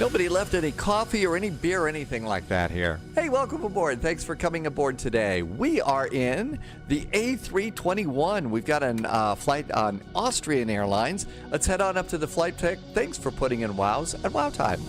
Nobody left any coffee or any beer or anything like that here. Hey, welcome aboard. Thanks for coming aboard today. We are in the A321. We've got a flight on Austrian Airlines. Let's head on up to the flight deck. Thanks for putting in wows at wow time.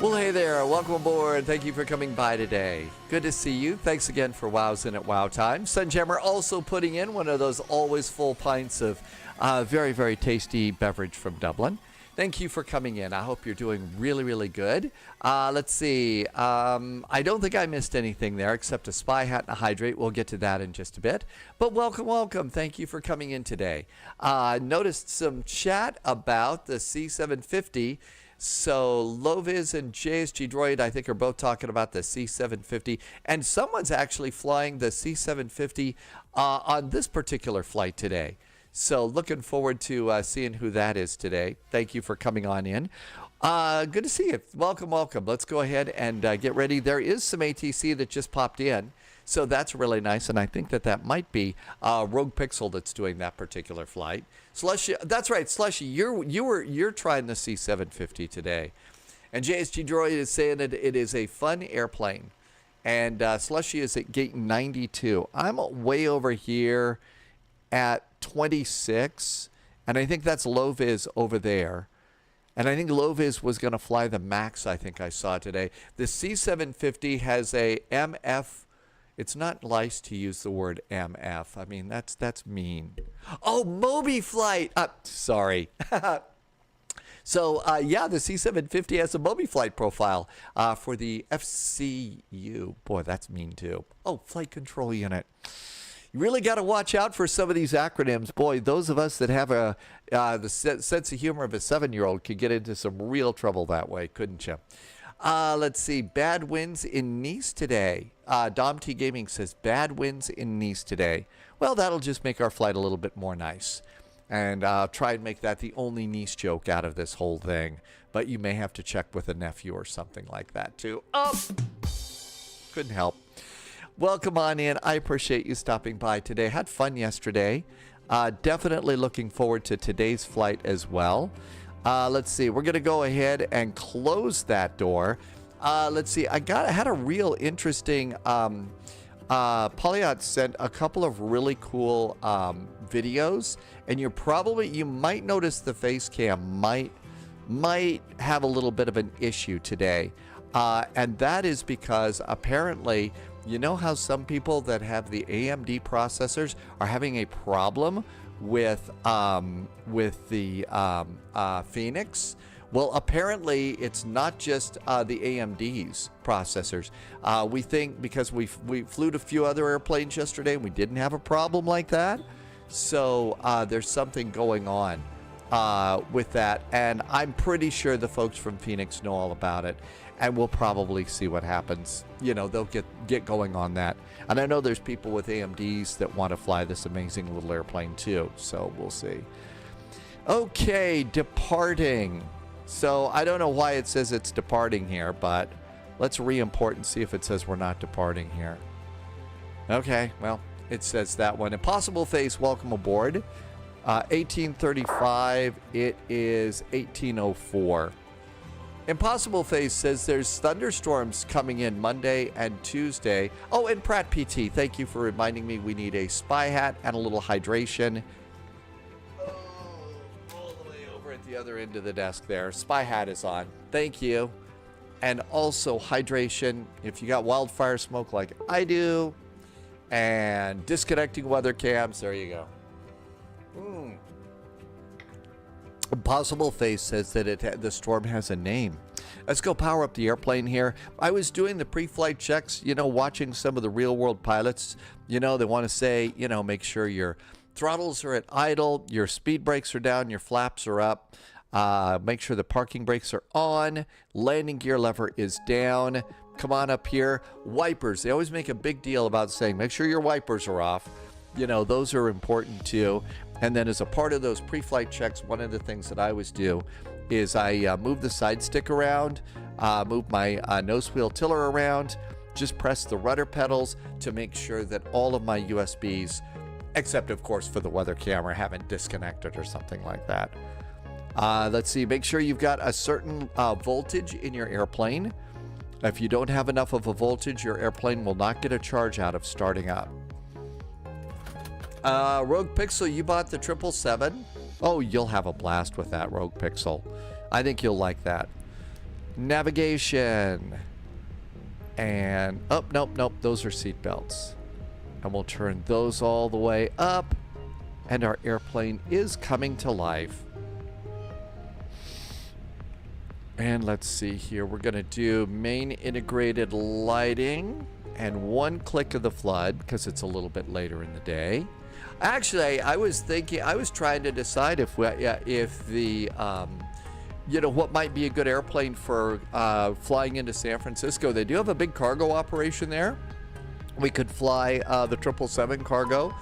Well, hey there. Welcome aboard. Thank you for coming by today. Good to see you. Thanks again for wows in at wow time. Sunjammer also putting in one of those always full pints of very, very tasty beverage from Dublin. Thank you for coming in. I hope you're doing really, really good. Let's see. I don't think I missed anything there except a spy hat and a hydrate. We'll get to that in just a bit. But welcome, welcome. Thank you for coming in today. Noticed some chat about the C750. So LOWW and JSG Droid, I think, are both talking about the C750. And someone's actually flying the C750 on this particular flight today. So looking forward to seeing who that is today. Thank you for coming on in. Good to see you. Welcome, welcome. Let's go ahead and get ready. There is some ATC that just popped in. So that's really nice, and I think that might be Rogue Pixel that's doing that particular flight. Slushy, that's right, Slushy. You're trying the C750 today, and JSG Droid is saying that it is a fun airplane, and Slushy is at gate 92. I'm way over here at 26, and I think that's LOWW over there. And I think LOWW was going to fly the MAX. I think I saw today. The C750 has a MF. It's not nice to use the word MF. I mean, that's mean. Oh, Moby flight. Sorry. So, yeah, the C750 has a Moby flight profile for the FCU. Boy, that's mean, too. Oh, Flight Control Unit. You really got to watch out for some of these acronyms. Boy, those of us that have the sense of humor of a 7-year-old could get into some real trouble that way, couldn't you? Let's see. Bad winds in Nice today. Dom T Gaming says bad winds in Nice today. Well, that'll just make our flight a little bit more nice. And I'll try and make that the only Nice joke out of this whole thing. But you may have to check with a nephew or something like that, too. Oh! Couldn't help. Welcome on in. I appreciate you stopping by today. Had fun yesterday. Definitely looking forward to today's flight as well. Let's see. We're going to go ahead and close that door. Let's see. I had a real interesting. Polyot sent a couple of really cool videos, and you might notice the face cam might have a little bit of an issue today, and that is because apparently. You know how some people that have the AMD processors are having a problem with the Phoenix? Well, apparently it's not just the AMD's processors. We think because we flew to a few other airplanes yesterday and we didn't have a problem like that. So there's something going on with that. And I'm pretty sure the folks from Phoenix know all about it. And we'll probably see what happens. You know, they'll get going on that. And I know there's people with AMDs that want to fly this amazing little airplane too. So we'll see. Okay, departing. So I don't know why it says it's departing here, but let's re-import and see if it says we're not departing here. Okay, well, it says that one. Impossible Face, welcome aboard. 1835, it is 1804. Impossible Face says there's thunderstorms coming in Monday and Tuesday. Oh, and Pratt PT, thank you for reminding me we need a spy hat and a little hydration. Oh, all the way over at the other end of the desk there. Spy hat is on. Thank you. And also hydration if you got wildfire smoke like I do. And disconnecting weather cams. There you go. Impossible Face says that the storm has a name. Let's go power up the airplane here. I was doing the pre-flight checks, you know, watching some of the real-world pilots. You know, they want to say, you know, make sure your throttles are at idle, your speed brakes are down, your flaps are up. Make sure the parking brakes are on, landing gear lever is down. Come on up here. Wipers, they always make a big deal about saying, make sure your wipers are off. You know, those are important too. And then as a part of those pre-flight checks, one of the things that I always do is I move the side stick around, move my nose wheel tiller around, just press the rudder pedals to make sure that all of my USBs, except of course for the weather camera, haven't disconnected or something like that. Let's see, make sure you've got a certain voltage in your airplane. If you don't have enough of a voltage, your airplane will not get a charge out of starting up. Rogue Pixel, you bought the 777. Oh, you'll have a blast with that, Rogue Pixel. I think you'll like that. Navigation. And, oh, nope, those are seat belts. And we'll turn those all the way up. And our airplane is coming to life. And let's see here. We're going to do main integrated lighting and one click of the flood because it's a little bit later in the day. Actually, I was trying to decide if the, you know, what might be a good airplane for flying into San Francisco. They do have a big cargo operation there. We could fly the 777 cargo.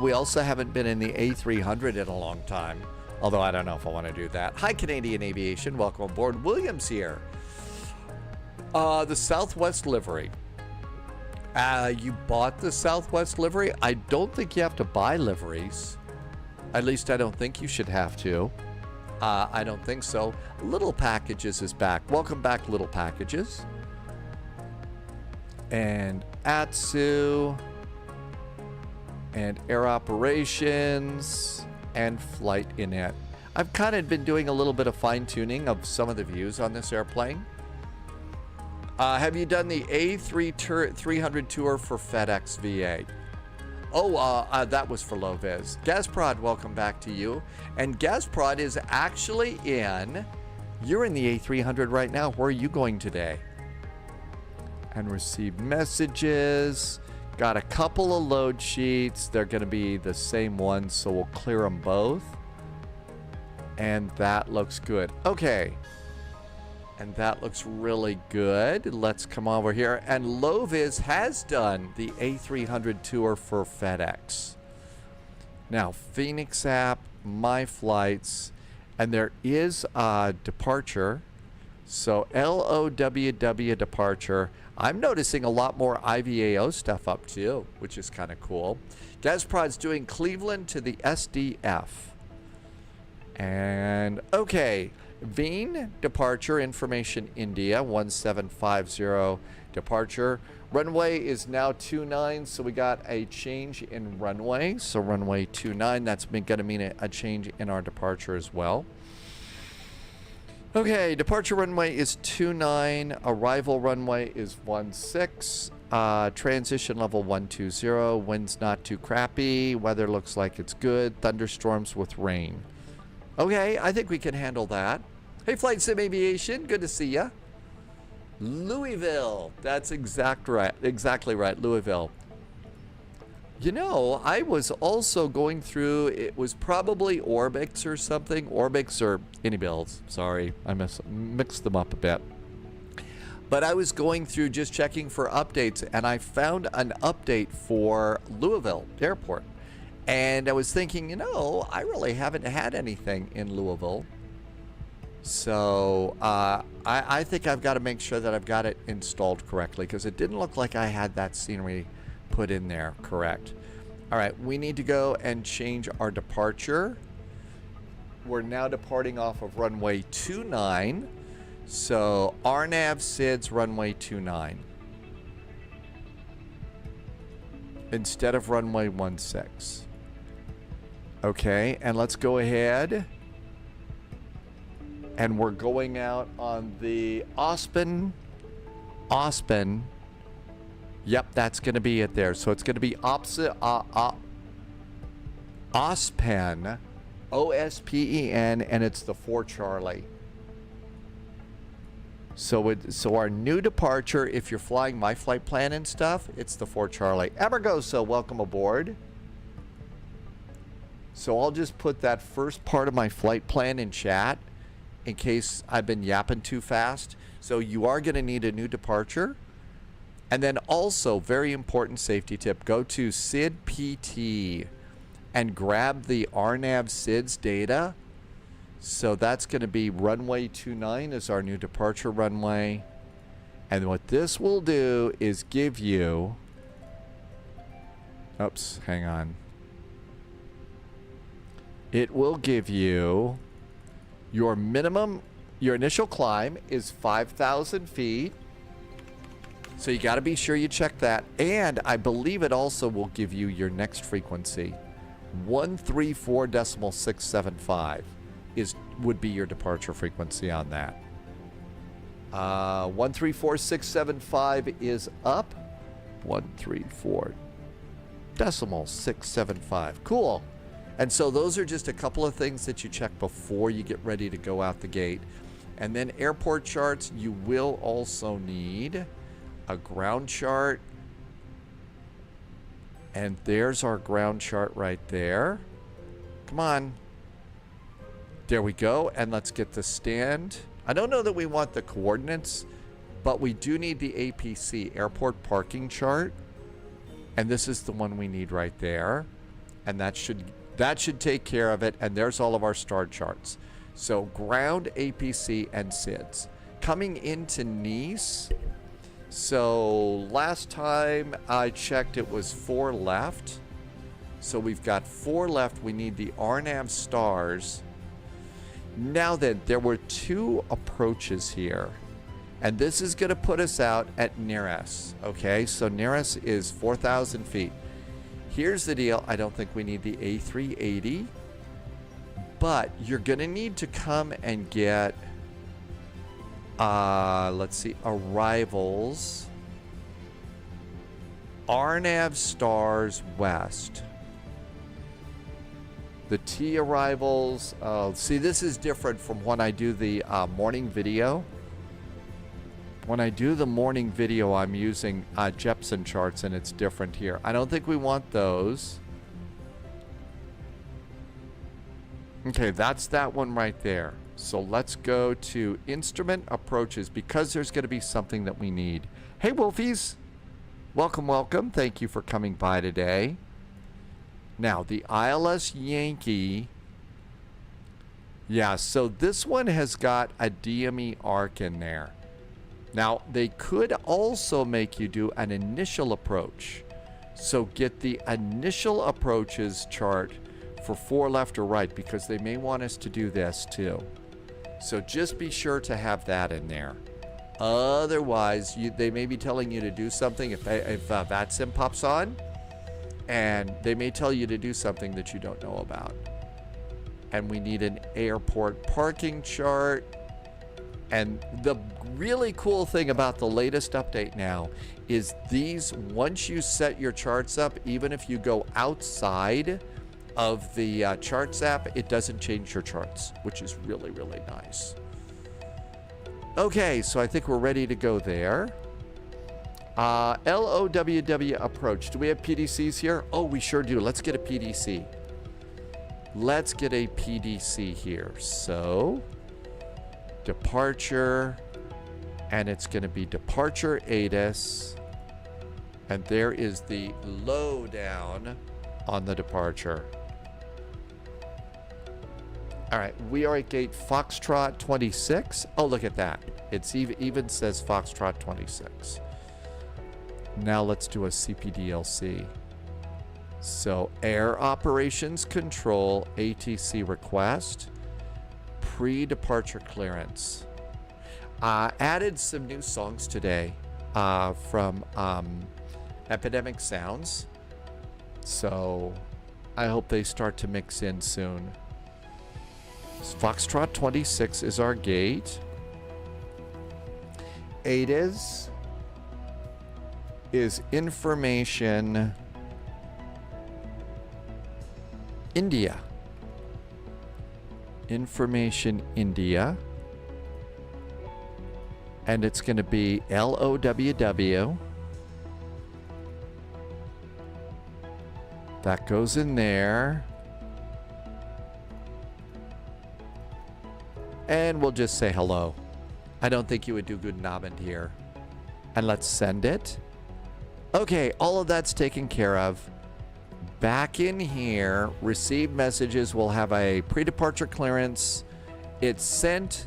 We also haven't been in the A300 in a long time. Although I don't know if I want to do that. Hi, Canadian Aviation. Welcome aboard. Williams here. The Southwest livery. You bought the Southwest livery? I don't think you have to buy liveries. At least I don't think you should have to. I don't think so. Little Packages is back. Welcome back, Little Packages. And ASUS. And Air Operations. And FLIGHTDECK. I've kind of been doing a little bit of fine-tuning of some of the views on this airplane. Have you done the A300 tour for FedEx VA? Oh, that was for low vis. Gazprod, welcome back to you. And Gazprod is actually in, you're in the A300 right now. Where are you going today? And receive messages. Got a couple of load sheets. They're going to be the same ones, so we'll clear them both. And that looks good. Okay. And that looks really good. Let's come over here. And LowViz has done the A300 tour for FedEx. Now, Phoenix app, My Flights, and there is a departure. So LOWW departure. I'm noticing a lot more IVAO stuff up too, which is kind of cool. Gazprod's doing Cleveland to the SDF. And okay, Veen departure information India 1750 departure. Runway is now 29, so we got a change in runway. So runway 29, that's going to mean a change in our departure as well. Okay, departure runway is 29, arrival runway is 16, transition level 120, wind's not too crappy, weather looks like it's good, thunderstorms with rain. Okay, I think we can handle that. Hey, Flight Sim Aviation, good to see ya. Louisville, that's exactly right, Louisville. You know, I was also going through, it was probably Orbix or something. Orbix or Anybills, sorry, I mixed them up a bit. But I was going through just checking for updates, and I found an update for Louisville Airport. And I was thinking, you know, I really haven't had anything in Louisville. So I think I've got to make sure that I've got it installed correctly, because it didn't look like I had that scenery put in there correct. All right, we need to go and change our departure. We're now departing off of runway 29. So RNAV SIDS runway 29 instead of runway 16. Okay, and let's go ahead. And we're going out on the Ospen. Yep, that's going to be it there. So it's going to be Ospen, OSPEN, and it's the 4 Charlie. So our new departure, if you're flying my flight plan and stuff, it's the 4 Charlie. Emergoso, welcome aboard. So I'll just put that first part of my flight plan in chat in case I've been yapping too fast. So you are going to need a new departure. And then also, very important safety tip, go to SID PT and grab the RNAV SIDS data. So that's going to be runway 29 is our new departure runway. And what this will do is give you, oops, hang on. It will give you your minimum, your initial climb is 5,000 feet. So you got to be sure you check that. And I believe it also will give you your next frequency. 134.675 would be your departure frequency on that. 134.675 is up. 134.675. Cool. And so those are just a couple of things that you check before you get ready to go out the gate. And then airport charts, you will also need a ground chart. And there's our ground chart right there. Come on. There we go. And let's get the stand. I don't know that we want the coordinates, but we do need the APC, airport parking chart. And this is the one we need right there. And that should take care of it. And there's all of our star charts. So ground, APC, and SIDS. Coming into Nice. So last time I checked, it was 4 left. So we've got 4 left. We need the RNAV stars. Now then, there were 2 approaches here. And this is going to put us out at Nearest. Okay, so Nearest is 4,000 feet. Here's the deal. I don't think we need the A380. But you're going to need to come and get, let's see, arrivals. RNAV stars west. The T arrivals, see, this is different from when I do the morning video. When I do the morning video, I'm using Jepson charts, and it's different here. I don't think we want those. Okay, that's that one right there. So let's go to instrument approaches, because there's going to be something that we need. Hey, Wolfies. Welcome, welcome. Thank you for coming by today. Now, the ILS Yankee. Yeah, so this one has got a DME arc in there. Now, they could also make you do an initial approach. So get the initial approaches chart for 4 left or right, because they may want us to do this too. So just be sure to have that in there. Otherwise, they may be telling you to do something if VATSIM pops on, and they may tell you to do something that you don't know about. And we need an airport parking chart. And the really cool thing about the latest update now is these, once you set your charts up, even if you go outside of the charts app, it doesn't change your charts, which is really, really nice. Okay, so I think we're ready to go there. LOWW approach. Do we have PDCs here? Oh, we sure do. Let's get a PDC. Let's get a PDC here. So, departure, and it's going to be departure ATIS, and there is the lowdown on the departure. All right, we are at gate Foxtrot 26. Oh, look at that. It's even says Foxtrot 26. Now let's do a CPDLC. So air operations control, ATC request, pre-departure clearance. Added some new songs today from Epidemic Sounds. So I hope they start to mix in soon. Foxtrot 26 is our gate. ATIS is information India. Information India. And it's going to be LOWW. That goes in there. And we'll just say hello. I don't think you would do good Abend here. And let's send it. Okay, all of that's taken care of. Back in here, received messages will have a pre-departure clearance. It's sent,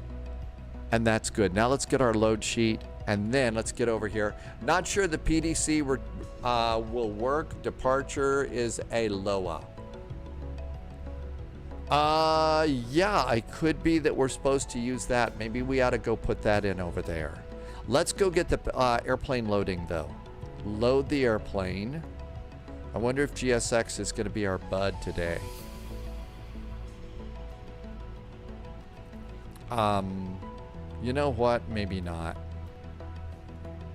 and that's good. Now let's get our load sheet, and then let's get over here. Not sure the PDC will work. Departure is a LOWW. Yeah, it could be that we're supposed to use that. Maybe we ought to go put that in over there. Let's go get the airplane loading, though. Load the airplane. I wonder if GSX is going to be our bud today. You know what? Maybe not.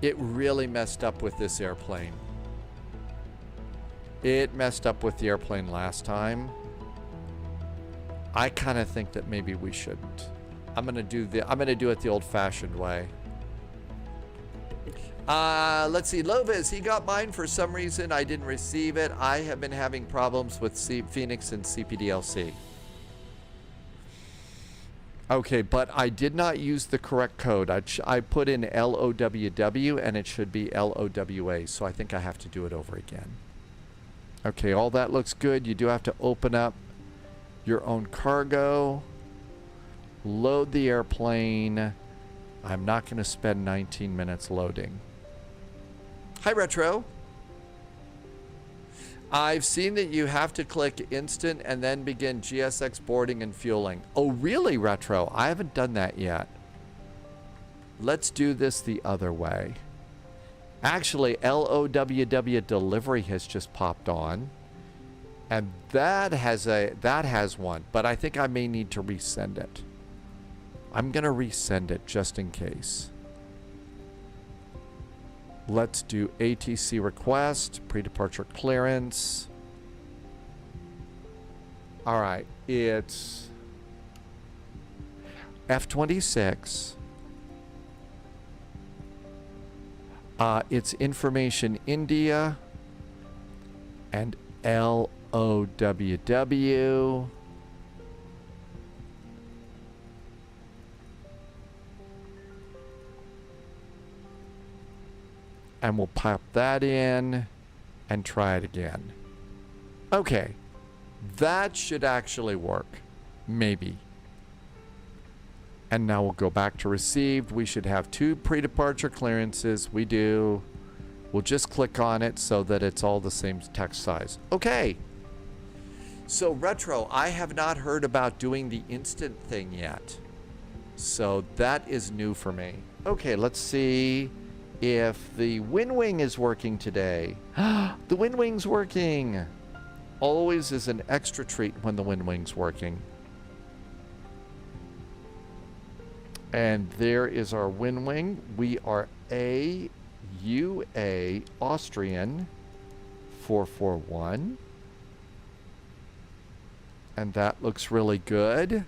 It really messed up with this airplane. It messed up with the airplane last time. I kind of think that maybe we shouldn't. I'm gonna do it the old-fashioned way. Let's see. Lovis, he got mine for some reason. I didn't receive it. I have been having problems with Phoenix and CPDLC. Okay, but I did not use the correct code. I put in LOWW and it should be LOWA, so I think I have to do it over again. Okay, all that looks good. You do have to open up your own cargo, load the airplane. I'm not going to spend 19 minutes loading. Hi, Retro. I've seen that you have to click instant and then begin GSX boarding and fueling. Oh, really, Retro? I haven't done that yet. Let's do this the other way. Actually, LOWW delivery has just popped on. And that has one, but I think I may need to resend it. I'm going to resend it just in case. Let's do ATC request, pre-departure clearance. All right, it's F26. It's information India and LOWW. And we'll pop that in and try it again. Okay, that should actually work. Maybe. And now we'll go back to received. We should have 2 pre-departure clearances. We do. We'll just click on it so that it's all the same text size. Okay. So Retro, I have not heard about doing the instant thing yet. So that is new for me. Okay, let's see if the WinWing is working today. The WinWing's working. Always is an extra treat when the WinWing's working. And there is our WinWing. We are AUA Austrian 441. And that looks really good.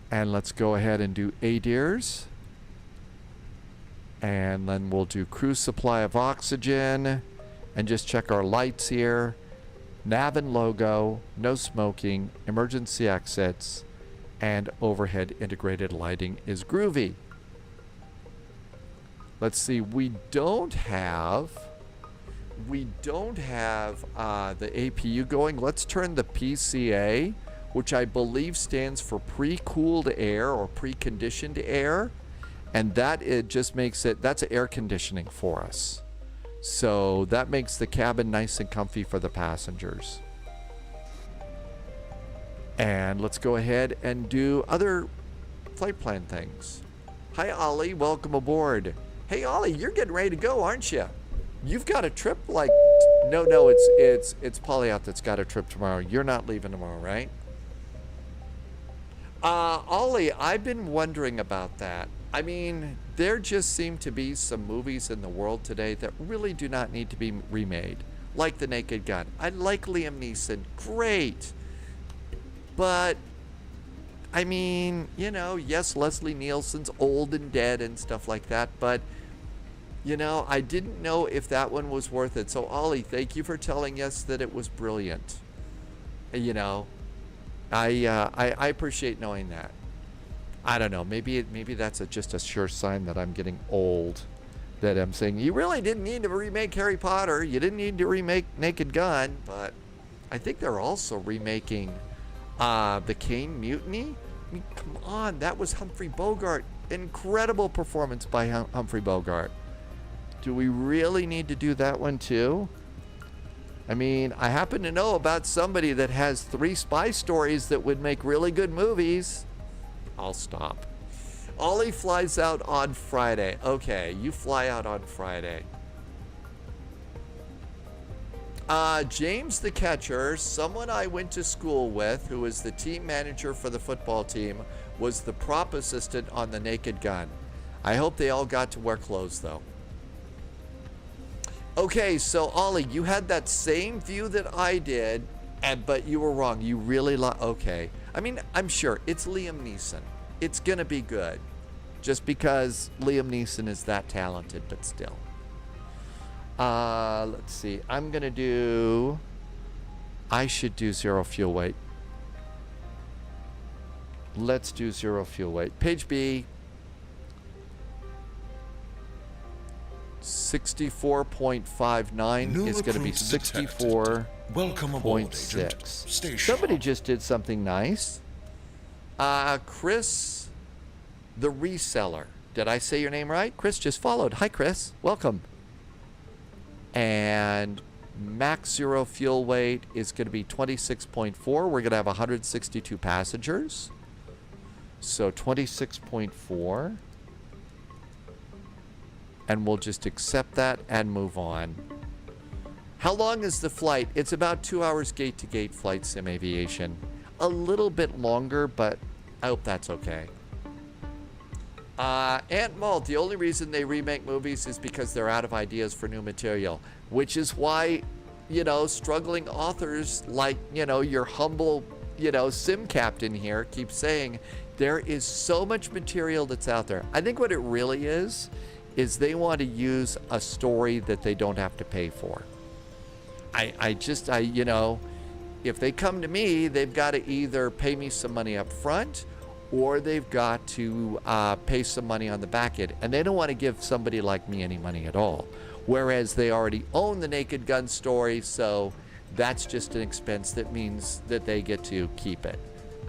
And let's go ahead and do ADIRS. And then we'll do cruise supply of oxygen. And just check our lights here. Nav and logo, no smoking, emergency exits, and overhead integrated lighting is groovy. Let's see, we don't have the APU going. Let's turn the PCA, which I believe stands for pre-cooled air or preconditioned air. And that it just makes it, that's air conditioning for us. So that makes the cabin nice and comfy for the passengers. And let's go ahead and do other flight plan things. Hi, Ollie. Welcome aboard. Hey, Ollie, you're getting ready to go, aren't you? You've got a trip like... No, it's Polyout that's got a trip tomorrow. You're not leaving tomorrow, right? Ollie, I've been wondering about that. I mean, there just seem to be some movies in the world today that really do not need to be remade. Like The Naked Gun. I like Liam Neeson. Great. But I mean, you know, yes, Leslie Nielsen's old and dead and stuff like that, but, you know, I didn't know if that one was worth it. So, Ollie, thank you for telling us that it was brilliant. You know, I appreciate knowing that. I don't know. Maybe that's just a sure sign that I'm getting old. That I'm saying, you really didn't need to remake Harry Potter. You didn't need to remake Naked Gun. But I think they're also remaking the Kane Mutiny. I mean, come on. That was Humphrey Bogart. Incredible performance by Humphrey Bogart. Do we really need to do that one too? I mean, I happen to know about somebody that has 3 spy stories that would make really good movies. I'll stop. Ollie flies out on Friday. Okay, you fly out on Friday. James the Catcher, someone I went to school with, who was the team manager for the football team, was the prop assistant on the Naked Gun. I hope they all got to wear clothes, though. Okay, so Ollie, you had that same view that I did, but you were wrong. You really okay. I mean, I'm sure it's Liam Neeson. It's going to be good. Just because Liam Neeson is that talented, but still. Let's see. I'm going to do... I should do zero fuel weight. Let's do zero fuel weight. Page B. 64.59 is going to be 64.6. Somebody just did something nice. Chris, the reseller. Did I say your name right? Chris just followed. Hi, Chris. Welcome. And max zero fuel weight is going to be 26.4. We're going to have 162 passengers. So 26.4. And we'll just accept that and move on. How long is the flight? It's about 2 hours gate-to-gate flight sim aviation. A little bit longer, but I hope that's okay. Aunt Malt, the only reason they remake movies is because they're out of ideas for new material, which is why, you know, struggling authors like, you know, your humble, you know, sim captain here keeps saying there is so much material that's out there. I think what it really is they want to use a story that they don't have to pay for. You know, if they come to me, they've got to either pay me some money up front or they've got to pay some money on the back end. And they don't want to give somebody like me any money at all. Whereas they already own the Naked Gun story, so that's just an expense that means that they get to keep it.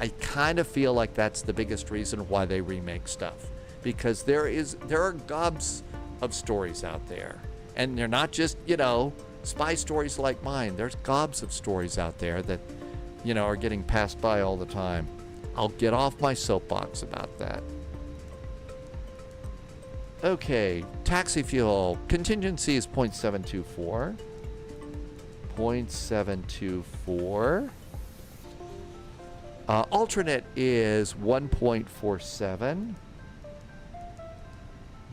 I kind of feel like that's the biggest reason why they remake stuff. Because there are gobs of stories out there. And they're not just, you know, spy stories like mine. There's gobs of stories out there that, you know, are getting passed by all the time. I'll get off my soapbox about that. Okay, taxi fuel. Contingency is 0.724. 0.724. Alternate is 1.47.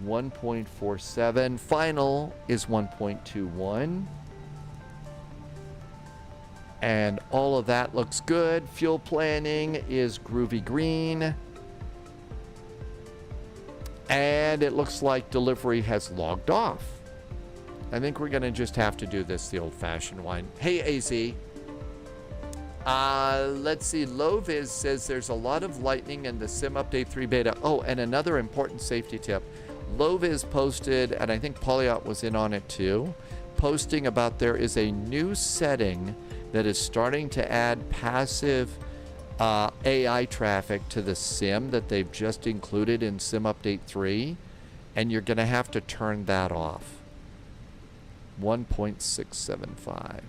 1.47. Final is 1.21. And all of that looks good. Fuel planning is groovy green. And it looks like delivery has logged off. I think we're going to just have to do this the old-fashioned one. Hey, AZ. Let's see. LowWW says there's a lot of lightning in the Sim Update 3 beta. Oh, and another important safety tip. LowWW posted, and I think Polyot was in on it too, posting about there is a new setting that is starting to add passive AI traffic to the sim that they've just included in Sim Update 3, and you're going to have to turn that off. 1.675.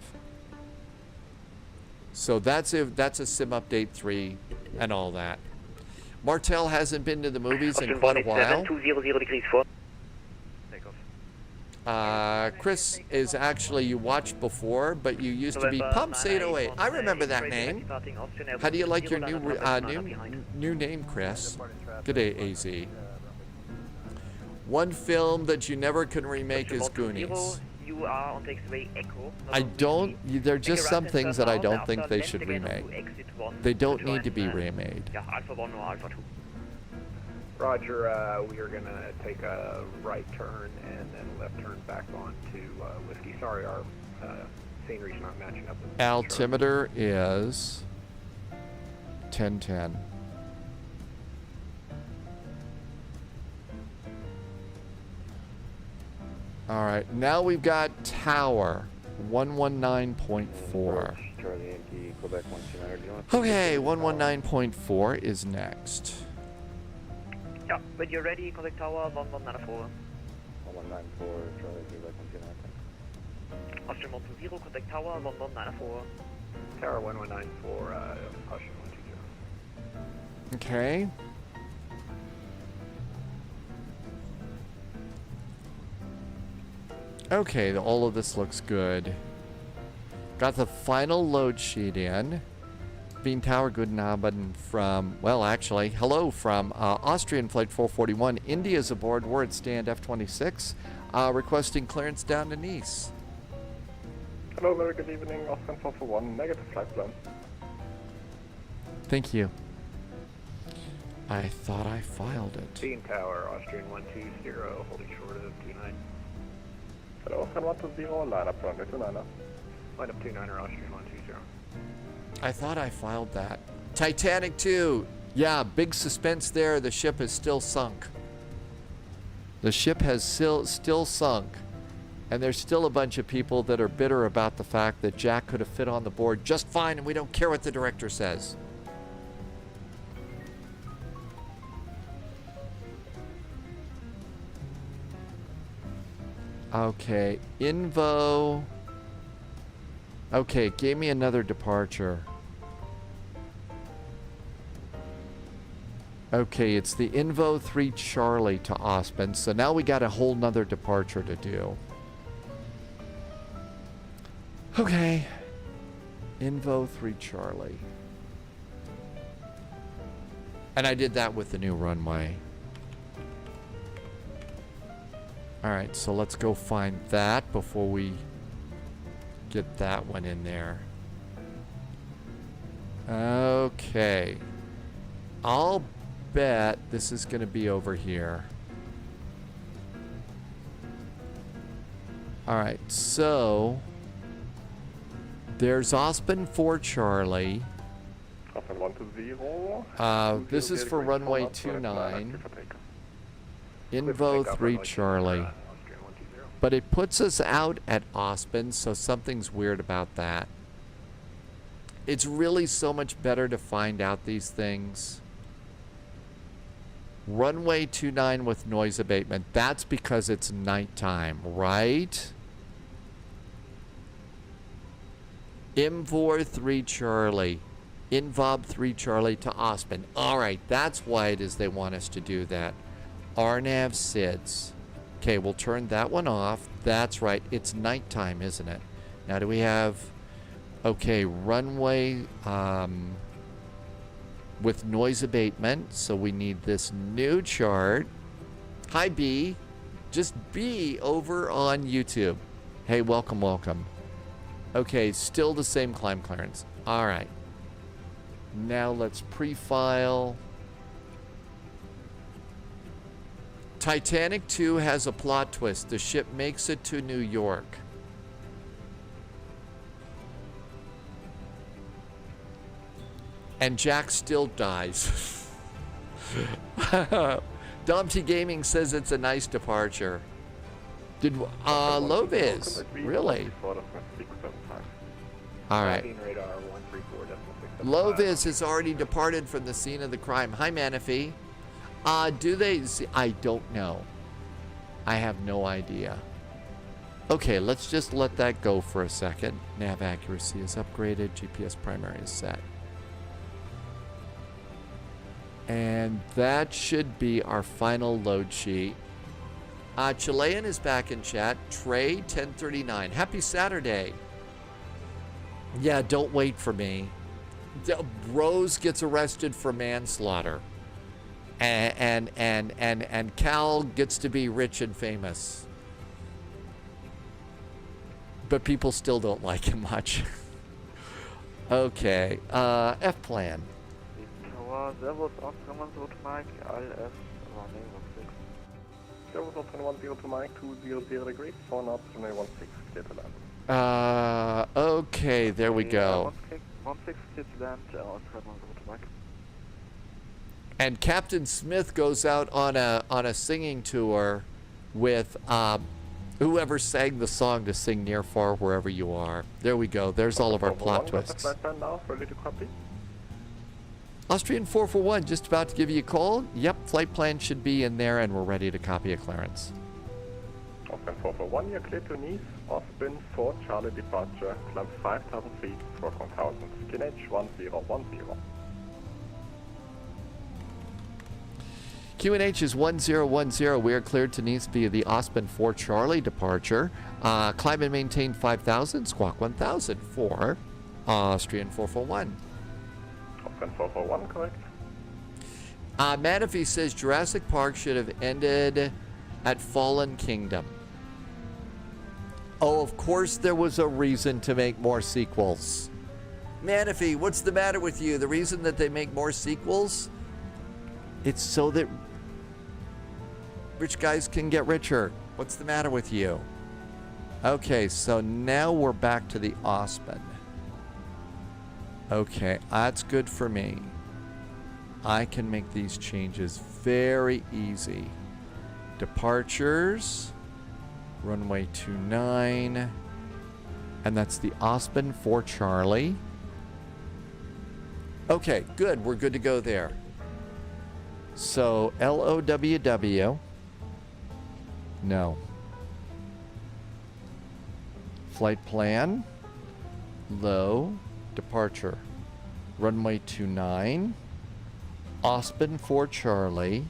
So that's a Sim Update 3 and all that. Martel hasn't been to the movies in quite a while. Chris is actually, you watched before, but you used to be Pumps 808. I remember that name. How do you like your new name, Chris? Good day, AZ. One film that you never can remake is Goonies. You are on taxiway Echo. I don't, there are just some things that I don't think they should remake. They don't need to be remade. Yeah, Alpha 1 or Alpha 2. Roger, we are going to take a right turn and then left turn back on to Whiskey. Sorry, our scenery's not matching up with Altimeter is 1010. All right, now we've got tower 119.4. Okay, 119.4 is next. Yeah, when you're ready, contact tower 1194. 1194, Charlie, Quebec 129. Austrian 120, contact tower 1194. Tower 1194, Austrian 120. Okay. Okay, all of this looks good. Got the final load sheet in. Wien Tower, guten Abend from, well, actually, hello from Austrian Flight 441. India's aboard. We're at stand F26, requesting clearance down to Nice. Hello, very good evening. Austrian 441, negative flight plan. Thank you. I thought I filed it. Wien Tower, Austrian 120, holding short of 29. Hello, Austrian 120, line up runway 29. Line up 29er, Austrian 120. I thought I filed that. Titanic 2. Yeah, big suspense there. The ship is still sunk. The ship has still sunk. And there's still a bunch of people that are bitter about the fact that Jack could have fit on the board just fine and we don't care what the director says. Okay, Invo. Okay, gave me another departure. Okay, it's the Invo 3 Charlie to Ospen, so now we got a whole nother departure to do. Okay. Invo 3 Charlie. And I did that with the new runway. Alright, so let's go find that before we get that one in there. Okay. I'll bet this is going to be over here. Alright, so there's Ospen 4 Charlie. Ospen 120. This is for runway 29. Invo 3 Charlie. But it puts us out at Ospen, so something's weird about that. It's really so much better to find out these things. Runway 29 with noise abatement. That's because it's nighttime, right? Invor 3 Charlie. Invob 3 Charlie to Ospen. Alright, that's why it is they want us to do that. RNAV SIDS. Okay, we'll turn that one off. That's right. It's nighttime, isn't it? Now, do we have... Okay, runway with noise abatement. So we need this new chart. Hi, B. Just B over on YouTube. Hey, welcome, welcome. Okay, still the same climb clearance. All right. Now let's pre-file. Titanic 2 has a plot twist. The ship makes it to New York. And Jack still dies. Dom T Gaming says it's a nice departure. Did Loviz? Really? Alright. Loviz has already departed from the scene of the crime. Hi, Manaphy. Do they see? I don't know. I have no idea. Okay, let's just let that go for a second. Nav accuracy is upgraded. GPS primary is set. And that should be our final load sheet. Chilean is back in chat. Trey 1039. Happy Saturday. Yeah, don't wait for me. Rose gets arrested for manslaughter. And Cal gets to be rich and famous. but people still don't like him much. Okay, F-plan. Tower, Servus, Austrian to Mike, LS, running 16. Servus Austrian 10 to Mike, 200 degrees, 4 knots, runway 16, clear to land. Okay, there we go. 16 clear to land, Austrian 10 to Mike. And Captain Smith goes out on a singing tour with whoever sang the song to sing Near Far Wherever You Are. There we go. There's all of our plot twists. Flight plan now, ready to copy. Austrian 441, just about to give you a call. Yep, flight plan should be in there, and we're ready to copy a clearance. Austrian 441, you're clear to Nice. Ospen 4 Charlie departure, climb 5,000 feet, stroke 1,000, skin edge 1010. QNH is 1010. We are cleared to Nice via the Ospen 4 Charlie departure. Climb and maintain 5,000, squawk 1,000 for Austrian 441. Austrian 441, correct. Manifee says Jurassic Park should have ended at Fallen Kingdom. Oh, of course there was a reason to make more sequels. Manifee, what's the matter with you? The reason that they make more sequels? It's so that rich guys can get richer. What's the matter with you? Okay, so now we're back to the Ospen. Okay, that's good for me. I can make these changes very easy. Departures, runway 29, and that's the Ospen 4 Charlie. Okay, good. We're good to go there. So, LOWW. No. Flight plan. Low. Departure. Runway 29. Ospen 4 Charlie.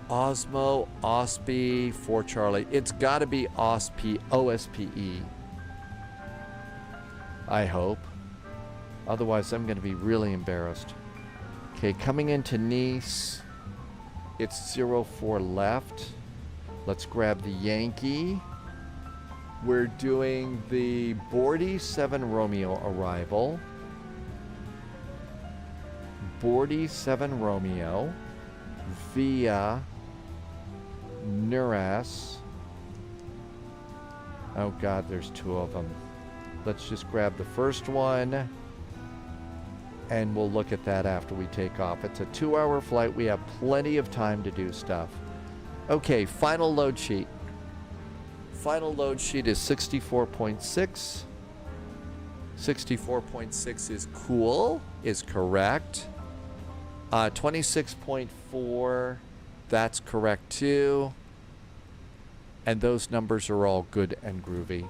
Osmo, OSPE, 4 Charlie. It's got to be OSPE. I hope. Otherwise, I'm going to be really embarrassed. Okay, coming into Nice. It's 04 left. Let's grab the Yankee. We're doing the Bordy 7 Romeo arrival. Bordy 7 Romeo via Nuras. Oh God, there's two of them. Let's just grab the first one and we'll look at that after we take off. It's a 2-hour flight. We have plenty of time to do stuff. Okay, final load sheet. Final load sheet is 64.6. 64.6 is cool, is correct. 26.4, that's correct too. And those numbers are all good and groovy.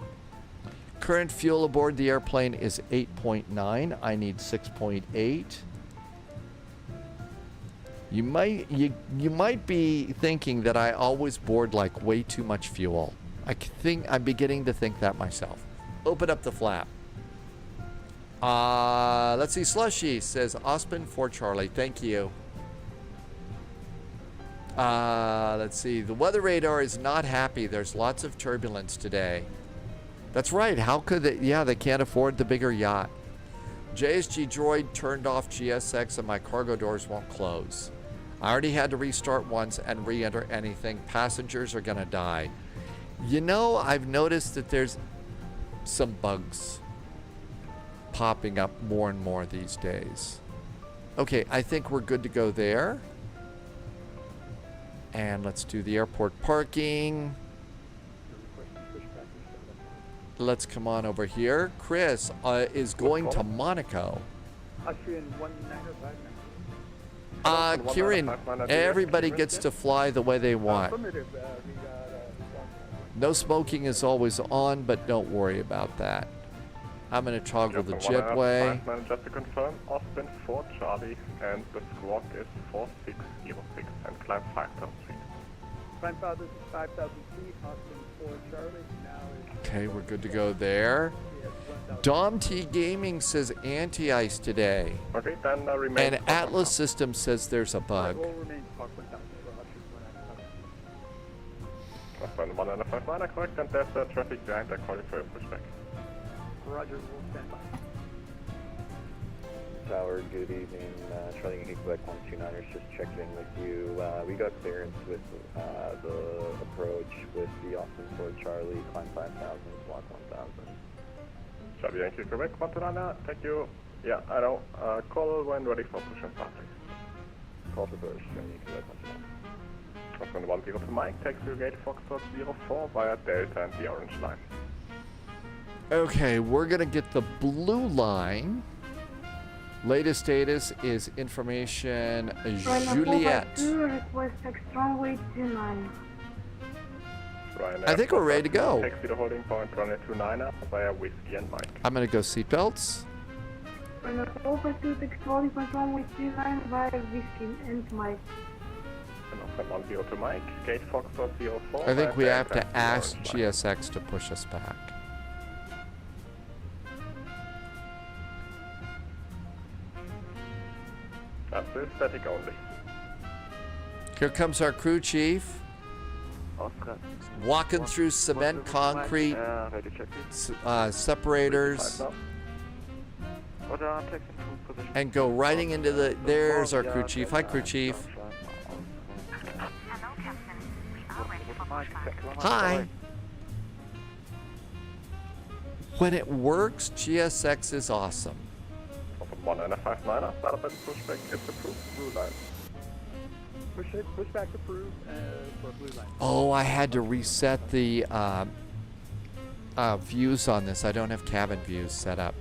Current fuel aboard the airplane is 8.9. I need 6.8. You might be thinking that I always board like way too much fuel. I'm beginning to think that myself. Open up the flap. Let's see. Slushy says Ospen 4 Charlie. Thank you. Let's see. The weather radar is not happy. There's lots of turbulence today. That's right. How could they? Yeah, they can't afford the bigger yacht. JSG Droid turned off GSX and my cargo doors won't close. I already had to restart once and re-enter anything. Passengers are gonna die. You know, I've noticed that there's some bugs popping up more and more these days. Okay, I think we're good to go there. And let's do the airport parking. Let's come on over here. Chris is going to Monaco. Kieran, everybody gets to fly the way they want. No smoking is always on, but don't worry about that. I'm going to toggle the jetway. Just to confirm, Ospen 4 Charlie, and the squawk is 4606, and climb 5,000 feet. Climb 5,000 feet, Austin 4 Charlie. Now is Okay, we're good to go there. Dom T Gaming says anti-ice today. Okay, then remain. And Atlas Systems says there's a bug. will remain Squawk 1000 for Austin 197. Austin 1959 are correct, and there's traffic behind. I call you for your pushback. Roger, we'll stand by. Tower, good evening. Charlie Yankee Quebec 129ers, just checking in with you. We got clearance with the approach with the Austin 4 Charlie, climb 5,000, block 1,000. Charlie Yankee Quebec 129, thank you. Yeah, I know. Call when ready for push and start. Call to push, Charlie Yankee Quebec 129. Austin 10 to Mike, taxi gate Foxtrot 04 via Delta and the orange line. Okay, we're gonna get the blue line. Latest status is information Juliet. Request extra weight 29. I think we're ready to go. Taxi to holding point 29 via Whiskey and Mike. I'm gonna go seatbelts. Over to extra weight 29 via Whiskey and Mike. And Austin 10 to Mike, gate Foxtrot 04. I think we via have Delta to and the ask orange line. GSX to push us back. That's still static only. Here comes our crew chief, Oscar. walking through cement, concrete, Ready to check, please. separators, Now. Order, taxi to position. and go riding into the. There's our crew chief. Hi, crew chief. Hi. When it works, GSX is awesome. 1959, start up and pushback, it's approved, blue line. Pushback approved for blue line. Oh, I had to reset the views on this. I don't have cabin views set up.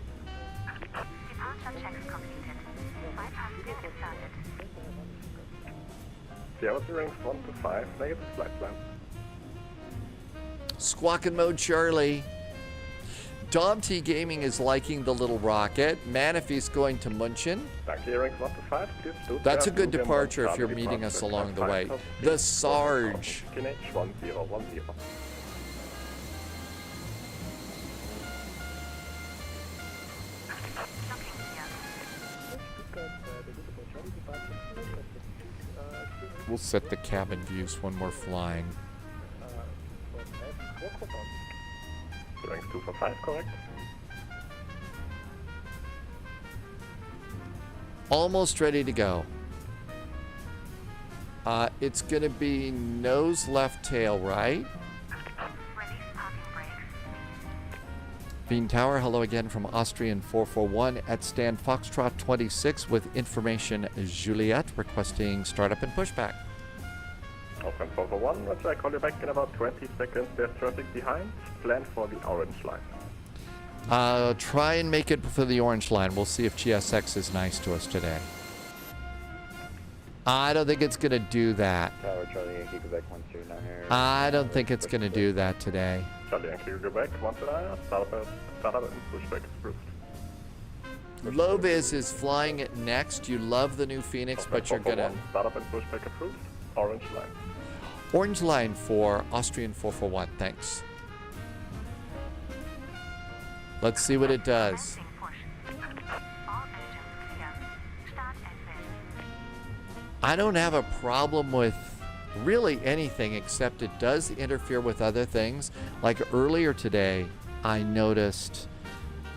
Sierra rings 1 to 5, negative flight plan. Squawking mode, Charlie. Dom T Gaming is liking the little rocket. Manifee's going to Munchen. Danke, rings 1 to 5, clear Stuttgart. That's a good Blue departure if Charlie you're meeting us departure, along the 5 way. to The 6, Sarge. Kinetic 1010. We'll set the cabin views when we're flying. Rings 2 for 5, correct? Almost ready to go. It's going to be nose left tail right. Bean Tower, hello again from Austrian 441 at stand Foxtrot 26 with information Juliet requesting startup and pushback. Open 441, let's I call you back in about 20 seconds. There's traffic behind. Plan for the orange line. Try and make it for the orange line. We'll see if GSX is nice to us today. I don't think it's going to do that. Tower, Charlie Yankee Quebec 129 here. I don't think it's going to do that today. Charlie Yankee Quebec 129, start up and pushback is approved. Loviz is flying it next. You love the new Phoenix, but you're going to... Start up and pushback approved. Orange line. Orange line for Austrian 441. Thanks. Let's see what it does. I don't have a problem with really anything except it does interfere with other things. Like earlier today, I noticed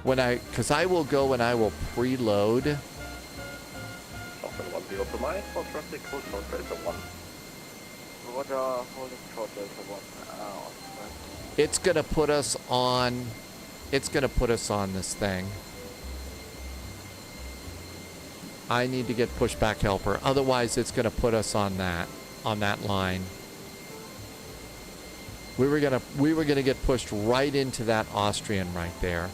because I will go and I will preload. Open 10 to Mike for traffic, hold short Delta 1. Order, holding short Delta 1. It's gonna put us on. It's gonna put us on this thing. I need to get pushback helper. Otherwise, it's gonna put us on that line. We were gonna get pushed right into that Austrian right there.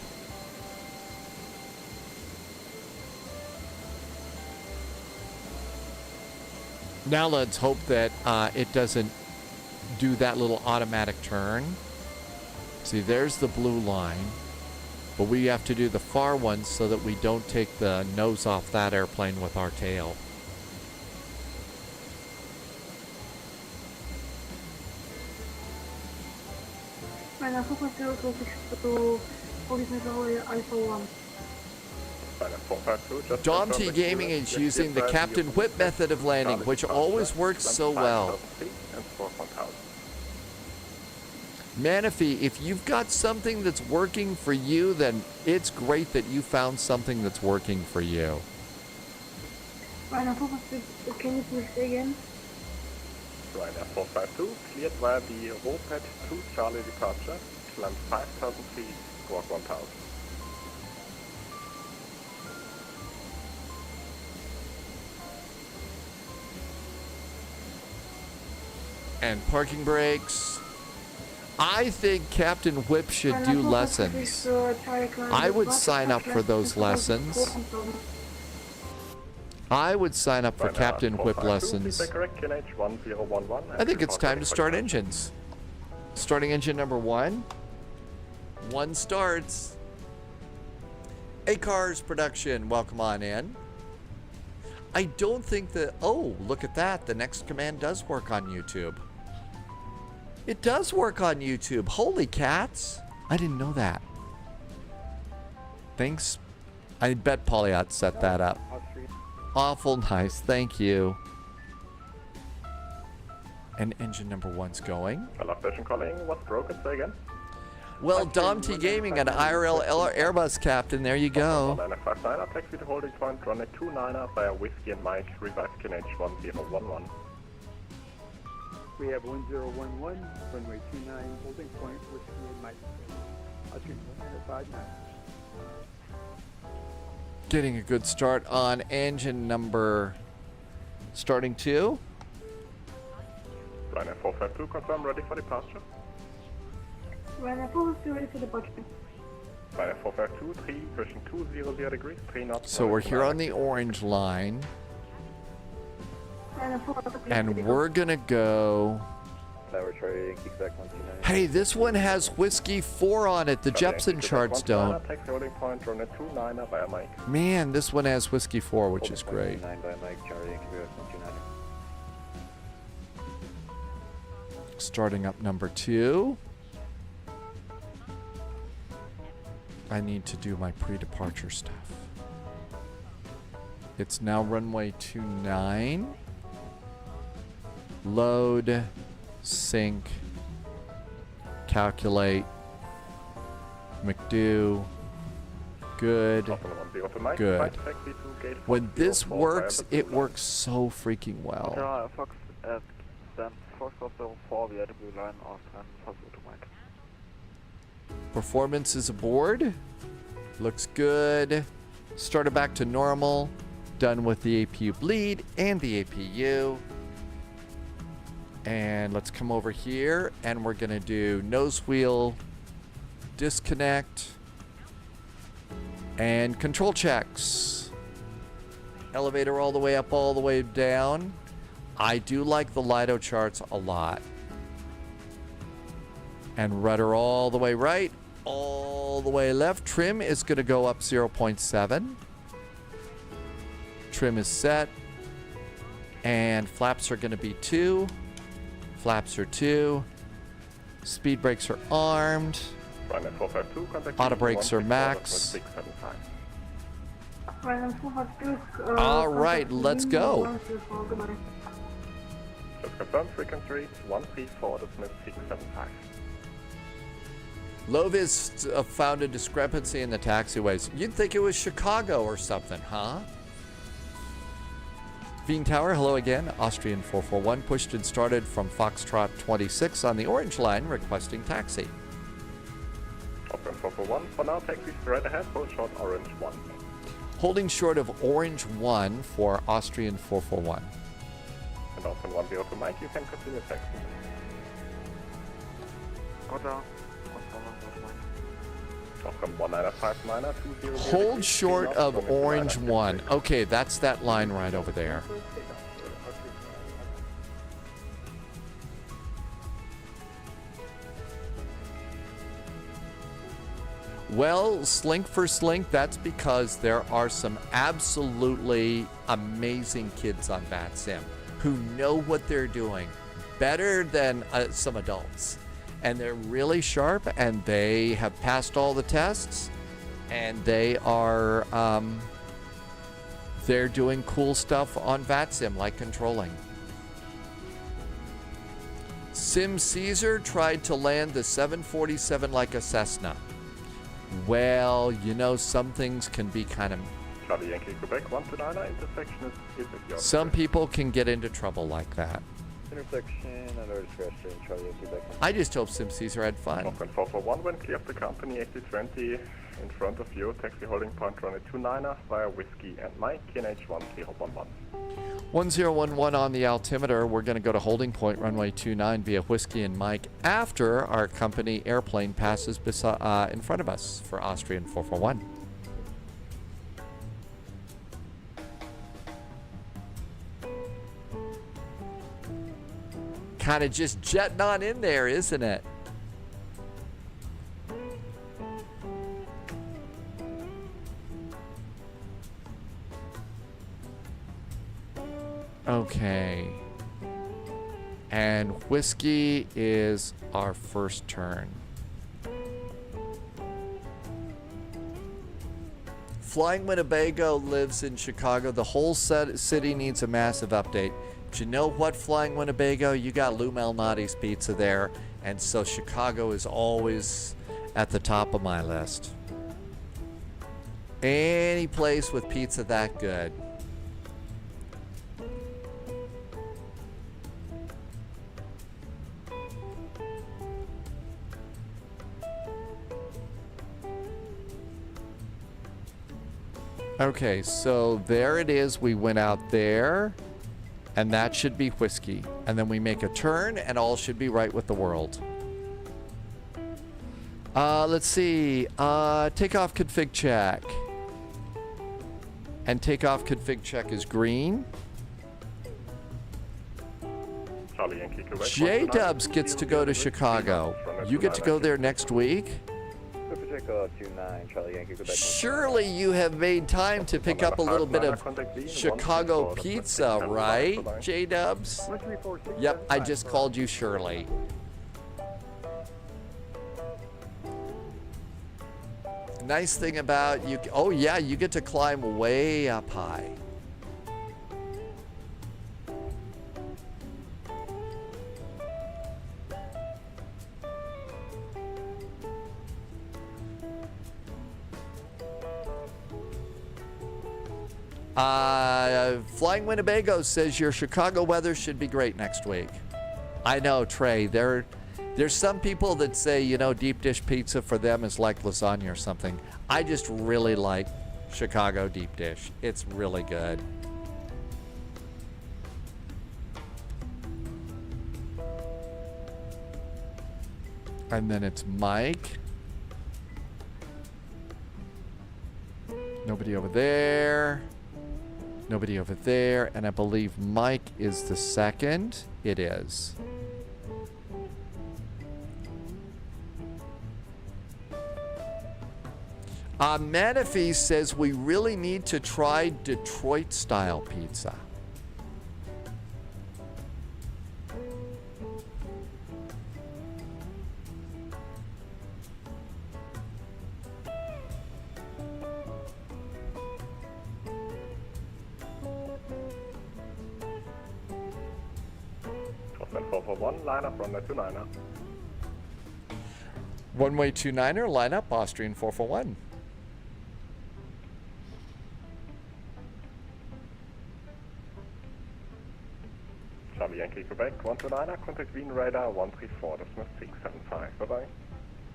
Now let's hope that it doesn't do that little automatic turn. See, there's the blue line. But we have to do the far one so that we don't take the nose off that airplane with our tail. Vienna 452 Police Tower Alpha 1. China 452, just Dom confirm T the Gaming clearance. is using the Captain Whip method of landing, which always works so well. And for 1000. Manaphy, if you've got something that's working for you, then it's great that you found something that's working for you. Vienna 452, can you please say again? Ryanair 452, cleared via the ROPET 2 Charlie departure, climb 5,000 feet, squawk 1000. And parking brakes. I think Captain Whip should do lessons. I would sign up for those lessons. I would sign up for Captain Whip lessons. I think it's time to start engines. Starting engine number 1. 1 starts. A-Cars production, welcome on in. I don't think that, oh, look at that. The next command does work on YouTube. It does work on YouTube. Holy cats. I didn't know that. Thanks. I bet Polyot set that up. Awful nice. Thank you. And engine number 1's going. Hello, station calling. What's broken? Say again. Well, Dom T Gaming, an IRL Airbus captain. There you go. 959, taxi to holding point, runway 29 via Whiskey and Mike, revive KNH 1011. We have 1011, runway 29, holding point, Whiskey and Mike. Austrian 1059. Getting a good start on engine number starting 2. Ryanair 452, confirm ready for departure. Vienna 452 ready for departure. Ryanair 452, 3, pushing 200 degrees, 3 knots. So we're here on the orange line. Vienna 452 And we're gonna go. Laboratory Yankee Quebec 129. Hey, this one has Whiskey 4 on it. The Jepson charts don't. Taxi holding point, runway 29 via Mike. Man, this one has Whiskey 4, which is great. 9 by Mike, Charlie Yankee Quebec 129. Starting up number 2. I need to do my pre-departure stuff. It's now runway 29. Load, sync, calculate, McDo, good, good. When this works, it works so freaking well. Hotel Fox at Stand 4404 via W line Austrian Versuch to Mike. Performance is aboard. Looks good. Started back to normal. Done with the APU bleed and the APU. And let's come over here and we're gonna do nose wheel, disconnect, and control checks. Elevator all the way up, all the way down. I do like the LIDO charts a lot. And rudder all the way right, all the way left. Trim is gonna go up 0.7. Trim is set. And flaps are gonna be 2. Flaps are 2. Speed brakes are armed. Auto brakes are max. All right, let's go. Just confirm frequency 134.675. Lovis found a discrepancy in the taxiways. You'd think it was Chicago or something, huh? Veen Tower, hello again. Austrian 441 pushed and started from Foxtrot 26 on the orange line, requesting taxi. Austrian 441, for now taxi straight ahead, hold short orange 1. Holding short of orange 1 for Austrian 441. And Austrian 102 Mike, you can continue taxi. Roger. Austrian 1959, 200. Hold short of orange 1. Okay, that's that line right over there. Well, Slink for Slink, that's because there are some absolutely amazing kids on VATSIM who know what they're doing better than some adults. And they're really sharp, and they have passed all the tests, and they are they're doing cool stuff on VATSIM, like controlling. Sim Caesar tried to land the 747 like a Cessna. Well, you know, some things can be kind of... Charlie Yankee Quebec 129, intersection is secure. Some people can get into trouble like that. Intersection under discretion, Charlie Yankee Quebec. I just hope Sim Caesar had fun. Open 441, when clear of the company, A320 in front of you, taxi holding point runway 29er via Whiskey and Mike, KNH 1011. 1011 on the altimeter. We're going to go to holding point runway 29 via Whiskey and Mike after our company airplane passes in front of us for Austrian 441. Kind of just jetting on in there, isn't it? Okay. And Whiskey is our first turn. Flying Winnebago lives in Chicago. The whole city needs a massive update. But you know what, Flying Winnebago? You got Lou Malnati's Pizza there. And so Chicago is always at the top of my list. Any place with pizza that good. Okay, so there it is. We went out there, and that should be Whiskey. And then we make a turn, and all should be right with the world. Let's see. Takeoff config check. And takeoff config check is green. Charlie Yankee Quebec J-Dubs gets to go to Chicago. You get to go there next week? Surely you have made time to pick up a little bit of Chicago pizza, right, J-Dubs? Yep, I just called you Shirley. Nice thing about you, oh yeah, you get to climb way up high. Flying Winnebago says your Chicago weather should be great next week. I know, Trey. There's some people that say, you know, deep dish pizza for them is like lasagna or something. I just really like Chicago deep dish. It's really good. And then it's Mike. Nobody over there. Nobody over there. And I believe Mike is the second. It is. Manifee says we really need to try Detroit-style pizza. One line up runway 29er. One-way 29er, line up, Austrian 441. Charlie Yankee Quebec 129er, contact Wien radar 134, das ist 675, bye-bye.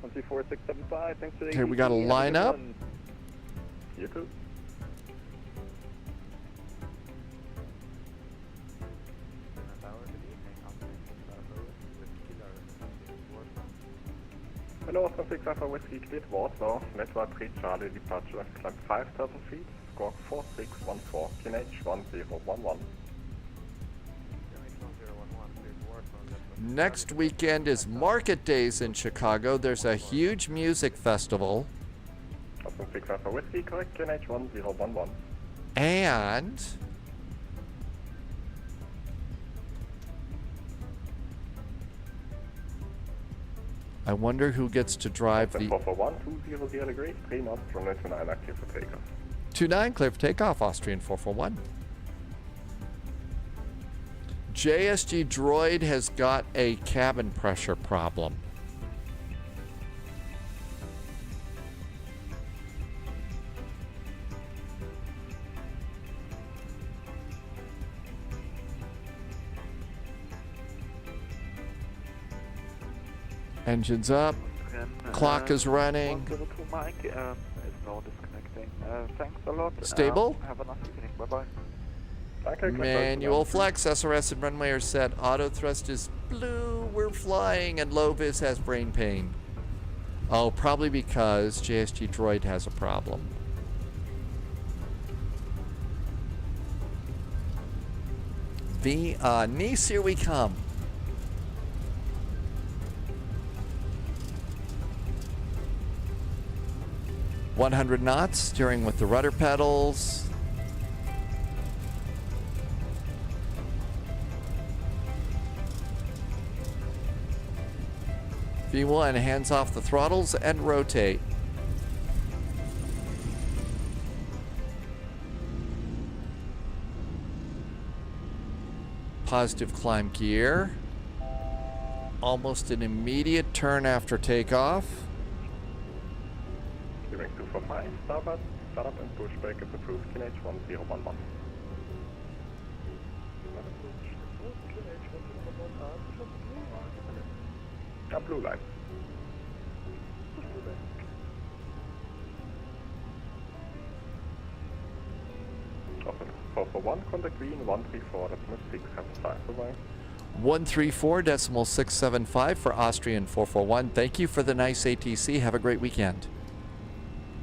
134, 675, thanks for the Okay, we got a line up. You too. Hello, Oscar 6 Alpha Whiskey, cleared Warsaw, Network 3 Charlie, departure, climb 5,000 feet, score 4614, KNH 1011. Next weekend is Market Days in Chicago. There's a huge music festival. Oscar 6 Alpha Whiskey, correct, KNH 1011. And I wonder who gets to drive the 441, 200 degrees, 3 knots, runway 29 active for takeoff. 29, clear for takeoff, Austrian 441. JSG Droid has got a cabin pressure problem. Engine's up. Clock is running. 102 Mike is now disconnecting. Thanks a lot. Stable? Have a nice evening. Bye-bye. Okay, Manual flex, SRS and runway are set. Auto thrust is blue. We're flying, and Low-Vis has brain pain. Oh, probably because JSG Droid has a problem. Nice, here we come. .100 knots, steering with the rudder pedals. V1, hands off the throttles and rotate. Positive climb gear. Almost an immediate turn after takeoff. Steering 245, starboard, startup and pushback is approved, KNH 1011. Blue line. Open 441, contact green 134.675, bye-bye. 134.675 for Austrian 441. Thank you for the nice ATC. Have a great weekend.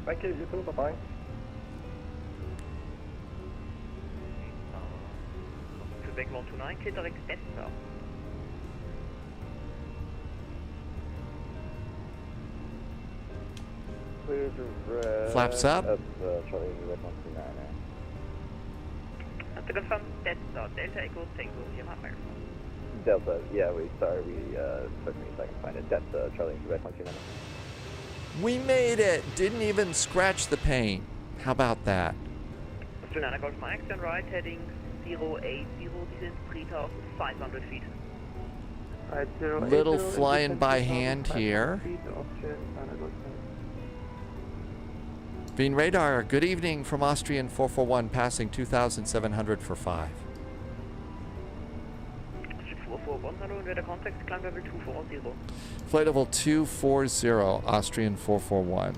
Thank you, you too, bye-bye. Quebec 129, KPDX Bester. Flaps up. That's Charlie Quebec 129. To confirm, Bester, Delta Echo Tango, Sierra America. Delta, yeah, took me a second to find it. Delta, Charlie Quebec 129. We made it. Didn't even scratch the paint. How about that? Australian Golf Mike, turn right, heading 080, descent 3,500 feet. Little flying by hand here. Bean radar, good evening from Austrian 441, passing 2,700 for 5. 441, hello, and weather contact, climb level 240. Flight level 240, Austrian 441.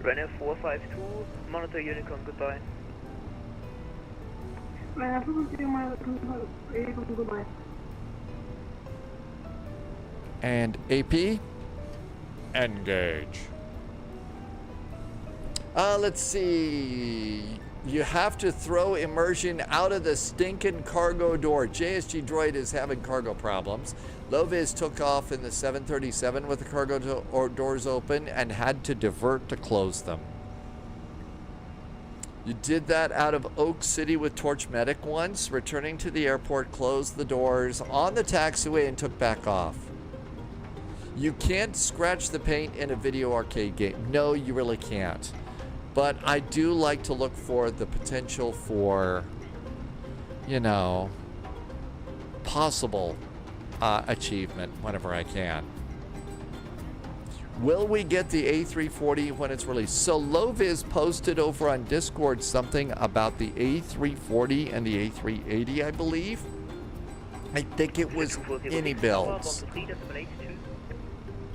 Ryanair 452, monitor Unicorn, goodbye. Goodbye. And AP, engage. Let's see. You have to throw immersion out of the stinking cargo door. JSG Droid is having cargo problems. Low-Vis took off in the 737 with the cargo doors open and had to divert to close them. You did that out of Oak City with Torch Medic once. Returning to the airport, closed the doors on the taxiway and took back off. You can't scratch the paint in a video arcade game. No, you really can't. But I do like to look for the potential for, you know, possible achievement whenever I can. Will we get the A340 when it's released? So Low-Vis posted over on Discord something about the A340 and the A380, I believe. I think it was any builds.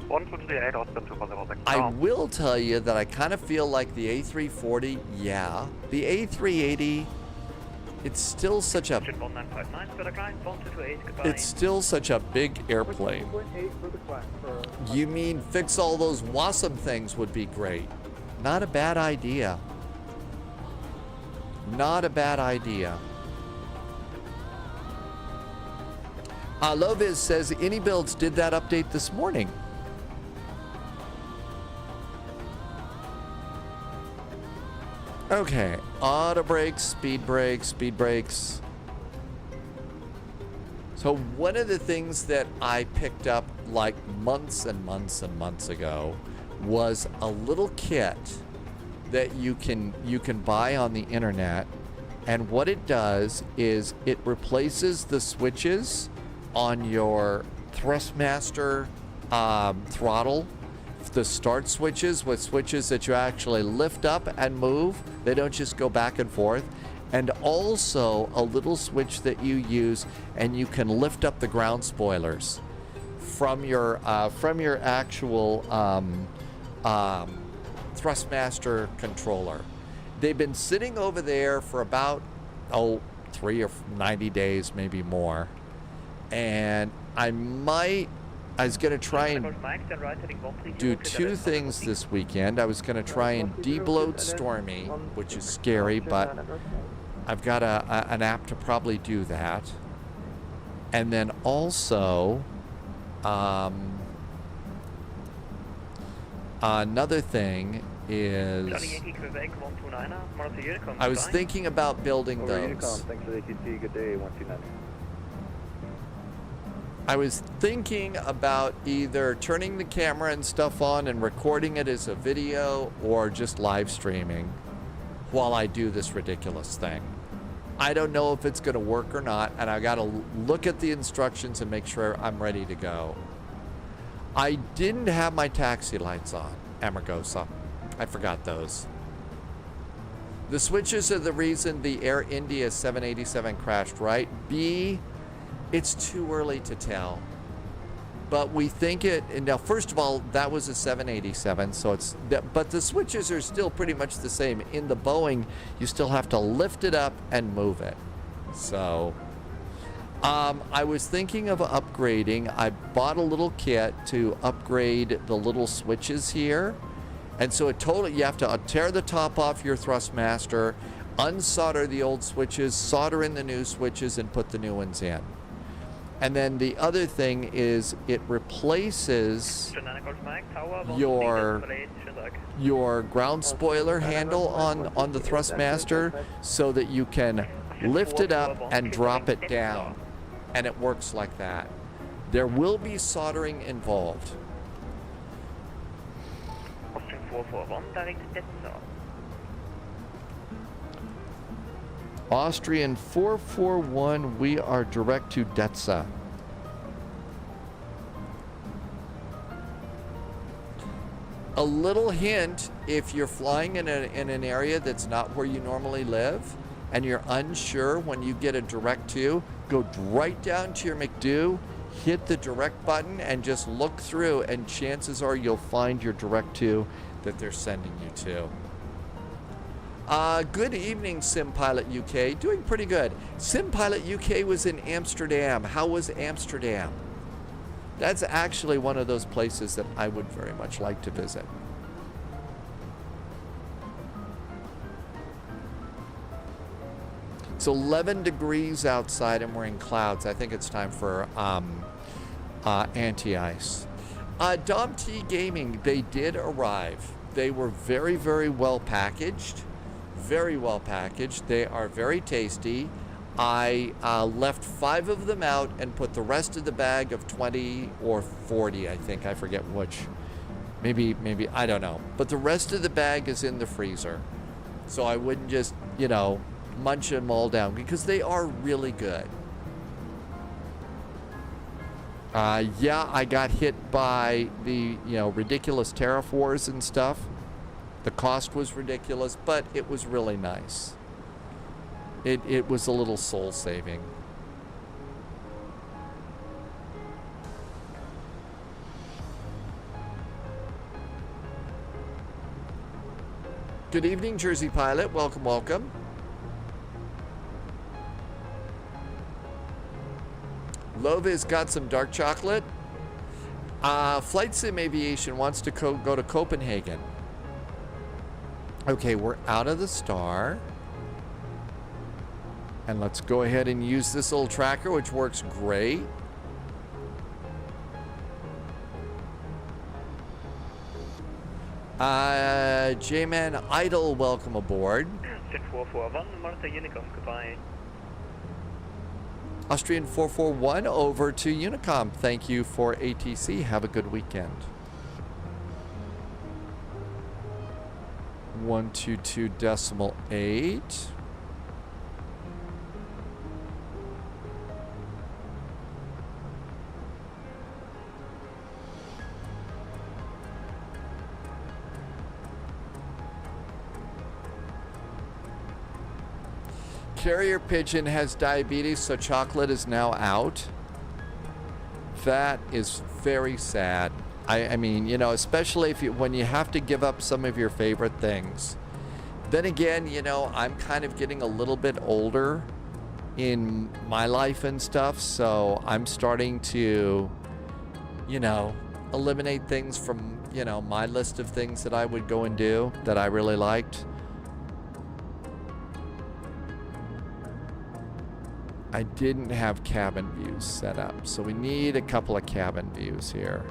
1238, Austin 246. I will tell you that I kind of feel like the A340, yeah. The A380, it's still such a big airplane. You mean fix all those WASM things would be great. Not a bad idea. Not a bad idea. Low-Vis says any builds did that update this morning. Okay, auto brakes, speed brakes, speed brakes. So one of the things that I picked up like months and months and months ago was a little kit that you can buy on the internet, and what it does is it replaces the switches on your Thrustmaster throttle, the start switches, with switches that you actually lift up and move. They don't just go back and forth. And also a little switch that you use, and you can lift up the ground spoilers from your actual Thrustmaster controller. They've been sitting over there for about 3 or 90 days, maybe more. And I was going to try and do two things this weekend. I was going to try and debloat Stormy, which is scary, but I've got an app to probably do that. And then also, another thing is, I was thinking about building those. Thanks for the ATC. Good day, 129. I was thinking about either turning the camera and stuff on and recording it as a video, or just live streaming while I do this ridiculous thing. I don't know if it's going to work or not, and I got to look at the instructions and make sure I'm ready to go. I didn't have my taxi lights on, Amargosa. I forgot those. The switches are the reason the Air India 787 crashed, right? B, it's too early to tell. But we think it, and now first of all, that was a 787, so it's, but the switches are still pretty much the same. In the Boeing, you still have to lift it up and move it. So, I was thinking of upgrading. I bought a little kit to upgrade the little switches here. And so you have to tear the top off your Thrustmaster, unsolder the old switches, solder in the new switches, and put the new ones in. And then the other thing is it replaces your ground spoiler handle on the Thrustmaster, so that you can lift it up and drop it down. And it works like that. There will be soldering involved. Austrian 441, we are direct to Detza. A little hint, if you're flying in an area that's not where you normally live, and you're unsure when you get a direct to, go right down to your McDo, hit the direct button, and just look through, and chances are you'll find your direct to that they're sending you to. Good evening, SimPilot UK. Doing pretty good. SimPilot UK was in Amsterdam. How was Amsterdam? That's actually one of those places that I would very much like to visit. It's 11 degrees outside and we're in clouds. I think it's time for anti-ice. Dom T Gaming, they did arrive. They were very, very well packaged. Very well packaged. They are very tasty. I left 5 of them out and put the rest of the bag of 20 or 40, I think. I forget which. Maybe, I don't know. But the rest of the bag is in the freezer. So I wouldn't just, munch them all down, because they are really good. Yeah, I got hit by the, ridiculous tariff wars and stuff. The cost was ridiculous, but it was really nice. It was a little soul-saving. Good evening, Jersey Pilot. Welcome, welcome. Lova's got some dark chocolate. Flight Sim Aviation wants to go to Copenhagen. Okay, we're out of the star. And let's go ahead and use this little tracker, which works great. J-Man Idol, welcome aboard. Austrian 441 over to Unicom. Thank you for ATC. Have a good weekend. 122.8. Carrier pigeon has diabetes, so chocolate is now out. That is very sad. I mean, you know, especially if when you have to give up some of your favorite things. Then again, you know, I'm kind of getting a little bit older in my life and stuff, so I'm starting to, you know, eliminate things from, you know, my list of things that I would go and do that I really liked. I didn't have cabin views set up, so we need a couple of cabin views here.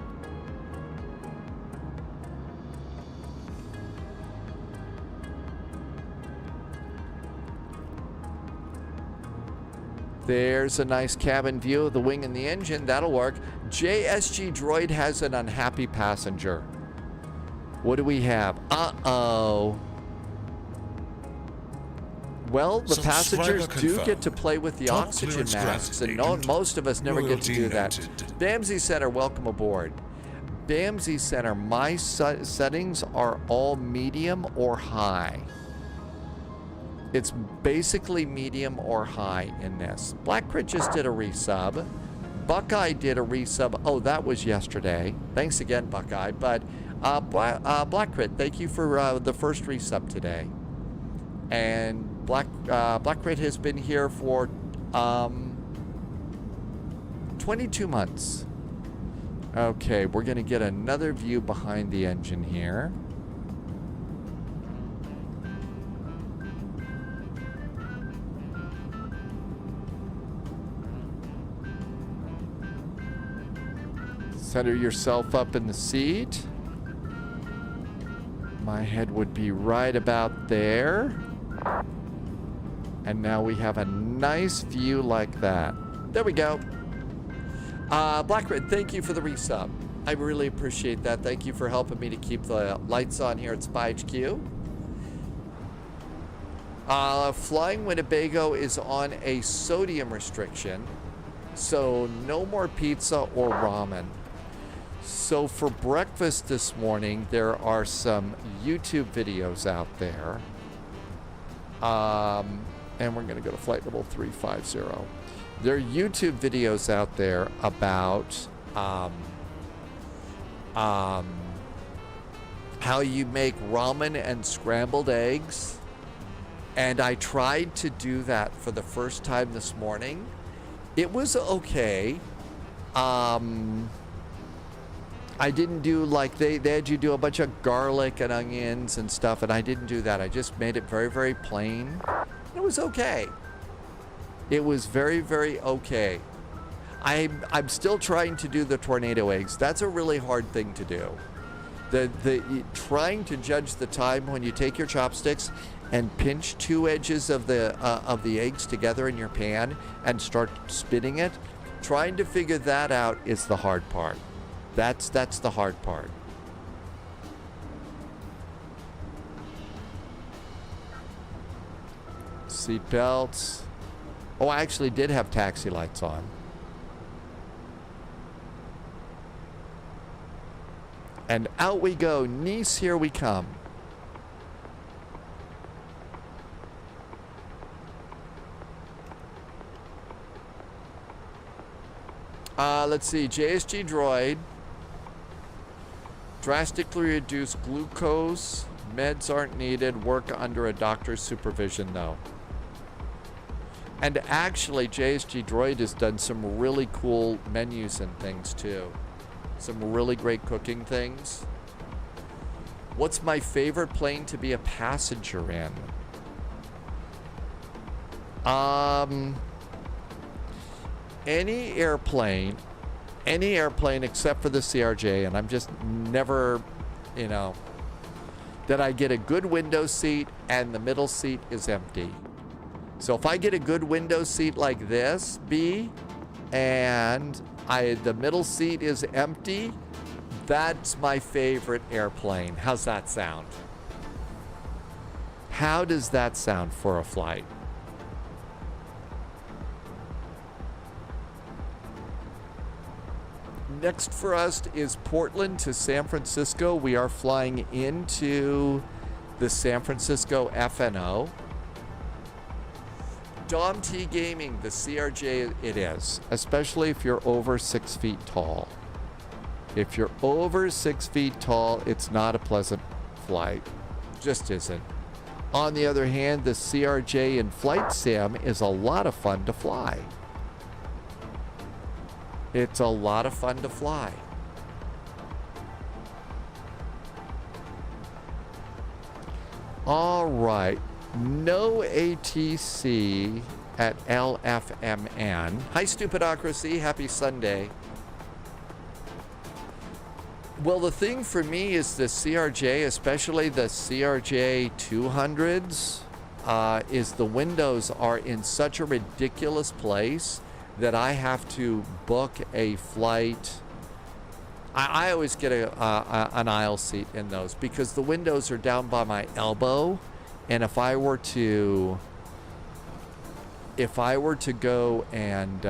There's a nice cabin view of the wing and the engine. That'll work. JSG Droid has an unhappy passenger. What do we have? Uh-oh. Well, the passengers do get to play with the oxygen masks, and most of us never get to do that. Bamsey Center, welcome aboard. Bamsey Center, my settings are all medium or high. It's basically medium or high in this. Black Crit just did a resub. Buckeye did a resub. Oh, that was yesterday. Thanks again, Buckeye. But Black Crit, thank you for the first resub today. And Black Crit has been here for 22 months. Okay, we're going to get another view behind the engine here. Center yourself up in the seat. My head would be right about there. And now we have a nice view like that. There we go. Black Red, thank you for the resub. I really appreciate that. Thank you for helping me to keep the lights on here at Spy HQ. Flying Winnebago is on a sodium restriction, so no more pizza or ramen. So for breakfast this morning, there are some YouTube videos out there. And we're going to go to flight level 350. There are YouTube videos out there about how you make ramen and scrambled eggs. And I tried to do that for the first time this morning. It was okay. I didn't do like they had you do a bunch of garlic and onions and stuff, and I didn't do that. I just made it very, very plain. It was okay. It was very, very okay. I'm still trying to do the tornado eggs. That's a really hard thing to do. Trying to judge the time when you take your chopsticks and pinch two edges of the eggs together in your pan and start spinning it. Trying to figure that out is the hard part. That's the hard part. Seat belts. Oh, I actually did have taxi lights on. And out we go. Nice, here we come. Let's see. JSG Droid. Drastically reduce glucose. Meds aren't needed. Work under a doctor's supervision, though. And actually, JSG Droid has done some really cool menus and things, too. Some really great cooking things. What's my favorite plane to be a passenger in? Any airplane except for the CRJ, and I'm just never, you know, that I get a good window seat and the middle seat is empty. So if I get a good window seat like this, B, and the middle seat is empty, that's my favorite airplane. How's that sound? How does that sound for a flight? Next for us is Portland to San Francisco. We are flying into the San Francisco FNO. Dom T Gaming, the CRJ it is, especially if you're over 6 feet tall. If you're over 6 feet tall, it's not a pleasant flight. Just isn't. On the other hand, the CRJ in Flight Sim is a lot of fun to fly. It's a lot of fun to fly. All right. No ATC at LFMN. Hi, Stupidocracy. Happy Sunday. Well, the thing for me is the CRJ, especially the CRJ 200s, is the windows are in such a ridiculous place that I have to book a flight. I always get an aisle seat in those because the windows are down by my elbow, and if I were to go and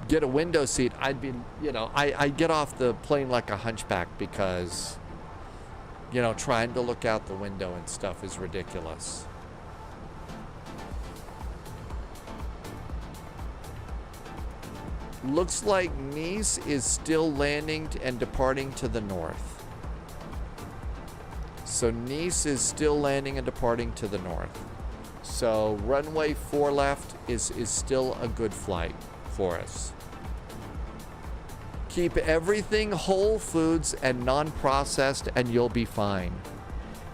get a window seat, I'd be, I'd get off the plane like a hunchback because, trying to look out the window and stuff is ridiculous. Looks like Nice is still landing and departing to the north. So Nice is still landing and departing to the north. So runway 4 left is still a good flight for us. Keep everything whole foods and non-processed and you'll be fine.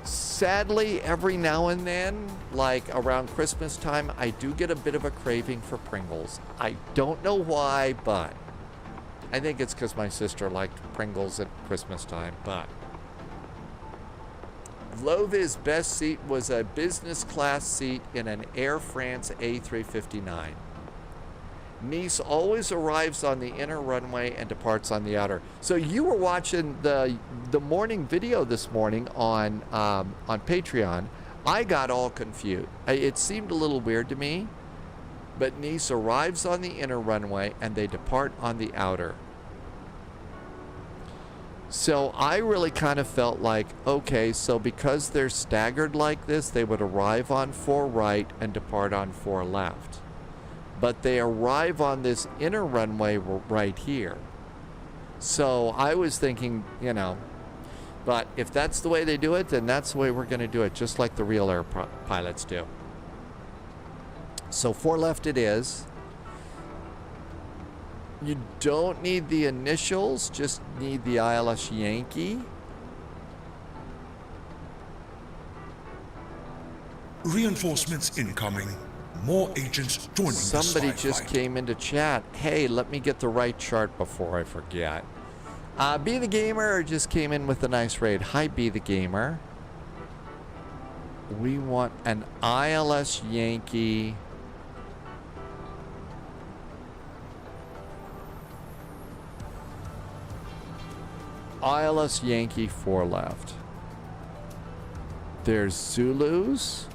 Sadly, every now and then, like around Christmas time, I do get a bit of a craving for Pringles. I don't know why, but I think it's because my sister liked Pringles at Christmas time, but Lova's best seat was a business class seat in an Air France A329. Nice always arrives on the inner runway and departs on the outer. So you were watching the morning video this morning on Patreon. I got all confused. It seemed a little weird to me, but Nice arrives on the inner runway and they depart on the outer. So I really kind of felt like, okay, so because they're staggered like this, they would arrive on 4 right and depart on 4 left. But they arrive on this inner runway right here. So I was thinking, but if that's the way they do it, then that's the way we're going to do it, just like the real air pilots do. So 4 left it is. You don't need the initials, just need the ILS Yankee. Reinforcements incoming. More agents joining. Somebody just came into chat. Hey, let me get the right chart before I forget. Be the Gamer just came in with a nice raid. Hi, Be the Gamer. We want an ILS Yankee. ILS Yankee 4 left. There's Zulus.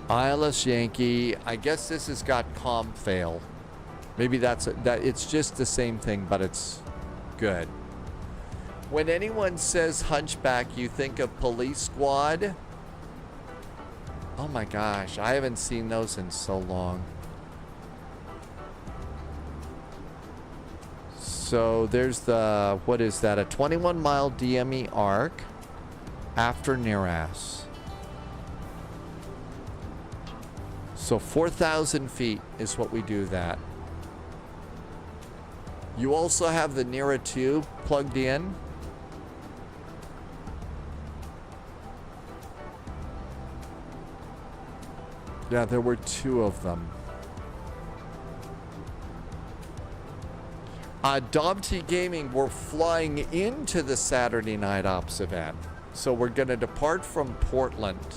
ILS Yankee. I guess this has got comm fail. Maybe that it's just the same thing, but it's good. When anyone says hunchback, you think of Police Squad. Oh my gosh, I haven't seen those in so long. So there's the, what is that? A 21-mile DME arc after Neras. So 4,000 feet is what we do that. You also have the Nera 2 plugged in. Yeah, there were 2 of them. Dom T Gaming, we're flying into the Saturday Night Ops event. So we're going to depart from Portland.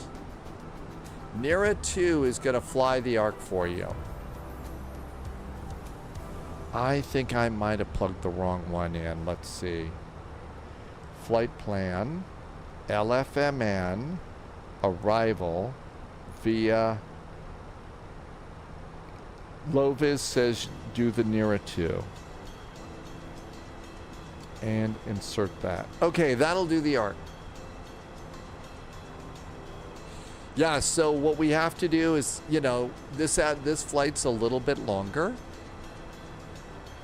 Nira 2 is going to fly the ARC for you. I think I might have plugged the wrong one in. Let's see. Flight plan, LFMN, arrival via LOWW says do the Nira 2. And insert that. Okay, that'll do the ARC. Yeah, so what we have to do is, you know, this flight's a little bit longer.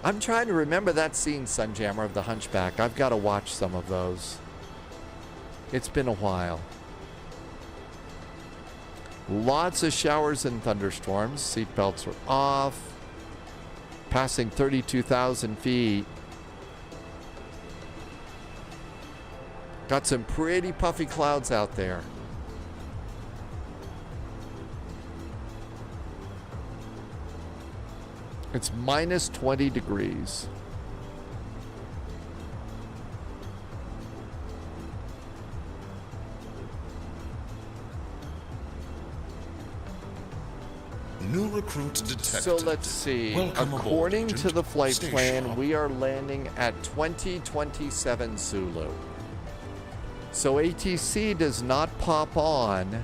I'm trying to remember that scene, Sunjammer, of the Hunchback. I've got to watch some of those. It's been a while. Lots of showers and thunderstorms. Seatbelts are off. Passing 32,000 feet. Got some pretty puffy clouds out there. It's minus 20 degrees. New recruits detected. So let's see. Welcome According aboard, to the flight Stay plan, sharp. we are landing at 2027 Zulu. So ATC does not pop on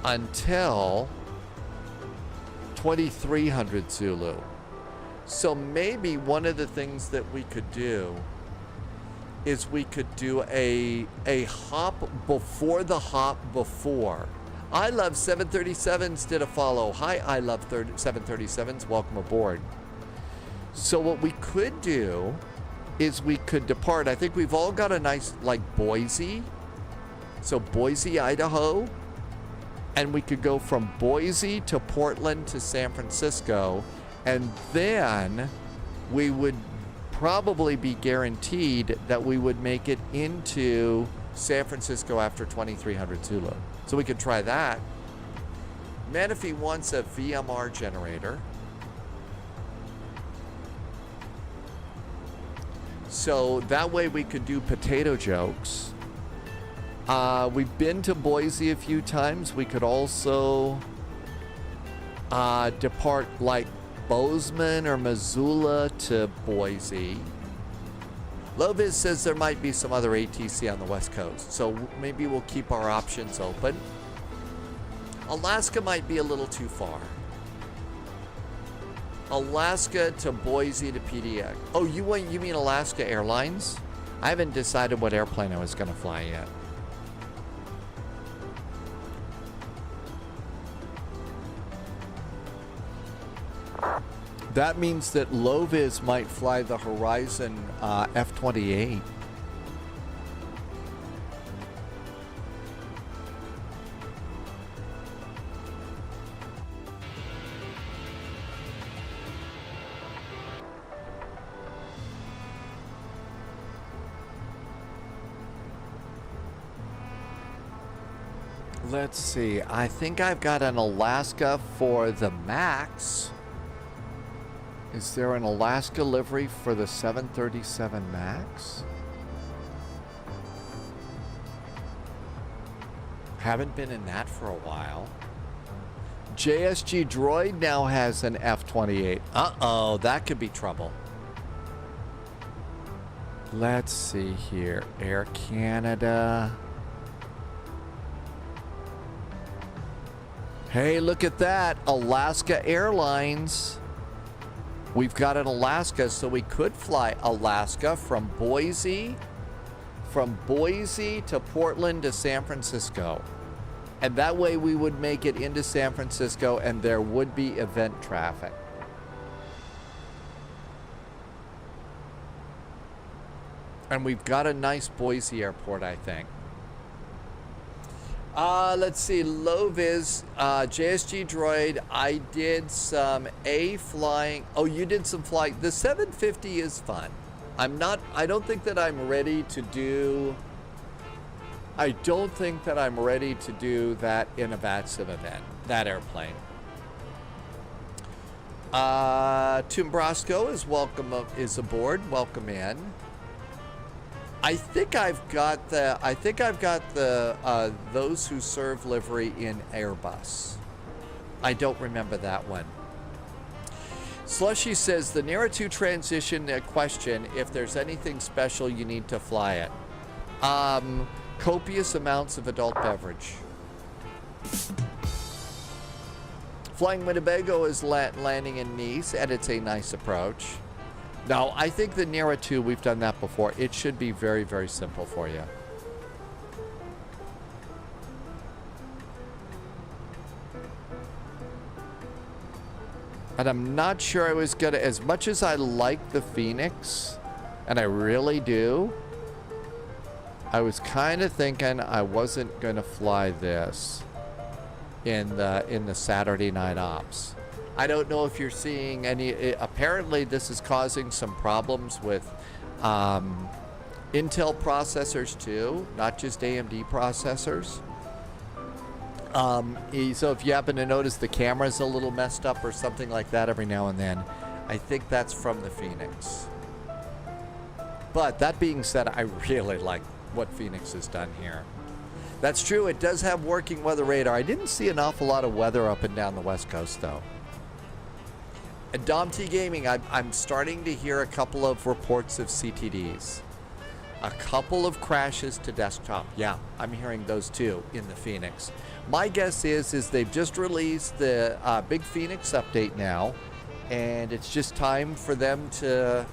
until 2300 Zulu. So maybe one of the things that we could do is we could do a hop before the hop before. I love 737s did a follow. Hi, I love 737s. Welcome aboard. So what we could do is we could depart. I think we've all got a nice, like, Boise. So Boise, Idaho. And we could go from Boise to Portland to San Francisco. And then we would probably be guaranteed that we would make it into San Francisco after 2300 Zulu. So we could try that. Menifee wants a VMR generator. So that way we could do potato jokes. We've been to Boise a few times. We could also depart like Bozeman or Missoula to Boise. LOWW says there might be some other ATC on the West Coast, so maybe we'll keep our options open. Alaska might be a little too far. Alaska to Boise to PDX. Oh, you mean Alaska Airlines? I haven't decided what airplane I was going to fly yet. That means that LOWW might fly the Horizon F-28. Let's see. I think I've got an Alaska for the MAX. Is there an Alaska livery for the 737 MAX? Haven't been in that for a while. JSG Droid now has an F-28. Uh-oh, that could be trouble. Let's see here. Air Canada. Hey, look at that. Alaska Airlines. We've got an Alaska, so we could fly Alaska from Boise to Portland to San Francisco. And that way we would make it into San Francisco and there would be event traffic. And we've got a nice Boise airport, I think. Let's see, LOWW, JSG Droid, I did some flying. Oh, you did some flying. The 750 is fun. I don't think that I'm ready to do that in a VATSIM event, that airplane. Tumbrasco is aboard. Welcome in. I think I've got the those who serve livery in Airbus. I don't remember that one. Slushy says the Nera 2 transition question, if there's anything special you need to fly it. Copious amounts of adult beverage. Flying Winnebago is landing in Nice, and it's a nice approach. No, I think the Nera 2, we've done that before. It should be very, very simple for you. And I'm not sure I was gonna, as much as I like the Phoenix, and I really do, I was kind of thinking I wasn't gonna fly this in the Saturday night ops. I don't know if you're seeing any, apparently this is causing some problems with Intel processors too, not just AMD processors. So if you happen to notice the camera's a little messed up or something like that every now and then, I think that's from the Phoenix. But that being said, I really like what Phoenix has done here. That's true, it does have working weather radar. I didn't see an awful lot of weather up and down the West Coast though. And Dom T Gaming, I'm starting to hear a couple of reports of CTDs. A couple of crashes to desktop. Yeah, I'm hearing those too in the Phoenix. My guess is they've just released the big Phoenix update now, and it's just time for them to,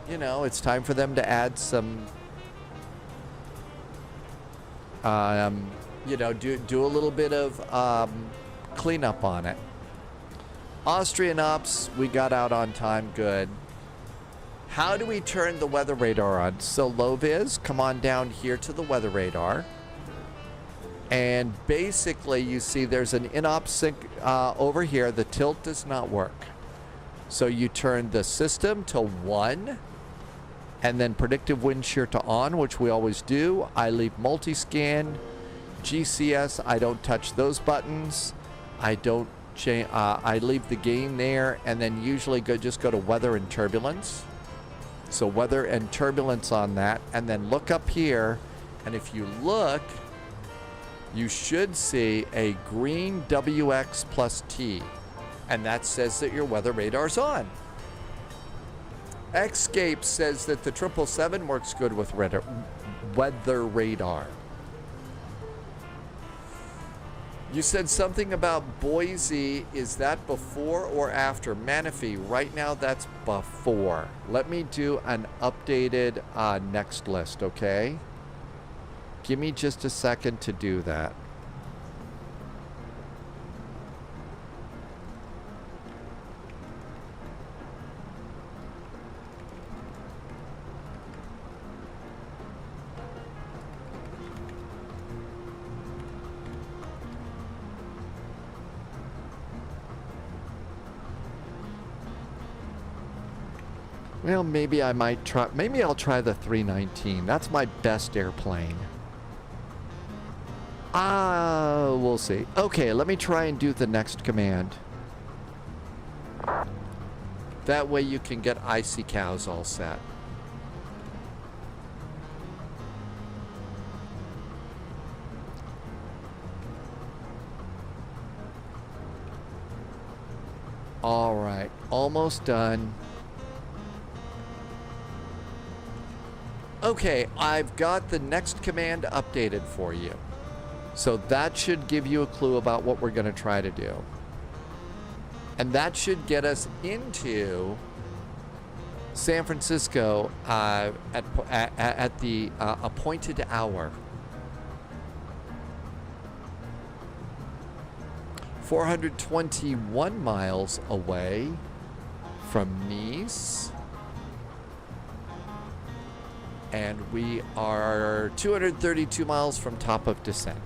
you know, it's time for them to add some, you know, do a little bit of cleanup on it. Austrian Ops, we got out on time, good. How do we turn the weather radar on? So Low-Vis, come on down here to the weather radar. And basically you see there's an in-op sync over here. The tilt does not work. So you turn the system to 1 and then predictive wind shear to on, which we always do. I leave multi-scan, GCS, I don't touch those buttons. I don't change, I leave the gain there and then usually just go to weather and turbulence. So weather and turbulence on that, and then look up here, and if you look, you should see a green WX plus T, and that says that your weather radar's on. Xscape says that the 777 works good with weather radar. You said something about Boise. Is that before or after? Manaphy, right now that's before. Let me do an updated next list, okay? Give me just a second to do that. Well, maybe I might try, maybe I'll try the 319. That's my best airplane. We'll see. Okay, let me try and do the next command. That way you can get Icy Cows all set. All right, almost done. Okay, I've got the next command updated for you. So that should give you a clue about what we're going to try to do. And that should get us into San Francisco at the appointed hour. 421 miles away from Nice. And we are 232 miles from top of descent.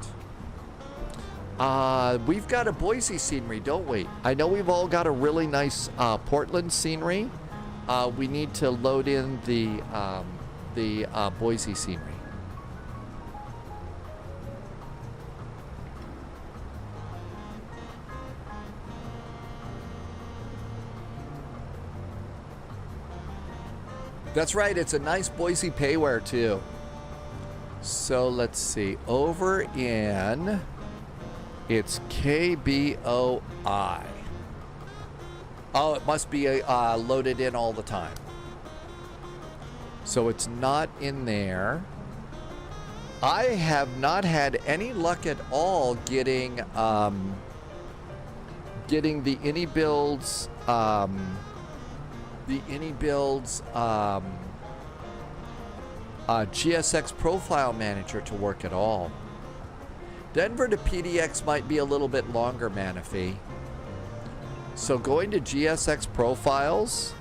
We've got a Boise scenery, don't we? I know we've all got a really nice Portland scenery. We need to load in the Boise scenery. That's right. It's a nice Boise payware, too. So let's see. Over in... It's KBOI. Oh, it must be loaded in all the time. So it's not in there. I have not had any luck at all getting the AnyBuilds GSX profile manager to work at all. Denver to PDX might be a little bit longer, Manaphy. So going to GSX profiles,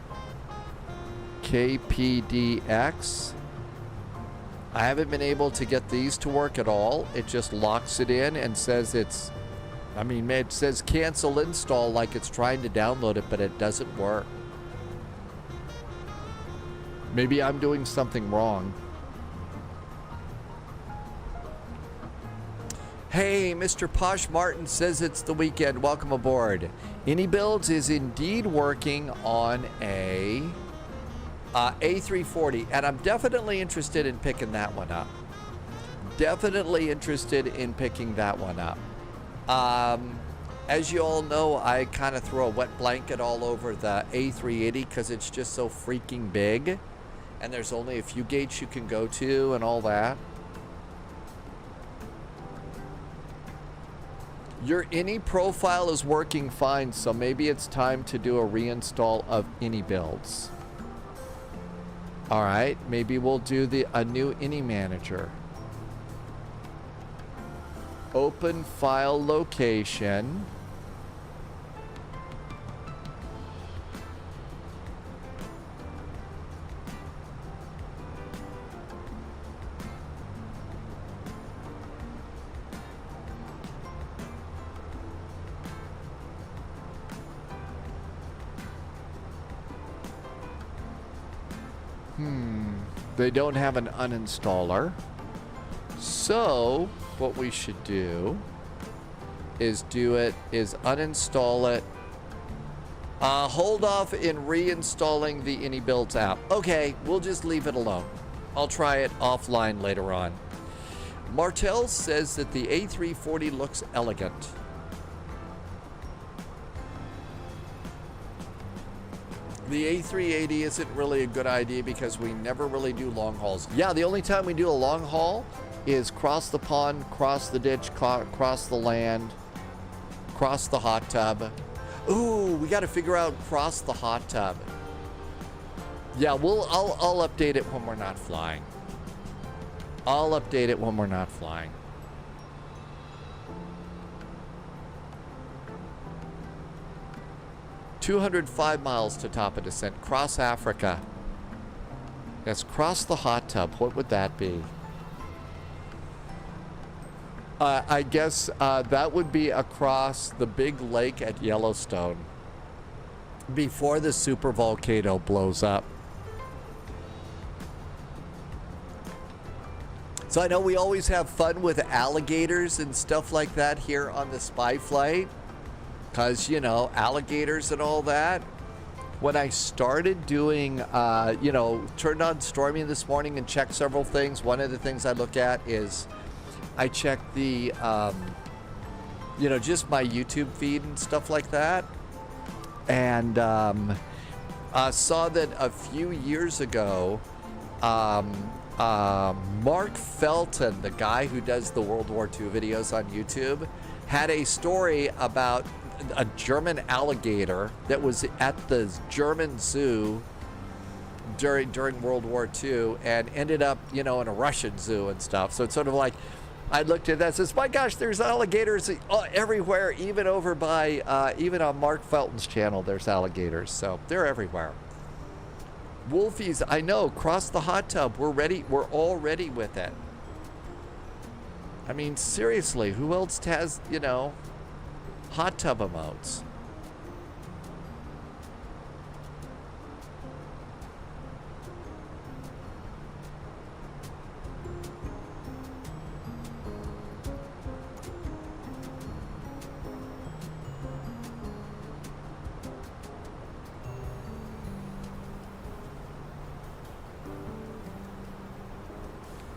KPDX. I haven't been able to get these to work at all. It just locks it in and says it's, I mean, it says cancel install like it's trying to download it, but it doesn't work. Maybe I'm doing something wrong. Hey, Mr. Posh Martin says it's the weekend. Welcome aboard. AnyBuilds is indeed working on a A340, and I'm definitely interested in picking that one up. Definitely interested in picking that one up. As you all know, I kind of throw a wet blanket all over the A380 because it's just so freaking big, and there's only a few gates you can go to and all that. Your Any profile is working fine, so maybe it's time to do a reinstall of AnyBuilds. All right, maybe we'll do a new Any manager. Open file location. They don't have an uninstaller. So what we should do is uninstall it. Hold off in reinstalling the AnyBuilds app. Okay, we'll just leave it alone. I'll try it offline later on. Martel says that the A340 looks elegant. The A380 isn't really a good idea because we never really do long hauls. Yeah, the only time we do a long haul is cross the pond, cross the ditch, cross the land, cross the hot tub. Ooh, we got to figure out cross the hot tub. Yeah, I'll update it when we're not flying. I'll update it when we're not flying. $205 miles to top of descent. Cross Africa. Yes, cross the hot tub. What would that be? I guess that would be across the big lake at Yellowstone before the supervolcano blows up. So I know we always have fun with alligators and stuff like that here on the Spy Flight. Because, you know, alligators and all that. When I started doing, turned on Stormy this morning and checked several things. One of the things I look at is I check the, just my YouTube feed and stuff like that. And saw that a few years ago, Mark Felton, the guy who does the World War II videos on YouTube, had a story about a German alligator that was at the German zoo during World War II and ended up, in a Russian zoo and stuff. So it's sort of like, I looked at that and says, my gosh, there's alligators everywhere, even over by, even on Mark Felton's channel, there's alligators. So they're everywhere. Wolfies, I know, cross the hot tub. We're ready. We're all ready with it. I mean, seriously, who else has, hot tub emotes?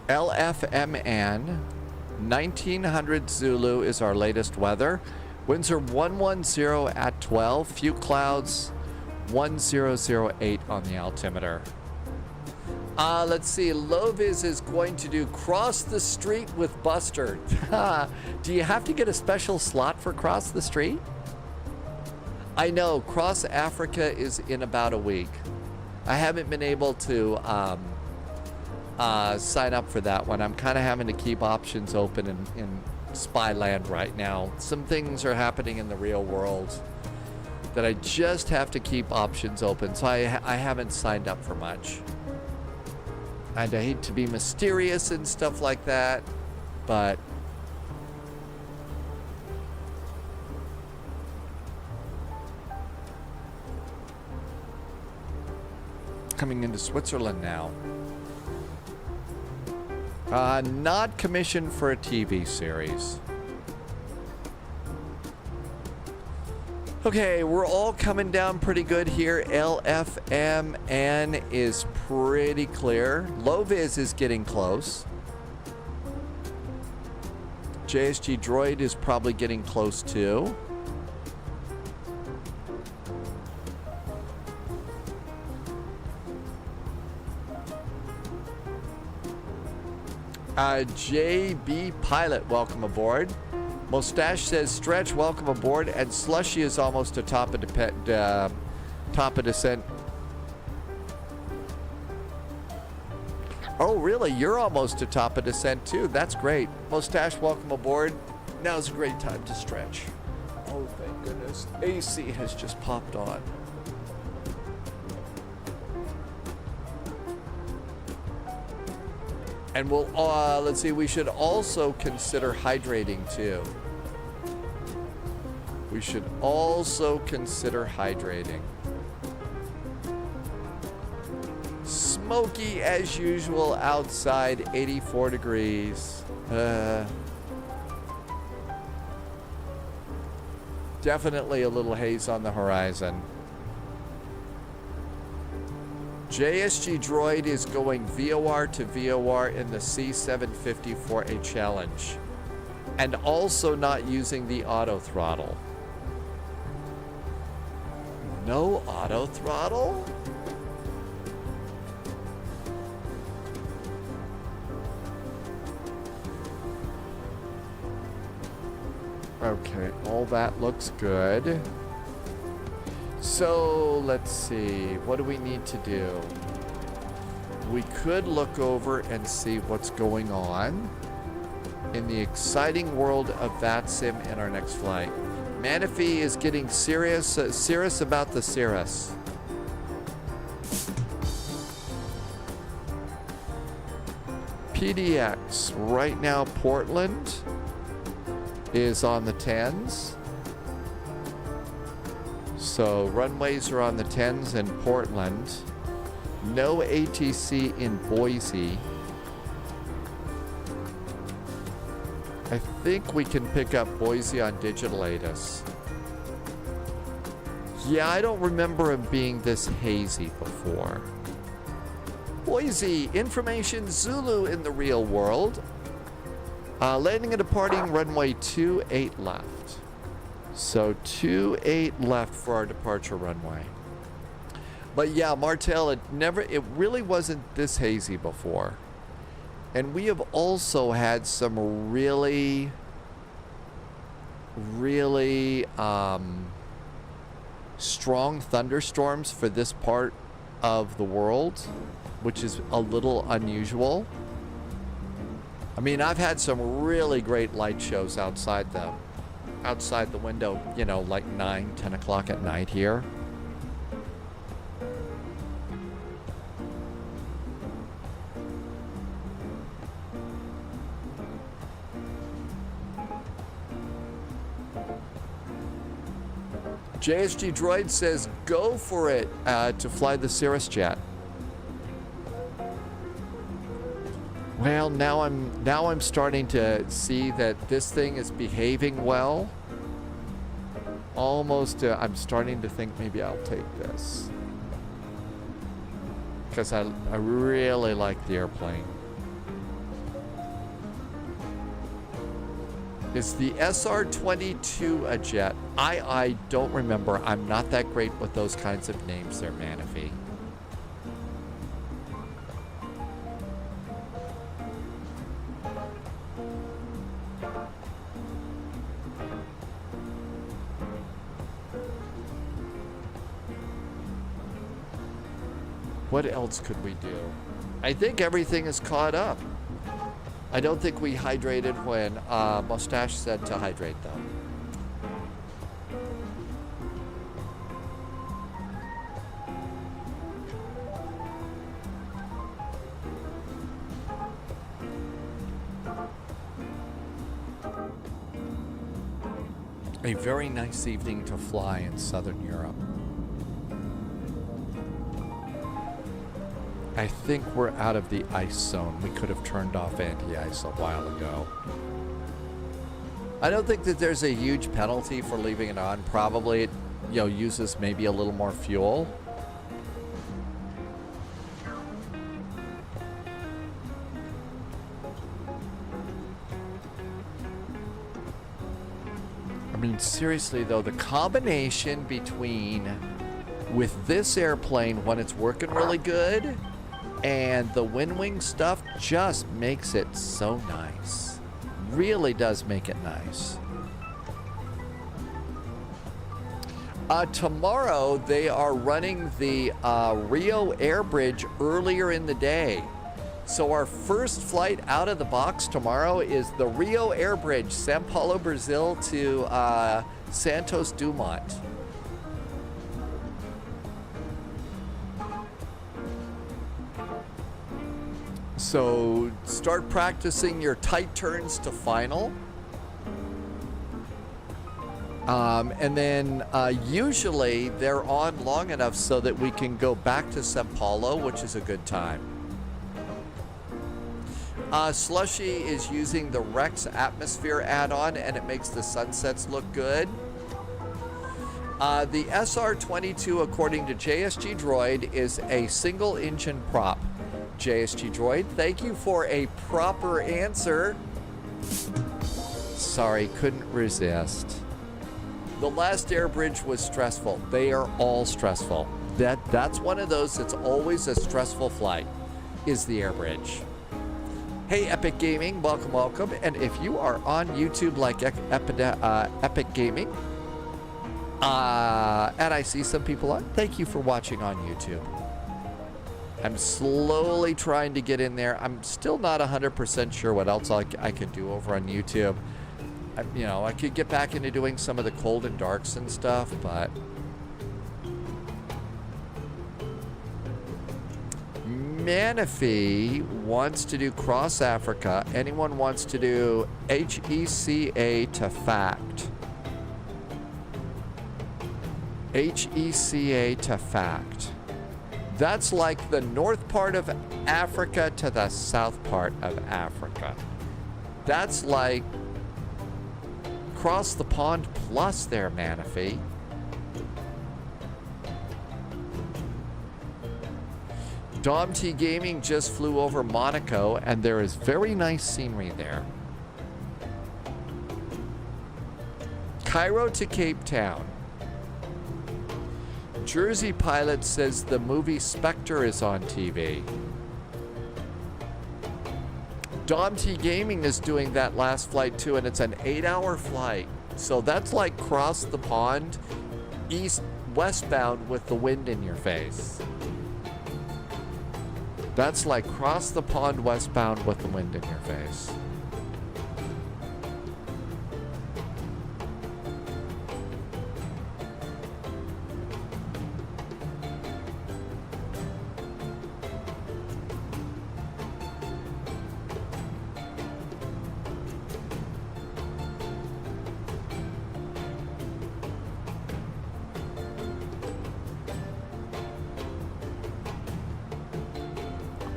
LFMN 1900 Zulu is our latest weather. Winds are 110 at 12. Few clouds. 1008 on the altimeter. Let's see. LOWW is going to do Cross the Street with Buster. Do you have to get a special slot for Cross the Street? I know. Cross Africa is in about a week. I haven't been able to sign up for that one. I'm kind of having to keep options open in Spyland right now. Some things are happening in the real world that I just have to keep options open. So I haven't signed up for much. And I hate to be mysterious and stuff like that, but coming into Switzerland now. Not commissioned for a TV series. Okay, we're all coming down pretty good here. LFMN is pretty clear. LOWW is getting close. JSG Droid is probably getting close too. JB Pilot, welcome aboard. Mustache says, Stretch, welcome aboard. And Slushy is almost atop of descent. Oh, really? You're almost atop of descent, too. That's great. Mustache, welcome aboard. Now's a great time to stretch. Oh, thank goodness. AC has just popped on. And we'll, let's see, we should also consider hydrating too. We should also consider hydrating. Smoky as usual outside, 84 degrees. Definitely a little haze on the horizon. JSG Droid is going VOR to VOR in the C750 for a challenge. And also not using the auto throttle. No auto throttle? Okay, all that looks good. So, let's see. What do we need to do? We could look over and see what's going on in the exciting world of VATSIM in our next flight. Manaphy is getting serious about the Cirrus. PDX, right now Portland is on the 10s. So runways are on the 10s in Portland. No ATC in Boise. I think we can pick up Boise on Digital ATIS. Yeah, I don't remember him being this hazy before. Boise, information Zulu in the real world. Landing and departing runway 28 left. So 28 left for our departure runway. But yeah, Martel, it really wasn't this hazy before. And we have also had some really strong thunderstorms for this part of the world, which is a little unusual. I mean, I've had some really great light shows outside the window, you know, like 9, 10 o'clock at night here. JSG Droid says, go for it to fly the Cirrus jet. Well, now I'm starting to see that this thing is behaving well. Almost, I'm starting to think maybe I'll take this. Because I really like the airplane. Is the SR-22 a jet? I don't remember. I'm not that great with those kinds of names there, Manaphy. What else could we do? I think everything is caught up. I don't think we hydrated when Mustache said to hydrate, though. A very nice evening to fly in Southern Europe. I think we're out of the ice zone. We could have turned off anti-ice a while ago. I don't think that there's a huge penalty for leaving it on. Probably it, uses maybe a little more fuel. I mean, seriously though, the combination between with this airplane when it's working really good and the wind wing stuff just makes it so nice. Really does make it nice. Tomorrow they are running the Rio Air Bridge earlier in the day. So our first flight out of the box tomorrow is the Rio Air Bridge, Sao Paulo, Brazil to Santos Dumont. So start practicing your tight turns to final. And then usually they're on long enough so that we can go back to Sao Paulo, which is a good time. Slushy is using the Rex Atmosphere add-on and it makes the sunsets look good. The SR-22, according to JSG Droid, is a single engine prop. JSG Droid, thank you for a proper answer. Sorry, couldn't resist. The last air bridge was stressful. They are all stressful. That's one of those that's always a stressful flight, is the air bridge. Hey, Epic Gaming, welcome, welcome. And if you are on YouTube like Epic Gaming, and I see some people on, thank you for watching on YouTube. I'm slowly trying to get in there. I'm still not 100% sure what else I could do over on YouTube. I could get back into doing some of the cold and darks and stuff, but Manaphy wants to do Cross Africa. Anyone wants to do HECA to fact. HECA to fact. That's like the north part of Africa to the south part of Africa. That's like cross the pond plus there, Manaphy. Dom T Gaming just flew over Monaco and there is very nice scenery there. Cairo to Cape Town. Jersey Pilot says the movie Spectre is on TV. Dom T Gaming is doing that last flight too, and it's an 8-hour flight. So that's like cross the pond, westbound with the wind in your face. That's like cross the pond westbound with the wind in your face.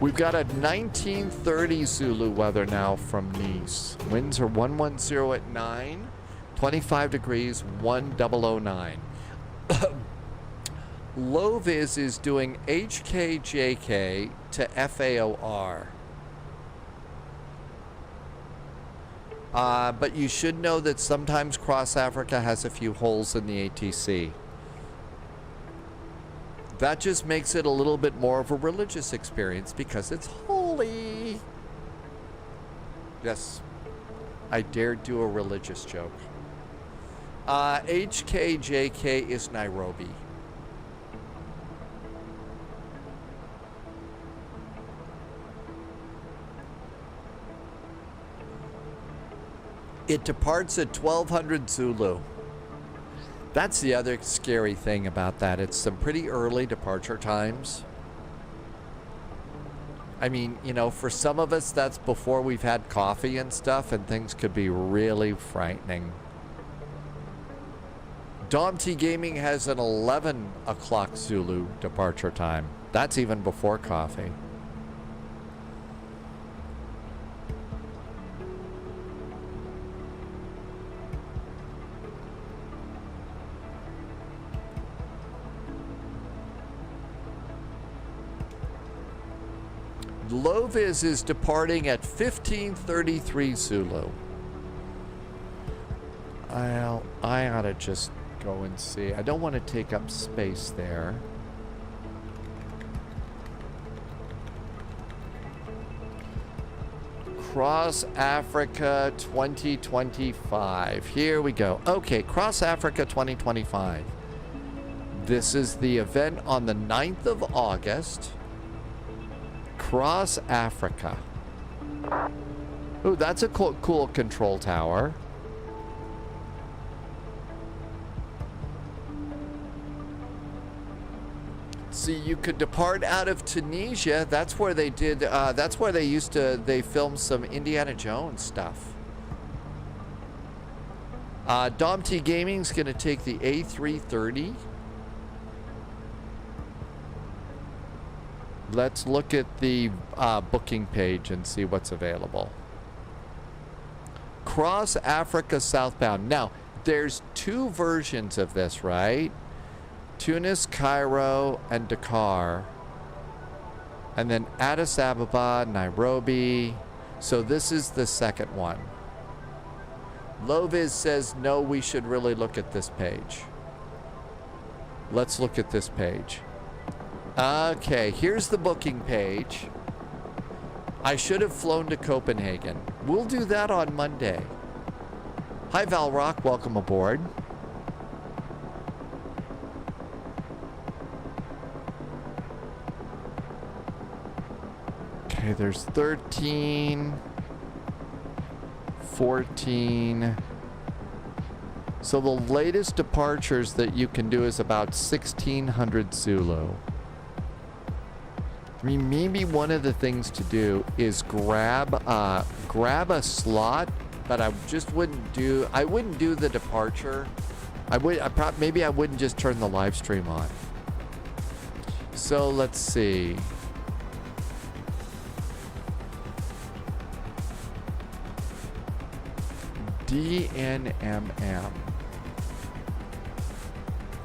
We've got a 1930 Zulu weather now from Nice. Winds are 110 at 9, 25 degrees, 1009. Low-Vis is doing HKJK to FAOR. But you should know that sometimes Cross Africa has a few holes in the ATC. That just makes it a little bit more of a religious experience because it's holy. Yes, I dared do a religious joke. HKJK is Nairobi. It departs at 1200 Zulu. That's the other scary thing about that. It's some pretty early departure times. I mean, you know, for some of us, that's before we've had coffee and stuff, and things could be really frightening. Dom T Gaming has an 11 o'clock Zulu departure time. That's even before coffee. LOWW is departing at 1533 Zulu. I ought to just go and see. I don't want to take up space there. Cross Africa 2025. Here we go. Okay, Cross Africa 2025. This is the event on the 9th of August. Cross Africa. Ooh, that's a cool control tower. See, you could depart out of Tunisia. That's where they did, that's where they filmed some Indiana Jones stuff. Dom T Gaming's gonna take the A330. Let's look at the booking page and see what's available. Cross Africa southbound. Now, there's two versions of this, right? Tunis, Cairo, and Dakar. And then Addis Ababa, Nairobi. So this is the second one. LOWW says, no, we should really look at this page. Let's look at this page. Okay, here's the booking page. I should have flown to Copenhagen. We'll do that on Monday. Hi, Valrock. Welcome aboard. Okay, there's 13, 14. So the latest departures that you can do is about 1600 Zulu. I mean, maybe one of the things to do is grab a slot, but I just wouldn't do. I wouldn't do the departure. Maybe I wouldn't just turn the live stream on. So let's see. DNMM.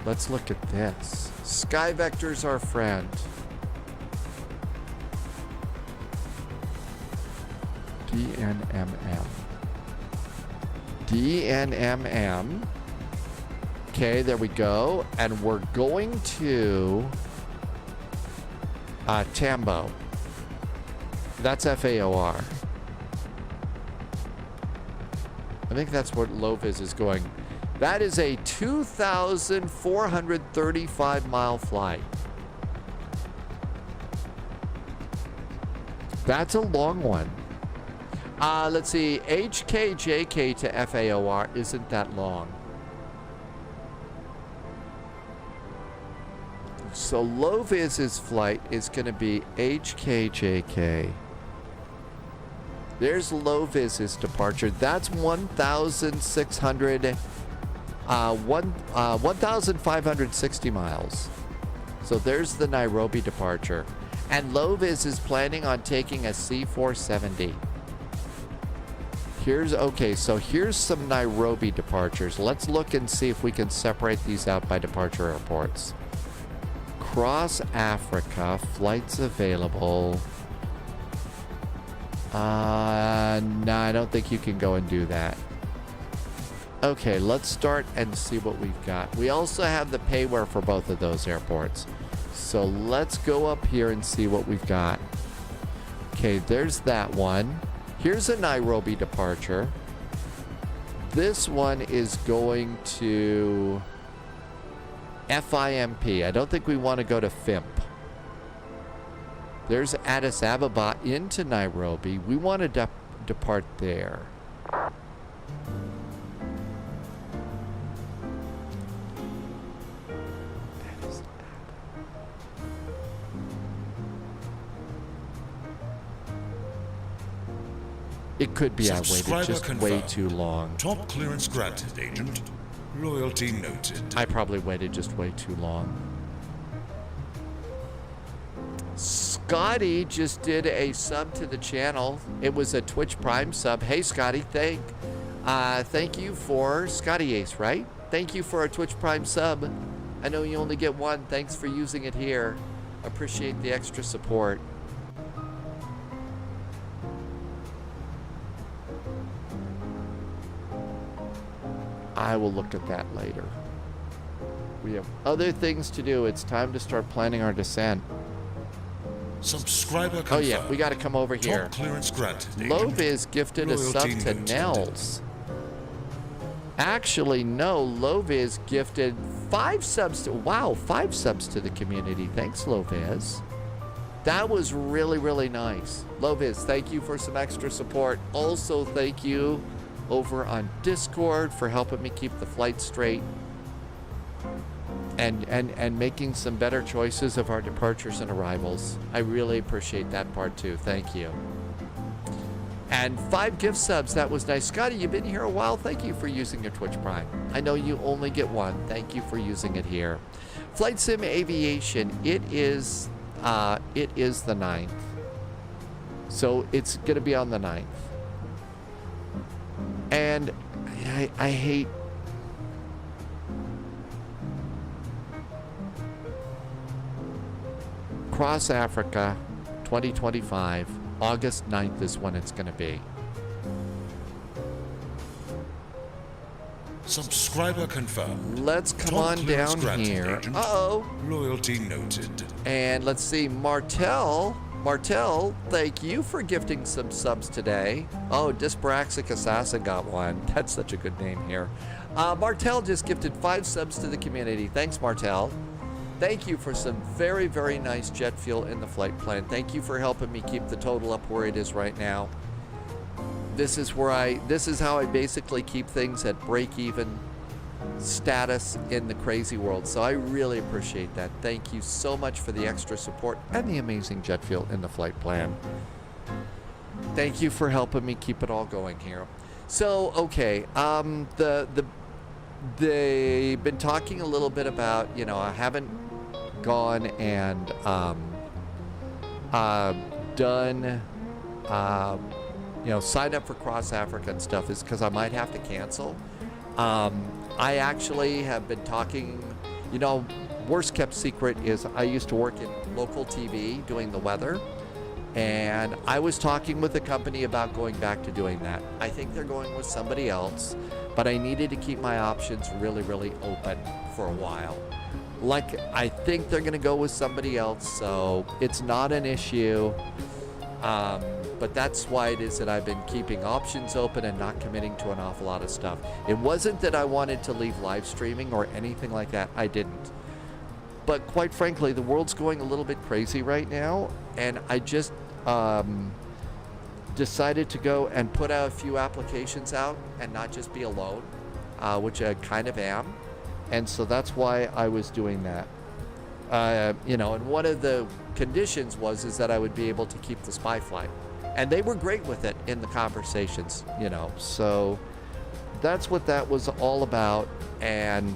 Let's look at this. Sky Vector's our friend. DNMM. DNMM. Okay, there we go. And we're going to Tambo. That's FAOR. I think that's what LOWW is going. That is a 2,435 mile flight. That's a long one. Let's see. HKJK to FAOR isn't that long. So LOWW's flight is going to be HKJK. There's LOWW's departure. That's 1,560 miles. So there's the Nairobi departure. And LOWW is planning on taking a C470. So here's some Nairobi departures. Let's look and see if we can separate these out by departure airports. Cross Africa, flights available. No, I don't think you can go and do that. Okay, let's start and see what we've got. We also have the payware for both of those airports. So let's go up here and see what we've got. Okay, there's that one. Here's a Nairobi departure. This one is going to FIMP. I don't think we want to go to FIMP. There's Addis Ababa into Nairobi. We want to depart there. It could be I waited just way too long. Top clearance granted, Agent. Loyalty noted. I probably waited just way too long. Scotty just did a sub to the channel. It was a Twitch Prime sub. Hey, Scotty, thank you for Scotty Ace, right? Thank you for a Twitch Prime sub. I know you only get one. Thanks for using it here. Appreciate the extra support. I will look at that later. We have other things to do. It's time to start planning our descent. Subscriber confirmed. Oh yeah, we got to come over here. Top clearance granted. LOWW gifted a sub to Nels. Actually, no. LOWW gifted 5 subs to. Wow, 5 subs to the community. Thanks, LOWW. That was really, really nice. LOWW, thank you for some extra support. Also, thank you over on Discord for helping me keep the flight straight and making some better choices of our departures and arrivals. I really appreciate that part too. Thank you. And 5 gift subs. That was nice. Scotty, you've been here a while. Thank you for using your Twitch Prime. I know you only get one. Thank you for using it here. Flight Sim Aviation. It is the 9th. So it's going to be on the 9th. And I hate Cross Africa 2025. August 9th is when it's going to be. Subscriber confirmed. Let's come on down here. Uh-oh. Loyalty noted. And let's see, Martel, thank you for gifting some subs today. Oh, Dyspraxic Assassin got one. That's such a good name here. Martel just gifted 5 subs to the community. Thanks, Martel. Thank you for some very, very nice jet fuel in the flight plan. Thank you for helping me keep the total up where it is right now. This is how I basically keep things at break-even status in the crazy world. So I really appreciate that. Thank you so much for the extra support and the amazing jet fuel in the flight plan. Thank you for helping me keep it all going here. So, okay, they've been talking a little bit about, you know, I haven't gone and done, you know, signed up for Cross Africa and stuff is because I might have to cancel. I actually have been talking, you know, worst kept secret is I used to work in local TV doing the weather, and I was talking with the company about going back to doing that. I think they're going with somebody else, but I needed to keep my options really, really open for a while. Like, I think they're gonna go with somebody else, so it's not an issue. But that's why it is that I've been keeping options open and not committing to an awful lot of stuff. It wasn't that I wanted to leave live streaming or anything like that. I didn't. But quite frankly, the world's going a little bit crazy right now, and I just decided to go and put a few applications out and not just be alone, which I kind of am. And so that's why I was doing that. You know, and one of the conditions is that I would be able to keep the spy flight. And they were great with it in the conversations, you know. So that's what that was all about. And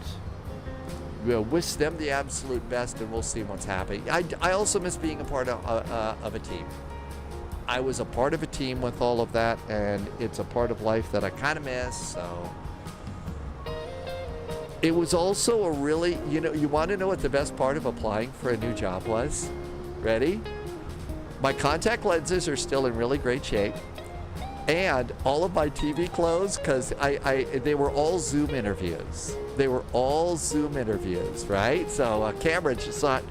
we'll wish them the absolute best, and we'll see what's happening. I also miss being a part of a team. I was a part of a team with all of that, and it's a part of life that I kind of miss, so. It was also a really, you know, you want to know what the best part of applying for a new job was? Ready? My contact lenses are still in really great shape. And all of my TV clothes, because they were all Zoom interviews. They were all Zoom interviews, right? So camera just thought,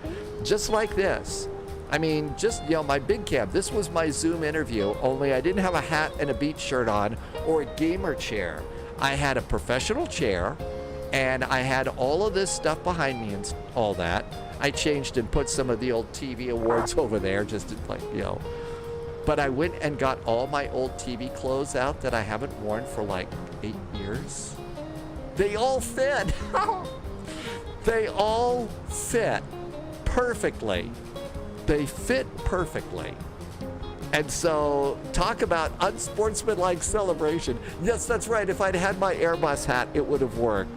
just like this. I mean, just, you know, my big cam, this was my Zoom interview, only I didn't have a hat and a beach shirt on or a gamer chair. I had a professional chair, and I had all of this stuff behind me and all that. I changed and put some of the old TV awards over there just to, like, you know. But I went and got all my old TV clothes out that I haven't worn for like 8 years. They all fit. They all fit perfectly. They fit perfectly. And so, talk about unsportsmanlike celebration. Yes, that's right. If I'd had my Airbus hat, it would have worked.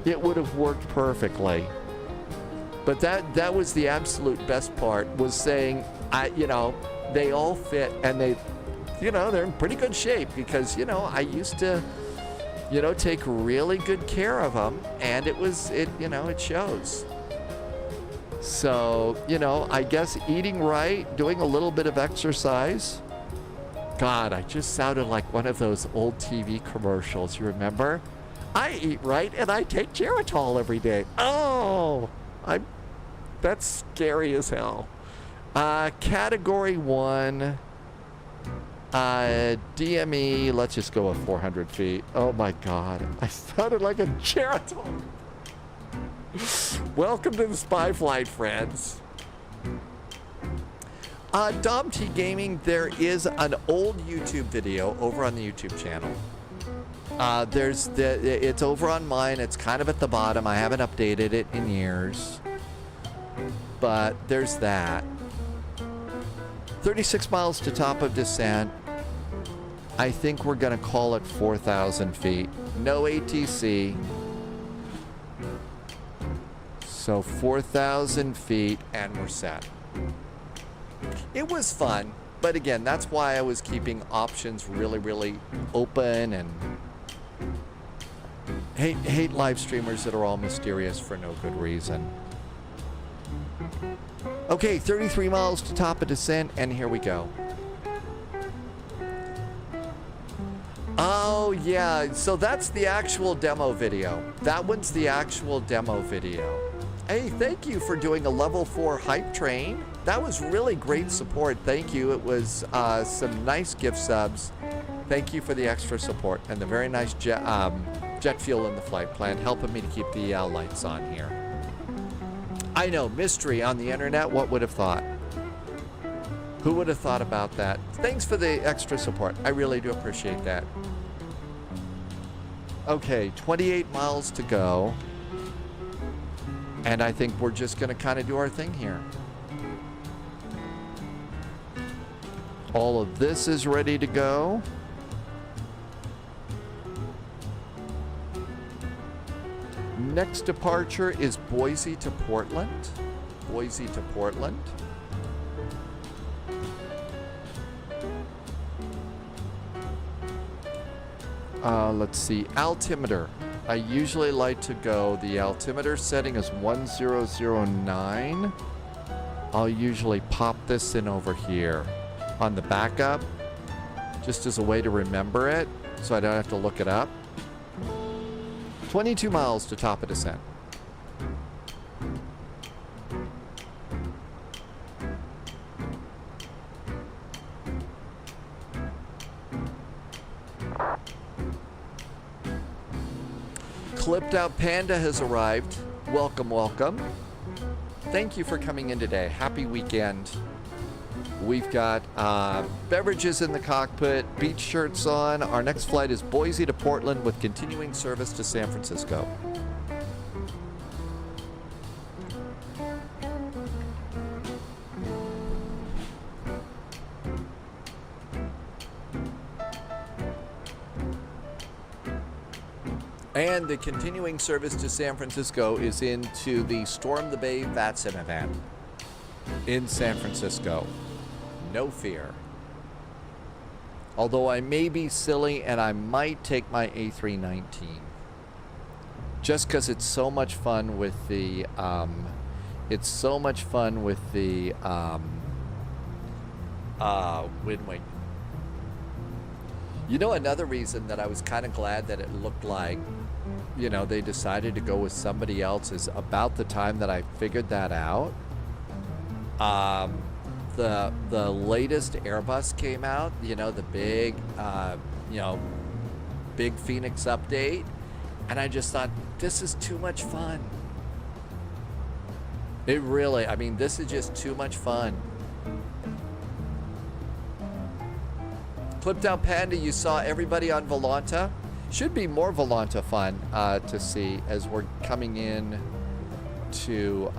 It would have worked perfectly. But that was the absolute best part, was saying, you know, they all fit, and they, you know, they're in pretty good shape, because, you know, I used to, you know, take really good care of them, and you know, it shows. So, you know, I guess eating right, doing a little bit of exercise. God, I just sounded like one of those old TV commercials, you remember? I eat right and I take Geritol every day. Oh, that's scary as hell. Category 1, DME, let's just go with 400 feet. Oh my God, I sounded like a Geritol. Welcome to the Spy Flight, friends. Dom T Gaming, there is an old YouTube video over on the YouTube channel. It's over on mine. It's kind of at the bottom. I haven't updated it in years. But there's that. 36 miles to top of descent. I think we're going to call it 4,000 feet. No ATC. So 4,000 feet and we're set. It was fun, but again, that's why I was keeping options really, really open, and hate live streamers that are all mysterious for no good reason. Okay, 33 miles to top of descent, and here we go. Oh yeah, so that's the actual demo video. That one's the actual demo video. Hey, thank you for doing a level 4 hype train. That was really great support. Thank you. It was some nice gift subs. Thank you for the extra support and the very nice jet fuel in the flight plan, helping me to keep the lights on here. I know, mystery on the internet. What would have thought? Who would have thought about that? Thanks for the extra support. I really do appreciate that. Okay, 28 miles to go. And I think we're just going to kind of do our thing here. All of this is ready to go. Next departure is Boise to Portland. Boise to Portland. Let's see, altimeter. I usually like to go, the altimeter setting is 1009. I'll usually pop this in over here on the backup, just as a way to remember it, so I don't have to look it up. 22 miles to top of descent. Clipped Out Panda has arrived. Welcome, welcome. Thank you for coming in today. Happy weekend. We've got beverages in the cockpit, beach shirts on. Our next flight is Boise to Portland with continuing service to San Francisco. And the continuing service to San Francisco is into the Storm the Bay VATSIM event in San Francisco. No fear. Although I may be silly and I might take my A319. Just because it's so much fun with the wind wing. You know, another reason that I was kind of glad that it looked like, you know, they decided to go with somebody else is about the time that I figured that out. The latest Airbus came out, you know, the big, you know, big Phoenix update. And I just thought, this is too much fun. It really, I mean, this is just too much fun. Clipped out Panda, you saw everybody on Volanta. Should be more Volanta fun to see as we're coming in to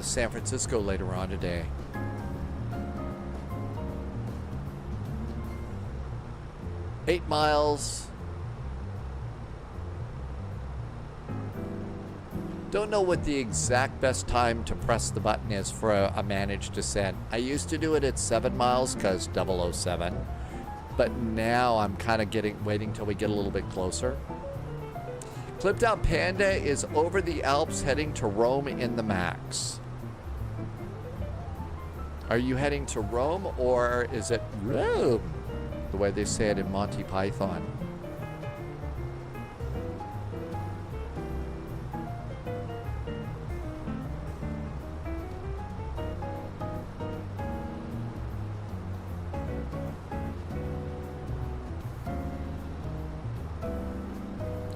San Francisco later on today. Eight miles. Don't know what the exact best time to press the button is for a managed descent. I used to do it at 7 miles because 007, but now I'm kind of waiting till we get a little bit closer. Clipped Out Panda is over the Alps heading to Rome in the Max. Are you heading to Rome or is it Rome? The way they say it in Monty Python.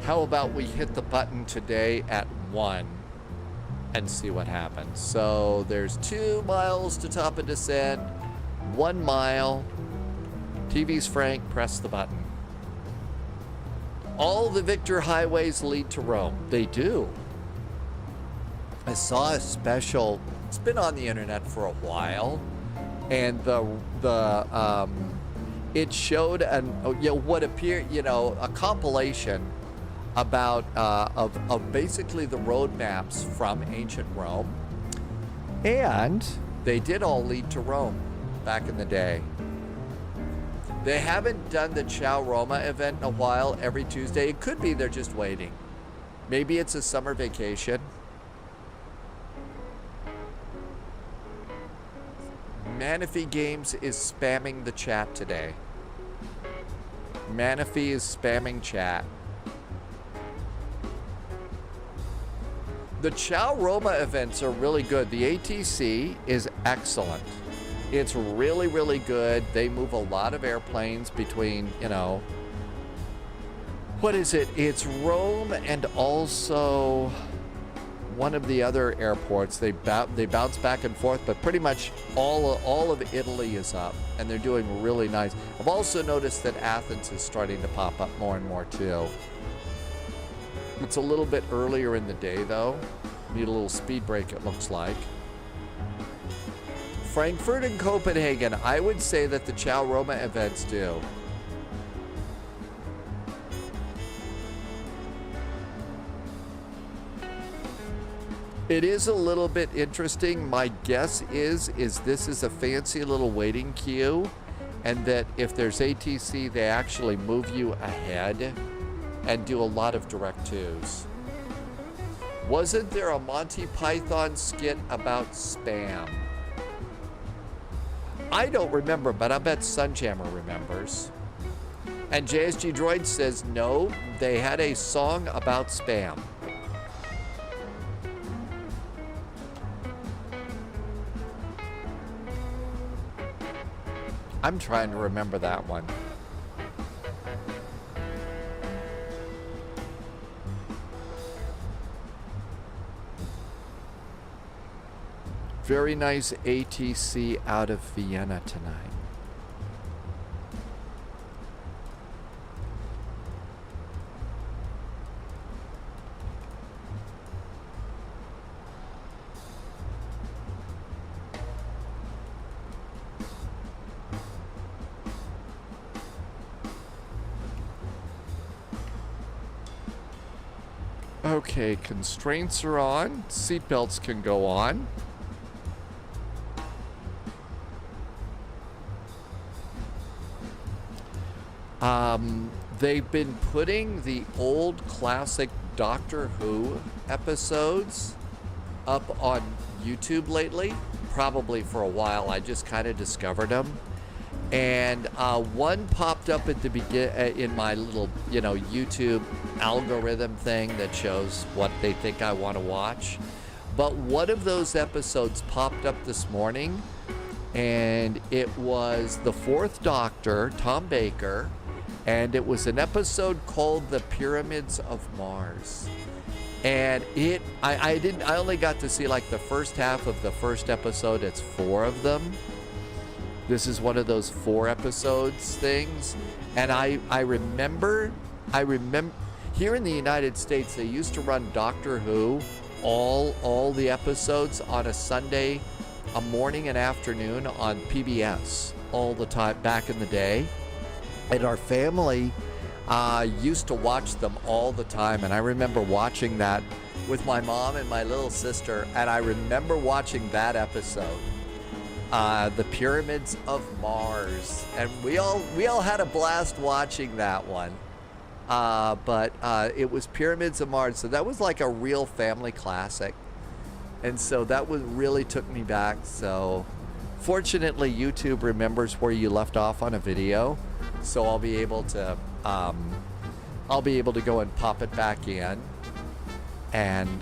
How about we hit the button today at 1 and see what happens. So there's 2 miles to top a descent, 1 mile. TV's Frank, press the button. All the Victor highways lead to Rome. They do. I saw a special, it's been on the internet for a while, and it showed what appeared, a compilation about of basically the road maps from ancient Rome, and they did all lead to Rome back in the day. They haven't done the Ciao Roma event in a while every Tuesday. It could be they're just waiting. Maybe it's a summer vacation. Manaphy Games is spamming the chat today. Manaphy is spamming chat. The Ciao Roma events are really good. The ATC is excellent. It's really, really good. They move a lot of airplanes between, what is it? It's Rome and also one of the other airports. They bounce back and forth, but pretty much all of Italy is up, and they're doing really nice. I've also noticed that Athens is starting to pop up more and more too. It's a little bit earlier in the day though. Need a little speed break, it looks like. Frankfurt and Copenhagen, I would say that the Ciao Roma events do. It is a little bit interesting. My guess is this is a fancy little waiting queue, and that if there's ATC, they actually move you ahead and do a lot of direct twos. Wasn't there a Monty Python skit about spam? I don't remember, but I bet Sunjammer remembers. And JSG Droid says, no, they had a song about spam. I'm trying to remember that one. Very nice ATC out of Vienna tonight. Okay, constraints are on. Seatbelts can go on. They've been putting the old classic Doctor Who episodes up on YouTube lately. probably for a while. I just kind of discovered them. And one popped up at the in my little, YouTube algorithm thing that shows what they think I want to watch. But one of those episodes popped up this morning, and it was the Fourth Doctor, Tom Baker, and it was an episode called The Pyramids of Mars. And I only got to see like the first half of the first episode. It's 4 of them. This is one of those 4 episodes things. And I remember here in the United States, they used to run Doctor Who, all the episodes on a Sunday, a morning and afternoon on PBS all the time back in the day. And our family used to watch them all the time. And I remember watching that with my mom and my little sister. And I remember watching that episode. The Pyramids of Mars, and we all had a blast watching that one. But it was Pyramids of Mars, so that was like a real family classic, and so that really took me back. So fortunately, YouTube remembers where you left off on a video, so I'll be able to go and pop it back in. And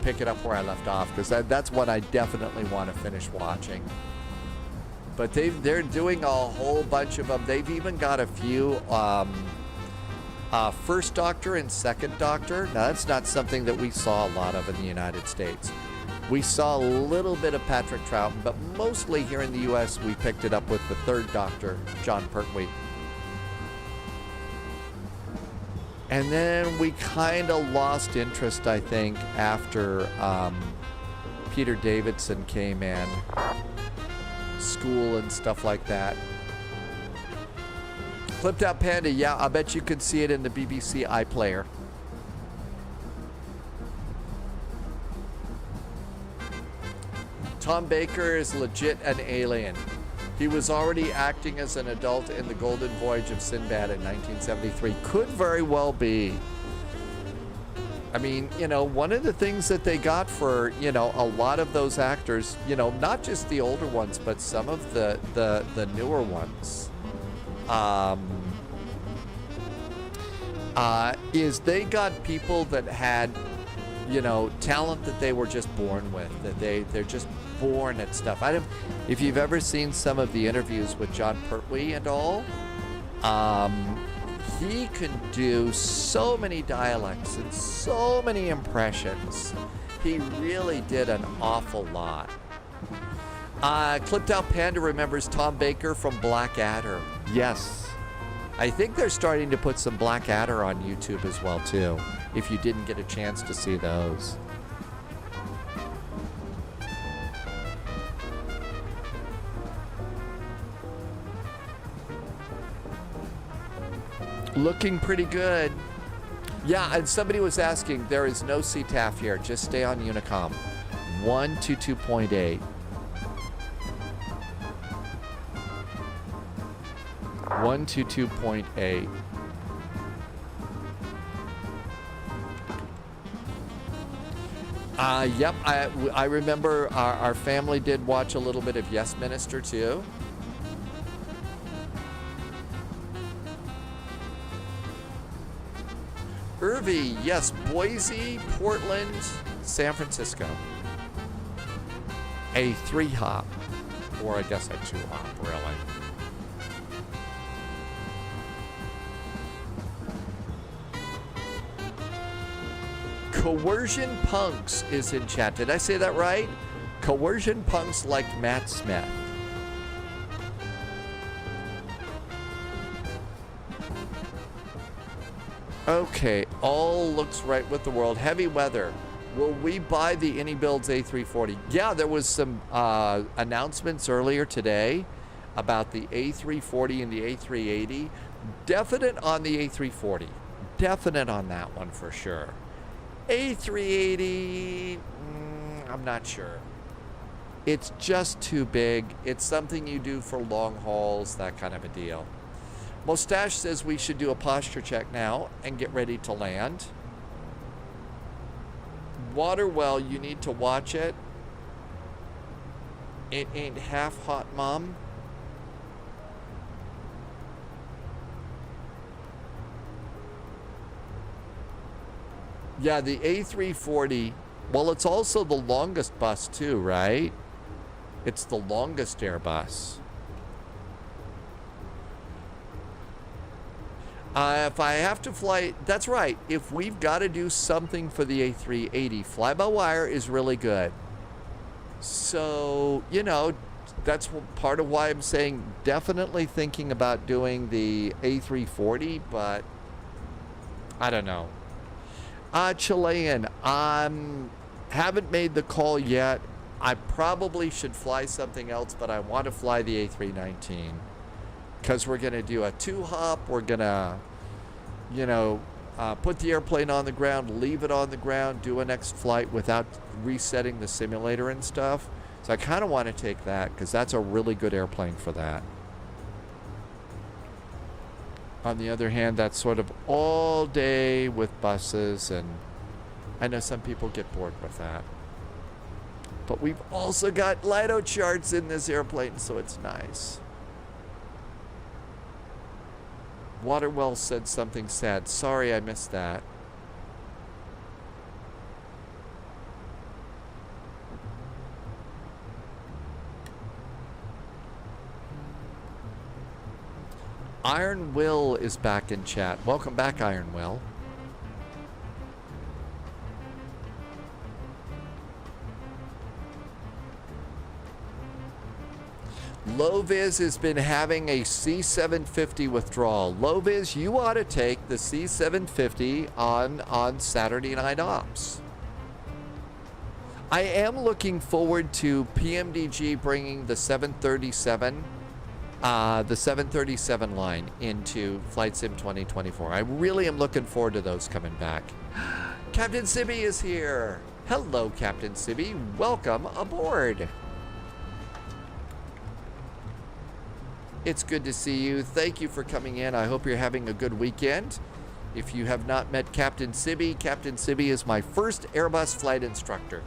pick it up where I left off, because that's what I definitely want to finish watching. But they're doing a whole bunch of them. They've even got a few First Doctor and Second Doctor. Now that's not something that we saw a lot of in the United States. We saw a little bit of Patrick Troughton, but mostly here in the U.S. we picked it up with the Third Doctor, John Pertwee. And then we kind of lost interest, I think, after Peter Davidson came in, school and stuff like that. Flipped Out Panda, yeah, I bet you could see it in the BBC iPlayer. Tom Baker is legit an alien. He was already acting as an adult in The Golden Voyage of Sinbad in 1973. Could very well be. I mean, one of the things that they got for, a lot of those actors, not just the older ones, but some of the newer ones, is they got people that had, talent that they were just born with, that they're just born at stuff. If you've ever seen some of the interviews with John Pertwee and all, he can do so many dialects and so many impressions. He really did an awful lot. Clipped Out Panda remembers Tom Baker from Blackadder. Yes. I think they're starting to put some Blackadder on YouTube as well, too, if you didn't get a chance to see those. Looking pretty good. Yeah, and somebody was asking, there is no CTAF here. Just stay on Unicom. 122.8. 122.8. Yep, I remember our family did watch a little bit of Yes Minister too. Irvy, yes, Boise, Portland, San Francisco. A 3-hop, or I guess a 2-hop, really. Coercion Punks is in chat. Did I say that right? Coercion Punks like Matt Smith. Okay, all looks right with the world. Heavy weather. Will we buy the AnyBuilds A340? Yeah, there was some announcements earlier today about the A340 and the A380. Definite on the A340. Definite on that one for sure. A380, I'm not sure. It's just too big. It's something you do for long hauls, that kind of a deal. Mustache says we should do a posture check now and get ready to land. Waterwell, you need to watch it. It ain't half hot, Mom. Yeah, the A340, well, it's also the longest bus too, right? It's the longest Airbus. If I have to fly, that's right. If we've got to do something for the A380, fly-by-wire is really good. So, you know, that's part of why I'm saying definitely thinking about doing the A340, but I don't know. Chilean, haven't made the call yet. I probably should fly something else, but I want to fly the A319 because we're going to do a 2-hop. We're going to, you know, put the airplane on the ground, leave it on the ground, do a next flight without resetting the simulator and stuff. So I kind of want to take that because that's a really good airplane for that. On the other hand, that's sort of all day with buses, and I know some people get bored with that. But we've also got Lido charts in this airplane, so it's nice. Waterwell said something sad. Sorry I missed that. Iron Will is back in chat. Welcome back, Iron Will. Loviz has been having a C750 withdrawal. Loviz, you ought to take the C750 on Saturday Night Ops. I am looking forward to PMDG bringing the 737 line into Flight Sim 2024. I really am looking forward to those coming back. Captain Sibby is here. Hello, Captain Sibby. Welcome aboard. It's good to see you. Thank you for coming in. I hope you're having a good weekend. If you have not met Captain Sibby is my first Airbus flight instructor.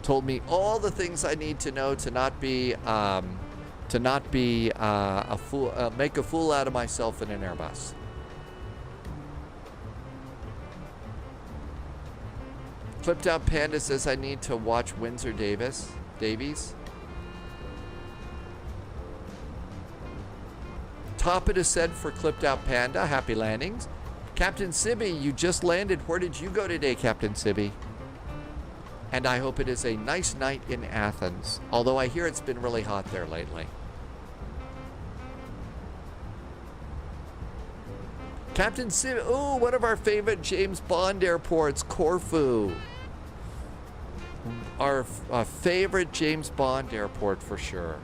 Told me all the things I need to know to not be a fool, make a fool out of myself in an Airbus. Clipped Out Panda says I need to watch Windsor Davies. Top it is said for Clipped Out Panda. Happy landings. Captain Sibby, you just landed. Where did you go today, Captain Sibby? And I hope it is a nice night in Athens. Although I hear it's been really hot there lately. Captain Sibby, ooh, one of our favorite James Bond airports, Corfu. Our favorite James Bond airport for sure.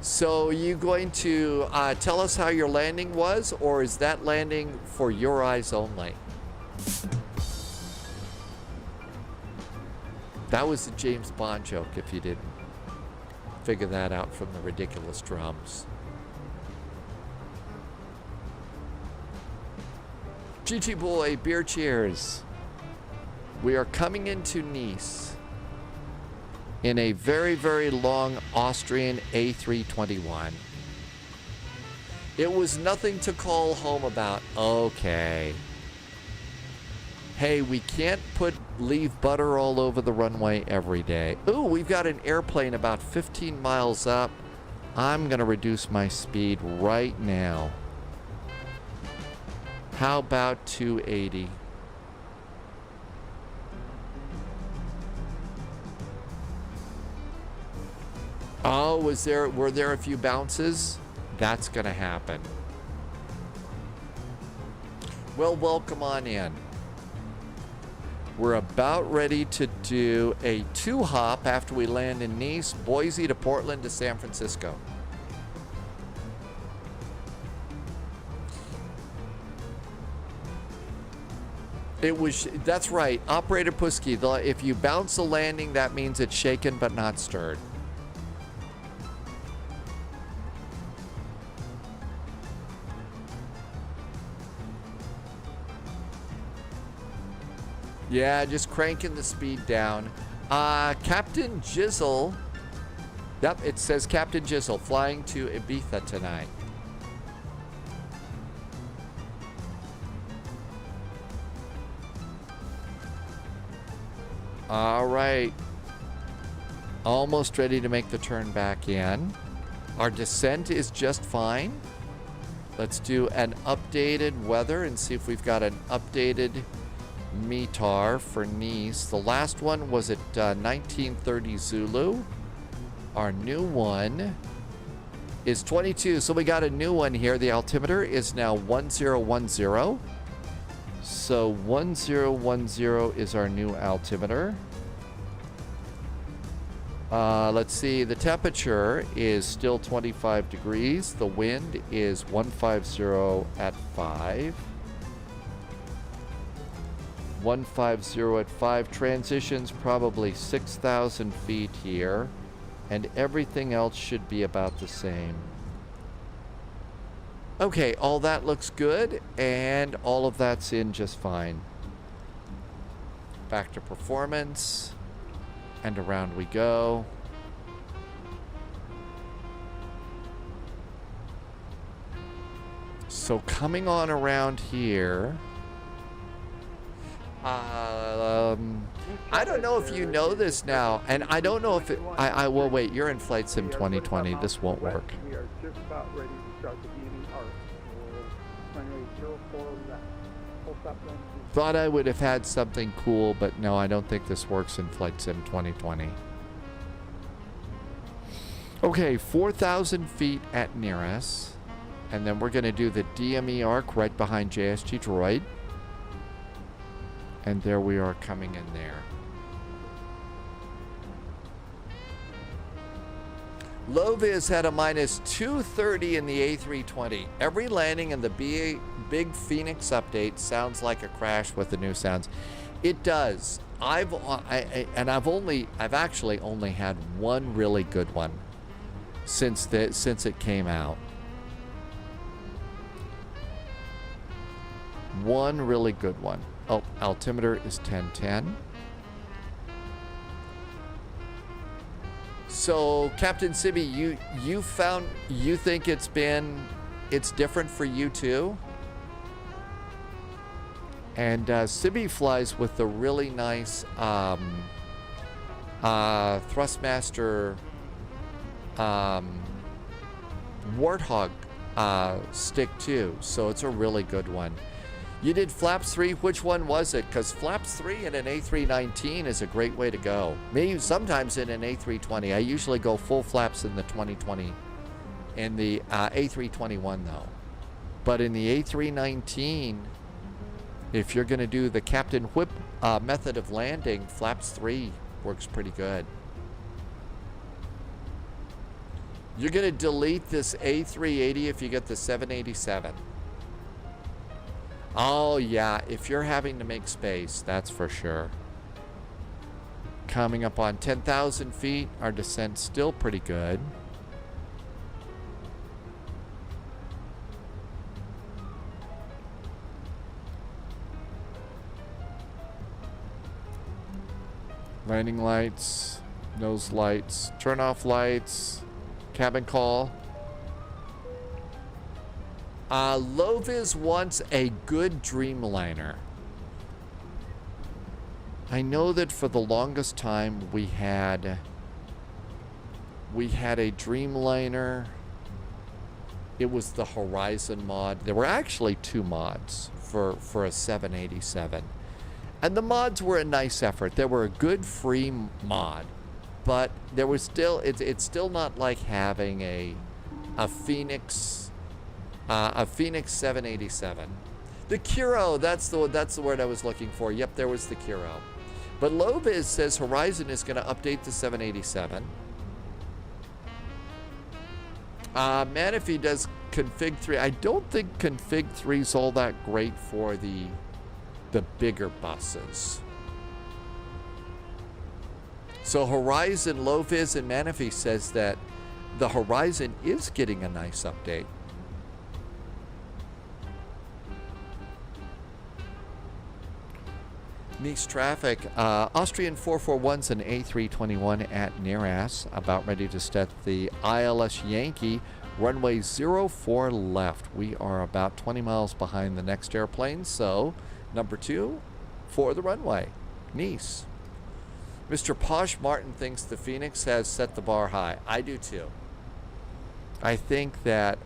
So you going to tell us how your landing was, or is that landing for your eyes only? That was a James Bond joke if you didn't figure that out from the ridiculous drums. GT Boy, beer cheers. We are coming into Nice in a very, very long Austrian A321. It was nothing to call home about. Okay. Hey, we can't leave butter all over the runway every day. Ooh, we've got an airplane about 15 miles up. I'm gonna reduce my speed right now. How about 280? Oh, were there a few bounces? That's gonna happen. Well, welcome on in. We're about ready to do a 2-hop after we land in Nice, Boise to Portland to San Francisco. That's right, Operator Pusky, if you bounce a landing, that means it's shaken but not stirred. Yeah, just cranking the speed down. Captain Jizzle. Yep, it says Captain Jizzle flying to Ibiza tonight. All right. Almost ready to make the turn back in. Our descent is just fine. Let's do an updated weather and see if we've got an updated METAR for Nice. The last one was at 1930 Zulu. Our new one is 22. So we got a new one here. The altimeter is now 1010. So 1010 is our new altimeter. Let's see, the temperature is still 25 degrees. The wind is 150 at 5. 150 at 5. Transitions probably 6,000 feet here. And everything else should be about the same. Okay, all that looks good, and all of that's in just fine. Back to performance, and around we go. So coming on around here, I don't know if you know this now, and I don't know if it, well, wait, you're in Flight Sim 2020. This won't work. We are just about ready to start the beginning arc. Runway 04 left. Full stop line. Thought I would have had something cool, but no, I don't think this works in Flight Sim 2020. Okay, 4,000 feet at near us, and then we're going to do the DME arc right behind JSG Droid. And there we are coming in there. Low-vis had a minus 230 in the A320. Every landing in the Big Phoenix update sounds like a crash with the new sounds. It does. I've actually only had one really good one since it came out. One really good one. Oh, altimeter is 1010. So, Captain Sibby, you think it's different for you too? And Sibby flies with the really nice Thrustmaster Warthog stick too, so it's a really good one. You did Flaps 3. Which one was it? Because Flaps 3 in an A319 is a great way to go. Maybe sometimes in an A320. I usually go full flaps in the 2020. In the A321 though. But in the A319, if you're going to do the Captain Whip method of landing, Flaps 3 works pretty good. You're going to delete this A380 if you get the 787. Oh, yeah, if you're having to make space, that's for sure. Coming up on 10,000 feet, our descent's still pretty good. Landing lights, nose lights, turn off lights, cabin call. Low-vis wants a good Dreamliner. I know that for the longest time we had a Dreamliner. It was the Horizon mod. There were actually two mods for a 787. And the mods were a nice effort. They were a good free mod. But there was still, it's still not like having a Phoenix 787. The Kuro, that's the word I was looking for. Yep, there was the Kuro. But Low-vis says Horizon is going to update the 787. Manifee does Config 3. I don't think Config 3 is all that great for the bigger buses. So Horizon, Low-vis, and Manifee says that the Horizon is getting a nice update. Nice traffic. Austrian 441's an A321 at Neras, about ready to start the ILS Yankee, runway 04 left. We are about 20 miles behind the next airplane, so number 2 for the runway. Nice. Mr. Posh Martin thinks the Phoenix has set the bar high. I do too. I think that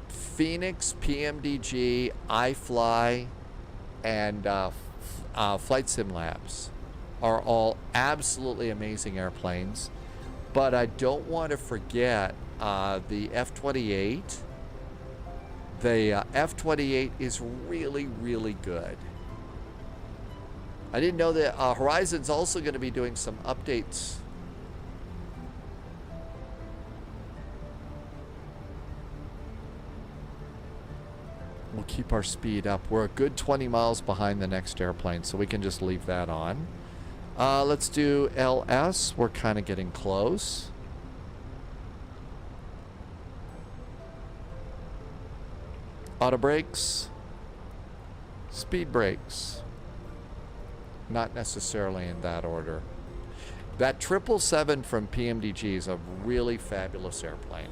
Phoenix, PMDG, iFly, and Flight Sim Labs are all absolutely amazing airplanes. But I don't want to forget the F-28. The F-28 is really, really good. I didn't know that Horizon's also going to be doing some updates. We'll keep our speed up. We're a good 20 miles behind the next airplane, so we can just leave that on. Let's do LS. We're kind of getting close. Auto brakes. Speed brakes. Not necessarily in that order. That 777 from PMDG is a really fabulous airplane.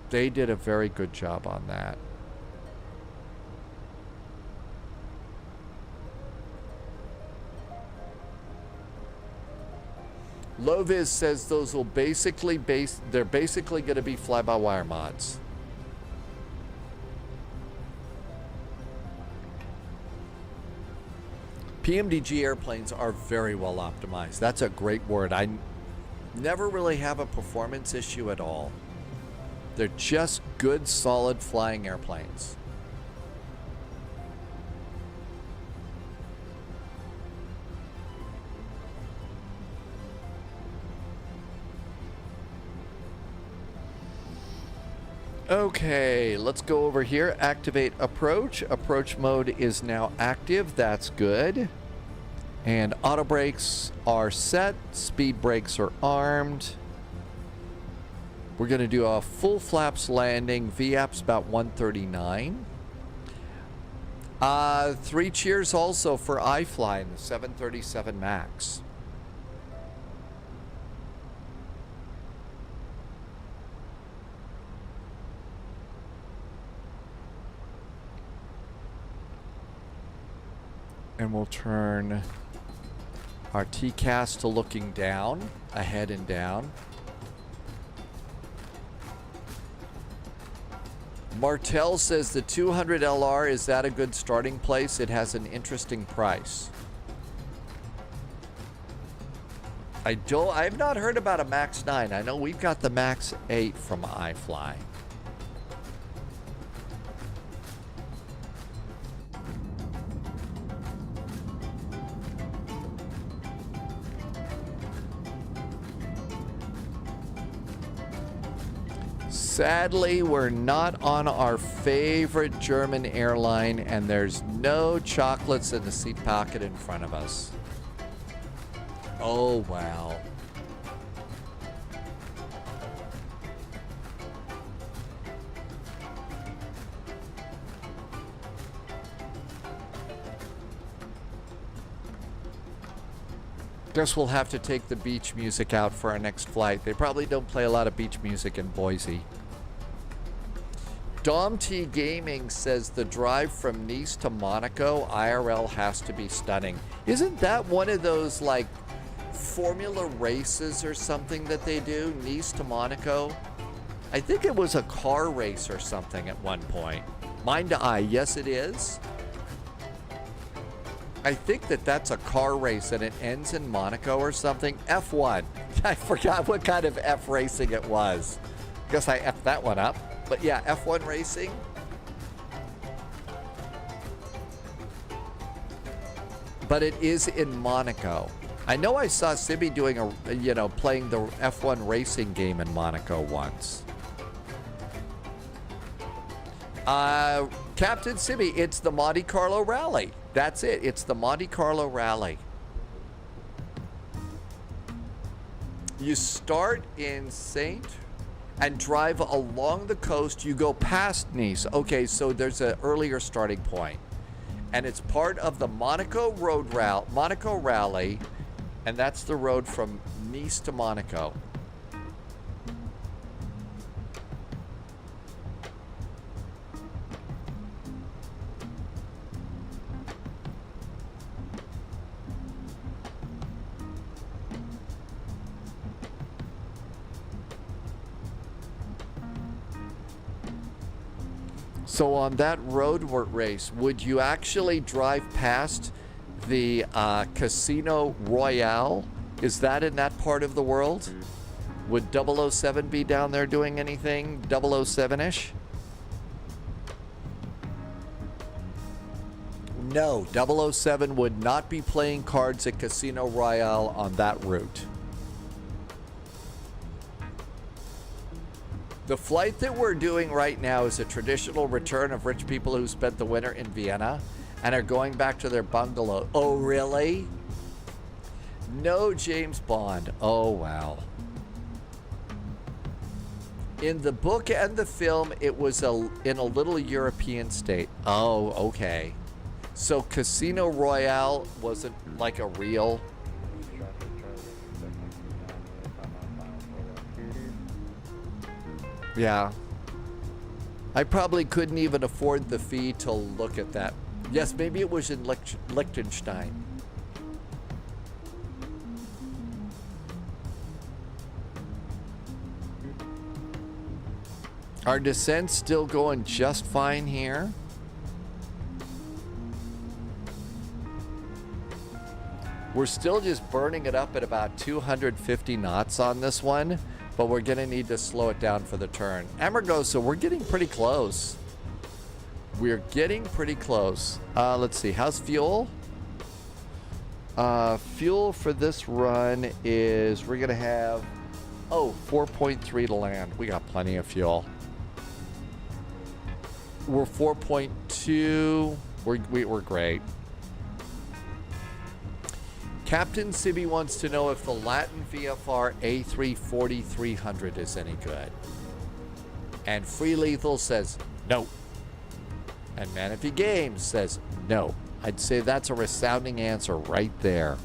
They did a very good job on that. LOWW says those will basically they're basically going to be fly-by-wire mods. PMDG airplanes are very well optimized. That's a great word. I never really have a performance issue at all. They're just good, solid flying airplanes. Okay, let's go over here. Activate approach. Approach mode is now active. That's good. And auto brakes are set. Speed brakes are armed. We're going to do a full flaps landing. VAP's about 139. 3 cheers also for iFly in the 737 MAX. And we'll turn our TCAS to looking down, ahead and down. Martel says the 200 LR, is that a good starting place? It has an interesting price. I've not heard about a Max 9. I know we've got the Max 8 from iFly. Sadly, we're not on our favorite German airline, and there's no chocolates in the seat pocket in front of us. Oh, wow. Guess we'll have to take the beach music out for our next flight. They probably don't play a lot of beach music in Boise. Dom T Gaming says the drive from Nice to Monaco IRL has to be stunning. Isn't that one of those like formula races or something that they do, Nice to Monaco? I think it was a car race or something at one point. Mind to eye, yes it is. I think that's a car race and it ends in Monaco or something. F1. I forgot what kind of F racing it was. Guess I F'd that one up. But yeah, F1 racing. But it is in Monaco. I know I saw Sibby doing playing the F1 racing game in Monaco once. Captain Sibby, it's the Monte Carlo Rally. That's it. It's the Monte Carlo Rally. You start in Saint and drive along the coast. You go past Nice. Okay, so there's an earlier starting point. and it's part of the Monaco Rally, and that's the road from Nice to Monaco. So on that road race, would you actually drive past the Casino Royale? Is that in that part of the world? Would 007 be down there doing anything 007-ish? No, 007 would not be playing cards at Casino Royale on that route. The flight that we're doing right now is a traditional return of rich people who spent the winter in Vienna and are going back to their bungalow. Oh, really? No James Bond. Oh, wow. In the book and the film, it was in a little European state. Oh, okay. So Casino Royale wasn't like a real... Yeah. I probably couldn't even afford the fee to look at that. Yes, maybe it was in Liechtenstein. Our descent's still going just fine here. We're still just burning it up at about 250 knots on this one, but we're gonna need to slow it down for the turn. Amargosa, we're getting pretty close. We're getting pretty close. Let's see, how's fuel? Fuel for this run is, we're gonna have, 4.3 to land. We got plenty of fuel. We're 4.2, we're great. Captain Sibby wants to know if the Latin VFR A340-300 is any good. And Free Lethal says no. And Manaphy Games says no. I'd say that's a resounding answer right there.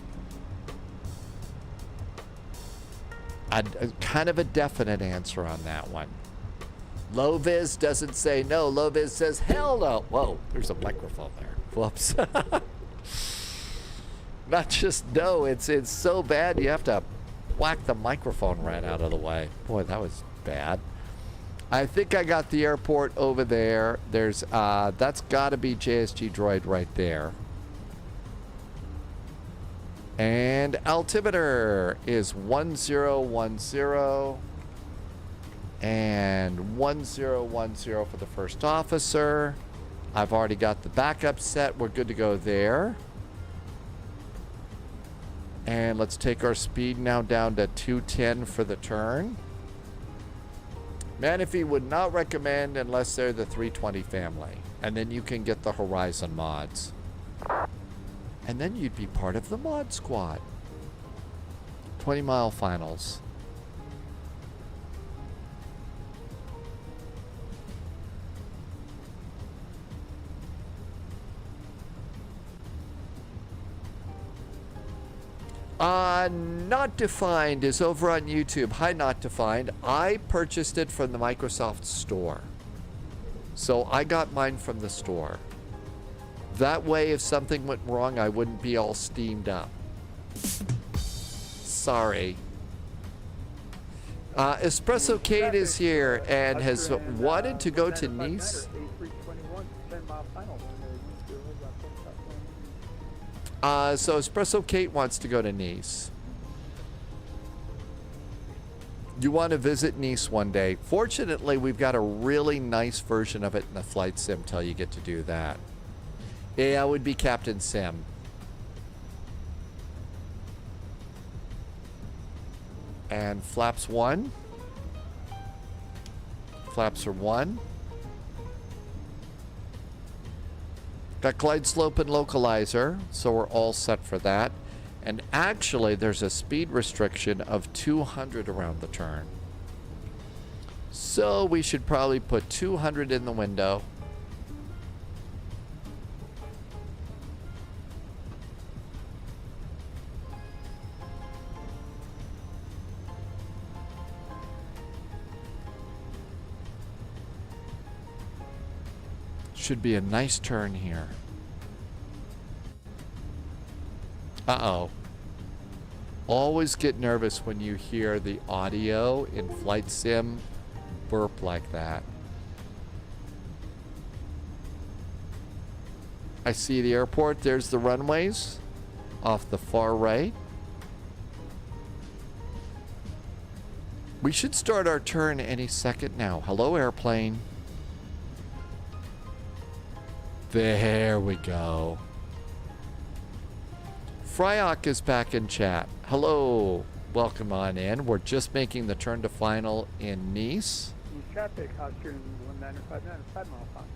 Kind of a definite answer on that one. Loviz doesn't say no. Loviz says hell no. Whoa, there's a microphone there. Whoops. Not just no, it's so bad you have to whack the microphone right out of the way. Boy, that was bad. I think I got the airport over there. There's that's gotta be JSG Droid right there. And altimeter is 1010 and 1010 for the first officer. I've already got the backup set. We're good to go there. And let's take our speed now down to 210 for the turn. Manaphy would not recommend unless they're the 320 family. And then you can get the Horizon mods. And then you'd be part of the mod squad. 20-mile finals. Not Defined is over on YouTube. Hi, Not Defined. I purchased it from the Microsoft Store. So I got mine from the store. That way, if something went wrong, I wouldn't be all steamed up. Sorry. Espresso Kate is here and has wanted to go to Nice. So Espresso Kate wants to go to Nice. You want to visit Nice one day. Fortunately, we've got a really nice version of it in the flight sim till you get to do that. Yeah, it would be Captain Sim. And flaps 1. Flaps are 1. Got glide slope and localizer, so we're all set for that. And actually, there's a speed restriction of 200 around the turn. So we should probably put 200 in the window. Should be a nice turn here. Uh-oh. Always get nervous when you hear the audio in Flight Sim burp like that. I see the airport. There's the runways off the far right. We should start our turn any second now. Hello, airplane. There we go. Fryok is back in chat. Hello. Welcome on in. We're just making the turn to final in Nice. Nice traffic, Austrian 1959, 5 mile final.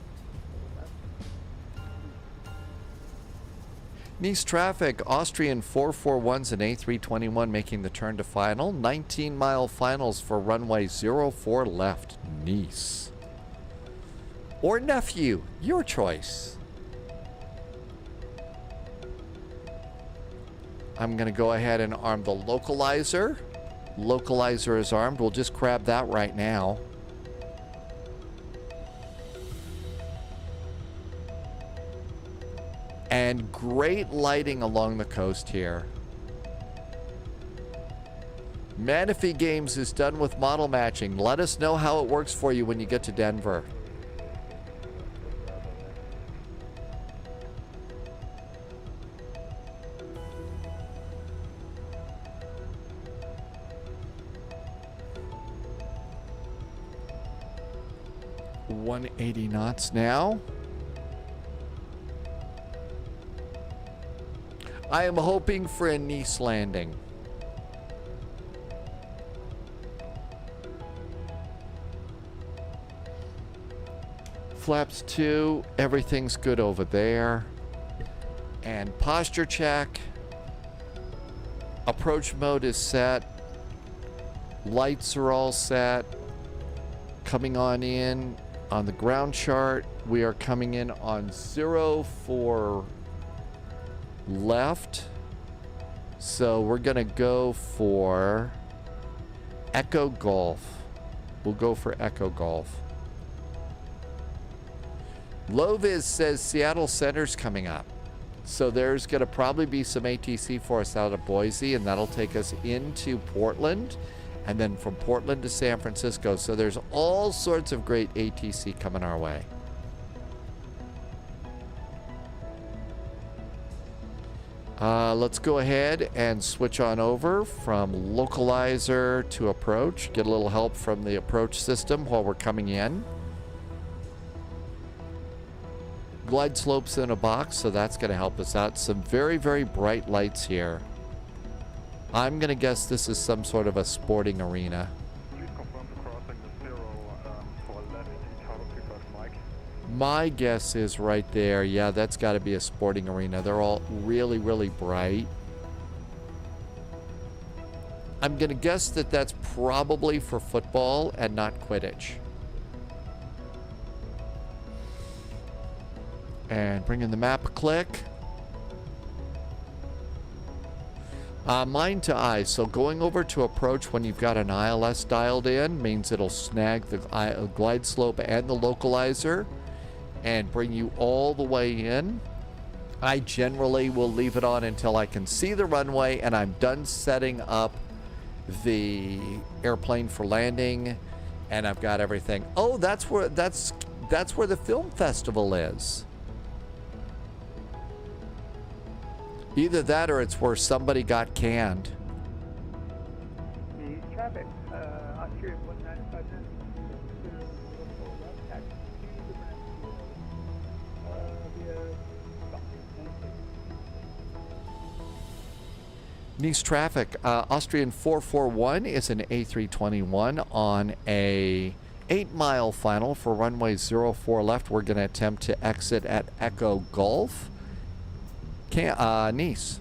Nice traffic, Austrian 441s and A321 making the turn to final. 19-mile finals for runway 04 left, Nice. Or nephew, your choice. I'm going to go ahead and arm the localizer. Localizer is armed. We'll just grab that right now. And great lighting along the coast here. Manaphy Games is done with model matching. Let us know how it works for you when you get to Denver. .180 knots now. I am hoping for a Nice landing. Flaps 2, everything's good over there. And posture check. Approach mode is set. Lights are all set. Coming on in on the ground chart. We are coming in on 04 left. So we're going to go for Echo Golf. We'll go for Echo Golf. Loviz says Seattle Center's coming up. So there's going to probably be some ATC for us out of Boise, and that'll take us into Portland, and then from Portland to San Francisco. So there's all sorts of great ATC coming our way. Let's go ahead and switch on over from localizer to approach. Get a little help from the approach system while we're coming in. Glide slopes in a box, so that's going to help us out. Some very, very bright lights here. I'm going to guess this is some sort of a sporting arena. Please confirm the crossing the 0 for left tower preferred Mike. My guess is right there. Yeah, that's got to be a sporting arena. They're all really, really bright. I'm going to guess that that's probably for football and not Quidditch. And bring in the map a click. Mind to eye. So going over to approach when you've got an ILS dialed in means it'll snag the glide slope and the localizer and bring you all the way in. I generally will leave it on until I can see the runway and I'm done setting up the airplane for landing and I've got everything. Oh, that's where the film festival is. Either that or it's where somebody got canned. Nice traffic, Austrian 1959, left, taxi via Nice traffic. Austrian 441 is an A321 on a 8-mile final for runway 04 left. We're going to attempt to exit at Echo Golf. Nice.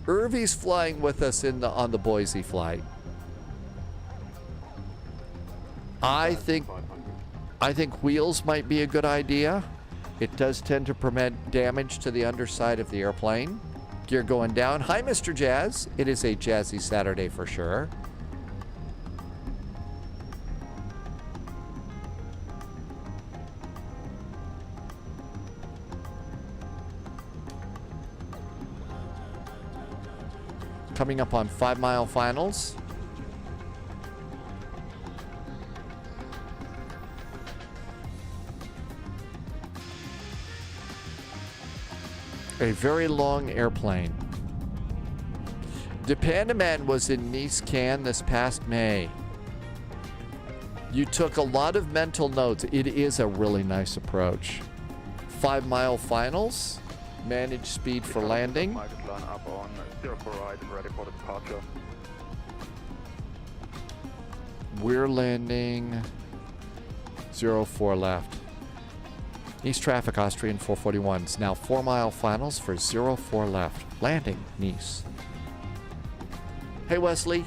Irvy's flying with us on the Boise flight. I think wheels might be a good idea. It does tend to prevent damage to the underside of the airplane. Gear going down. Hi, Mr. Jazz. It is a jazzy Saturday for sure. Coming up on 5 mile finals. A very long airplane. The Panda Man was in Nice, Cannes this past May. You took a lot of mental notes. It is a really nice approach. 5 mile finals. Manage speed for landing. Line up on 04 right, ready for the departure. We're landing 04 left. Nice traffic, Austrian 441s. Now 4 mile finals for 04 left. Landing, Nice. Hey, Wesley.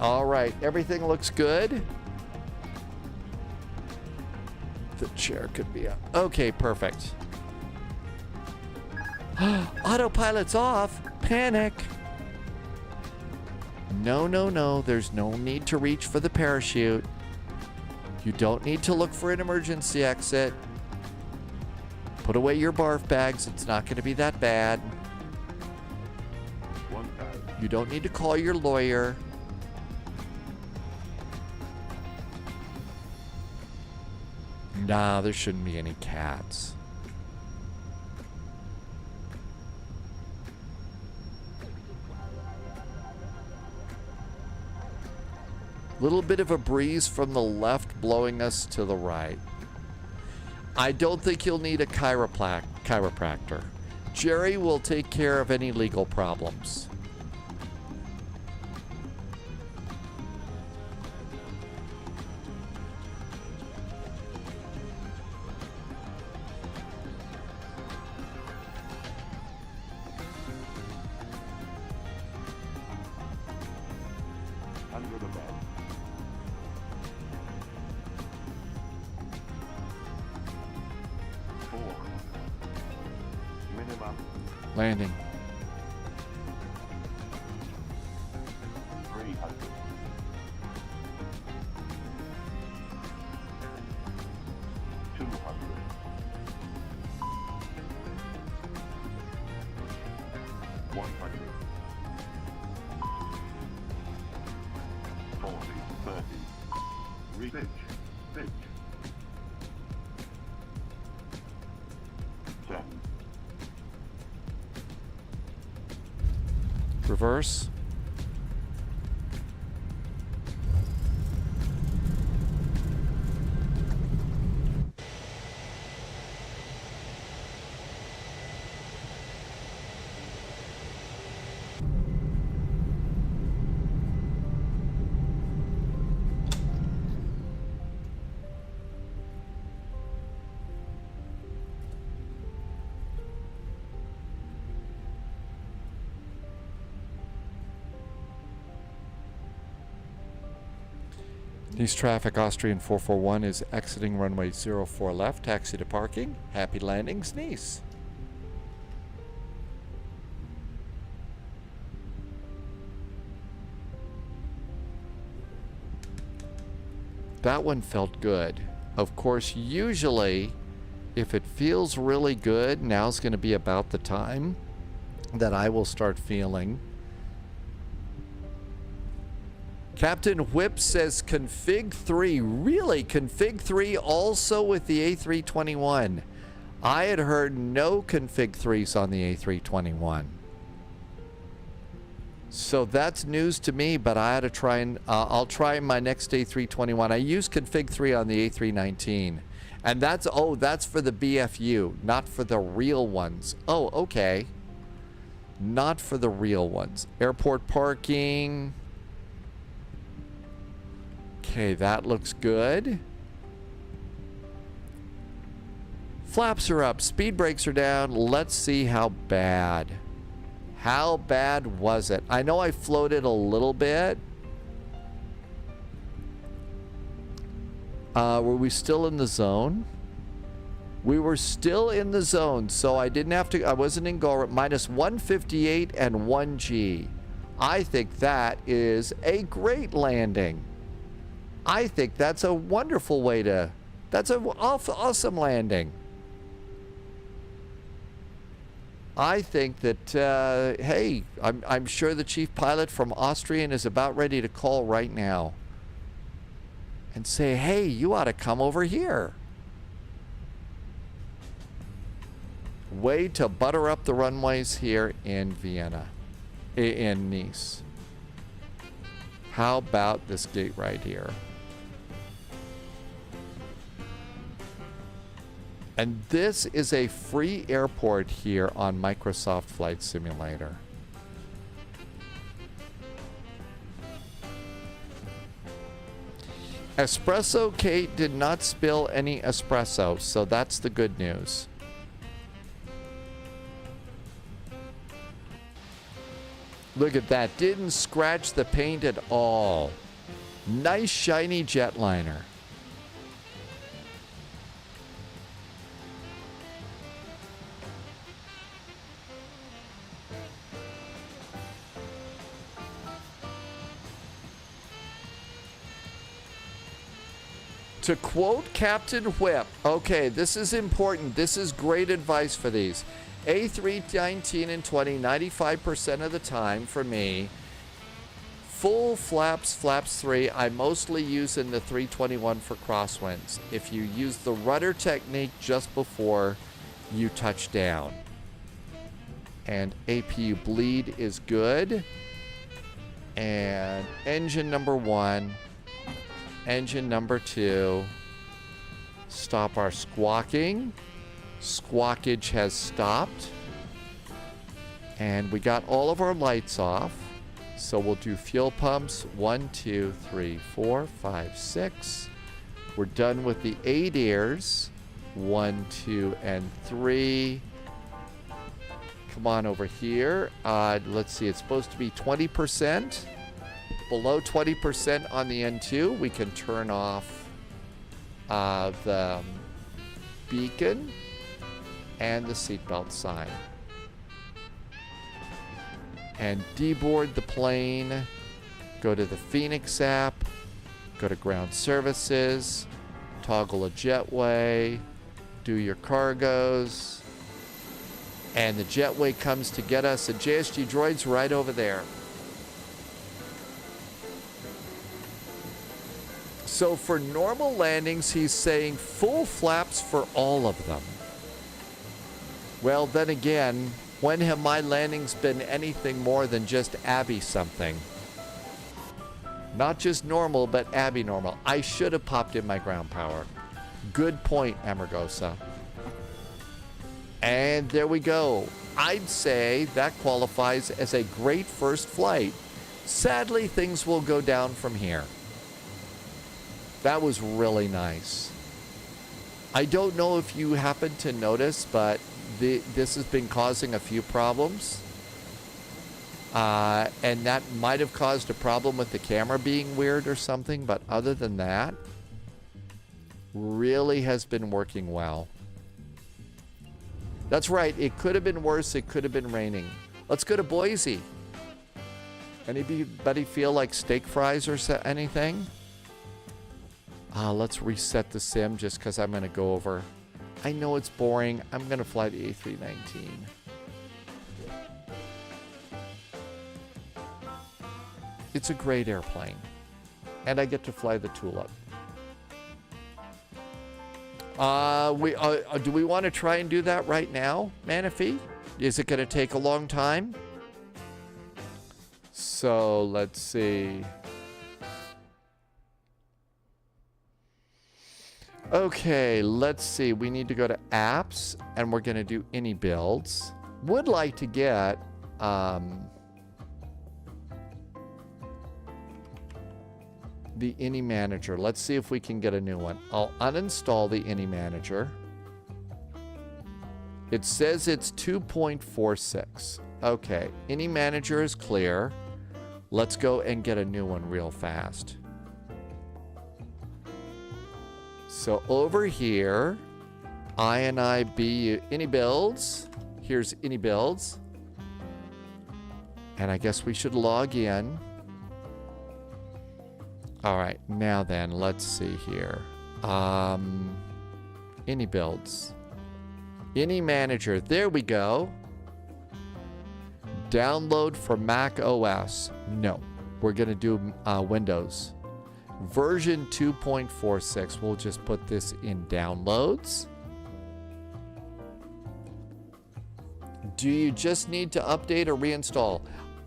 All right, everything looks good. The chair could be up. Okay, perfect. Autopilot's off. Panic. No, no, no. There's no need to reach for the parachute. You don't need to look for an emergency exit. Put away your barf bags. It's not going to be that bad. You don't need to call your lawyer. Nah, there shouldn't be any cats. Little bit of a breeze from the left blowing us to the right. I don't think you'll need a chiropractor. Jerry will take care of any legal problems. Landing. 300. 200. 100. 40, 30. Pitch. 7. Reverse. Nice traffic, Austrian 441 is exiting runway 04 left, taxi to parking. Happy landings, Nice. That one felt good. Of course, usually, if it feels really good, now's going to be about the time that I will start feeling. Captain Whip says config 3. Really? Config 3 also with the A321? I had heard no config 3s on the A321. So that's news to me, but I had to try and I'll try my next A321. I use config 3 on the A319. And that's for the BFU, not for the real ones. Oh, okay. Not for the real ones. Airport parking. Okay, that looks good. Flaps are up, speed brakes are down. Let's see how bad. How bad was it? I know I floated a little bit. Were we still in the zone? We were still in the zone, so I didn't have to, I wasn't in go, minus 158 and 1G. I think that is a great landing. I think that's a wonderful way to, that's an awesome landing. I think that, hey, I'm sure the chief pilot from Austrian is about ready to call right now and say, hey, you ought to come over here. Way to butter up the runways here in Vienna, in Nice. How about this gate right here? And this is a free airport here on Microsoft Flight Simulator. Espresso Kate did not spill any espresso, so that's the good news. Look at that. Didn't scratch the paint at all. Nice shiny jetliner. To quote Captain Whip, okay, this is important. This is great advice for these. A319 and 20, 95% of the time for me. Full flaps, flaps 3, I mostly use in the 321 for crosswinds. If you use the rudder technique just before you touch down. And APU bleed is good. And engine number 1. Engine number 2. Stop our squawking. Squawkage has stopped. And we got all of our lights off. So we'll do fuel pumps. 1, 2, 3, 4, 5, 6. We're done with the 8 airs. 1, 2, and 3. Come on over here. Let's see, it's supposed to be 20%. Below 20% on the N2, we can turn off the beacon and the seatbelt sign. And deboard the plane. Go to the Fenix app. Go to ground services. Toggle a jetway. Do your cargos. And the jetway comes to get us. The JSG droid's right over there. So for normal landings, he's saying full flaps for all of them. Well, then again, when have my landings been anything more than just Abby something? Not just normal, but Abby normal. I should have popped in my ground power. Good point, Amargosa. And there we go. I'd say that qualifies as a great first flight. Sadly, things will go down from here. That was really nice. I don't know if you happen to notice, but this has been causing a few problems. And that might have caused a problem with the camera being weird or something. But other than that, really has been working well. That's right. It could have been worse. It could have been raining. Let's go to Boise. Anybody feel like steak fries or anything? Let's reset the sim just because I'm going to go over. I know it's boring. I'm going to fly the A319. It's a great airplane. And I get to fly the Tulip. Do we want to try and do that right now, Manaphy? Is it going to take a long time? So, let's see. Okay, let's see. We need to go to apps, and we're going to do any builds. Would like to get the Any Manager. Let's see if we can get a new one. I'll uninstall the Any Manager. It says it's 2.46. Okay, Any Manager is clear. Let's go and get a new one real fast. So over here, Any Builds. Here's Any Builds. And I guess we should log in. All right, now then, let's see here. Any Builds. Any Manager, there we go. Download for Mac OS. No, we're going to do Windows. Version 2.46. We'll just put this in downloads. Do you just need to update or reinstall?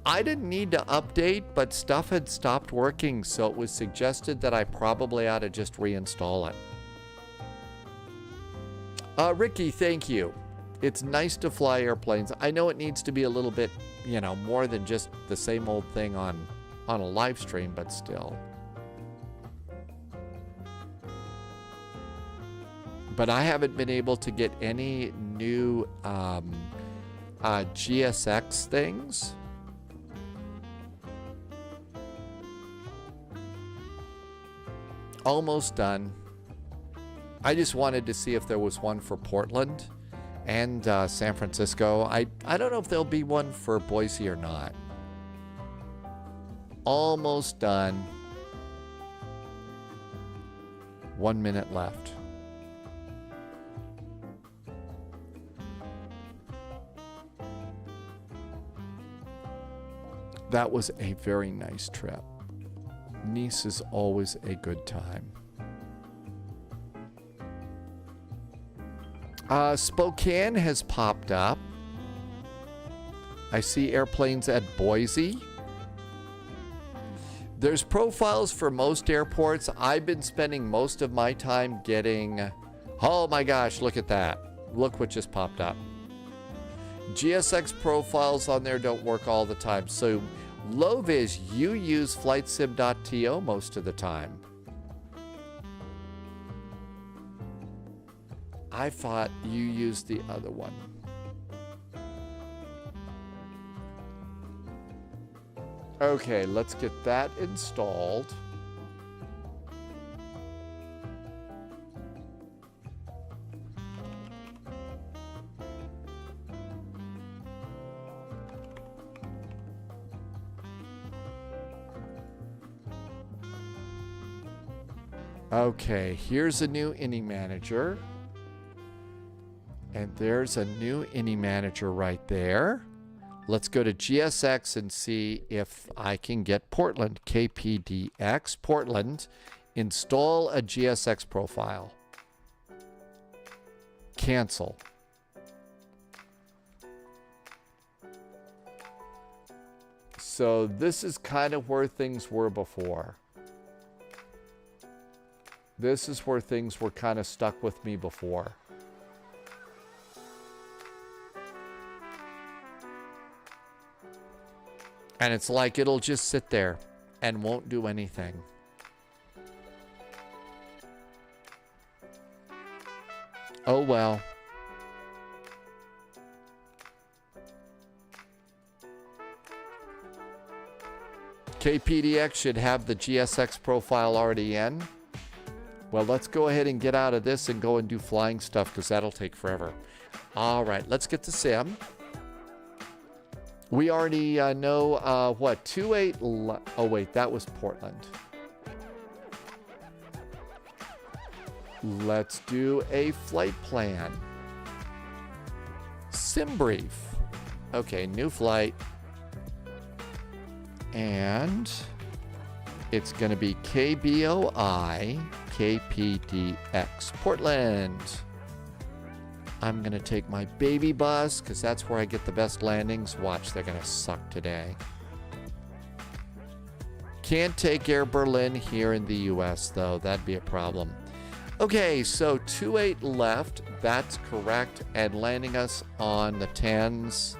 I didn't need to update, but stuff had stopped working, so it was suggested that I probably ought to just reinstall it. Ricky, thank you. It's nice to fly airplanes. I know it needs to be a little bit, you know, more than just the same old thing on a live stream, but still. But I haven't been able to get any new GSX things. Almost done. I just wanted to see if there was one for Portland and San Francisco. I don't know if there'll be one for Boise or not. Almost done. 1 minute left. That was a very nice trip. Nice is always a good time. Spokane has popped up. I see airplanes at Boise. There's profiles for most airports. I've been spending most of my time getting... Oh my gosh, look at that. Look what just popped up. GSX profiles on there don't work all the time. So, LowViz, you use FlightSim.to most of the time. I thought you used the other one. Okay, let's get that installed. Okay, here's a new inning manager. And there's a new inning manager right there. Let's go to GSX and see if I can get Portland. KPDX, Portland. Install a GSX profile. Cancel. So this is kind of where things were before. This is where things were kind of stuck with me before. And it's like it'll just sit there and won't do anything. Oh well. KPDX should have the GSX profile already in. Well, let's go ahead and get out of this and go and do flying stuff because that'll take forever. All right, let's get to sim. We already know, what, 28... Oh, wait, that was Portland. Let's do a flight plan. Sim brief. Okay, new flight. And it's going to be KBOI KPDX Portland. I'm going to take my baby bus because that's where I get the best landings. Watch, they're going to suck today. Can't take Air Berlin here in the US, though. That'd be a problem. Okay, so 28 left. That's correct. And landing us on the 10s.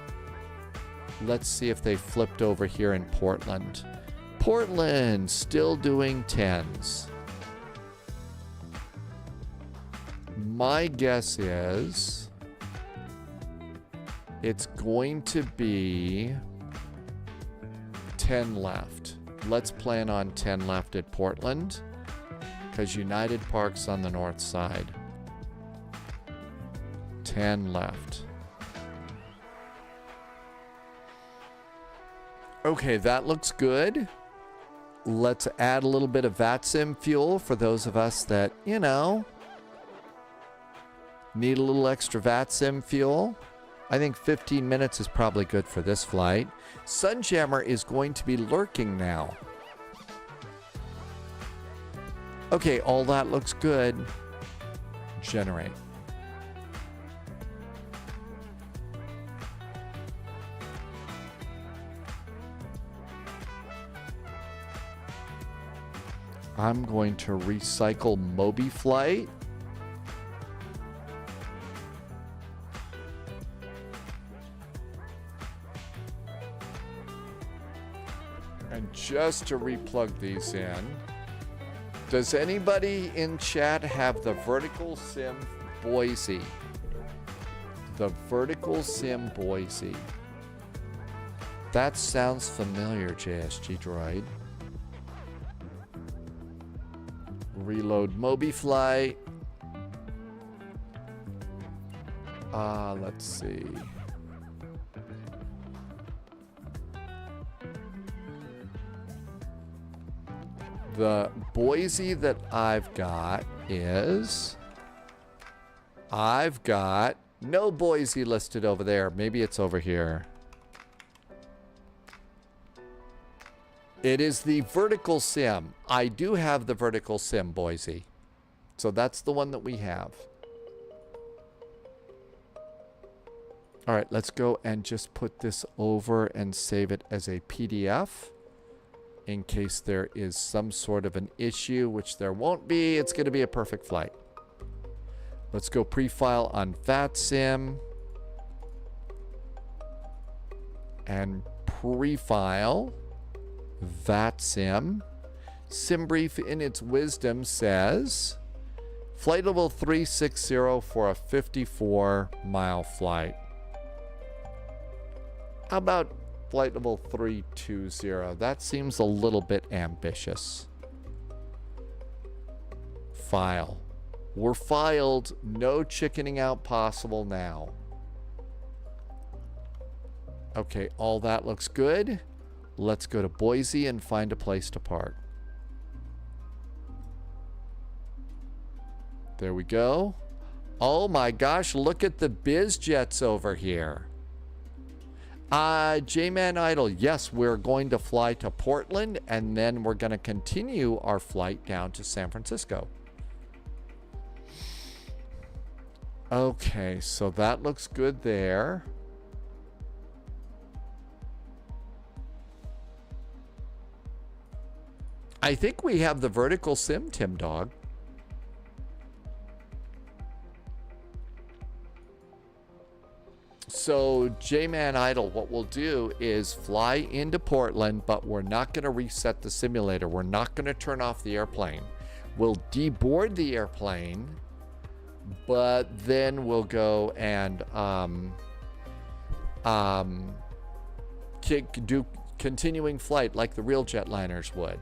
Let's see if they flipped over here in Portland. Portland, still doing 10s. My guess is it's going to be 10 left. Let's plan on 10 left at Portland because United Park's on the north side. 10 left. Okay, that looks good. Let's add a little bit of VATSIM fuel for those of us that, you know, need a little extra VATSIM fuel. I think 15 minutes is probably good for this flight. Sunjammer is going to be lurking now. Okay, all that looks good. Generate. I'm going to recycle Moby Flight. And just to replug these in, does anybody in chat have the Vertical Sim Boise? The Vertical Sim Boise. That sounds familiar, JSG Droid. Reload Moby Flight. Let's see. The Boise that I've got is... I've got no Boise listed over there. Maybe it's over here. It is the Vertical Sim. I do have the Vertical Sim Boise. So that's the one that we have. All right, let's go and just put this over and save it as a PDF. In case there is some sort of an issue, which there won't be. It's going to be a perfect flight. Let's go pre-file on VATSIM. And pre-file VATSIM. SimBrief in its wisdom says, flight level 360 for a 54-mile flight. How about flight level 320? That seems a little bit ambitious. File. We're filed. No chickening out possible now. Okay, all that looks good. Let's go to Boise and find a place to park. There we go. Oh my gosh, look at the biz jets over here. J-Man Idol, yes, we're going to fly to Portland and then we're going to continue our flight down to San Francisco. Okay, so that looks good there. I think we have the Vertical Sim, Tim Dog. So, J-Man Idol, what we'll do is fly into Portland, but we're not going to reset the simulator. We're not going to turn off the airplane. We'll deboard the airplane, but then we'll go and do continuing flight like the real jetliners would.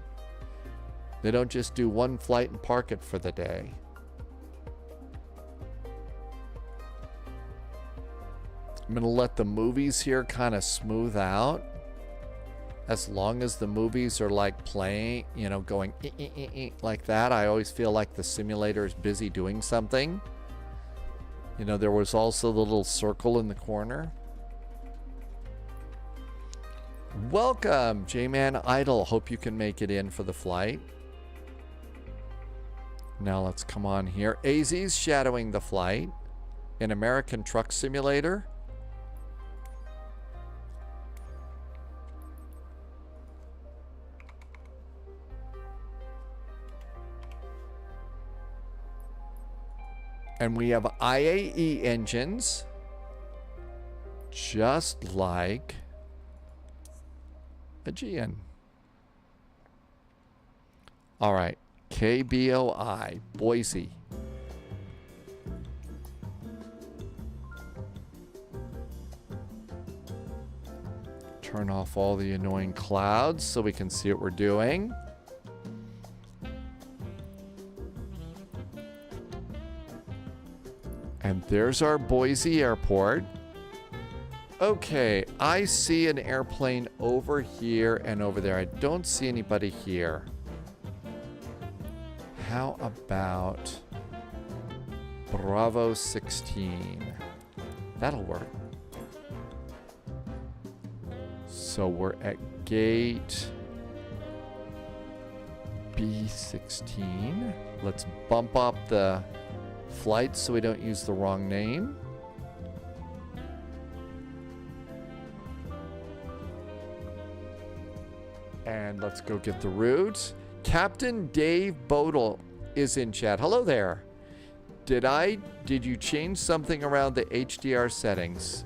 They don't just do one flight and park it for the day. I'm going to let the movies here kind of smooth out. As long as the movies are like playing, you know, going like that, I always feel like the simulator is busy doing something. You know, there was also the little circle in the corner. Welcome, J-Man Idol. Hope you can make it in for the flight. Now let's come on here. AZ's shadowing the flight in American Truck Simulator. And we have IAE engines, just like Aegean. All right, KBOI, Boise. Turn off all the annoying clouds so we can see what we're doing. And there's our Boise airport. Okay, I see an airplane over here and over there. I don't see anybody here. How about Bravo 16? That'll work. So we're at gate B16. Let's bump up the flight so we don't use the wrong name. And let's go get the route. Captain Dave Bodel is in chat. Hello there. Did you change something around the HDR settings?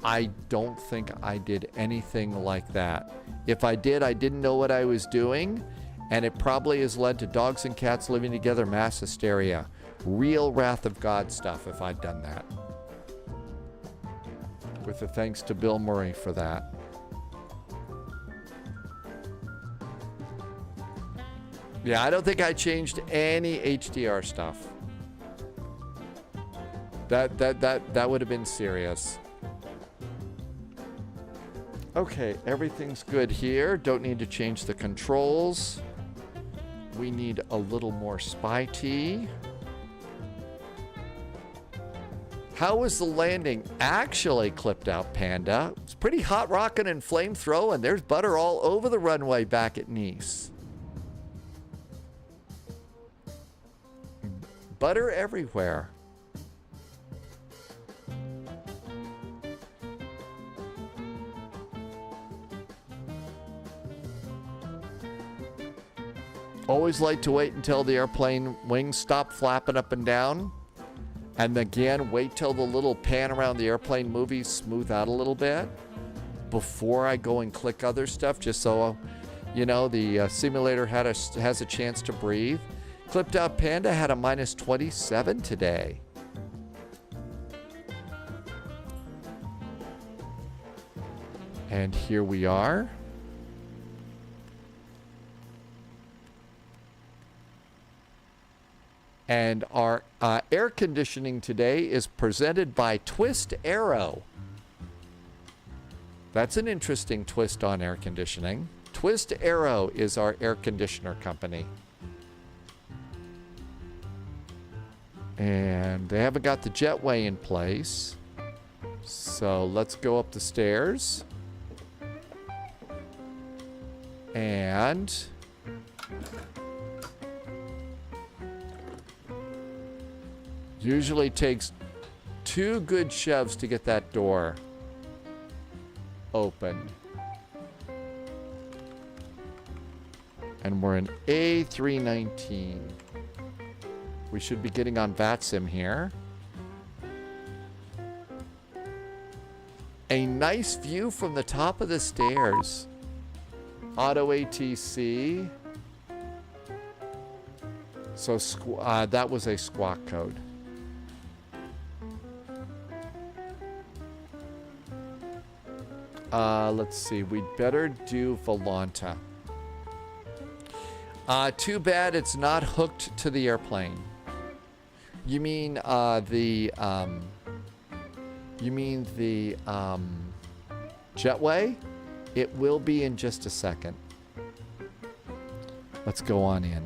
I don't think I did anything like that. If I did, I didn't know what I was doing, and it probably has led to dogs and cats living together, mass hysteria. Real wrath of God stuff if I'd done that. With the thanks to Bill Murray for that. Yeah, I don't think I changed any HDR stuff. That would have been serious. Okay, everything's good here. Don't need to change the controls. We need a little more spy tea. How was the landing actually clipped out, Panda? It's pretty hot rockin' and flamethrower, and there's butter all over the runway back at Nice. Butter everywhere. Always like to wait until the airplane wings stop flapping up and down. And again, wait till the little pan around the airplane movies smooth out a little bit before I go and click other stuff, just so, you know, the simulator has a chance to breathe. Clipped Out Panda had a minus 27 today. And here we are. And our air conditioning today is presented by Twist Aero. That's an interesting twist on air conditioning. Twist Aero is our air conditioner company. And they haven't got the jetway in place. So let's go up the stairs. And usually takes 2 good shoves to get that door open. And we're in A319. We should be getting on VATSIM here. A nice view from the top of the stairs. Auto ATC. So that was a squawk code. Let's see. We'd better do Volanta. Too bad it's not hooked to the airplane. You mean the jetway? It will be in just a second. Let's go on in.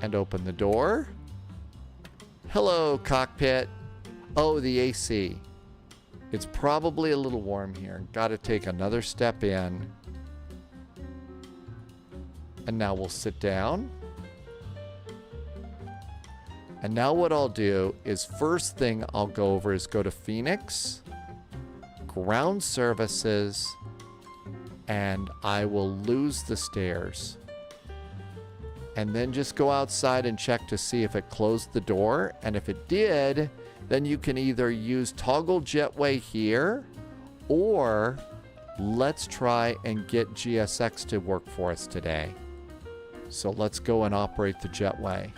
And open the door. Hello, cockpit. Oh, the AC. It's probably a little warm here. Got to take another step in. And now we'll sit down. And now what I'll do is first thing I'll go over is go to Phoenix, Ground Services, and I will lose the stairs. And then just go outside and check to see if it closed the door. And if it did, then you can either use toggle jetway here, or let's try and get GSX to work for us today. So let's go and operate the jetway.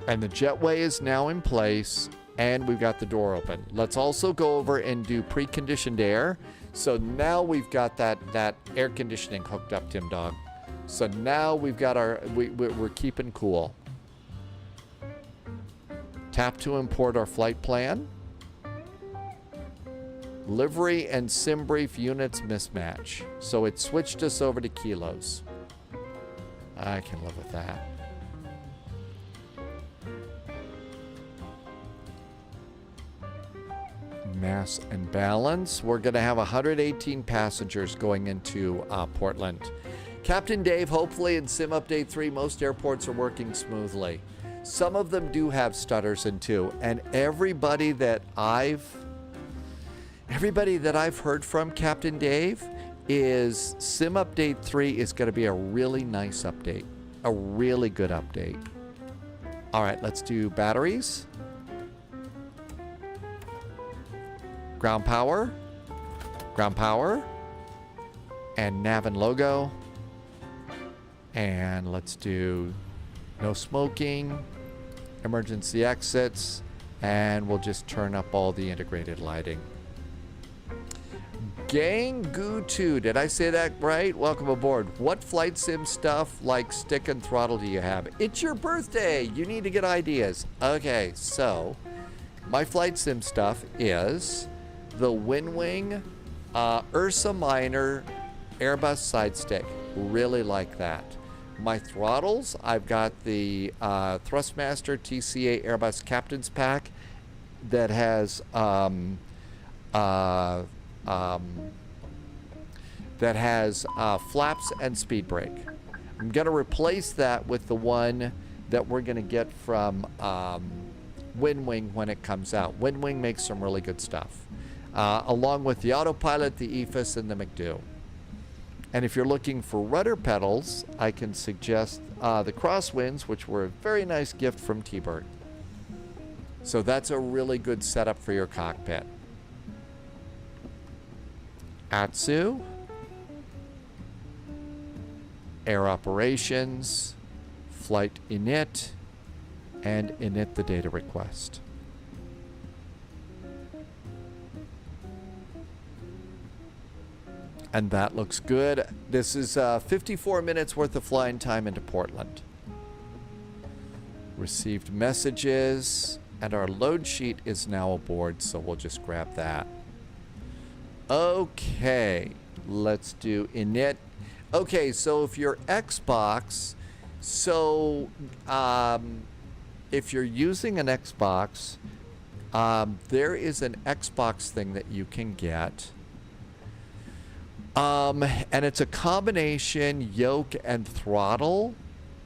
And the jetway is now in place, and we've got the door open. Let's also go over and do preconditioned air. So now we've got that air conditioning hooked up, Tim Dog. So now we've got we're keeping cool. Tap to import our flight plan. Livery and sim brief units mismatch. So it switched us over to kilos. I can live with that. Mass and balance. We're going to have 118 passengers going into Portland. Captain Dave, hopefully in Sim Update 3, most airports are working smoothly. Some of them do have stutters in 2, and everybody that I've heard from, Captain Dave, is Sim Update 3 is going to be a really nice update. A really good update. All right, let's do batteries. Ground power. Ground power. And nav and logo. And let's do no smoking. Emergency exits. And we'll just turn up all the integrated lighting. Gangu2, did I say that right? Welcome aboard. What flight sim stuff like stick and throttle do you have? It's your birthday. You need to get ideas. Okay, so my flight sim stuff is the WinWing Ursa Minor Airbus side stick. Really like that. My throttles, I've got the Thrustmaster TCA Airbus Captain's Pack that has flaps and speed brake. I'm going to replace that with the one that we're going to get from WinWing when it comes out. WinWing makes some really good stuff. Along with the autopilot, the EFIS, and the McDo. And if you're looking for rudder pedals, I can suggest the Crosswinds, which were a very nice gift from T-Bird. So that's a really good setup for your cockpit. ASUS, Air Operations, Flight Init, and init the data request. And that looks good. This is 54 minutes worth of flying time into Portland. Received messages, and our load sheet is now aboard, so we'll just grab that. Okay, let's do init. Okay, so if you're Xbox, if you're using an Xbox, there is an Xbox thing that you can get. And it's a combination yoke and throttle,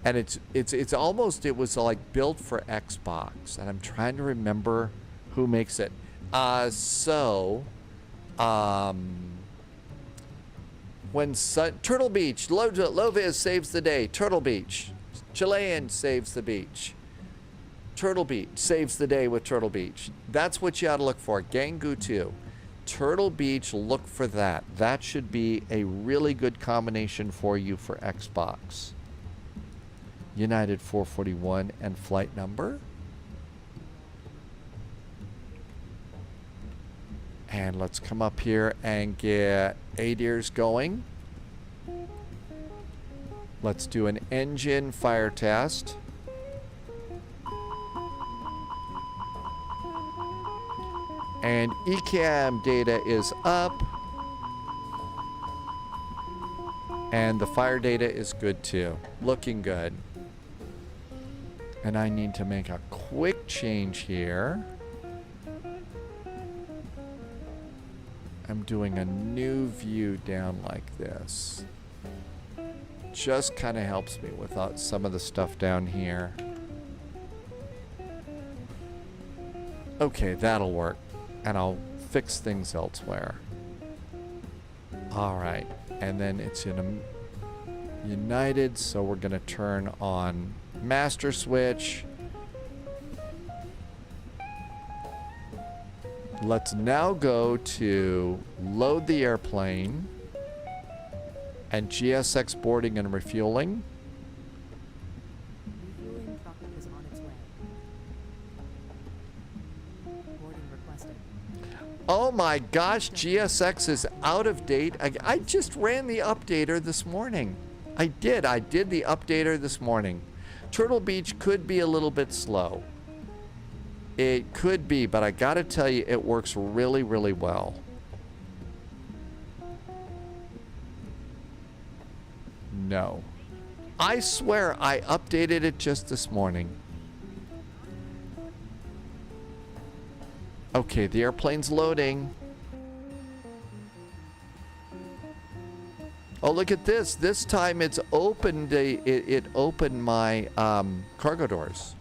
and it's almost, it was like built for Xbox, and I'm trying to remember who makes it. When Turtle Beach, Loviz saves the day. Turtle Beach, Chilean saves the beach. Turtle Beach saves the day with Turtle Beach. That's what you ought to look for. Gangu2. Turtle Beach, look for that. That should be a really good combination for you for Xbox. United 441 and flight number. And let's come up here and get ADIRS going. Let's do an engine fire test. And ECAM data is up. And the fire data is good too. Looking good. And I need to make a quick change here. I'm doing a new view down like this. Just kind of helps me without some of the stuff down here. Okay, that'll work. And I'll fix things elsewhere. All right, and then it's in a United, so we're gonna turn on master switch. Let's now go to load the airplane and GSX boarding and refueling. Refueling truck is on its way. Boarding requested. Oh my gosh, GSX is out of date. I just ran the updater this morning. I did the updater this morning. Turtle Beach could be a little bit slow. It could be, but I gotta tell you, it works really, really well. No. I swear I updated it just this morning. Okay, the airplane's loading. Oh, look at this. This time it's opened it opened my cargo doors.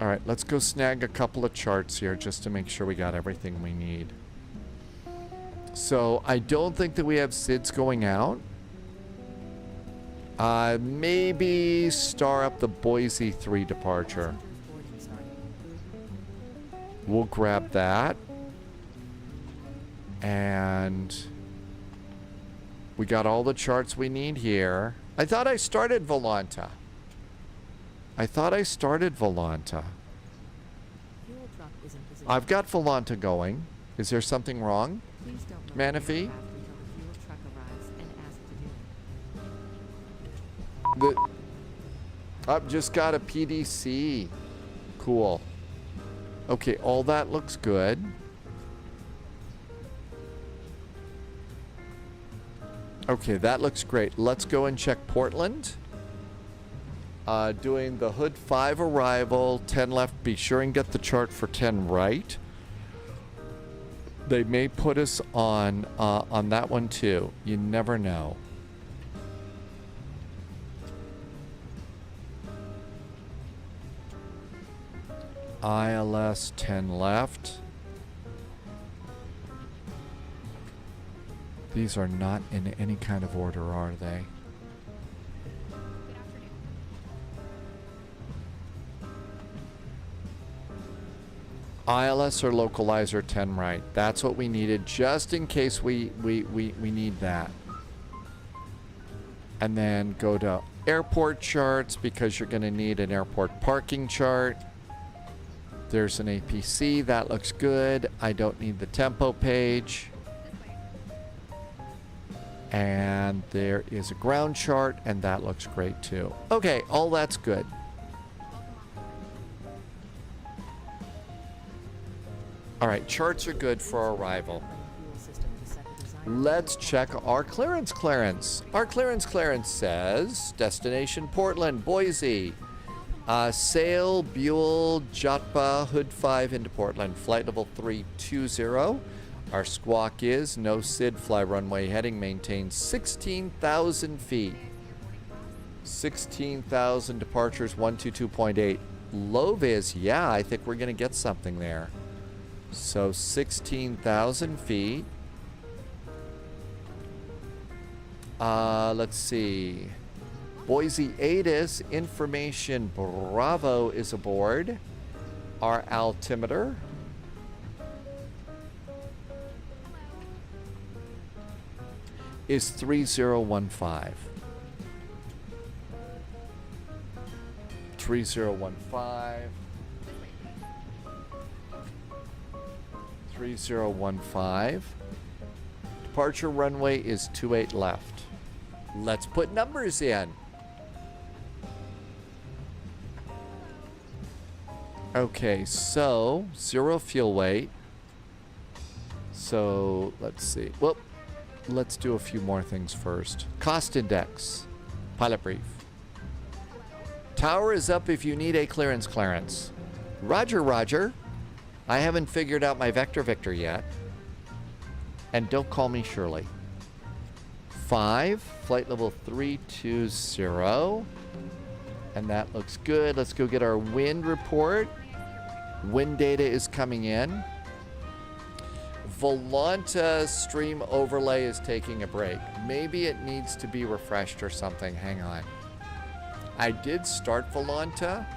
All right, let's go snag a couple of charts here just to make sure we got everything we need. So I don't think that we have SIDS going out. Maybe star up the Boise 3 departure. We'll grab that. And we got all the charts we need here. I thought I started Volanta. I've got Volanta going. Is there something wrong? Manaphy? I've just got a PDC. Cool. Okay, all that looks good. Okay, that looks great. Let's go and check Portland. Doing the Hood 5 arrival, 10 left. Be sure and get the chart for 10 right. They may put us on that one too. You never know. ILS 10 left. These are not in any kind of order, are they? ILS or localizer 10 right. That's what we needed just in case we need that. And then go to airport charts because you're going to need an airport parking chart. There's an APC. That looks good. I don't need the tempo page. And there is a ground chart, and that looks great too. Okay, all that's good. All right, charts are good for arrival. Let's check our clearance. Our clearance says destination Portland, Boise. Sail, Buell, Jotba, Hood 5 into Portland. Flight level 320. Our squawk is no SID, fly runway heading, maintain 16,000 feet. 16,000 departures, 122.8. Low vis, yeah, I think we're going to get something there. So 16,000 feet. Let's see. Boise ATIS, information Bravo is aboard. Our altimeter is 3015. 3015. 3015. Departure runway is 28 left. Let's put numbers in. Okay, so 0 fuel weight. So let's see. Well, let's do a few more things first. Cost index. Pilot brief. Tower is up if you need a clearance. Roger, Roger. I haven't figured out my Vector Victor yet. And don't call me Shirley. 5, flight level 320. And that looks good. Let's go get our wind report. Wind data is coming in. Volanta stream overlay is taking a break. Maybe it needs to be refreshed or something. Hang on. I did start Volanta.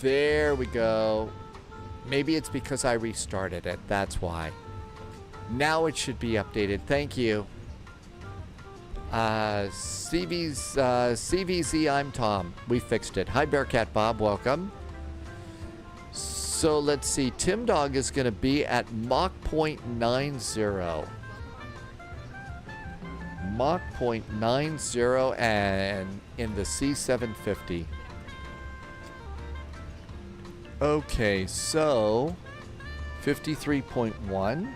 There we go. Maybe it's because I restarted it. That's why. Now it should be updated. Thank you. CVZ, I'm Tom. We fixed it. Hi, Bearcat Bob. Welcome. So let's see. Tim Dog is going to be at Mach 0.90. Mach 0.90 and in the C750. Okay, so 53.1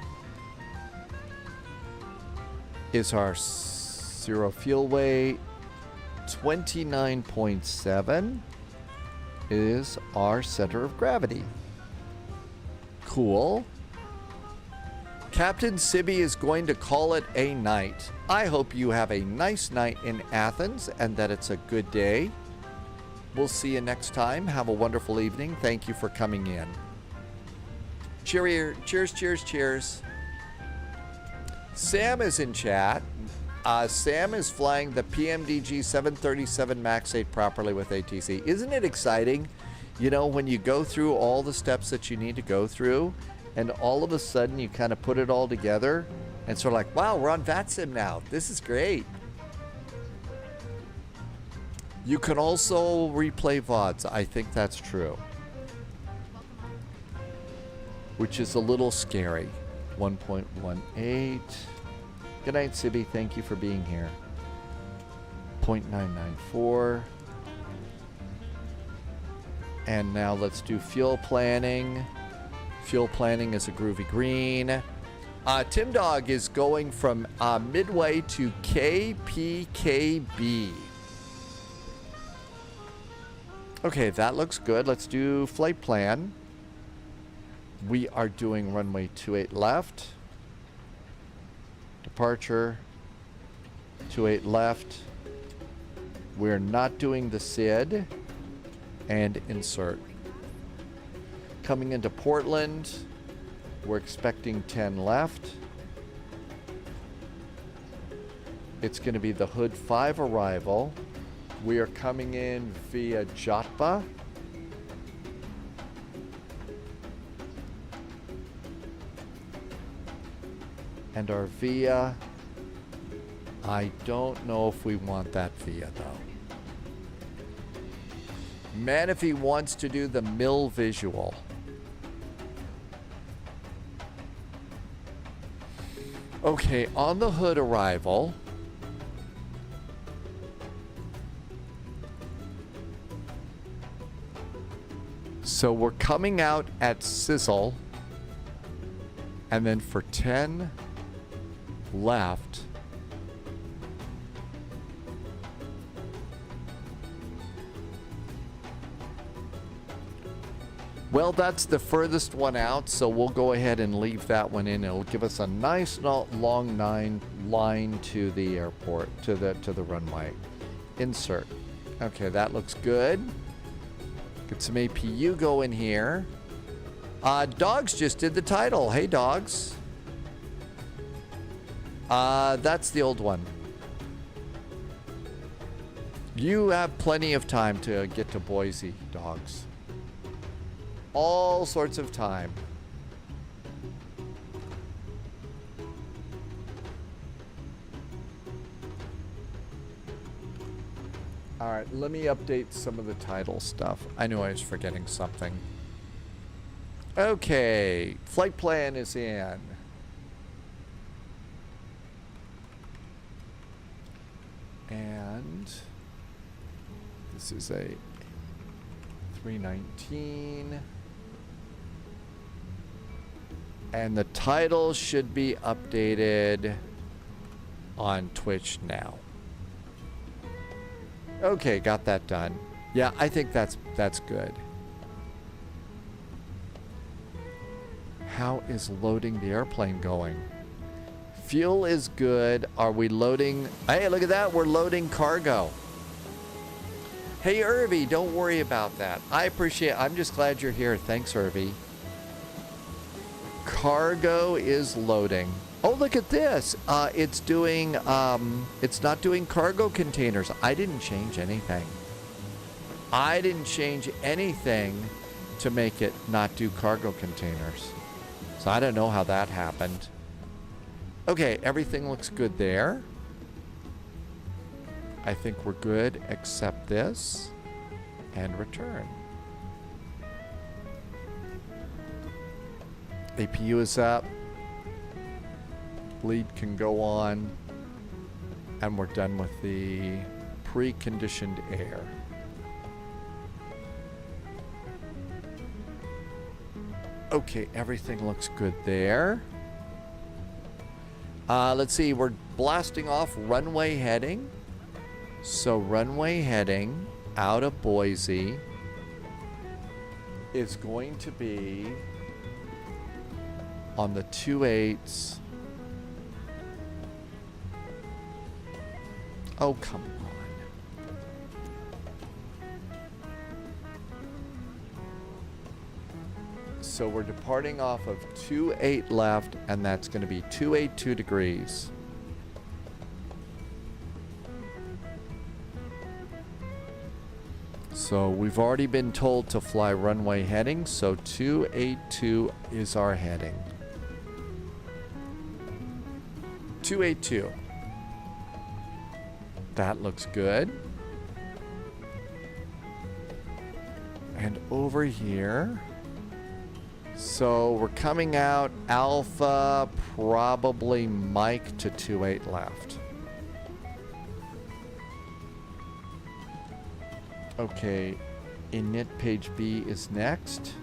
is our zero fuel weight. 29.7 is our center of gravity. Cool. Captain Sibby is going to call it a night. I hope you have a nice night in Athens and that it's a good day. We'll see you next time. Have a wonderful evening. Thank you for coming in. Cheers, cheers, cheers. Sam is in chat. Sam is flying the PMDG 737 MAX 8 properly with ATC. Isn't it exciting? You know, when you go through all the steps that you need to go through, and all of a sudden you kind of put it all together, and sort of like, wow, we're on VATSIM now. This is great. You can also replay VODs. I think that's true. Which is a little scary. 1.18. Good night, Sibby. Thank you for being here. 0.994. And now let's do fuel planning. Fuel planning is a groovy green. Tim Dog is going from Midway to KPKB. Okay, that looks good. Let's do flight plan. We are doing runway 28 left. Departure. 28 left. We're not doing the SID. And insert. Coming into Portland, we're expecting 10 left. It's going to be the Hood 5 arrival. We are coming in via Jatba. And our via, I don't know if we want that via though. Man, if he wants to do the mill visual. Okay, on the Hood arrival. So we're coming out at Sizzle. And then for 10 left. Well, that's the furthest one out, so we'll go ahead and leave that one in. It'll give us a nice long line to the airport, to the runway. Insert. Okay, that looks good. Get some APU going here. Dogs just did the title. Hey, Dogs. That's the old one. You have plenty of time to get to Boise, Dogs. All sorts of time. All right, let me update some of the title stuff. I knew I was forgetting something. Okay, flight plan is in. And this is a 319. And the title should be updated on Twitch now. Okay, got that done. Yeah, I think that's good. How is loading the airplane going? Fuel is good. Are we loading? Hey, look at that. We're loading cargo. Hey, Irby, don't worry about that. I appreciate it. I'm just glad you're here. Thanks, Irby. Cargo is loading. Oh, look at this. It's doing, it's not doing cargo containers. I didn't change anything. I didn't change anything to make it not do cargo containers. So I don't know how that happened. Okay, everything looks good there. I think we're good, except this. And return. APU is up. Bleed can go on. And we're done with the preconditioned air. Okay, everything looks good there. Let's see, we're blasting off runway heading. So runway heading out of Boise is going to be on the 28s. Oh, come on. So we're departing off of 28 left, and that's going to be 282 degrees. So we've already been told to fly runway heading, so 282 is our heading. 282. That looks good. And over here, so we're coming out Alpha, probably Mike to 28 left. Okay, init page B is next.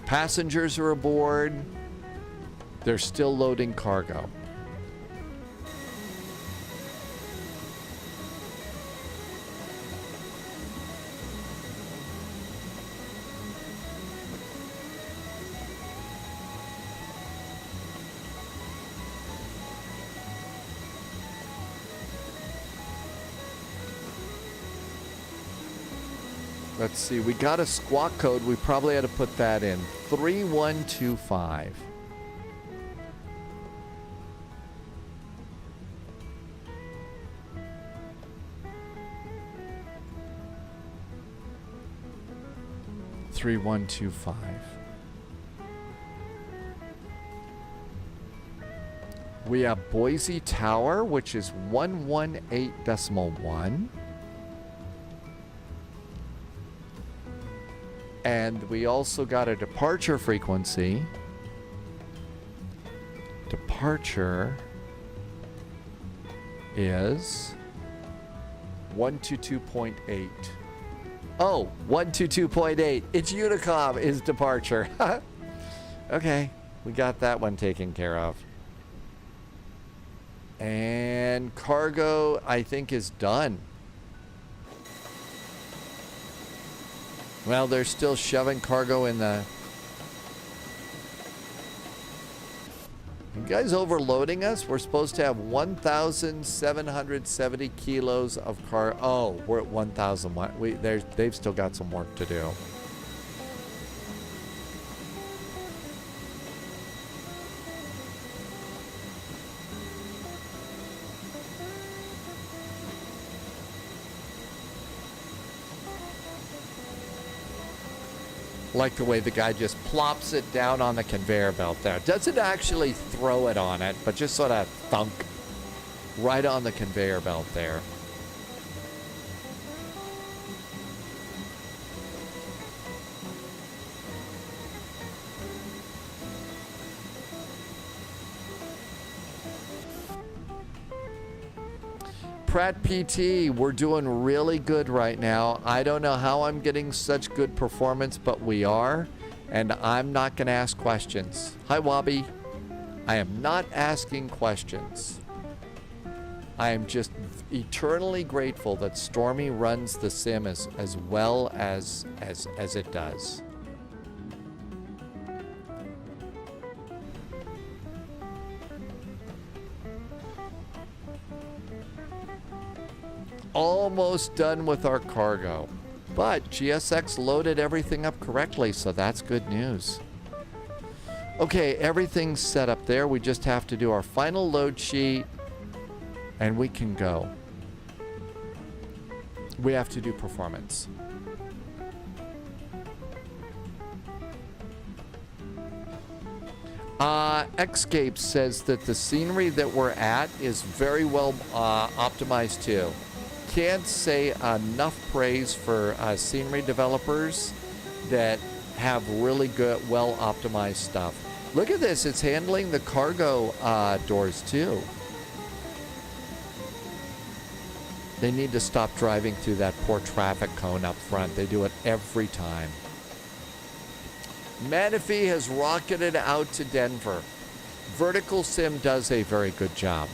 Passengers are aboard. They're still loading cargo. Let's see, we got a squawk code. We probably had to put that in. 3125. We have Boise Tower, which is 118.1. And we also got a departure frequency. Departure is 122.8. Oh, 122.8. It's Unicom is departure. Okay, we got that one taken care of. And cargo, I think, is done. Well, they're still shoving cargo in the... You guys overloading us? We're supposed to have 1,770 kilos of car... Oh, we're at 1,000. They've still got some work to do. Like the way the guy just plops it down on the conveyor belt there. Doesn't actually throw it on it, but just sort of thunk right on the conveyor belt there. Pratt PT, we're doing really good right now. I don't know how I'm getting such good performance, but we are. And I'm not going to ask questions. Hi, Wobby. I am not asking questions. I am just eternally grateful that Stormy runs the sim as well as it does. Almost done with our cargo, but GSX loaded everything up correctly, so that's good news. Okay, everything's set up there. We just have to do our final load sheet and we can go. We have to do performance. Xscape says that the scenery that we're at is very well optimized too. Can't say enough praise for scenery developers that have really good, well optimized stuff. Look at this, it's handling the cargo doors too. They need to stop driving through that poor traffic cone up front. They do it every time. Manaphy has rocketed out to Denver. Vertical Sim does a very good job.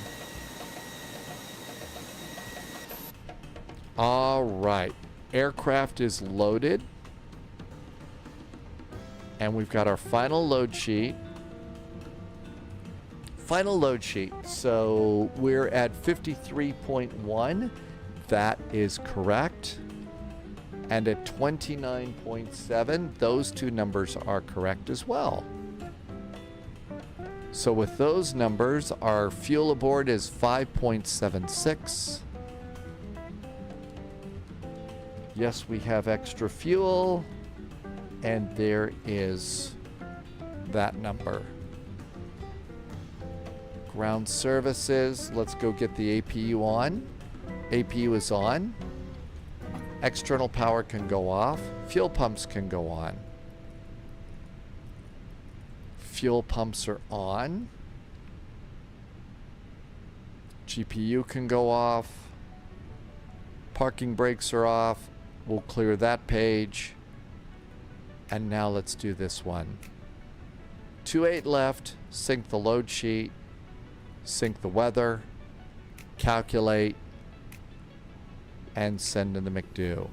All right. Aircraft is loaded. And we've got our final load sheet. Final load sheet. So we're at 53.1. That is correct. And at 29.7, those two numbers are correct as well. So with those numbers, our fuel aboard is 5.76. Yes, we have extra fuel. And there is that number. Ground services, let's go get the APU on. APU is on. External power can go off. Fuel pumps can go on. Fuel pumps are on. GPU can go off. Parking brakes are off. We'll clear that page. And now let's do this one. 2.8 left. Sync the load sheet. Sync the weather. Calculate. And send in the McDo.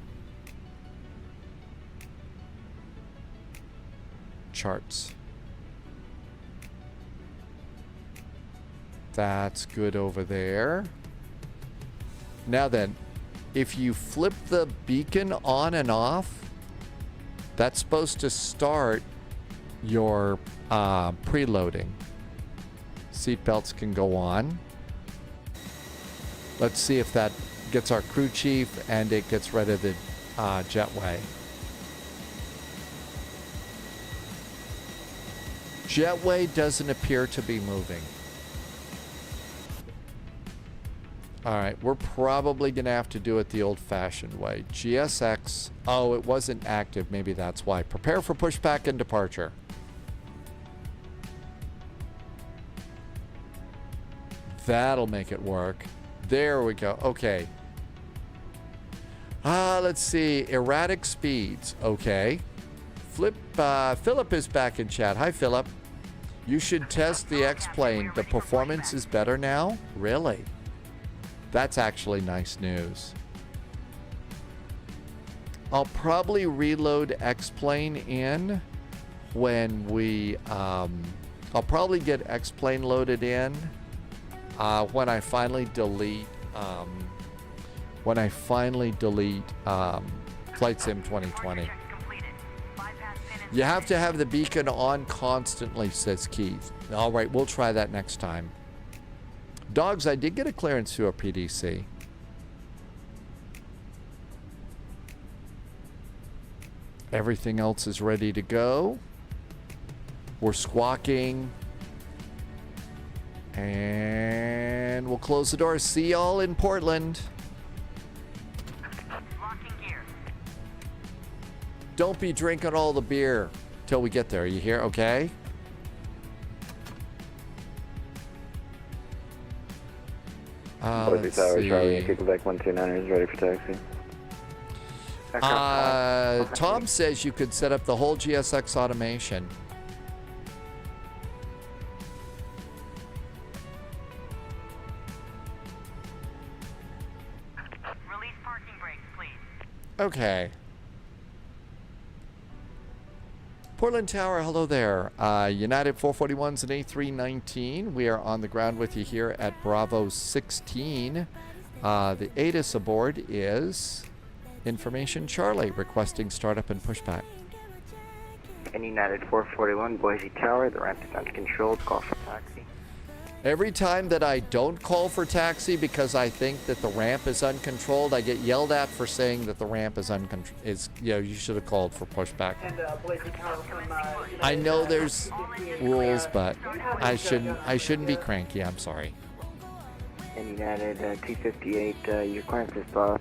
Charts. That's good over there. Now then, if you flip the beacon on and off, that's supposed to start your preloading. Seatbelts can go on. Let's see if that gets our crew chief and it gets rid of the jetway. Jetway doesn't appear to be moving. All right, we're probably going to have to do it the old-fashioned way. GSX. Oh, it wasn't active. Maybe that's why. Prepare for pushback and departure. That'll make it work. There we go. Okay. Let's see. Erratic speeds. Okay. Philip is back in chat. Hi, Philip. You should test the X-Plane. The performance is better now? Really? That's actually nice news. I'll probably reload X-Plane in when we... I'll probably get X-Plane loaded in when I finally delete... Flight Sim 2020. You have to have the beacon on constantly, says Keith. All right, we'll try that next time. Dogs, I did get a clearance through a PDC. Everything else is ready to go. We're squawking. And we'll close the door. See y'all in Portland. Don't be drinking all the beer till we get there. You hear? Okay? Boise Tower, Charlie, Quebec 129 is ready for taxi. Tom says you could set up the whole GSX automation. Release parking brakes, please. Okay. Portland Tower, hello there. United 441's an A319. We are on the ground with you here at Bravo 16. The ATIS aboard is Information Charlie, requesting startup and pushback. And United 441, Boise Tower, the ramp is uncontrolled, call for taxi. Every time that I don't call for taxi because I think that the ramp is uncontrolled, I get yelled at for saying that the ramp is uncontrolled. You should have called for pushback. And Boise Tower from I know there's rules, but I shouldn't be cranky. I'm sorry. And United 258, your clearance is low.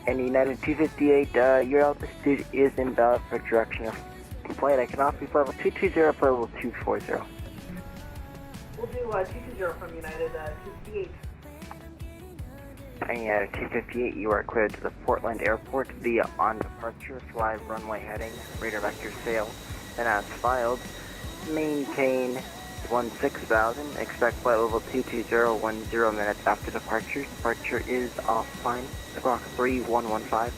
And United 258, your altitude is invalid for direction of flight. I can offer you level 220 for level 240. We'll do 220 from United, 258. And United 258, you are cleared to the Portland Airport via on departure, fly runway heading, radar vector sail, and as filed, maintain 16,000, expect flight level 220, 10 minutes after departure. Departure is offline, clock 3115.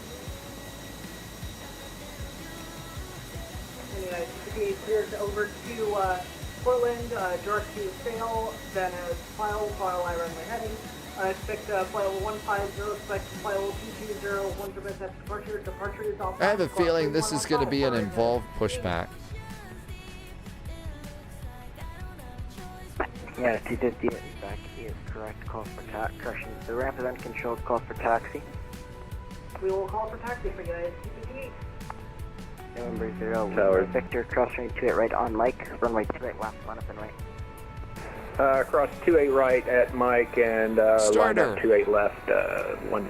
And United 258 cleared over to Portland, direct to sail, then as file line runway heading. Expect flight level 150, expect flight level 220, 10 minutes after departure. Departure is offline. I have a feeling this is going to be an involved pushback. Yeah, 258 back is correct. Call for correction. The ramp is uncontrolled. Call for taxi. We will call for taxi for United 258. November 0. Tower. Victor, cross runway 28 right on Mike. Runway 28 left, line up and right. Cross 28 right at Mike and line up 28 left, 10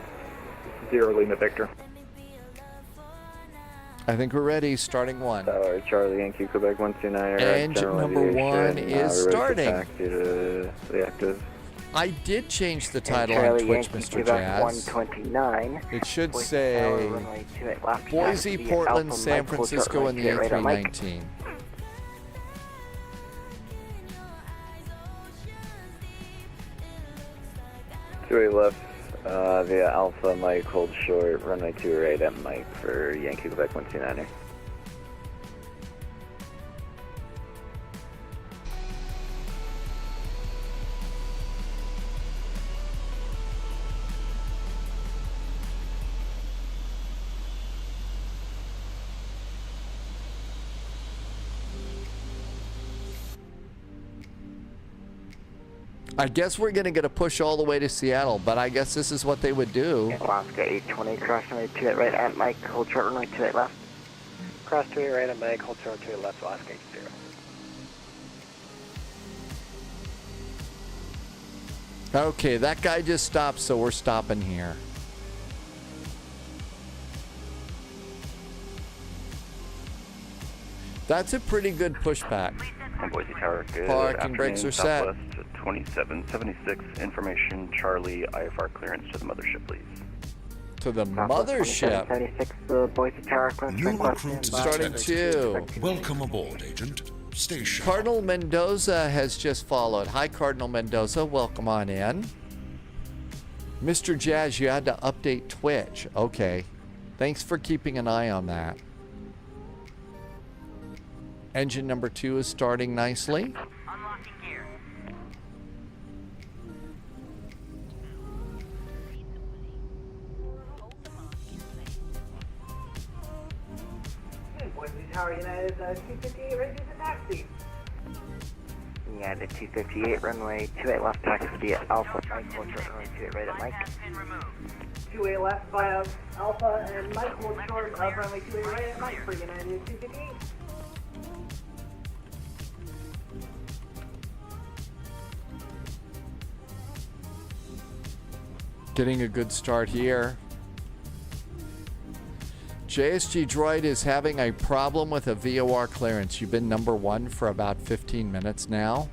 Lima Victor. I think we're ready. Starting one. Tower, Charlie, Yankee, Quebec 129. Engine number one is starting. Back to the active. I did change the title Charlie, on Twitch, Yankee, Mr. Quebec Jazz. 129. It should Tower, say runway 28 left, Boise, taxi, Portland, Alpha, San Mike, Francisco, and the 28 right on Mike. A319. Left via Alpha, Mike, hold short, runway 2 right at Mike for Yankee Quebec 129er. I guess we're going to get a push all the way to Seattle, but I guess this is what they would do. Alaska 820, cross runway 28 right at Mike, hold short, runway 28 left. Cross 28 right at Mike, hold short 28 left, Alaska 80. Okay, that guy just stopped, so we're stopping here. That's a pretty good pushback. Boise Tower, good Parking brakes are set. Southwest 2776, information, Charlie, IFR clearance to the mothership, please. To the mothership. 76, Boise Tower, New recruit Starting two. Welcome aboard, Agent. Stay sharp. Cardinal Mendoza has just followed. Hi, Cardinal Mendoza. Welcome on in. Mr. Jazz, you had to update Twitch. Okay. Thanks for keeping an eye on that. Engine number 2 is starting nicely. Unlocking gear. Boise Tower, United 258, ready for taxi. United 258, runway 28 left, taxi via Alpha, Mike, hold short, runway 28 right at Mike. 28 left via Alpha and Mike, hold short, runway 28 right at Mike for United 258. Getting a good start here. JSG Droid is having a problem with a VOR clearance. You've been number 1 for about 15 minutes now.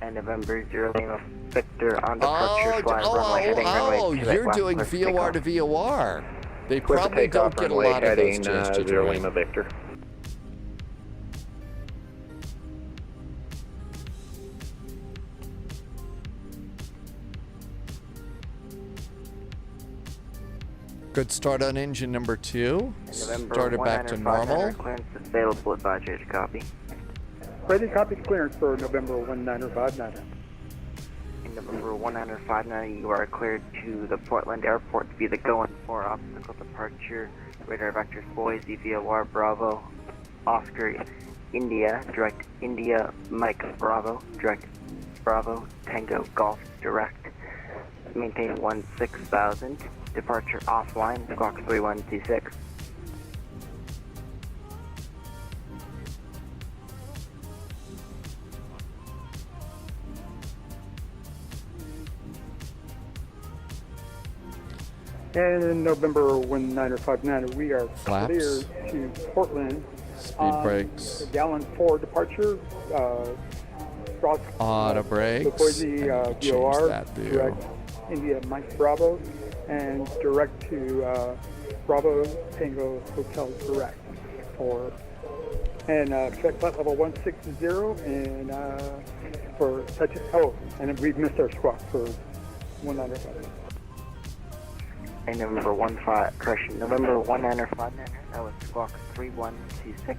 And November 0 Lima Victor on departure, fly runway heading runway 28 you're left, doing clear to VOR take to VOR. They Clear to probably take don't off, get a runway lot of those, heading, JSG 0 Droid. Lima Victor. Good start on engine number 2. November Started back to normal. Clearance available at Badger, copy. Ready, copy clearance for November 1959. In November 1959, you are cleared to the Portland Airport via the going for obstacle departure. Radar vectors Boise via VOR Bravo, Oscar, India, direct India, Mike Bravo, direct Bravo, Tango Golf, direct. Maintain 16,000. Departure offline, clock 3126. And in November 1959, we are Flaps. clear to Portland. Speed brakes. Gallon 4 departure. cross Auto brakes. the Boise and change VOR, that view. direct India Mike Bravo, and direct to Bravo Tango Hotel direct and check flight level 160 and for touch. Oh, and we missed our squawk for 195. And November 1959, that was squawk 3126.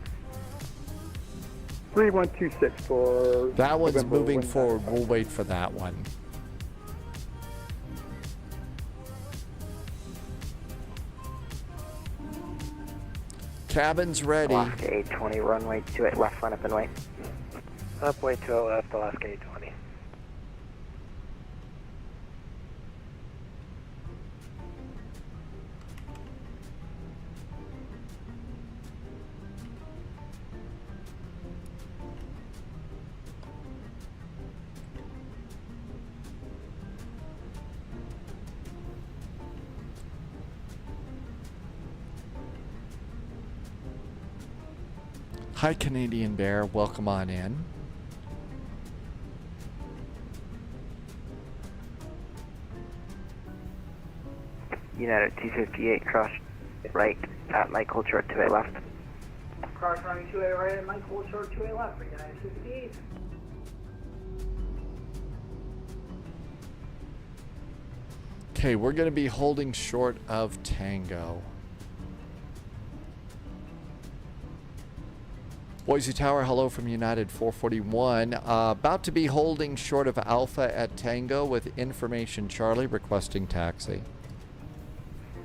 3126 for That one's November moving 19. forward. We'll wait for that one. Cabin's ready. Alaska 820, runway 28 left, line up and wait. Upway 2 left, Alaska 820. Hi, Canadian Bear. Welcome on in. United 258, cross right at Mike Hold short 28 left. Cross running 2A right at Mike, hold short 2A left for United 58. Okay, we're going to be holding short of Tango. Boise Tower, hello from United 441. About to be holding short of Alpha at Tango with information Charlie requesting taxi.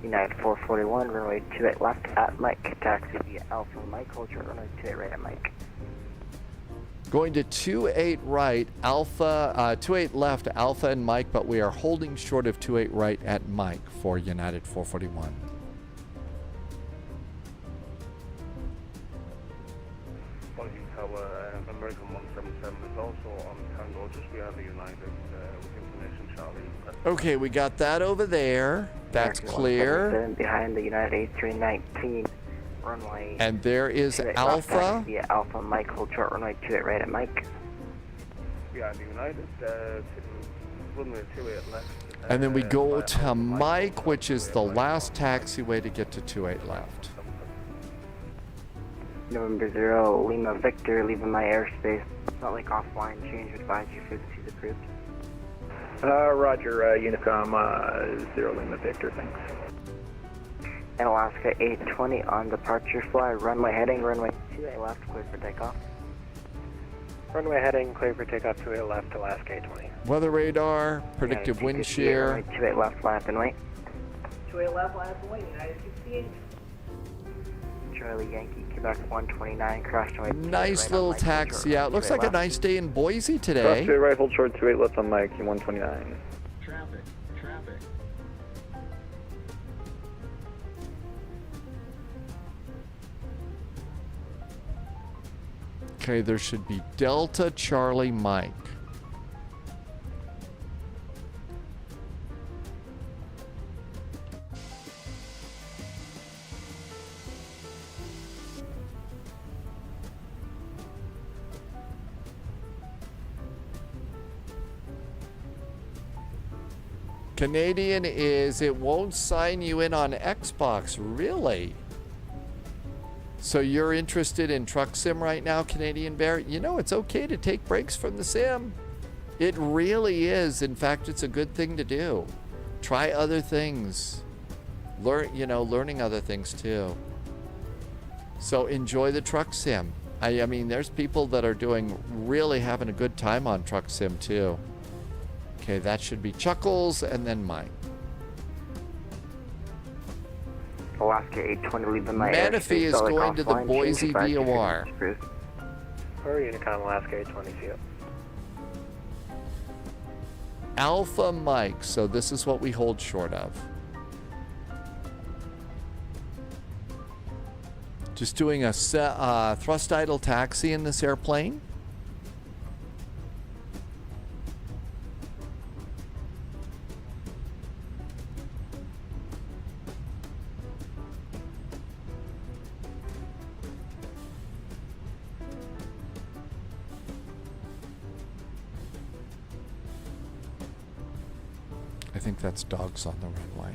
United 441, runway 28 left at Mike, taxi via Alpha Mike, hold short runway 28 right at Mike. Going to 28 right, Alpha, 28 left, Alpha and Mike, but we are holding short of 28 right at Mike for United 441. Boise Tower, American 177 is also on Tango, just beyond the United, with information Charlie. Okay, we got that over there. That's American clear. 177 behind the United A319, runway. And there is 28 left, Alpha. taxi via Alpha Mike, hold short runway 28 right at Mike. Behind the United, runway 28 left. And then we go to Mike, which is the last taxiway to get to 28 left. November 0, Lima Victor, leaving my airspace. Salt Lake offline, change advisory frequencies approved. Roger, Unicom 0 Lima Victor, thanks. And Alaska 820 on departure fly, runway heading, runway 28 left, clear for takeoff. Runway heading, clear for takeoff 28 left, Alaska 820. Weather radar, predictive wind shear. Runway 28 left, line up and wait. 2A left, line up and wait, United 68. Charlie Yankee, Quebec 129, crash runway 28 Nice right little on Mike, taxi hold out. short, Looks 28 like a left. nice day in Boise Cross today. 2 right, hold short 28 left on Mike, 129. Traffic. Okay, there should be Delta Charlie Mike. Canadian is it won't sign you in on Xbox, really? So you're interested in truck sim right now, Canadian Bear? You know, it's okay to take breaks from the sim. It really is. In fact, it's a good thing to do. Try other things. Learning other things too. So enjoy the truck sim. I mean, there's people that are really having a good time on truck sim too. Okay, that should be Chuckles and then Mike. Alaska 820, leaving my Manifee airspace. is Salt Lake going to the offline, Boise change advisory VOR. frequencies approved. Or Unicom, Alaska 820, see you. Alpha Mike, so this is what we hold short of. Just doing a thrust idle taxi in this airplane. I think that's dogs on the runway.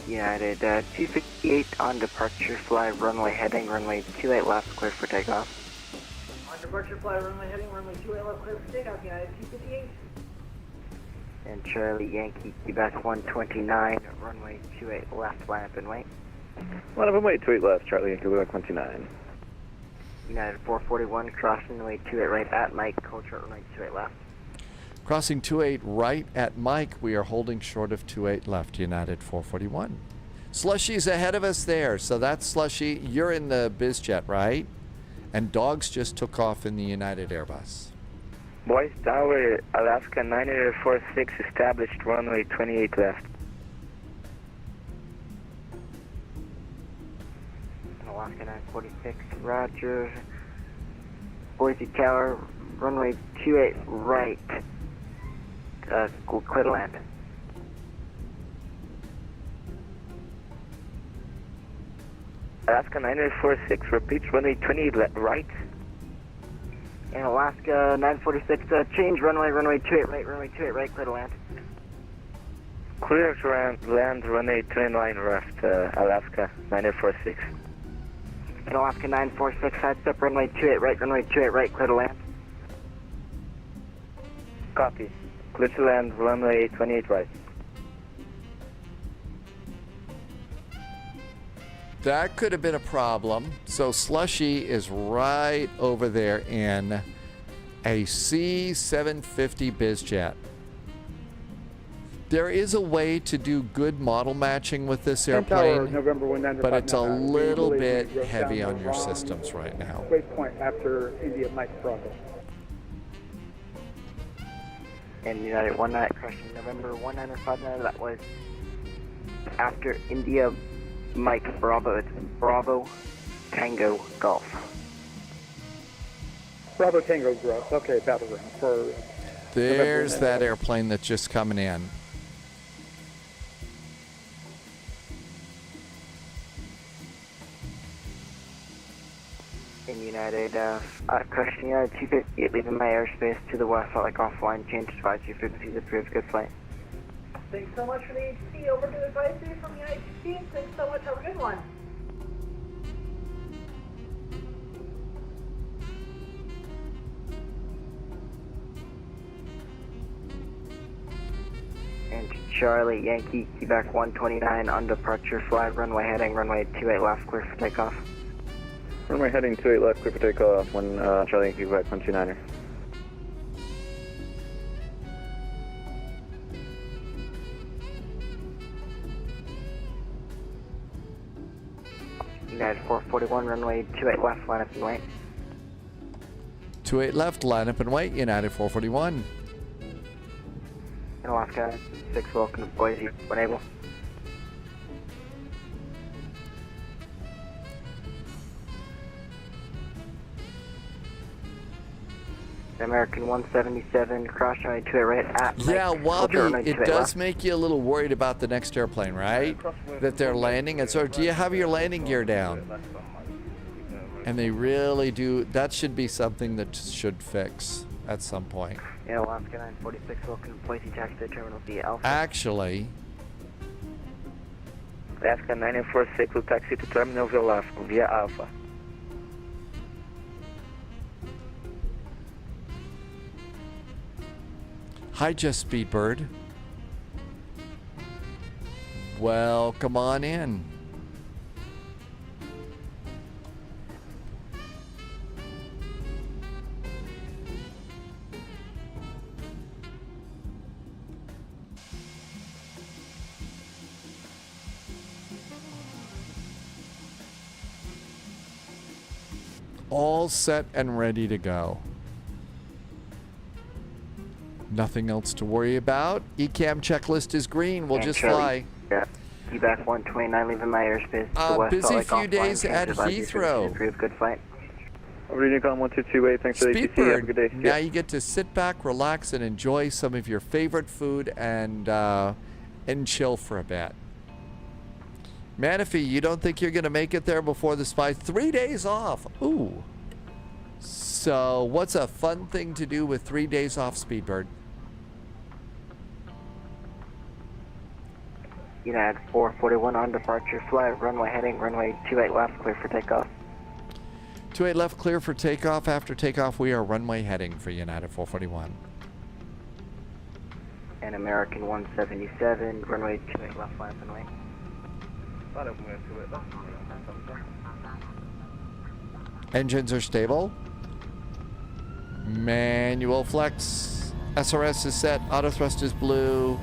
United 258 on departure, fly runway heading, runway 28 left, clear for takeoff. On departure, fly runway heading, runway 28 left, clear for takeoff, United 258. And Charlie Yankee, Quebec 129, runway 28 left, line up and wait. Line up and wait, 28 left, Charlie Yankee, Quebec 29. United 441, crossing runway 28 right at Mike, code short runway 28 left. Crossing 28 right at Mike. We are holding short of 28 left, United 441. Slushy's ahead of us there. So that's Slushy. You're in the BizJet, right? And Dogs just took off in the United Airbus. Boys Tower, Alaska 946, established runway 28 left. Alaska 946, roger. Boise Tower, runway 28 right. Clear to land. Alaska 946, repeats runway 28 right. And Alaska 946, change runway 28 right, runway 28 right, clear to land. Clear to land runway 29 left, Alaska 946. And Alaska 946, side step runway 28 right, runway 28 right, clear to land. Copy. Clear to land runway 28 right. That could have been a problem. So Slushy is right over there in a C-750 BizJet. There is a way to do good model matching with this airplane, but it's a little bit heavy on your systems right now. Waypoint after India Mike Bravo. And United 19 crashing November 1959, that was after India Mike Bravo. It's Bravo Tango Golf. Bravo Tango Golf. Okay, battle room for. There's that airplane that's just coming in. In United, crushing United 258, leaving my airspace to the west, like offline, change to 5250, approved, good flight. Thanks so much for the HC. Over to advisory from United 16. Thanks so much. Have a good one. And Charlie Yankee, Quebec 129, on departure, fly runway heading, runway 28 left, clear for takeoff. Runway heading 28 left, clear for takeoff, one Charlie Yankee, Quebec 129er. United 441, runway 28 left, line up and wait. 28 left, line up and wait, United 441. In Alaska 6, welcome to Boise, when able. American 177, cross runway 28 right at Mike. Yeah, Wabi, it does left. make you a little worried about the next airplane, right? That they're landing. And so, do you have your landing gear down? And they really do. That should be something that should fix at some point. In Alaska 946, welcome to Boise, taxi to terminal via Alpha. Actually, Alaska 946 will taxi to terminal via Alpha. hi, Just Speedbird. Well, come on in. All set and ready to go. Nothing else to worry about. ECAM checklist is green. We'll just fly. Yeah. Quebec 129, leaving my airspace to west. Busy few days at Heathrow. Approved, good flight. Over to Unicom 1228. Thanks for the ATC. Have a good day. Now you get to sit back, relax, and enjoy some of your favorite food and chill for a bit. Manaphy, you don't think you're going to make it there before the spy? 3 days off. Ooh. So what's a fun thing to do with 3 days off, Speedbird? United 441 on departure flight, runway heading, runway 28 left, clear for takeoff. 28 left, clear for takeoff. After takeoff, we are runway heading for United 441. And American 177, runway 28 left, flying runway. Engines are stable. Manual flex. SRS is set. Auto thrust is blue.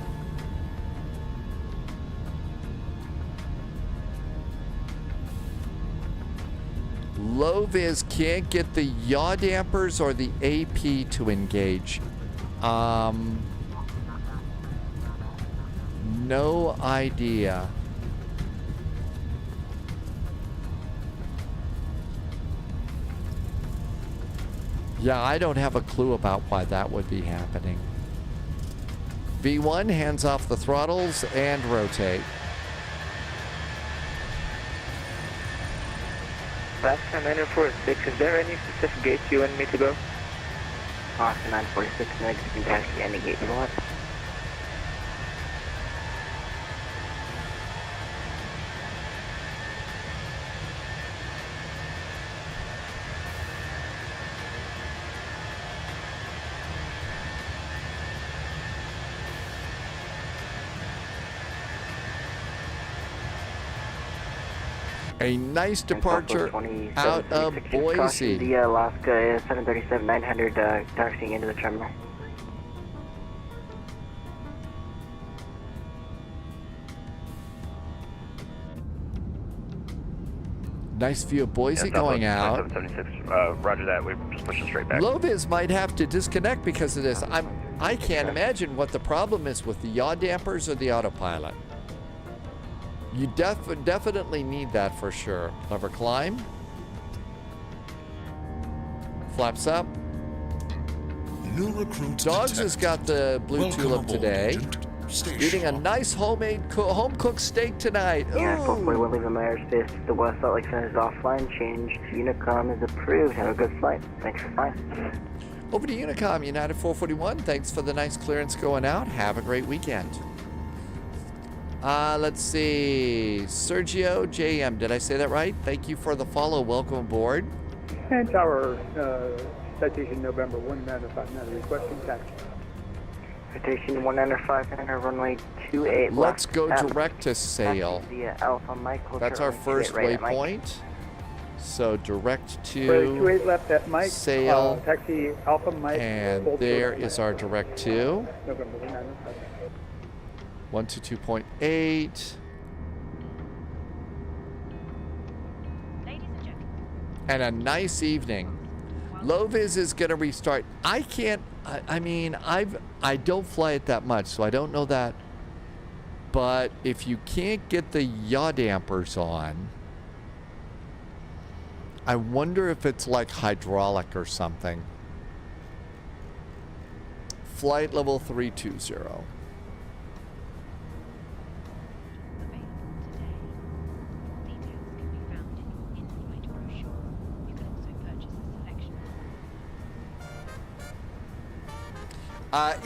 Low vis can't get the yaw dampers or the AP to engage. No idea. Yeah, I don't have a clue about why that would be happening. V1, hands off the throttles and rotate. Last time 946, is there any specific gate you want me to go? Austin 946, negative taxi, any gate you want. A nice departure out of Boise. The Alaska is 737-900 taxiing into the terminal. Nice view of Boise going out. 776. Roger that. We're just pushing straight back. Low vis might have to disconnect because of this. I can't imagine what the problem is with the yaw dampers or the autopilot. You definitely need that for sure. Lever climb. Flaps up. New recruit Dogs has got the blue Welcome tulip aboard, today. Agent. Stay Eating a sharp. nice home-cooked steak tonight. Yeah, Ooh. 441 leaving my airspace. The West Salt Lake Center is offline. Change to Unicom is approved. Have a good flight. Thanks for flying. Over to Unicom, United 441. Thanks for the nice clearance going out. Have a great weekend. Let's see. Sergio JM, did I say that right? Thank you for the follow. Welcome aboard. And tower, citation November 1959, requesting taxi. Citation 1959, runway 28 left. Let's go direct to sail. Via Alpha Mike. That's our first waypoint. So direct to 28 left at Mike. sail. Taxi Alpha Mike. And there is our direct to. November 1959. 122.8. And a nice evening. Low vis is going to restart. I can't, I mean, I don't fly it that much, so I don't know that. But if you can't get the yaw dampers on, I wonder if it's like hydraulic or something. Flight level 320.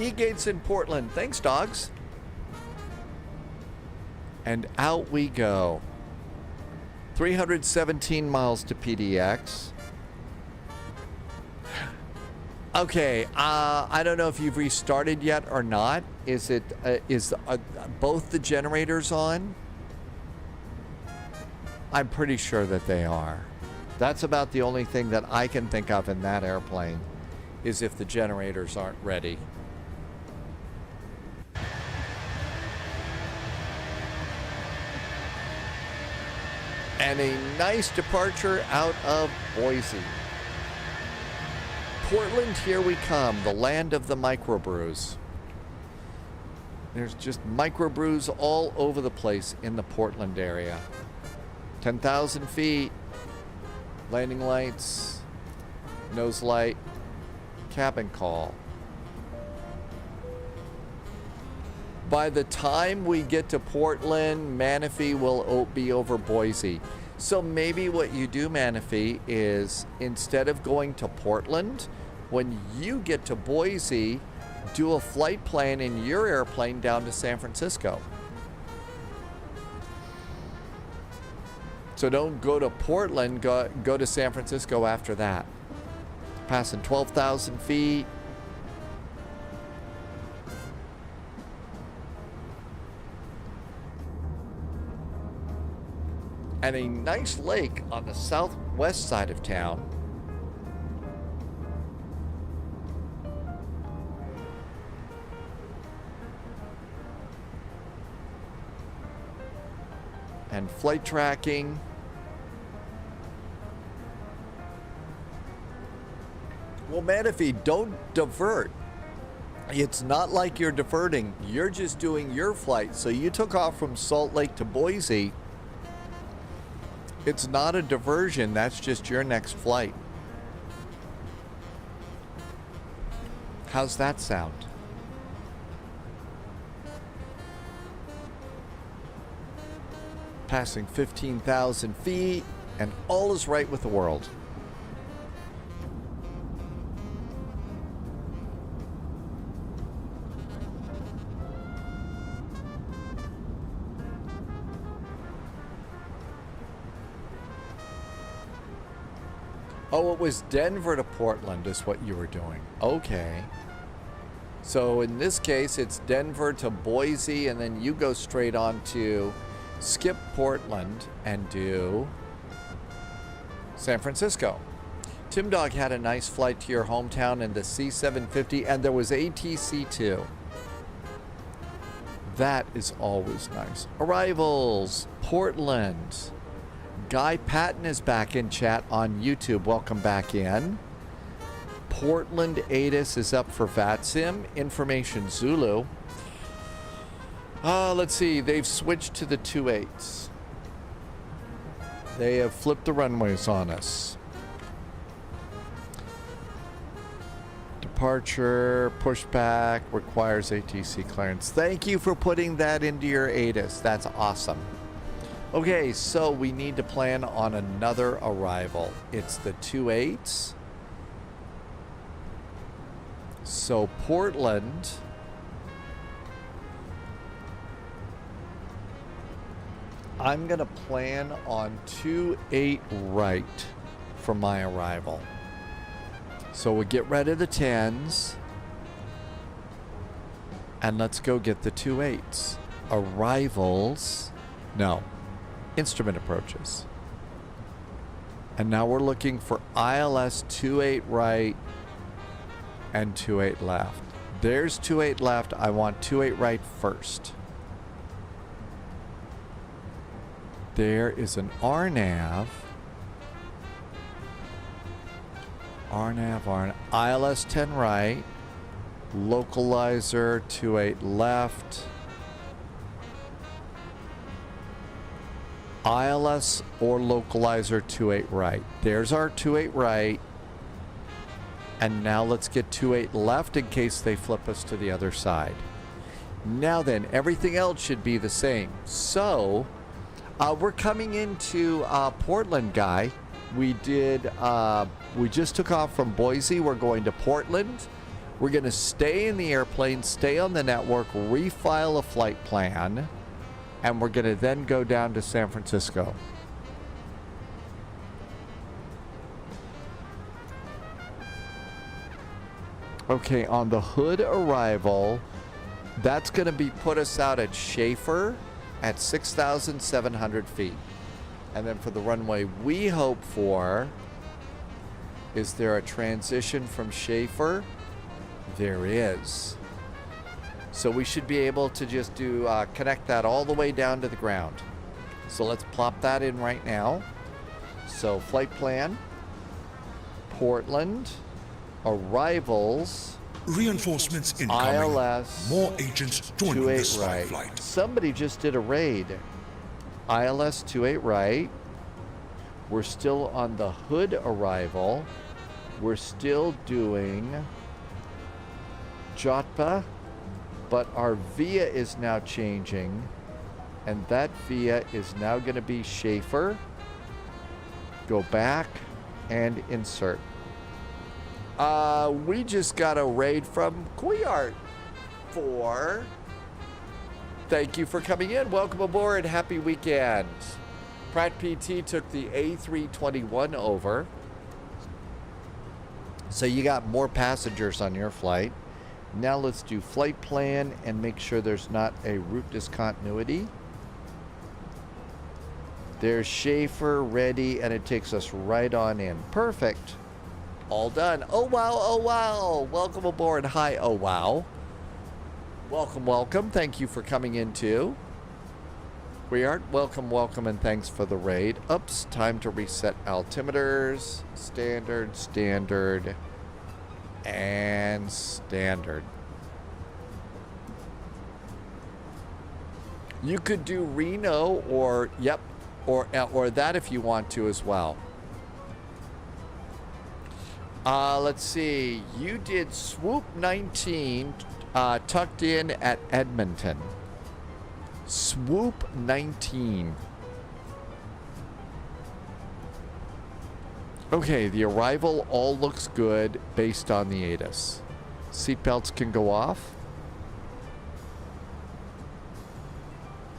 E-Gates in Portland. Thanks, dogs. And out we go. 317 miles to PDX. Okay, I don't know if you've restarted yet or not. Is both the generators on? I'm pretty sure that they are. That's about the only thing that I can think of in that airplane, is if the generators aren't ready. And a nice departure out of Boise. Portland, here we come, the land of the microbrews. There's just microbrews all over the place in the Portland area. 10,000 feet, landing lights, nose light, cabin call. By the time we get to Portland, Manistee will be over Boise. So maybe what you do, Manistee, is instead of going to Portland, when you get to Boise, do a flight plan in your airplane down to San Francisco. So don't go to Portland, go to San Francisco after that. Passing 12,000 feet. And a nice lake on the southwest side of town. And flight tracking. Well, Manistee, don't divert. It's not like you're diverting. You're just doing your flight. So you took off from Salt Lake to Boise. It's not a diversion. That's just your next flight. How's that sound? Passing 15,000 feet, and all is right with the world. Oh, it was Denver to Portland is what you were doing. Okay. So in this case, it's Denver to Boise, and then you go straight on to skip Portland and do San Francisco. Tim Dog had a nice flight to your hometown in the C750, and there was ATC too. That is always nice. Arrivals, Portland. Guy Patton is back in chat on YouTube. Welcome back in. Portland ATIS is up for VATSIM. Information Zulu. Let's see. They've switched to the 28s. They have flipped the runways on us. Departure, pushback, requires ATC clearance. Thank you for putting that into your ATIS. That's awesome. Okay, so we need to plan on another arrival. It's the 28s. So Portland. I'm going to plan on 28 right for my arrival. So we'll get rid of the 10s. And let's go get the 28s. Arrivals. No. Instrument approaches. And now we're looking for ILS 28 right and 28 left. There's 28 left. I want 28 right first. There is an RNAV. ILS 10 right. Localizer 28 left. ILS or localizer 28 right. There's our 28 right. And now let's get 28 left in case they flip us to the other side. Now then, everything else should be the same. So, we're coming into Portland, Guy. We just took off from Boise. We're going to Portland. We're going to stay in the airplane, stay on the network, refile a flight plan. And we're going to then go down to San Francisco. Okay, on the Hood arrival, that's going to be put us out at Schaefer at 6,700 feet. And then for the runway we hope for, is there a transition from Schaefer? There is. So we should be able to just do connect that all the way down to the ground. So let's plop that in right now. So flight plan, Portland, arrivals, reinforcements incoming. ILS, more agents joining the spy flight. Somebody just did a raid. ILS 28 right. We're still on the Hood arrival. We're still doing Jotpa. but our VIA is now changing, and that VIA is now going to be Schaefer. Go back and insert. We just got a raid from Kuyart 4. Thank you for coming in. Welcome aboard. Happy weekend. Pratt PT took the A321 over. So you got more passengers on your flight. Now let's do flight plan and make sure there's not a route discontinuity. There's Schaefer ready, and it takes us right on in. Perfect. All done. Oh, wow. Oh, wow. Welcome aboard. Hi. Oh, wow. Welcome, welcome. Thank you for coming in, too. We are welcome, welcome, and thanks for the raid. Oops. Time to reset altimeters. Standard, standard, and standard. You could do Reno or, yep, or that if you want to as well. Let's see. You did Swoop 19 tucked in at Edmonton. Swoop 19. Okay, the arrival all looks good based on the ATIS. Seatbelts can go off.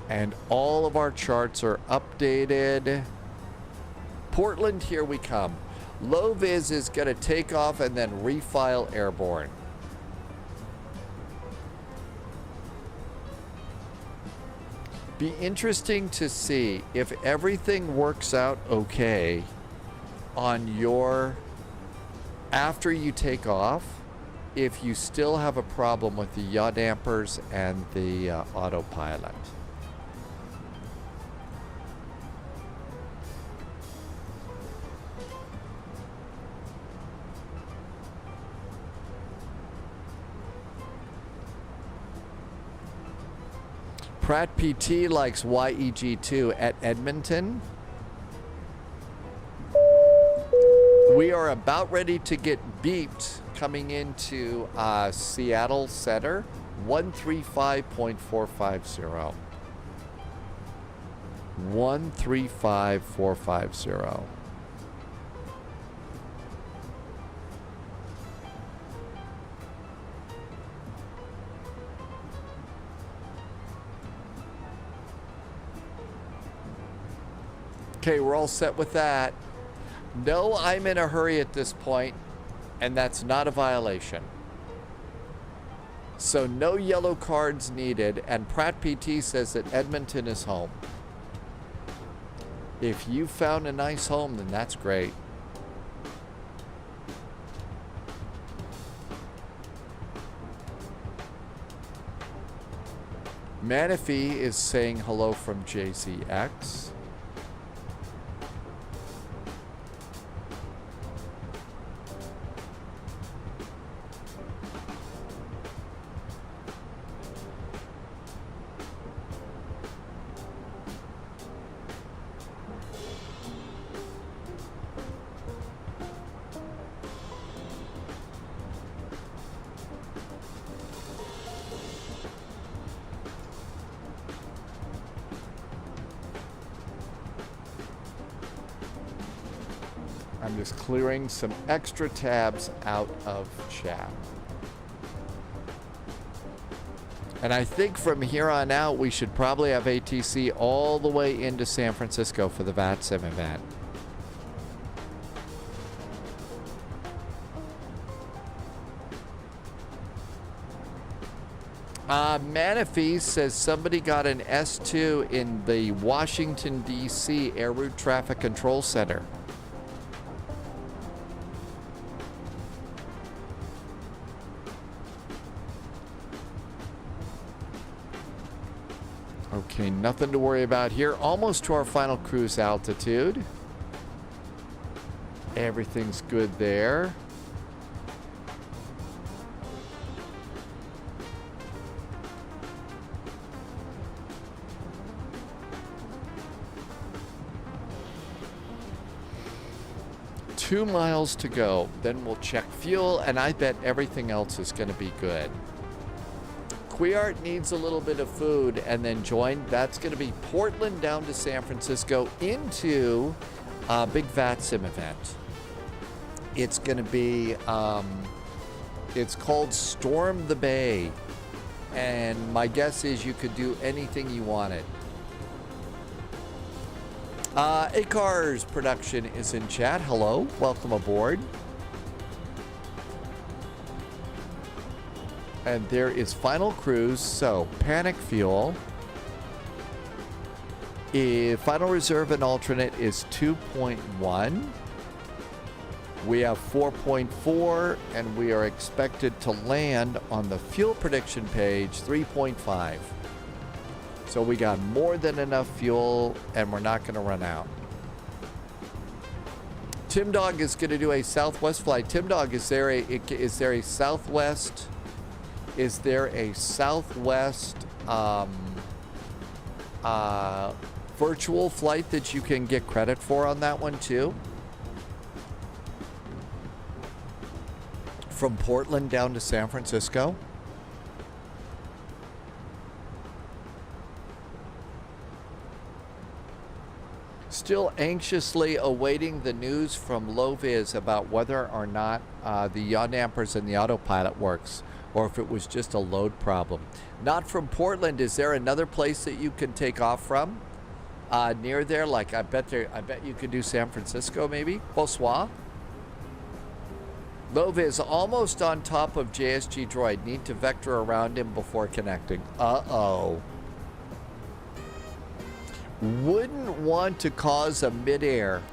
And all of our charts are updated. Portland, here we come. Low vis is going to take off and then refile airborne. Be interesting to see if everything works out okay on your, after you take off, if you still have a problem with the yaw dampers and the autopilot. Pratt PT likes YEG2 at Edmonton. We are about ready to get beeped coming into Seattle Center, 135.450. 135.450. Okay, we're all set with that. No, I'm in a hurry at this point, and that's not a violation. So no yellow cards needed, and Pratt PT says that Edmonton is home. If you found a nice home, then that's great. Manifee is saying hello from JZX. I'm just clearing some extra tabs out of chat. And I think from here on out, we should probably have ATC all the way into San Francisco for the VATSIM event. Manifee says somebody got an S2 in the Washington, D.C. Air Route Traffic Control Center. Okay, nothing to worry about here. Almost to our final cruise altitude. Everything's good there. Two miles to go. Then we'll check fuel, and I bet everything else is going to be good. Cuillart needs a little bit of food and then join. That's going to be Portland down to San Francisco into a big VATSIM event. It's going to be, it's called Storm the Bay. And my guess is you could do anything you wanted. Acars production is in chat. Hello, welcome aboard. And there is final cruise. So panic fuel. Final reserve and alternate is 2.1. We have 4.4, and we are expected to land on the fuel prediction page 3.5. So we got more than enough fuel, and we're not going to run out. Tim Dog is going to do a Southwest flight. Tim Dog, is there a Southwest? Is there a Southwest virtual flight that you can get credit for on that one too? From Portland down to San Francisco? Still anxiously awaiting the news from LOWVIZ about whether or not the yaw dampers and the autopilot works, or if it was just a load problem. Not from Portland. Is there another place that you can take off from near there? Like I bet you could do San Francisco maybe. Bonsoir. LOWVIZ almost on top of JSG Droid. Need to vector around him before connecting. Uh-oh. Wouldn't want to cause a midair,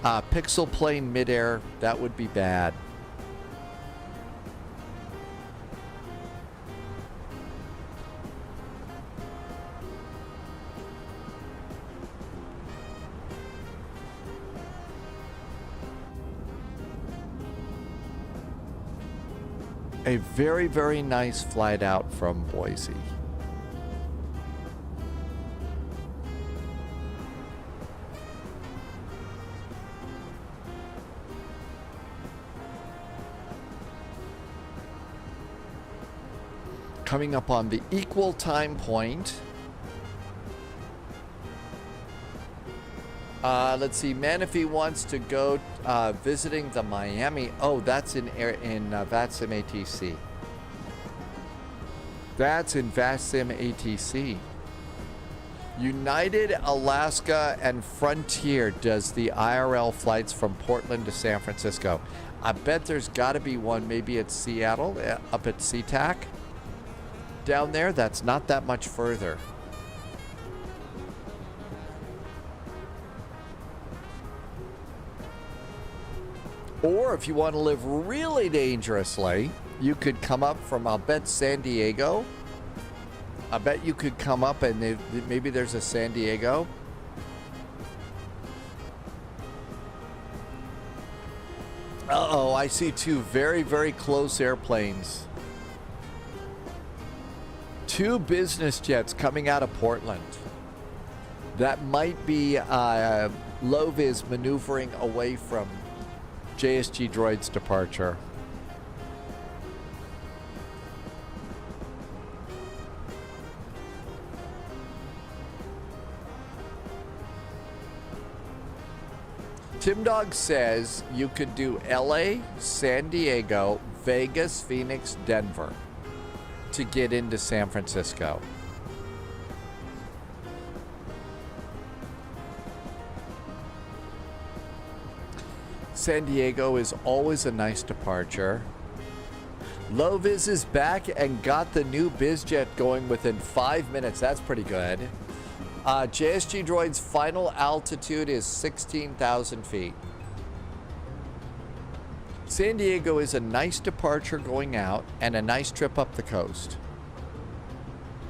pixel plane midair. That would be bad. A very, very nice flight out from Boise. Coming up on the equal time point. Let's see, Manifee wants to go visiting the Miami. Oh, that's in VATSIM ATC. That's in VATSIM ATC. United, Alaska, and Frontier does the IRL flights from Portland to San Francisco. I bet there's got to be one maybe at Seattle, up at SeaTac. Down there, that's not that much further. Or if you want to live really dangerously, you could come up from, I'll bet, San Diego. I bet you could come up and maybe there's a San Diego. Uh-oh, I see two very, very close airplanes. Two business jets coming out of Portland. That might be LOWVIZ maneuvering away from JSG Droid's departure. Tim Dog says you could do LA, San Diego, Vegas, Phoenix, Denver to get into San Francisco. San Diego is always a nice departure. LOWVIZ is back and got the new BizJet going within 5 minutes. That's pretty good. JSG Droid's final altitude is 16,000 feet. San Diego is a nice departure going out and a nice trip up the coast.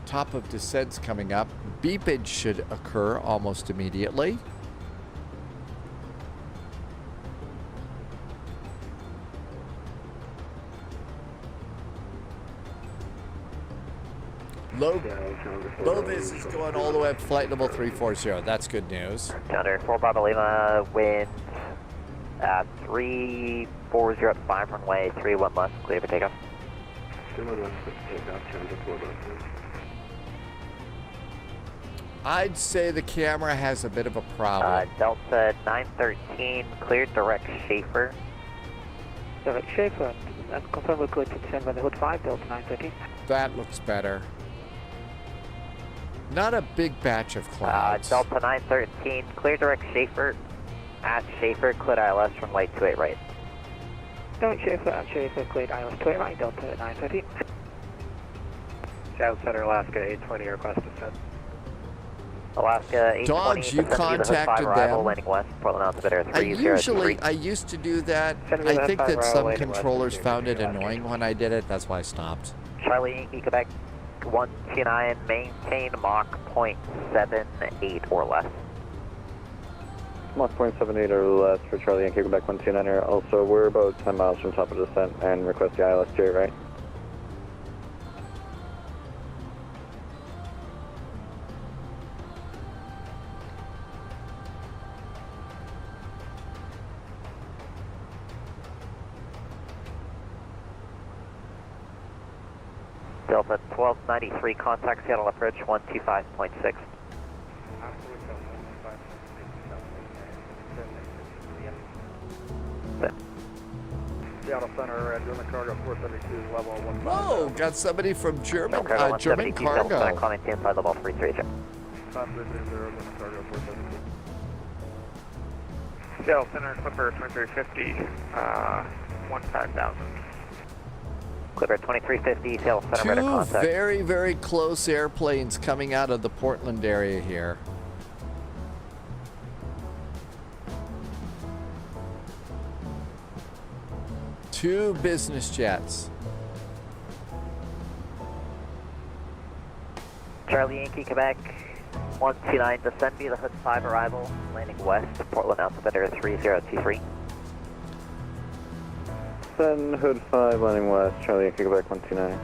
Top of descents coming up. Beepage should occur almost immediately. LOWVIZ is going all the way up to flight level 340. That's good news. Thunder 4 Bravo Lima, wind 340 at 5 runway 31 left, clear for takeoff. I'd say the camera has a bit of a problem. Delta 913, cleared direct Schaefer. Direct Schaefer, and confirm we're going to descend by the Hood 5, Delta 913. That looks better. Not a big batch of clouds. Delta 913, clear direct Schaefer. At Schaefer, cleared ILS from light 28 right. Direct Schaefer, at Schaefer, cleared ILS 28 right, Delta 913. South Center, Alaska 820, request descent. Alaska 820, Dodge, you contacted them. Landing west, Portland altimeter 3023. I used to do that. I think that some controllers found it annoying when I did it. That's why I stopped. Charlie Yankee, Quebec 129, maintain Mach 0.78 or less. Mach 0.78 or less for Charlie Yankee, Quebec 129. Also, we're about 10 miles from top of descent and request the ILS to your right. Delta 1293, contact Seattle approach 125.6. Seattle Center, German cargo 472, level 15. Whoa, got somebody from German German Cargo. cargo. Calling inside level 330. 530, German cargo 472. Seattle Center, Clipper 2350, 15,000. Clipper 2350, Seattle Center, radar Two contact. very, very close airplanes coming out of the Portland area here. Two business jets. Charlie Yankee, Quebec 129, descend via the Hood 5 arrival, landing west, Portland altimeter 3023. Then Hood 5, landing west, Charlie Yankee, Quebec 129.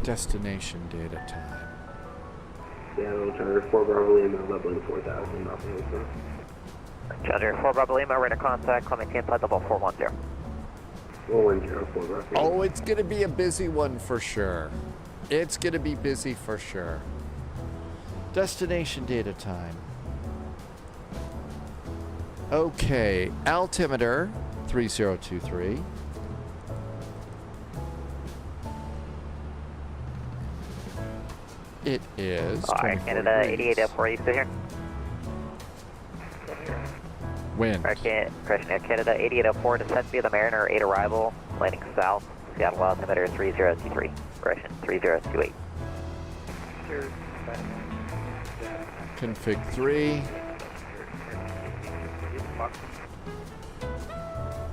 Destination data time. Seattle, Charter 4 Bravo Lima, leveling 4,000, Buffalo, sir. Charter 4 Bravo Lima, radar contact, Clemente inside level 410. 410, 4 Bravo. Oh, it's going to be a busy one for sure. It's going to be busy for sure. Destination data time. Okay, altimeter 3023. It is. Alright, Canada 88 F4, you still here? Wind. Correction, Canada 88 F4, descend via the Mariner 8 arrival, landing south, Seattle altimeter 3023. Correction, 3028. Config 3.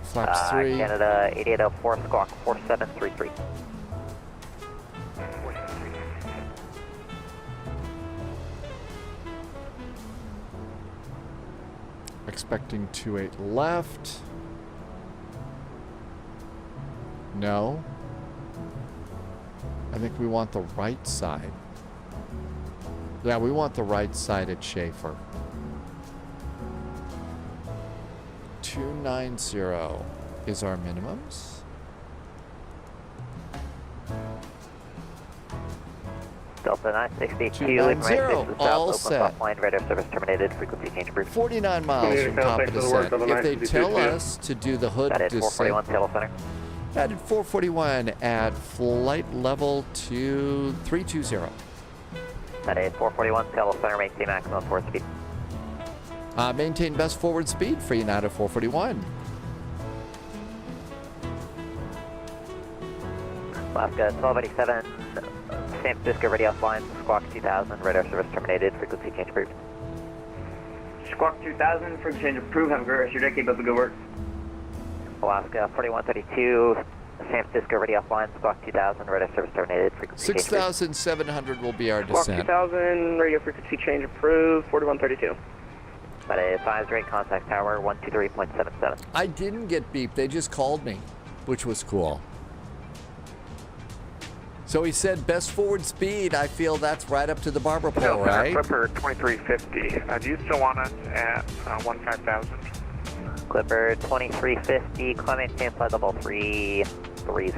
Flaps 3. Canada 8804, squawk 4733. Expecting 28 left. No. I think we want the right side. Yeah, we want the right side at Schaefer. 290 is our minimums. Delta 962, 290, all set. Line radar service terminated, frequency change approved. 49 miles from top of descent. If they tell us to do the hood That is 441 Seattle Center. Added 441 at flight level 320. That is 441 Seattle Center, maintain maximum forward speed. Maintain best forward speed for United 441. Alaska 1287, San Francisco radio line, squawk 2000, radar service terminated, frequency change approved. Squawk 2000, frequency change approved, have a great rest of your day, keep up the good work. Alaska 4132, San Francisco radio line, squawk 2000, radar service terminated, frequency change approved. 6,700 will be our Squawk descent. 2000, radio frequency change approved, 4132. That is 5 contact tower 123.77. I didn't get beeped, they just called me, which was cool. So he said best forward speed. I feel that's right up to the barber pole, right? Clipper 2350. Do you still want us at 15,000? Clipper 2350, climb maintain flight level 330.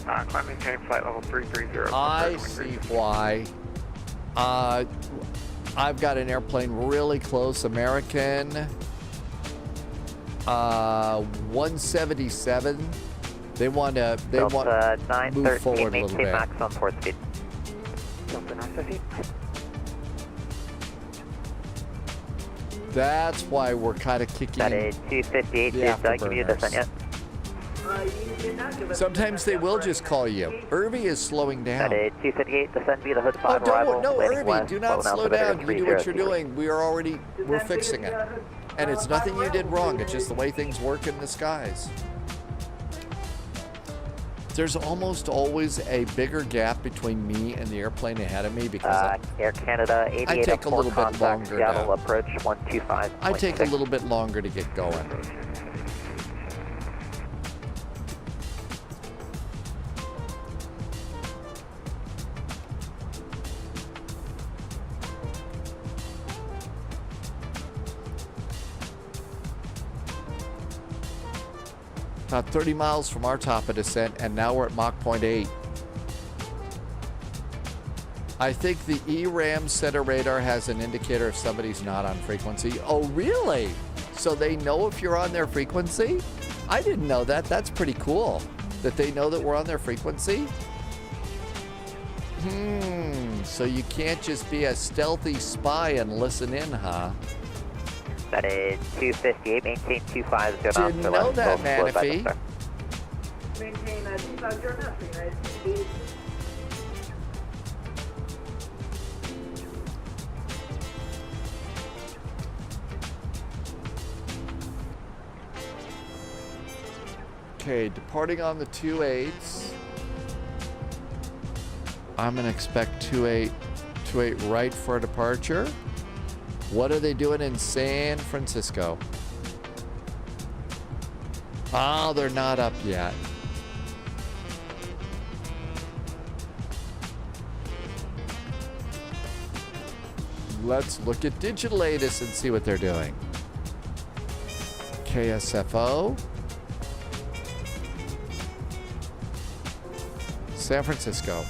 Climb maintain flight level 330. I see why. I've got an airplane really close, American 177. They want to move forward a little bit. Maximum port speed. Delta 950. That's why we're kind of kicking. That is 258. the Did I give you a descent afterburners. yet? You did not give us Sometimes they will just call you. Irby is slowing down. That is 258. Descend via the hood 5 Oh, arrival. no, landing Irby, west, do not float slow altimeter down. You do what you're 3023. doing. We're fixing it. And it's nothing you did wrong. It's just the way things work in the skies. There's almost always a bigger gap between me and the airplane ahead of me because Air Canada 88 I take a little bit contact, longer Seattle to- approach 125. I take a little bit longer to get going. About 30 miles from our top of descent, and now we're at Mach 0.8. I think the ERAM center radar has an indicator if somebody's not on frequency. Oh, really? So they know if you're on their frequency? I didn't know that. That's pretty cool. That they know that we're on their frequency? So you can't just be a stealthy spy and listen in, huh? That is 258, maintain 250 knots. Didn't know that, Manaphy. Maintain 250 knots, United States. Okay, departing on the 28s. I'm gonna expect 28 right for a departure. What are they doing in San Francisco? Oh, they're not up yet. Let's look at Digitatus and see what they're doing. KSFO. San Francisco.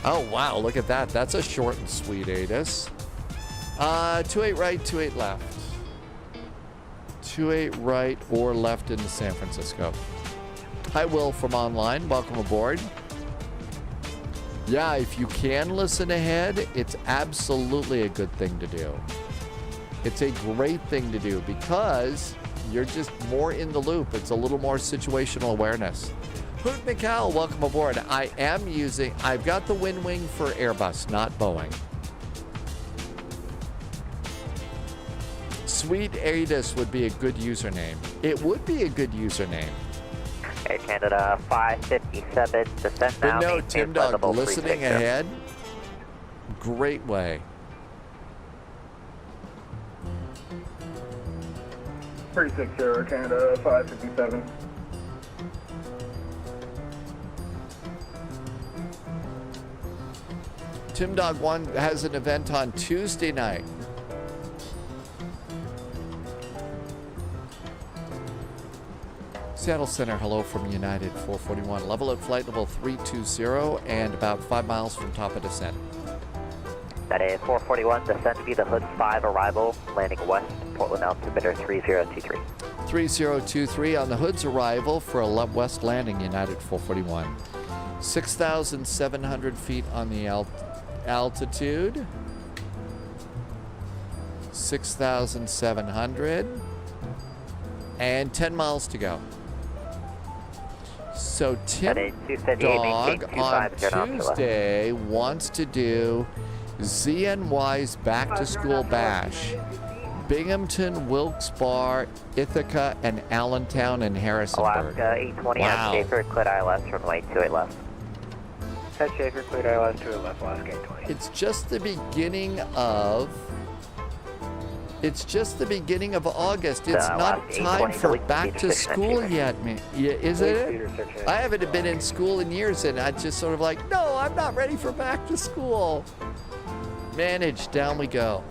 Oh, wow, look at that. That's a short and sweet ATIS. 28 right, 28 left. 28 right or left into San Francisco. Hi, Will from online. Welcome aboard. Yeah, if you can listen ahead, it's absolutely a good thing to do. It's a great thing to do because you're just more in the loop. It's a little more situational awareness. Hoot Mikal, welcome aboard. I've got the Wind Wing for Airbus, not Boeing. Sweet ATIS would be a good username. It would be a good username. Air Canada 557, descent now. But no, maintain Tim flight Dog, level listening 360. ahead, great way. 360, Air Canada 557. Tim Dog 1 has an event on Tuesday night. Seattle Center, hello from United 441. Level at flight level 320 and about 5 miles from top of descent. That is 441, descend via the hood 5 arrival, landing west, Portland altimeter 3023. 3023 on the Hood's arrival for a west landing, United 441. 6,700 feet on the altitude. 6,700. And 10 miles to go. So Tim Dog on Tuesday wants to do ZNY's Back to School Bash. Binghamton, Wilkes-Barre, Ithaca, and Allentown and Harrisonburg. Alaska 820 Wow. on Schaefer, cleared ILS, runway 28 left. Head Schaefer, cleared ILS 28 left, Alaska 820. It's just the beginning of August. It's not time for back to school yet, man. Yeah, is it? I haven't been in school in years, and I just sort of like, no, I'm not ready for back to school. Manage, down we go.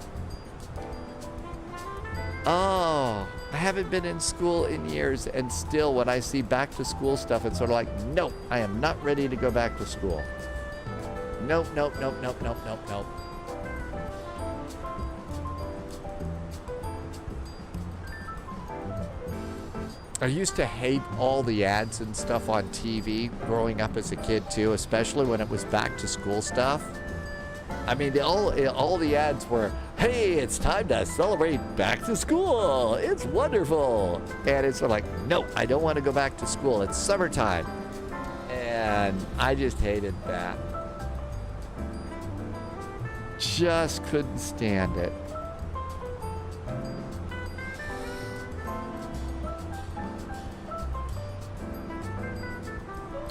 Oh, I haven't been in school in years, and still when I see back to school stuff, it's sort of like, nope, I am not ready to go back to school. Nope, nope, nope, nope, nope, nope, nope. I used to hate all the ads and stuff on TV growing up as a kid too, especially when it was back to school stuff. I mean, all the ads were, hey, it's time to celebrate back to school. It's wonderful. And it's sort of like, no, I don't want to go back to school. It's summertime. And I just hated that. Just couldn't stand it.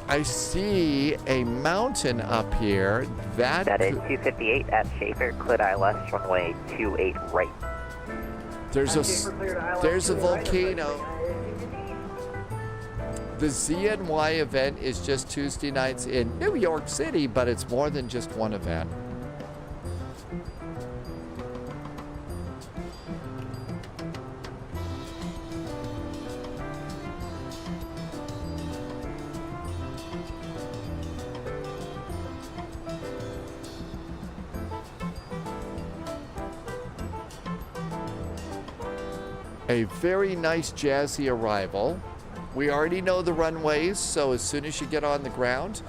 I see a mountain up here. That is 258 at Schaefer, cleared ILS, runway 28 right. There's a volcano. The ZNY event is just Tuesday nights in New York City, but it's more than just one event. A very nice jazzy arrival. We already know the runways, so as soon as you get on the ground,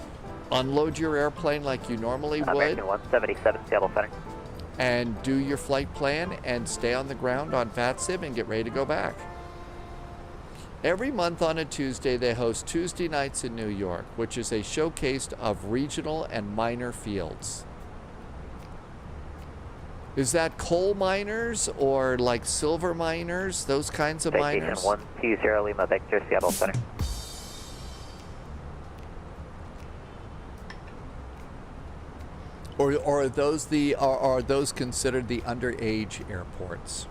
unload your airplane like you normally would. American 177, Seattle Center. And do your flight plan and stay on the ground on VATSIM and get ready to go back. Every month on a Tuesday, they host Tuesday nights in New York, which is a showcase of regional and minor fields. Is that coal miners or like silver miners, those kinds of miners? Citation 120 Lima Victor, Seattle Center. Or are those considered the underage airports?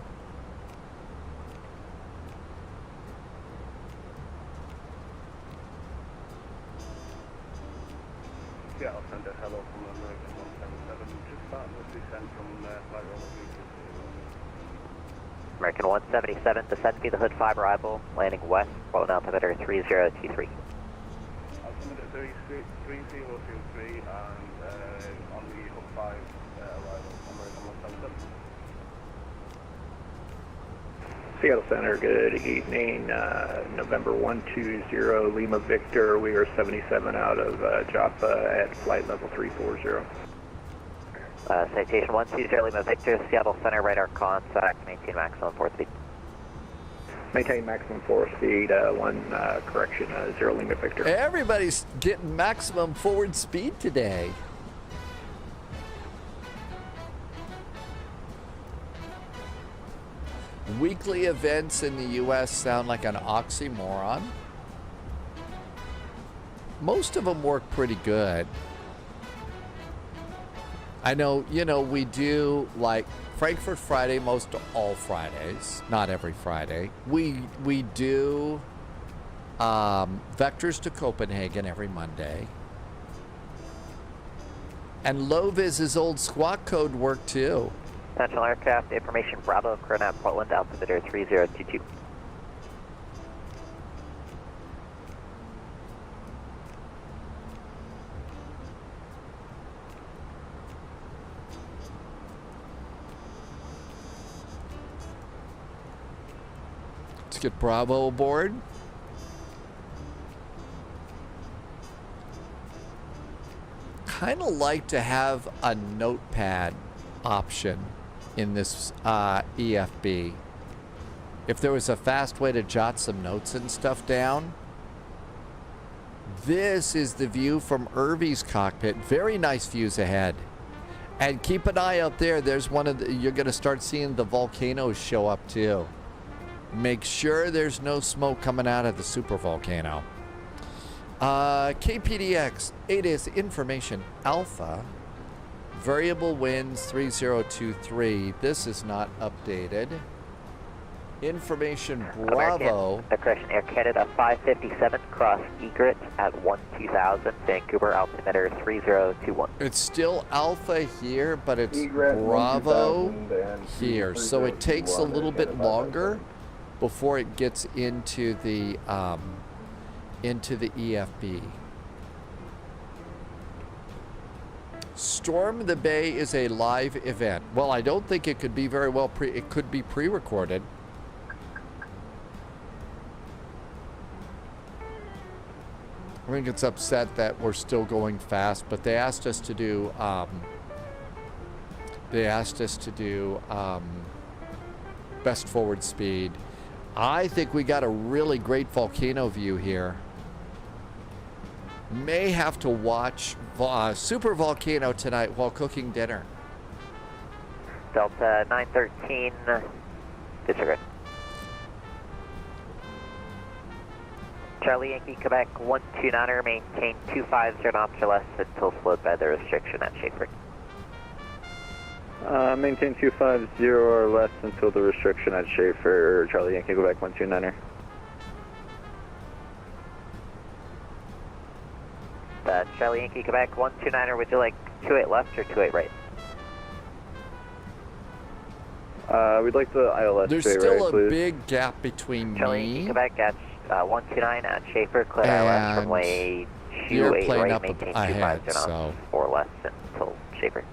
Seattle Center, hello from American 177. Just starting the descent from flight level 360. American 177, descend via the hood 5 arrival, landing west, float altimeter 3023. Altimeter 3023 and on the hood 5 arrival, American 177. Seattle Center, good evening. November 120 Lima Victor. We are 77 out of Joppa at flight level 340. Citation 120 Lima Victor, Seattle Center, radar contact, maintain maximum 4 speed. Maintain maximum 4 speed, 0 Lima Victor. Everybody's getting maximum forward speed today. Weekly events in the U.S. sound like an oxymoron. Most of them work pretty good. I know, we do like Frankfurt Friday most all Fridays, not every Friday. We do Vectors to Copenhagen every Monday. And Low-Vis's old squawk code work too. Central aircraft, information Bravo, Corona, Portland, altimeter 3022. Let's get Bravo aboard. Kind of like to have a notepad option in this EFB. If there was a fast way to jot some notes and stuff down. This is the view from Irvy's cockpit. Very nice views ahead. And keep an eye out there. There's one of the, you're going to start seeing the volcanoes show up too. Make sure there's no smoke coming out of the super volcano. KPDX, ADIS information Alpha. Variable winds 3023. This is not updated. Information Bravo. American Air Canada 557, cross Egret at 12000, Vancouver, altimeter 3021. It's still Alpha here, but it's Bravo here. So it takes a little bit longer before it gets into the EFB. Storm the Bay is a live event. Well, I don't think it could be very well it could be pre-recorded. I think it's upset that we're still going fast, but they asked us to do best forward speed. I think we got a really great volcano view here. May have to watch Super Volcano tonight while cooking dinner. Delta 913, disregard. Charlie Yankee, Quebec 129er, maintain 250 knots or less until slowed by the restriction at Schaefer. Maintain 250 or less until the restriction at Schaefer, Charlie Yankee, Quebec 129er. Charlie Yankee, Quebec 129er, would you like 28 left or 28 right? We'd like the ILS. There's right, still a please. big gap between Charlie me Yankee, Quebec at 129 at Schaefer, clear ILS and runway you're 28 playing right, up maintain ahead, 250 knots so. or less until Schaefer.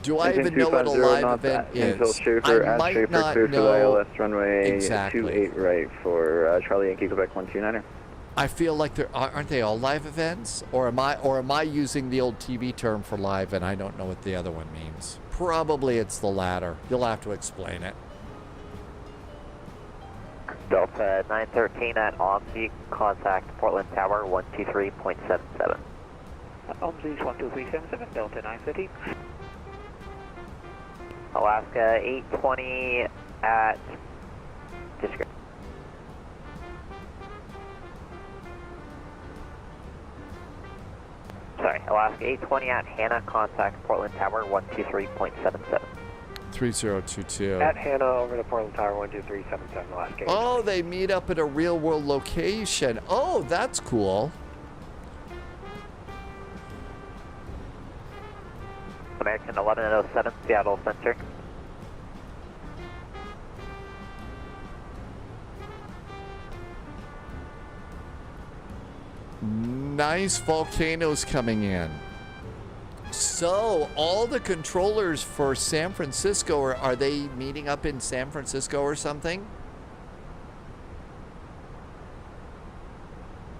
Do I even know what a live event is? I might not clear know for the ILS runway exactly. 28 right for Charlie Yankee, Quebec 129er. I feel like aren't they all live events, or am I using the old TV term for live and I don't know what the other one means? Probably it's the latter. You'll have to explain it. Delta 913 at OMSI, contact Portland Tower 123.77. OMSI 12377, Delta 913. Alaska 820 at disregard. Sorry, Alaska 820 at Hannah, contact Portland Tower 123.77. 3022. At Hannah, over to Portland Tower 12377, Alaska. Oh, they meet up at a real world location. Oh, that's cool. American 1107, Seattle Center. Nice volcanoes coming in. So, all the controllers for San Francisco, are they meeting up in San Francisco or something?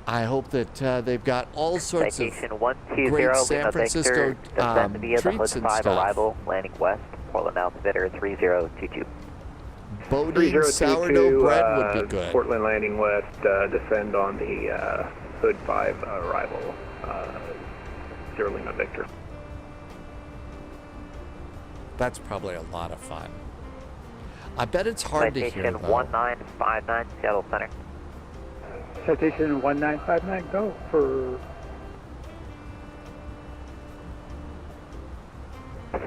I hope that they've got all sorts of great San Francisco treats and stuff. Arrival, landing west, Portland altimeter 3022. Boating sourdough bread would be good. Portland landing west, descend on the Hood 5 arrival, 0 Lima Victor. That's probably a lot of fun. I bet it's hard to hear, Citation though. 1959, Seattle Center. Citation 1959, go for...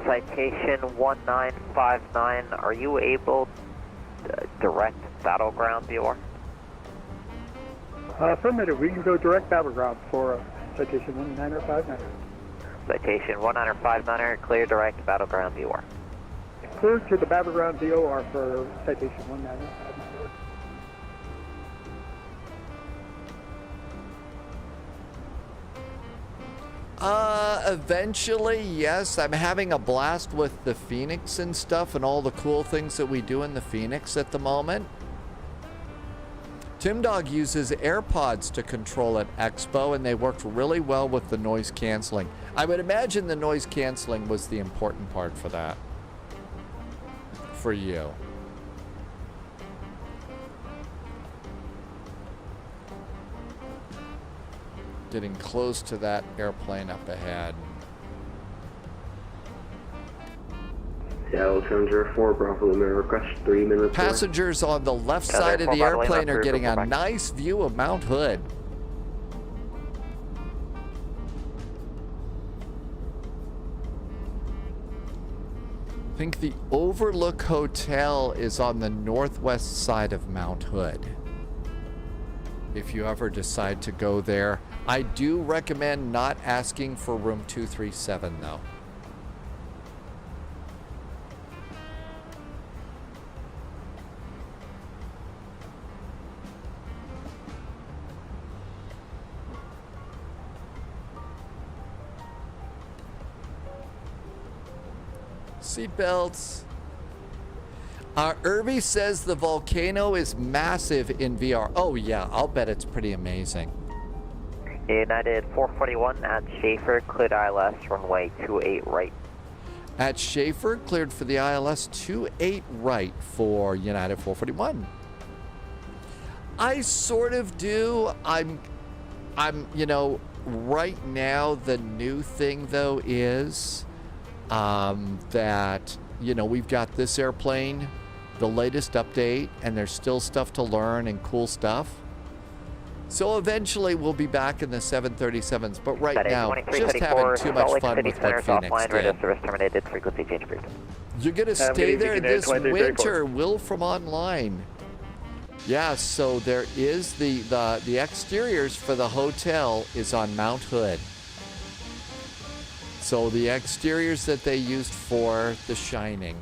Citation 1959, are you able to direct battleground VOR? Affirmative, we can go direct battleground for citation 1959. Citation 1959, clear direct battleground VOR. Clear to the battleground VOR for citation 1959. Eventually, yes. I'm having a blast with the Phoenix and stuff and all the cool things that we do in the Phoenix at the moment. Tim Dog uses AirPods to control at Expo, and they worked really well with the noise canceling. I would imagine the noise canceling was the important part for that. For you. Getting close to that airplane up ahead. Seattle Challenger 4, Bravo Lima, request 3 minutes. Passengers on the left side of the airplane are getting a nice view of Mount Hood. I think the Overlook Hotel is on the northwest side of Mount Hood. If you ever decide to go there, I do recommend not asking for room 237 though. Seatbelts. Irby says the volcano is massive in VR. Oh, yeah. I'll bet it's pretty amazing. United 441 at Schaefer, cleared ILS, runway 28 right. At Schaefer, cleared for the ILS 28 right for United 441. I sort of do. I'm, you know, right now the new thing though is that, you know, we've got this airplane, the latest update, and there's still stuff to learn and cool stuff. So eventually we'll be back in the 737s, but right now, just having too much fun with what Phoenix did. Service terminated, frequency change approved. You're going to stay there this winter, Will from online. Yeah, so there is the exteriors for the hotel is on Mount Hood. So the exteriors that they used for The Shining.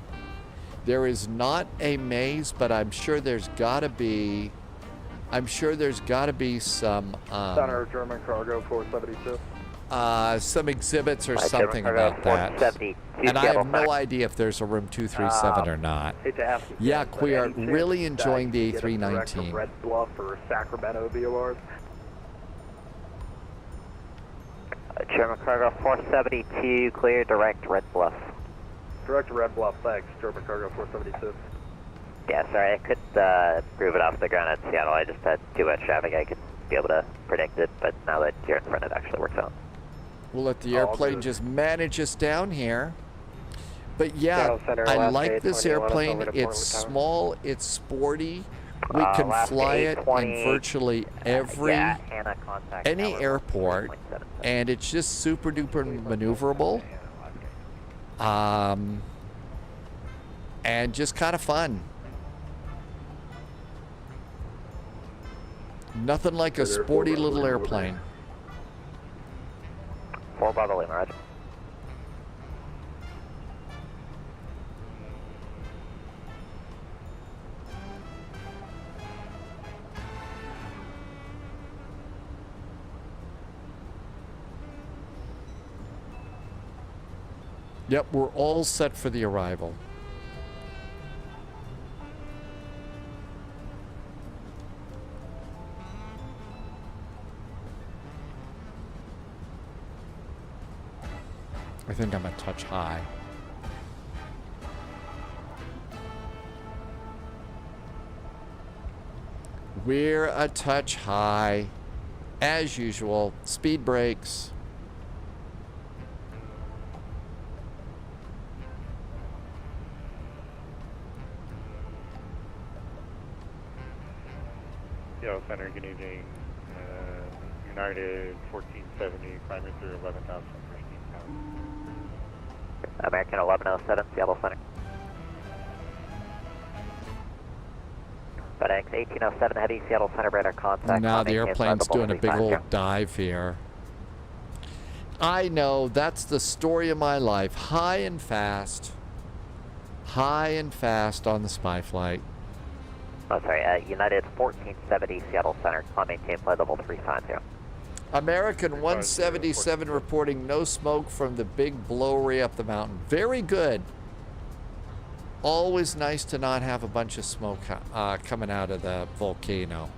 There is not a maze, but I'm sure there's got to be some Center German Cargo 472. some exhibits or something about that. And I have no idea if there's a room 237 or not. Yeah, we are really enjoying the A319. Red Bluff or Sacramento VORs. German Cargo 472, clear direct Red Bluff. Direct Red Bluff, thanks. German Cargo 472. Yeah, sorry, I couldn't prove it off the ground at Seattle. I just had too much traffic. I could be able to predict it, but now that you're in front, it actually works out. We'll let the airplane just manage us down here. But yeah, I like this airplane. It's small, it's sporty. We can fly it in virtually any airport, and it's just super duper maneuverable. And just kind of fun. Nothing like a sporty little airplane. 4 Bravo Lima, roger. Yep, we're all set for the arrival. I think I'm a touch high. We're a touch high. As usual, speed brakes. Seattle Center, good evening. United 1470, climbing through 11,000. American 1107, Seattle Center. FedEx 1807 Heavy, Seattle Center, radar contact. Now the airplane's doing a big old dive here. I know, that's the story of my life. High and fast. High and fast on the spy flight. Oh, sorry, United 1470, Seattle Center, climb maintain flight level 350. American 177 reporting no smoke from the big blowery up the mountain. Very good. Always nice to not have a bunch of smoke coming out of the volcano.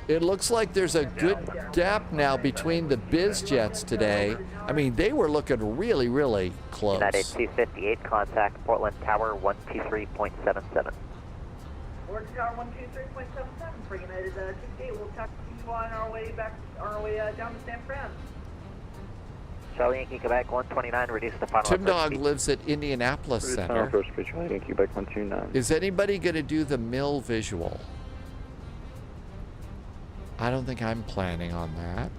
It looks like there's a good gap now between the biz jets today. I mean, they were looking really, really close. United 258, contact Portland Tower 123.77. Portland Tower 123.77 for United 258. We'll talk to you on our way back, down to San Fran. Charlie Yankee, Quebec 129, reduce the final. Tim Dog lives at Indianapolis Center. Charlie Yankee, Quebec 129. Is anybody going to do the mill visual? I don't think I'm planning on that.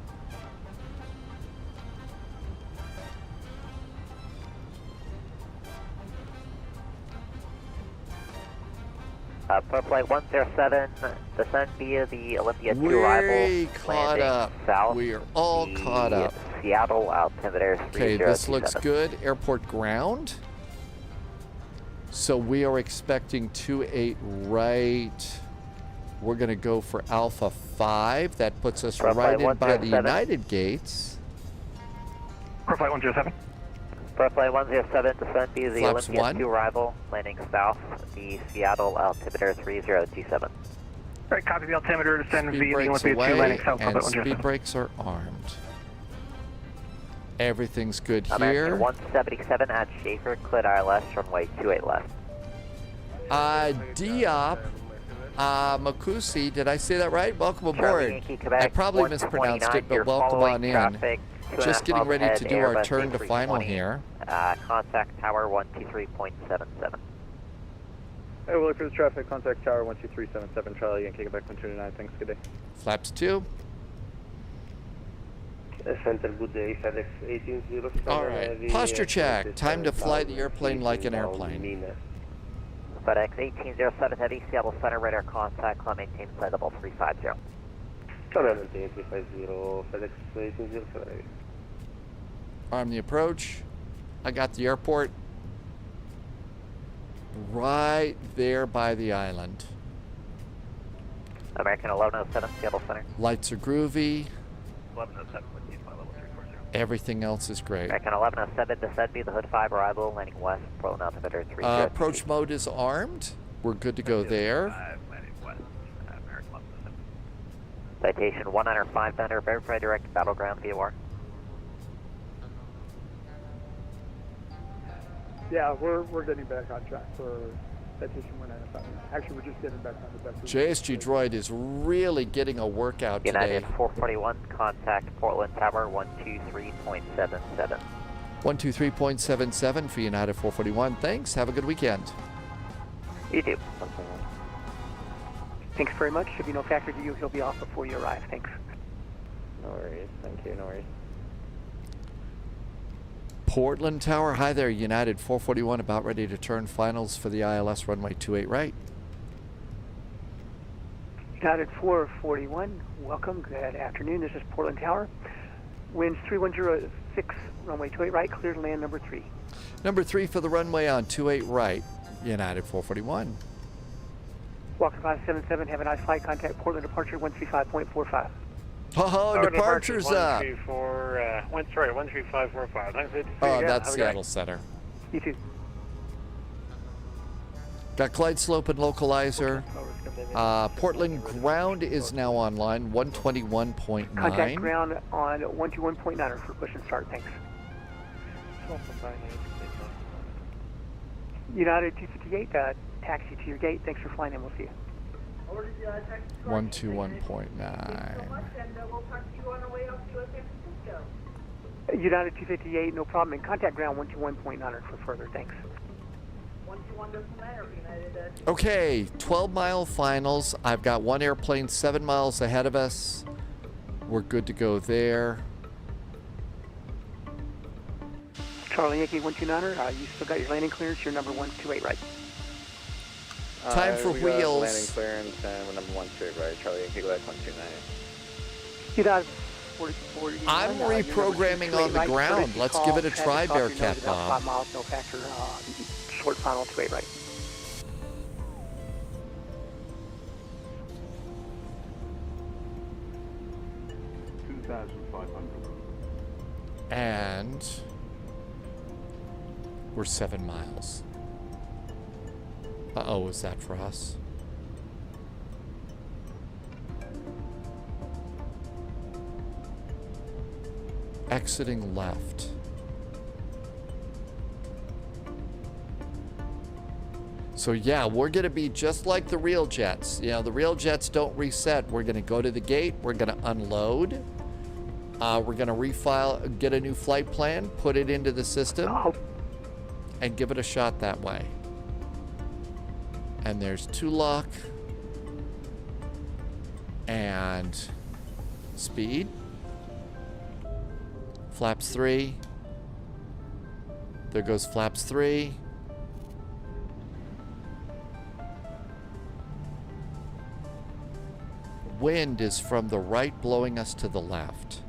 Flight 107, descend via the Olympia 2 We're arrival. caught up. South. We are all caught up. Seattle altimeter 3027. Okay, this looks good. Airport ground. So we are expecting 28 right. We're going to go for Alpha 5. That puts us right in by the United gates. Flight 107. For flight 107, descend be the Flaps Olympia 1. 2 arrival, landing south, the Seattle altimeter 3027. Right, copy the altimeter, descend Speed via the brakes Olympia 2 away, landing south. and speed brakes are armed. Everything's good here. American 177 at Schaefer, cleared ILS, runway 28 left. Diop, Makusi, did I say that right? Welcome Charlie aboard. Yankee, Quebec, I probably mispronounced it, but welcome on in. Traffic, Just getting ready to do our turn to final here. Contact tower 123.77. Hey, we'll look for the traffic. Contact tower 12377, Charlie Yankee, Quebec 129. Thanks, good day. Flaps 2. Center, good day, FedEx 1807. All right, posture check. Time to fly the airplane like an airplane. FedEx 1807 Heavy, Seattle Center, radar contact, climb maintain flight level 350. Climb maintain 350, FedEx 1807. Arm the approach. I got the airport right there by the island. American 1107, Seattle Center. Lights are groovy. 1107, flight level 340. Everything else is great. American 1107, descend be the Hood 5 arrival, landing west, Portland altimeter 350. Approach mode is armed. We're good to go there. Landing west, American 1107. Citation 105 Thunder, verify direct battleground VOR. Yeah, we're getting back on track for citation 195. Actually, we're just getting back on the best. JSG Droid is really getting a workout United today. 441, contact Portland Tower 123.77. 123.77 for United 441. Thanks. Have a good weekend. You too. Thanks very much. Should be no factor to you. He'll be off before you arrive. Thanks. No worries. Thank you. No worries. Portland Tower. Hi there, United 441. About ready to turn finals for the ILS runway 28 right. United 441, welcome. Good afternoon. This is Portland Tower. Winds 3106, runway 28 right, clear to land number 3. Number 3 for the runway on 28 right, United 441. Walker 577, have a nice flight. Contact Portland departure 135.45. Oh, departure's up. 13545. Oh, that's Seattle Center. You too. Got glide slope and localizer. Portland ground is now online, 121.9. Contact ground on 121.9 for push and start. Thanks. United 258, taxi to your gate. Thanks for flying in. We'll see you. 121.9. United 258, no problem. And contact ground 121.9 for further. Thanks. Okay, 12-mile finals. I've got one airplane 7 miles ahead of us. We're good to go there. Charlie Yankee 129er, you still got your landing clearance. You're number 128 right. Time for we wheels. Got landing clearance and we're number 1 straight right. Charlie Yankee Quebec 129. United I'm reprogramming on the ground. Let's give it a try, Bearcat Bob. 5 miles, no factor. Short final 28 right. And we're 7 miles. Uh-oh, is that for us? Exiting left. So yeah, we're gonna be just like the real jets. You know, the real jets don't reset. We're gonna go to the gate, we're gonna unload. We're gonna refile, get a new flight plan, put it into the system, and give it a shot that way. And there's 2 lock and speed. Flaps 3. There goes flaps 3. Wind is from the right, blowing us to the left.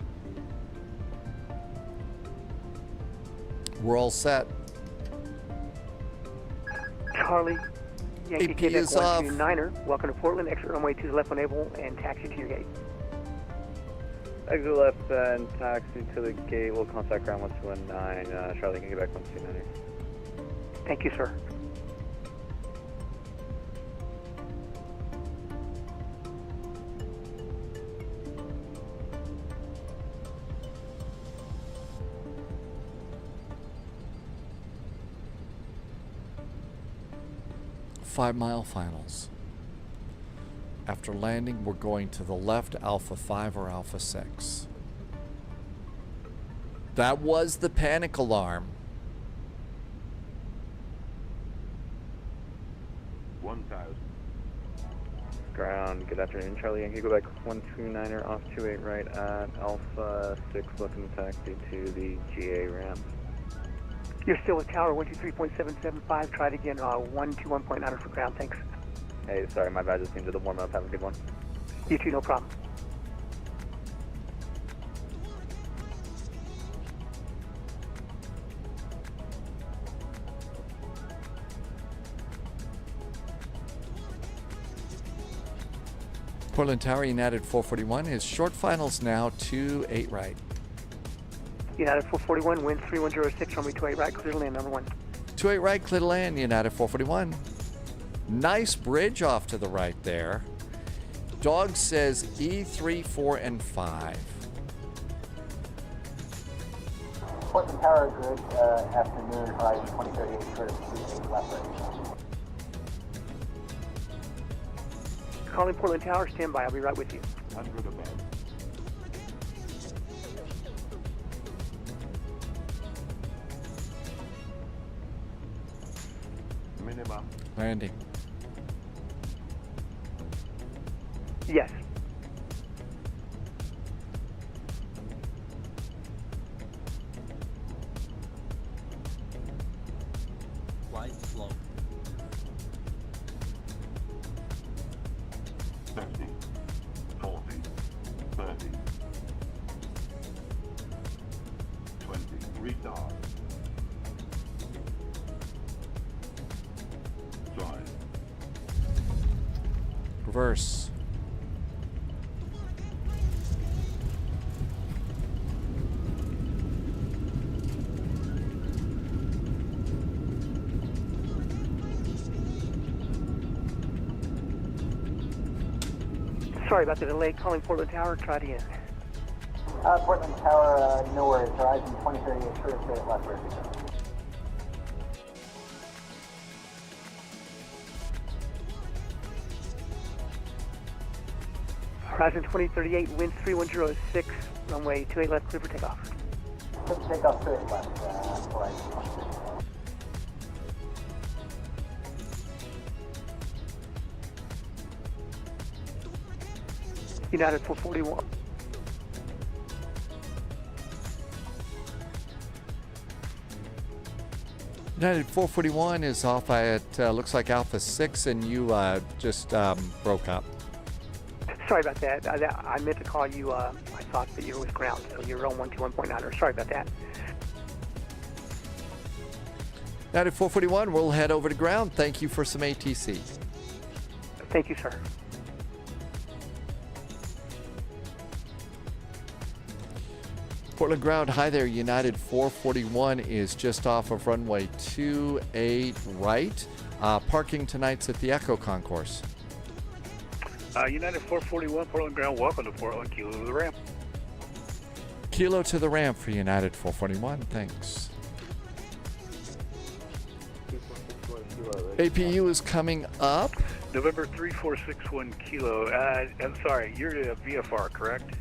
We're all set. Charlie Yankee AP Quebec is off. 129er, welcome to Portland. Exit runway 2 left enable and taxi to your gate. Exit left and taxi to the gate. We'll contact ground 119. Charlie can get back 129. Thank you, sir. Five-mile finals. After landing, we're going to the left, Alpha 5 or Alpha 6. That was the panic alarm. 1,000. Ground, good afternoon, Charlie. Yankee, go back 129er off 28 right at Alpha 6, looking to taxi to the GA ramp. You're still with tower 123.775. Try it again. 121.9 for ground. Thanks. Hey, sorry, my bad. Just came to the warm up. Have a good one. You too, no problem. Portland Tower, United 441 is short finals now, 28 right. United 441, wind 3106, runway 28 right, clear to land, number 1. 28 right, clear to land, United 441. Nice bridge off to the right there. Dog says E3, 4, and 5. Portland Tower, good afternoon, horizon 2038, clear to 38 left right. Calling Portland Tower, stand by, I'll be right with you. 100 above. Minimum. Landing. Yes. Flight slow. 50, 40, 30, 20, retard. Drive. Reverse. Sorry about the delay. Calling Portland Tower, try it again. Portland Tower, no worries, horizon 2038, clear to straight left right. Horizon 2038, wind 3106, runway 28 left, clear for takeoff. Clear for takeoff, straight left, horizon 2038. United 441. United 441 is off at, looks like Alpha 6, and you just broke up. Sorry about that. I meant to call you. I thought that you were with ground, so you're on 121.9. Sorry about that. United 441, we'll head over to ground. Thank you for some ATC. Thank you, sir. Portland ground, hi there. United 441 is just off of runway 28 right. Parking tonight's at the Echo Concourse. United 441, Portland ground, welcome to Portland, Kilo to the ramp. Kilo to the ramp for United 441, thanks. APU is coming up. November 3461 Kilo, I'm sorry, you're a VFR, correct?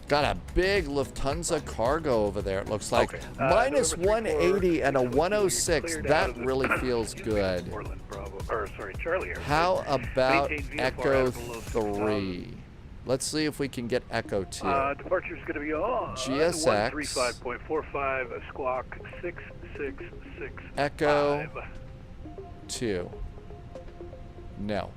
Got a big Lufthansa cargo over there, it looks like. Okay. Minus 180 and a 106. That really feels good. Portland, Bravo, or sorry, Charlie. How about Maintain VFR Echo at below 3? Let's see if we can get Echo 2. Departure is going to be on GSX. 135.45, squawk 666. Echo 2. No.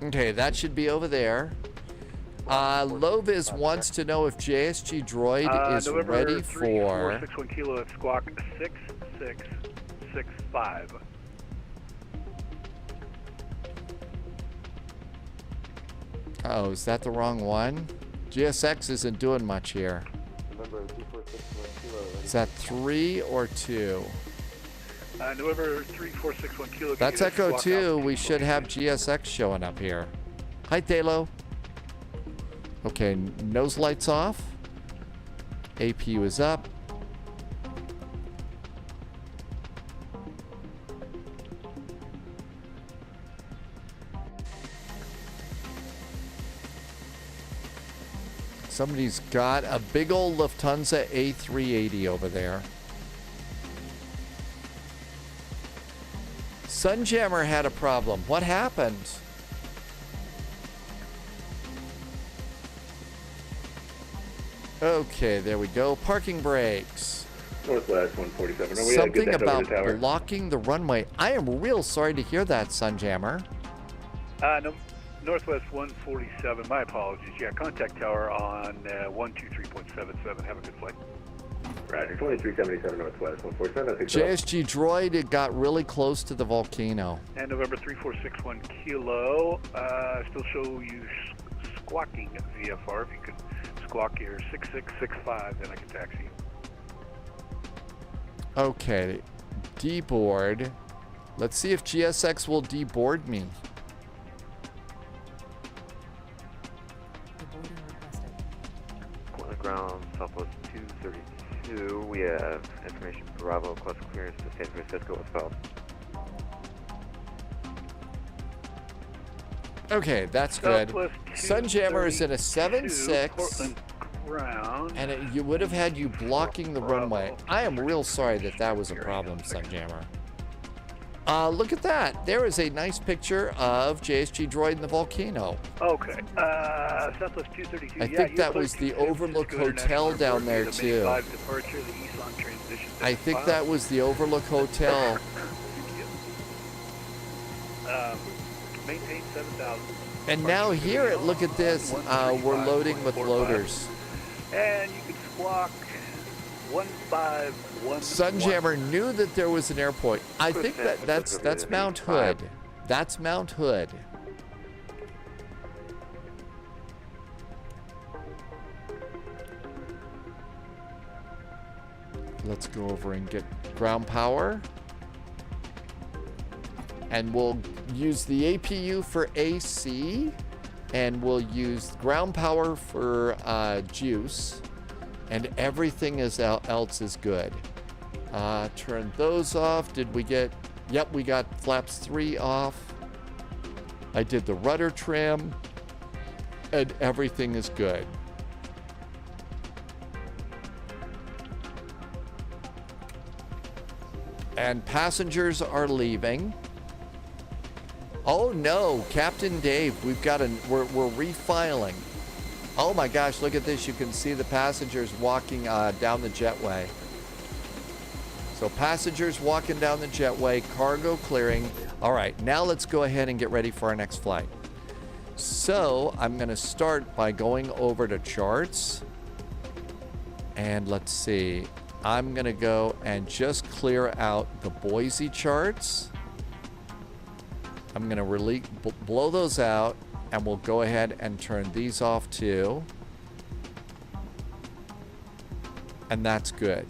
Okay, that should be over there. Loviz wants to know if JSG Droid is November ready for 3461 Kilo at squawk 666. 6465. Oh, is that the wrong one? GSX isn't doing much here. Remember, 2461 Kilo. Is that 3 or 2? November 3461 Kilo. That's Echo 2. We should have GSX showing up here. Hi, Thalo. Okay, nose lights off. APU is up. Somebody's got a big old Lufthansa A380 over there. Sunjammer had a problem. What happened? Okay, there we go. Parking brakes. Northwest 147. Something about blocking the runway. I am real sorry to hear that, Sunjammer. No, Northwest 147. My apologies. Yeah, contact tower on 123.77. Have a good flight. Roger, 2377 Northwest 147. JSG Droid, it got really close to the volcano. And November 3461 Kilo. Still show you squawking VFR. If you could squawk your 6665, then I can taxi you. Okay, deboard. Let's see if GSX will deboard me. On the ground, Southwest 232. We have information Bravo, quest clearance to San Francisco south. Okay, that's good. Southwest Sunjammer is in a 7.6. Portland ground. And you would have had you blocking the runway. I am real sorry that that was a problem, Sunjammer. Look at that. There is a nice picture of JSG Droid in the volcano. Okay. Southwest 232. I think that was the Overlook Hotel down there, too. I think that was the Overlook Hotel. Maintain 7,000. And now here, look at this. We're loading with loaders. And you can squawk 151. Sunjammer knew that there was an airport. I think that's Mount Hood. That's Mount Hood. Let's go over and get ground power. And we'll use the APU for AC. And we'll use ground power for juice. And everything else is good. Turn those off. Did we get... Yep, we got flaps 3 off. I did the rudder trim. And everything is good. And passengers are leaving. Oh no, Captain Dave, we're refiling. Oh my gosh, look at this. You can see the passengers walking down the jetway. So passengers walking down the jetway, cargo clearing. All right, now let's go ahead and get ready for our next flight. So I'm going to start by going over to charts. And let's see. I'm going to go and just clear out the Boise charts. I'm going to blow those out, and we'll go ahead and turn these off too. And that's good.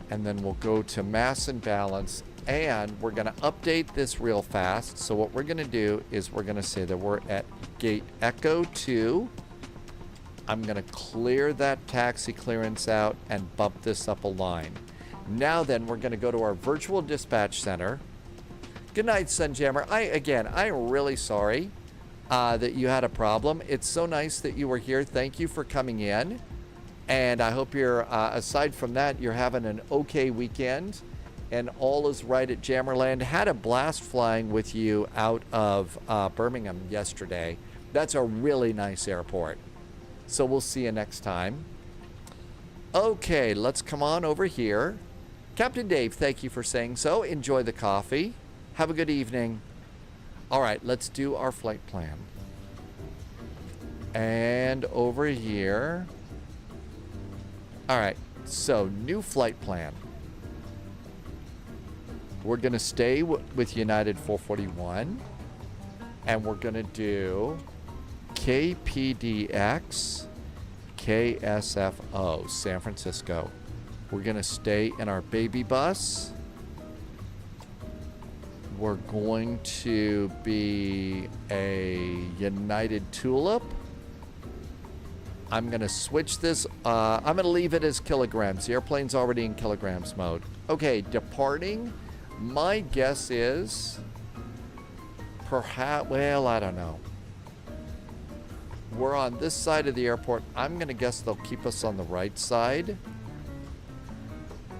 And then we'll go to mass and balance, and we're going to update this real fast. So what we're going to do is we're going to say that we're at gate Echo 2. I'm going to clear that taxi clearance out and bump this up a line. Now then, we're going to go to our virtual dispatch center. Good night, Sunjammer. I'm really sorry that you had a problem. It's so nice that you were here. Thank you for coming in. And I hope you're, aside from that, you're having an okay weekend. And all is right at Jammerland. Had a blast flying with you out of Birmingham yesterday. That's a really nice airport. So we'll see you next time. Okay, let's come on over here. Captain Dave, thank you for saying so. Enjoy the coffee. Have a good evening. All right, let's do our flight plan. And over here. All right, so new flight plan. We're going to stay with United 441. And we're going to do KPDX, KSFO, San Francisco. We're going to stay in our baby bus. We're going to be a United Tulip. I'm going to switch this. I'm going to leave it as kilograms. The airplane's already in kilograms mode. Okay, departing. My guess is perhaps, well, I don't know. We're on this side of the airport. I'm going to guess they'll keep us on the right side.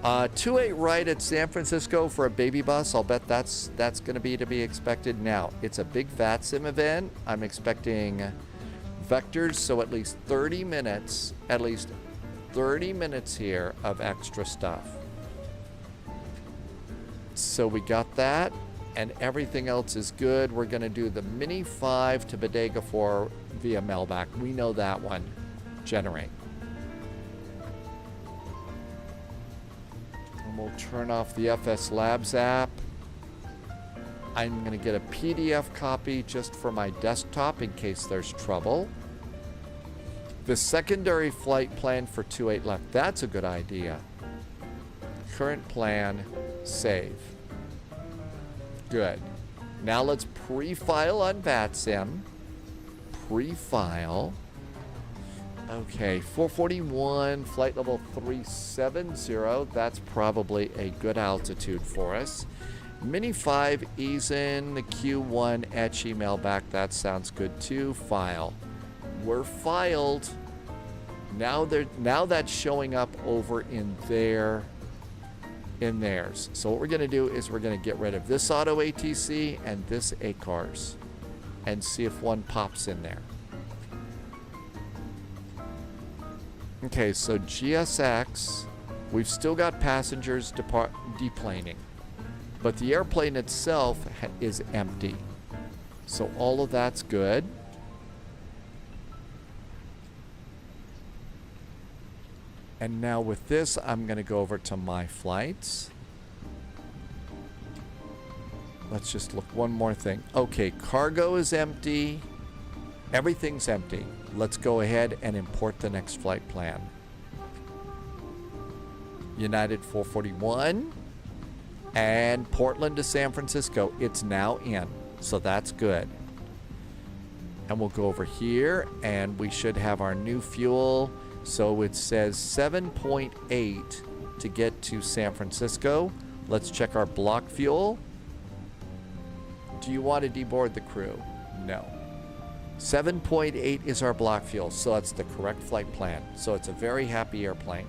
28 right at San Francisco for a baby bus. I'll bet that's going to be expected. Now, it's a big VATSIM event. I'm expecting vectors, so at least 30 minutes here of extra stuff. So we got that, and everything else is good. We're going to do the Mini 5 to Bodega 4 via Melback. We know that one. Generate. And we'll turn off the FS Labs app. I'm going to get a PDF copy just for my desktop in case there's trouble. The secondary flight plan for 28 left. That's a good idea. Current plan, save. Good. Now let's pre-file on VATSIM. Pre-file. Okay, 441, flight level 370. That's probably a good altitude for us. Mini 5 ease in, the Q1 etch email back. That sounds good too. File. We're filed. Now that's showing up over in there. In theirs. So what we're going to do is we're going to get rid of this auto ATC and this ACARS and see if one pops in there. Okay, so GSX, we've still got passengers deplaning, but the airplane itself is empty. So all of that's good. And now with this, I'm going to go over to my flights. Let's just look one more thing. Okay, cargo is empty. Everything's empty. Let's go ahead and import the next flight plan. United 441 and Portland to San Francisco. It's now in, so that's good. And we'll go over here and we should have our new fuel. So it says 7.8 to get to San Francisco. Let's check our block fuel. Do you want to deboard the crew? No. 7.8 is our block fuel, so that's the correct flight plan. So it's a very happy airplane.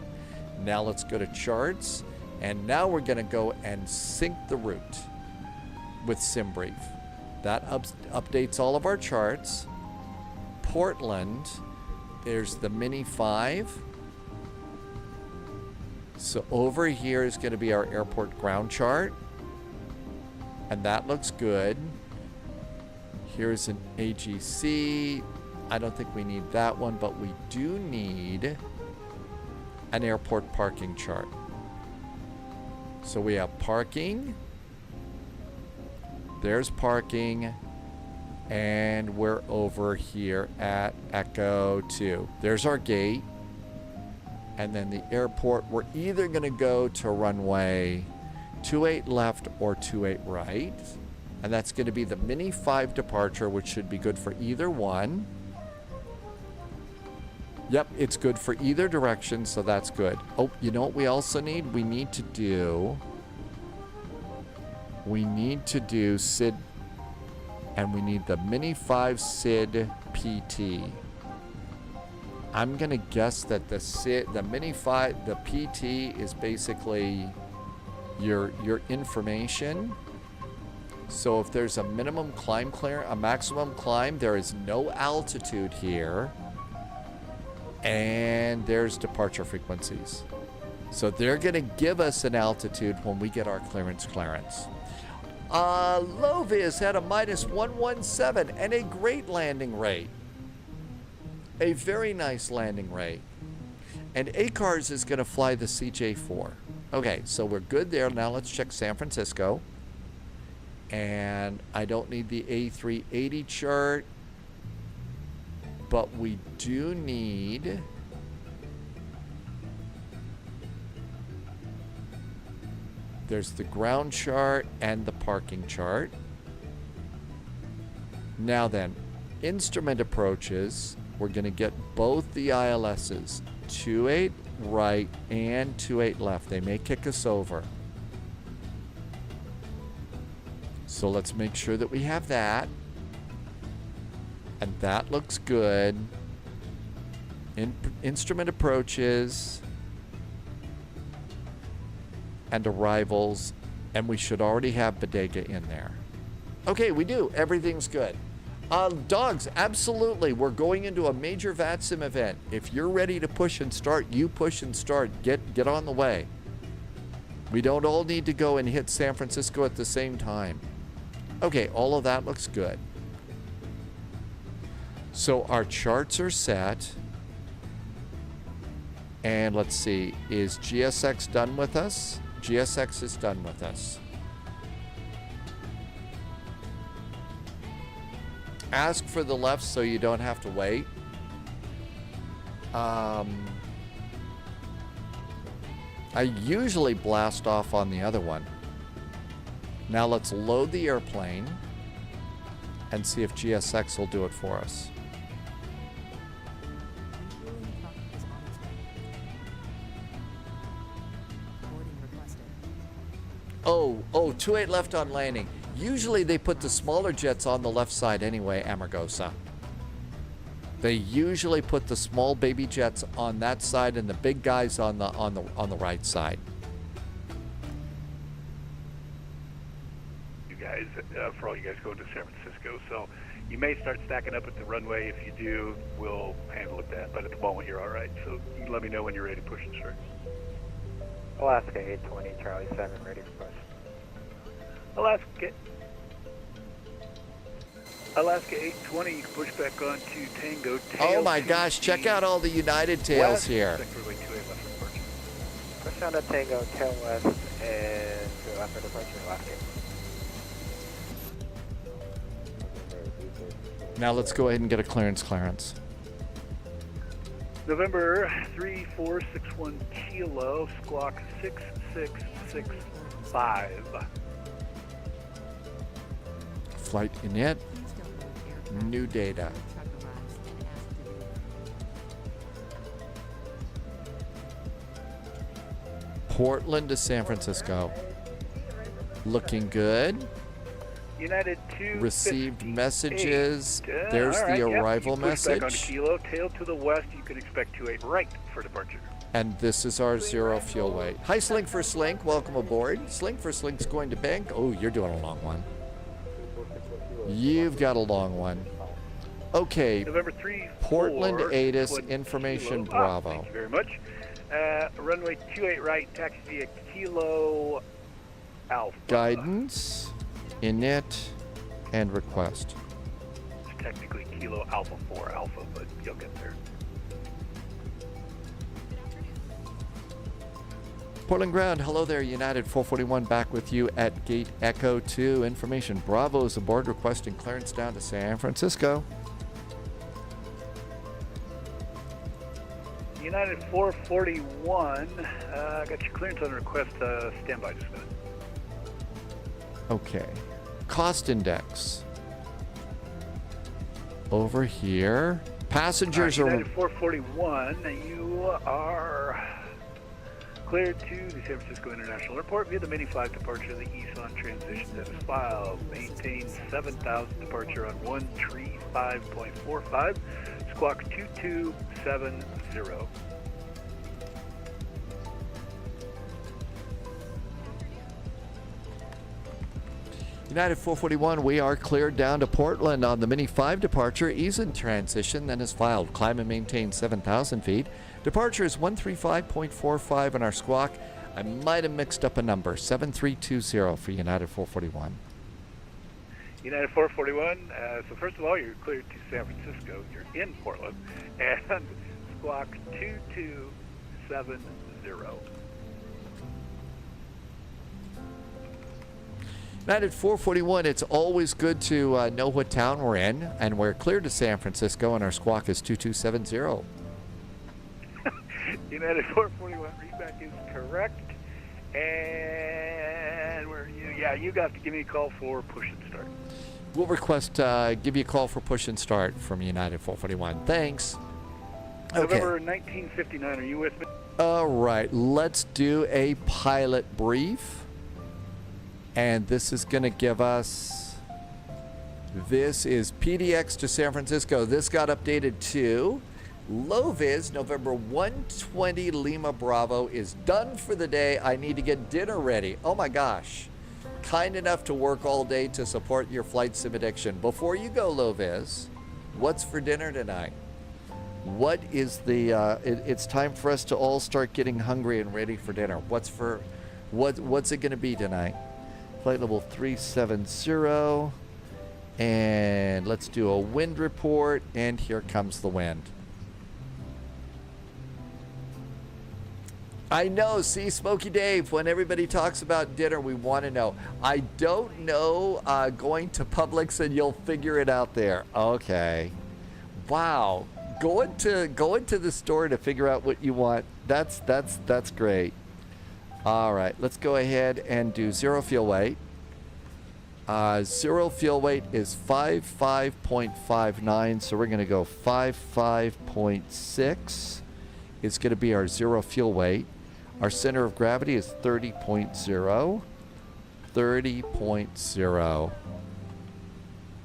Now let's go to charts, and now we're going to go and sync the route with SimBrief. That updates all of our charts. Portland. There's the Mini 5. So over here is going to be our airport ground chart. And that looks good. Here's an AGC. I don't think we need that one, but we do need an airport parking chart. So we have parking. There's parking. And we're over here at Echo 2. There's our gate. And then the airport, we're either going to go to runway 28 left or 28 right. And that's going to be the Mini 5 departure, which should be good for either one. Yep, it's good for either direction, so that's good. Oh, you know what we also need? We need to do SID. And we need the Mini 5 SID PT. I'm going to guess that the Mini 5, the PT is basically your information. So if there's a minimum climb a maximum climb, there is no altitude here. And there's departure frequencies. So they're going to give us an altitude when we get our clearance. Lovis had a -117 and a great landing rate. A very nice landing rate. And ACARS is going to fly the CJ4. Okay, so we're good there. Now let's check San Francisco. And I don't need the A380 chart, but we do need there's the ground chart and the parking chart. Now then, instrument approaches, we're going to get both the ILSs, 28 right and 28 left. They may kick us over. So let's make sure that we have that. And that looks good. Instrument approaches and arrivals, and we should already have Bodega in there. Okay, we do. Everything's good. Dogs, absolutely. We're going into a major VATSIM event. If you're ready to push and start, you push and start. Get on the way. We don't all need to go and hit San Francisco at the same time. Okay, all of that looks good. So our charts are set. And let's see, is GSX done with us? GSX is done with us. Ask for the left so you don't have to wait. I usually blast off on the other one. Now let's load the airplane and see if GSX will do it for us. Oh, 28 left on landing. Usually they put the smaller jets on the left side anyway, Amargosa. They usually put the small baby jets on that side and the big guys on the right side. You guys, for all you guys going to San Francisco, so you may start stacking up at the runway. If you do, we'll handle it then. But at the moment, you're all right. So you can let me know when you're ready to push and start. Alaska 820, Charlie 7, ready for push. Alaska 820, you can push back on to Tango Tail. Oh my gosh, check out all the United tails west, here. Push down to Tango Tail West and go after departure, Alaska. Now let's go ahead and get a clearance. November 3461 Kilo, squawk 6665. Flight init. New data. Portland to San Francisco. Looking good. United 2 Received messages. There's the arrival message. Back on Kilo, tail to the west. You can expect 28 right for departure. And this is our 0 fuel weight. Hi, Slink for Slink. Welcome aboard. Slink for Slink's going to bank. Oh, you're doing a long one. You've got a long one. Okay. November 3, Portland 4, ATIS information Kilo. Bravo. Thank you very much. Runway 28 right, taxi via Kilo Alpha. Guidance, init, and request. It's technically Kilo Alpha 4 Alpha, but you'll get there. Portland ground, hello there, United 441 back with you at Gate Echo 2. Information Bravo is aboard requesting clearance down to San Francisco. United 441, got your clearance on request, standby just a minute. Okay. Cost index. Over here. Passengers are... United 441, you are cleared to the San Francisco International Airport via the Mini 5 departure of the Eson transition that is filed. Maintain 7,000 departure on 135.45, squawk 2270. United 441, we are cleared down to Portland on the Mini 5 departure. Ease in transition, then is filed. Climb and maintain 7,000 feet. Departure is 135.45 on our squawk. I might have mixed up a number. 7320 for United 441. United 441, so first of all, you're cleared to San Francisco. You're in Portland. And squawk 2270. United 441, it's always good to know what town we're in, and we're clear to San Francisco, and our squawk is 2270. United 441 readback is correct. And where are you? Yeah, you got to give me a call for push and start. We'll request, give you a call for push and start from United 441. Thanks. Okay. November 1959, are you with me? All right, let's do a pilot brief. And this is going to give us, this is PDX to San Francisco. This got updated to LOWVIS, November 120 Lima Bravo is done for the day. I need to get dinner ready. Oh my gosh. Kind enough to work all day to support your flight sim addiction. Before you go, LOWVIS, what's for dinner tonight? What is the, it's time for us to all start getting hungry and ready for dinner. What's it going to be tonight? Flight level 370, and let's do a wind report, and here comes the wind. I know, see, Smokey Dave, when everybody talks about dinner, we want to know. I don't know, going to Publix and you'll figure it out there. Okay. Wow. Going to the store to figure out what you want. That's great. All right, let's go ahead and do zero fuel weight. Zero fuel weight is 55.59, so we're going to go 55.6. It's going to be our zero fuel weight. Our center of gravity is 30.0. 30.0.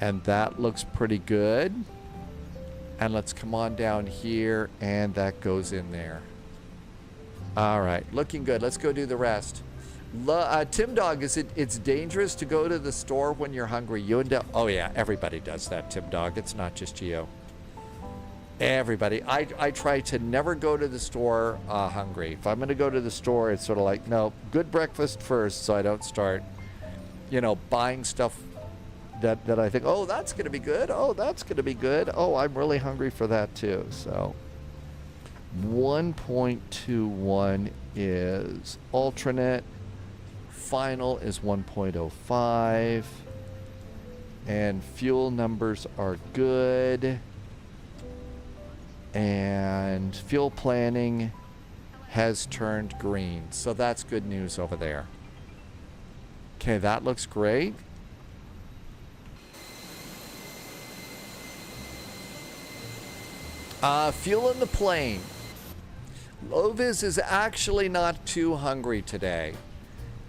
And that looks pretty good. And let's come on down here, and that goes in there. All right, looking good. Let's go do the rest. Tim Dog, it's dangerous to go to the store when you're hungry? Oh yeah, everybody does that, Tim Dog. It's not just you. Everybody. I try to never go to the store hungry. If I'm going to go to the store, it's sort of like, no, good breakfast first, so I don't start, buying stuff that I think, oh, that's going to be good. Oh, that's going to be good. Oh, I'm really hungry for that too. So 1.21 is alternate. Final is 1.05. And fuel numbers are good. And fuel planning has turned green. So that's good news over there. Okay, that looks great. Fuel in the plane. LOWVIS is actually not too hungry today.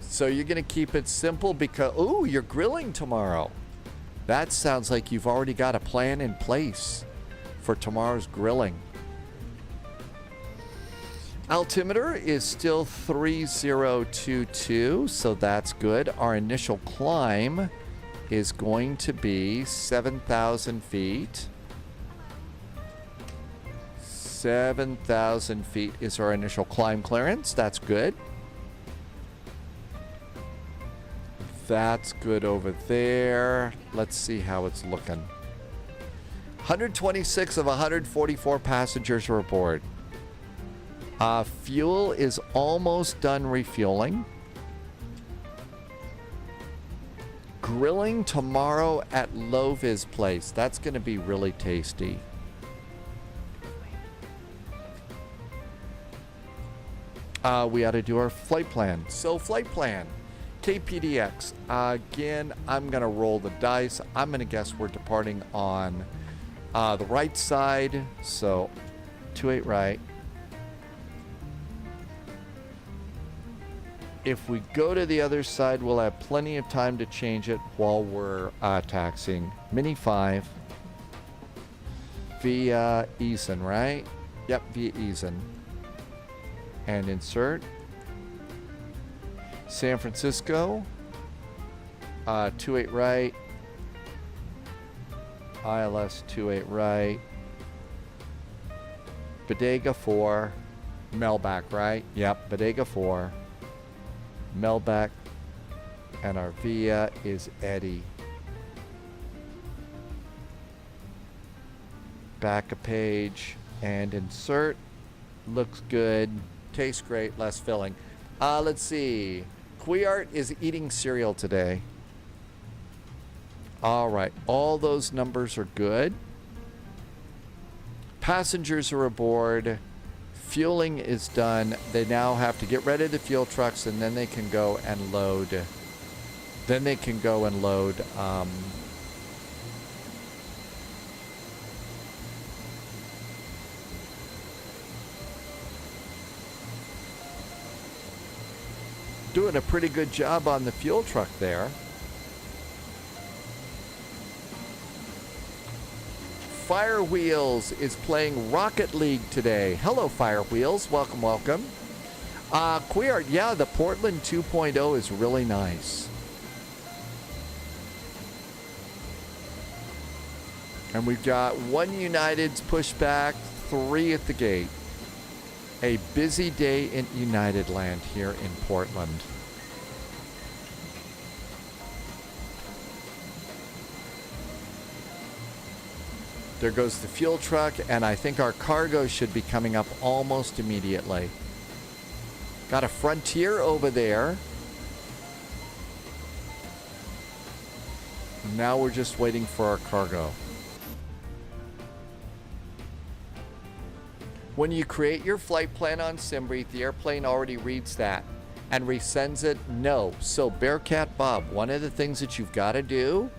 So you're going to keep it simple because, ooh, you're grilling tomorrow. That sounds like you've already got a plan in place for tomorrow's grilling. Altimeter is still 3022, so that's good. Our initial climb is going to be 7,000 feet. 7,000 feet is our initial climb clearance. That's good. That's good over there. Let's see how it's looking. 126 of 144 passengers are aboard. Fuel is almost done refueling. Grilling tomorrow at LOWVIS place. That's going to be really tasty. We ought to do our flight plan. So flight plan, KPDX. Again, I'm going to roll the dice. I'm going to guess we're departing on the right side. So 28 right. If we go to the other side, we'll have plenty of time to change it while we're taxiing. Mini 5 via Eason, right? Yep, via Eason. And insert. San Francisco. 28 right. ILS 28 right. Bodega 4. Melback, right? Yep, Bodega 4. Melback. And our via is Eddie. Back a page and insert. Looks good. Tastes great. Less filling. Let's see. Cuillart is eating cereal today. All right, all those numbers are good. Passengers are aboard. Fueling is done. They now have to get ready to fuel trucks, and then they can go and load. Then they can go and load. Doing a pretty good job on the fuel truck there. Firewheels is playing Rocket League today. Hello, Firewheels. Welcome, welcome. Queer, yeah, the Portland 2.0 is really nice. And we've got 1 United's pushback, 3 at the gate. A busy day in United Land here in Portland. There goes the fuel truck, and I think our cargo should be coming up almost immediately. Got a Frontier over there. Now we're just waiting for our cargo. When you create your flight plan on SimBrief, the airplane already reads that and resends it? No. So Bearcat Bob, one of the things that you've got to do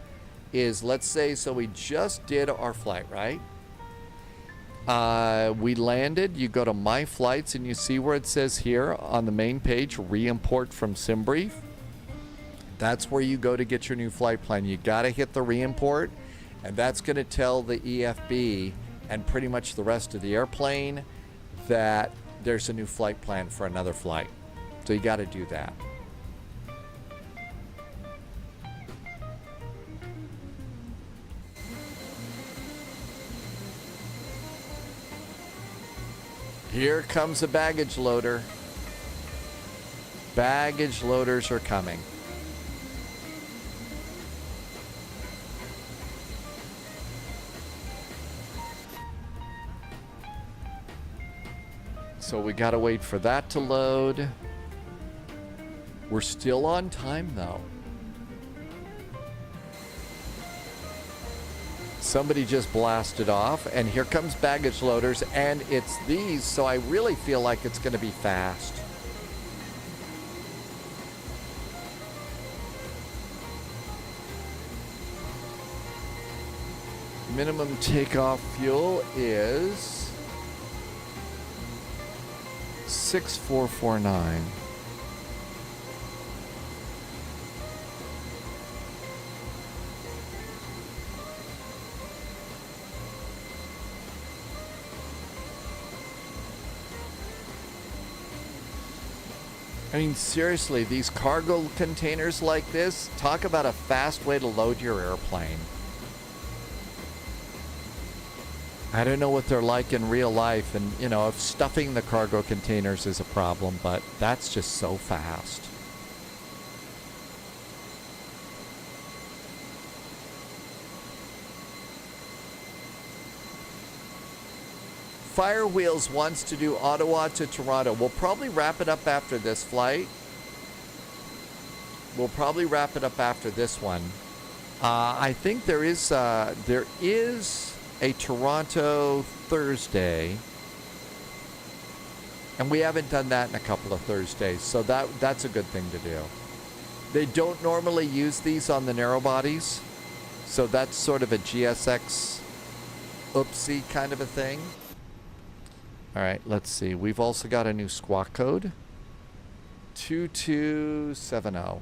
is, let's say, so we just did our flight, right? We landed, you go to My Flights, and you see where it says here on the main page, re-import from SimBrief. That's where you go to get your new flight plan. You got to hit the re-import, and that's going to tell the EFB and pretty much the rest of the airplane that there's a new flight plan for another flight. So you got to do that. Here comes a baggage loader. Baggage loaders are coming. So we gotta wait for that to load. We're still on time though. Somebody just blasted off, and here comes baggage loaders, and it's these, so I really feel like it's gonna be fast. Minimum takeoff fuel is 6449. I mean, seriously, these cargo containers like this, talk about a fast way to load your airplane. I don't know what they're like in real life, and you know, if stuffing the cargo containers is a problem, but that's just so fast. Firewheels wants to do Ottawa to Toronto. We'll probably wrap it up after this flight. We'll probably wrap it up after this one. I think there is a Toronto Thursday, and we haven't done that in a couple of Thursdays, so that's a good thing to do. They don't normally use these on the narrow bodies, so that's sort of a GSX oopsie kind of a thing. All right, let's see. We've also got a new squawk code. 2270.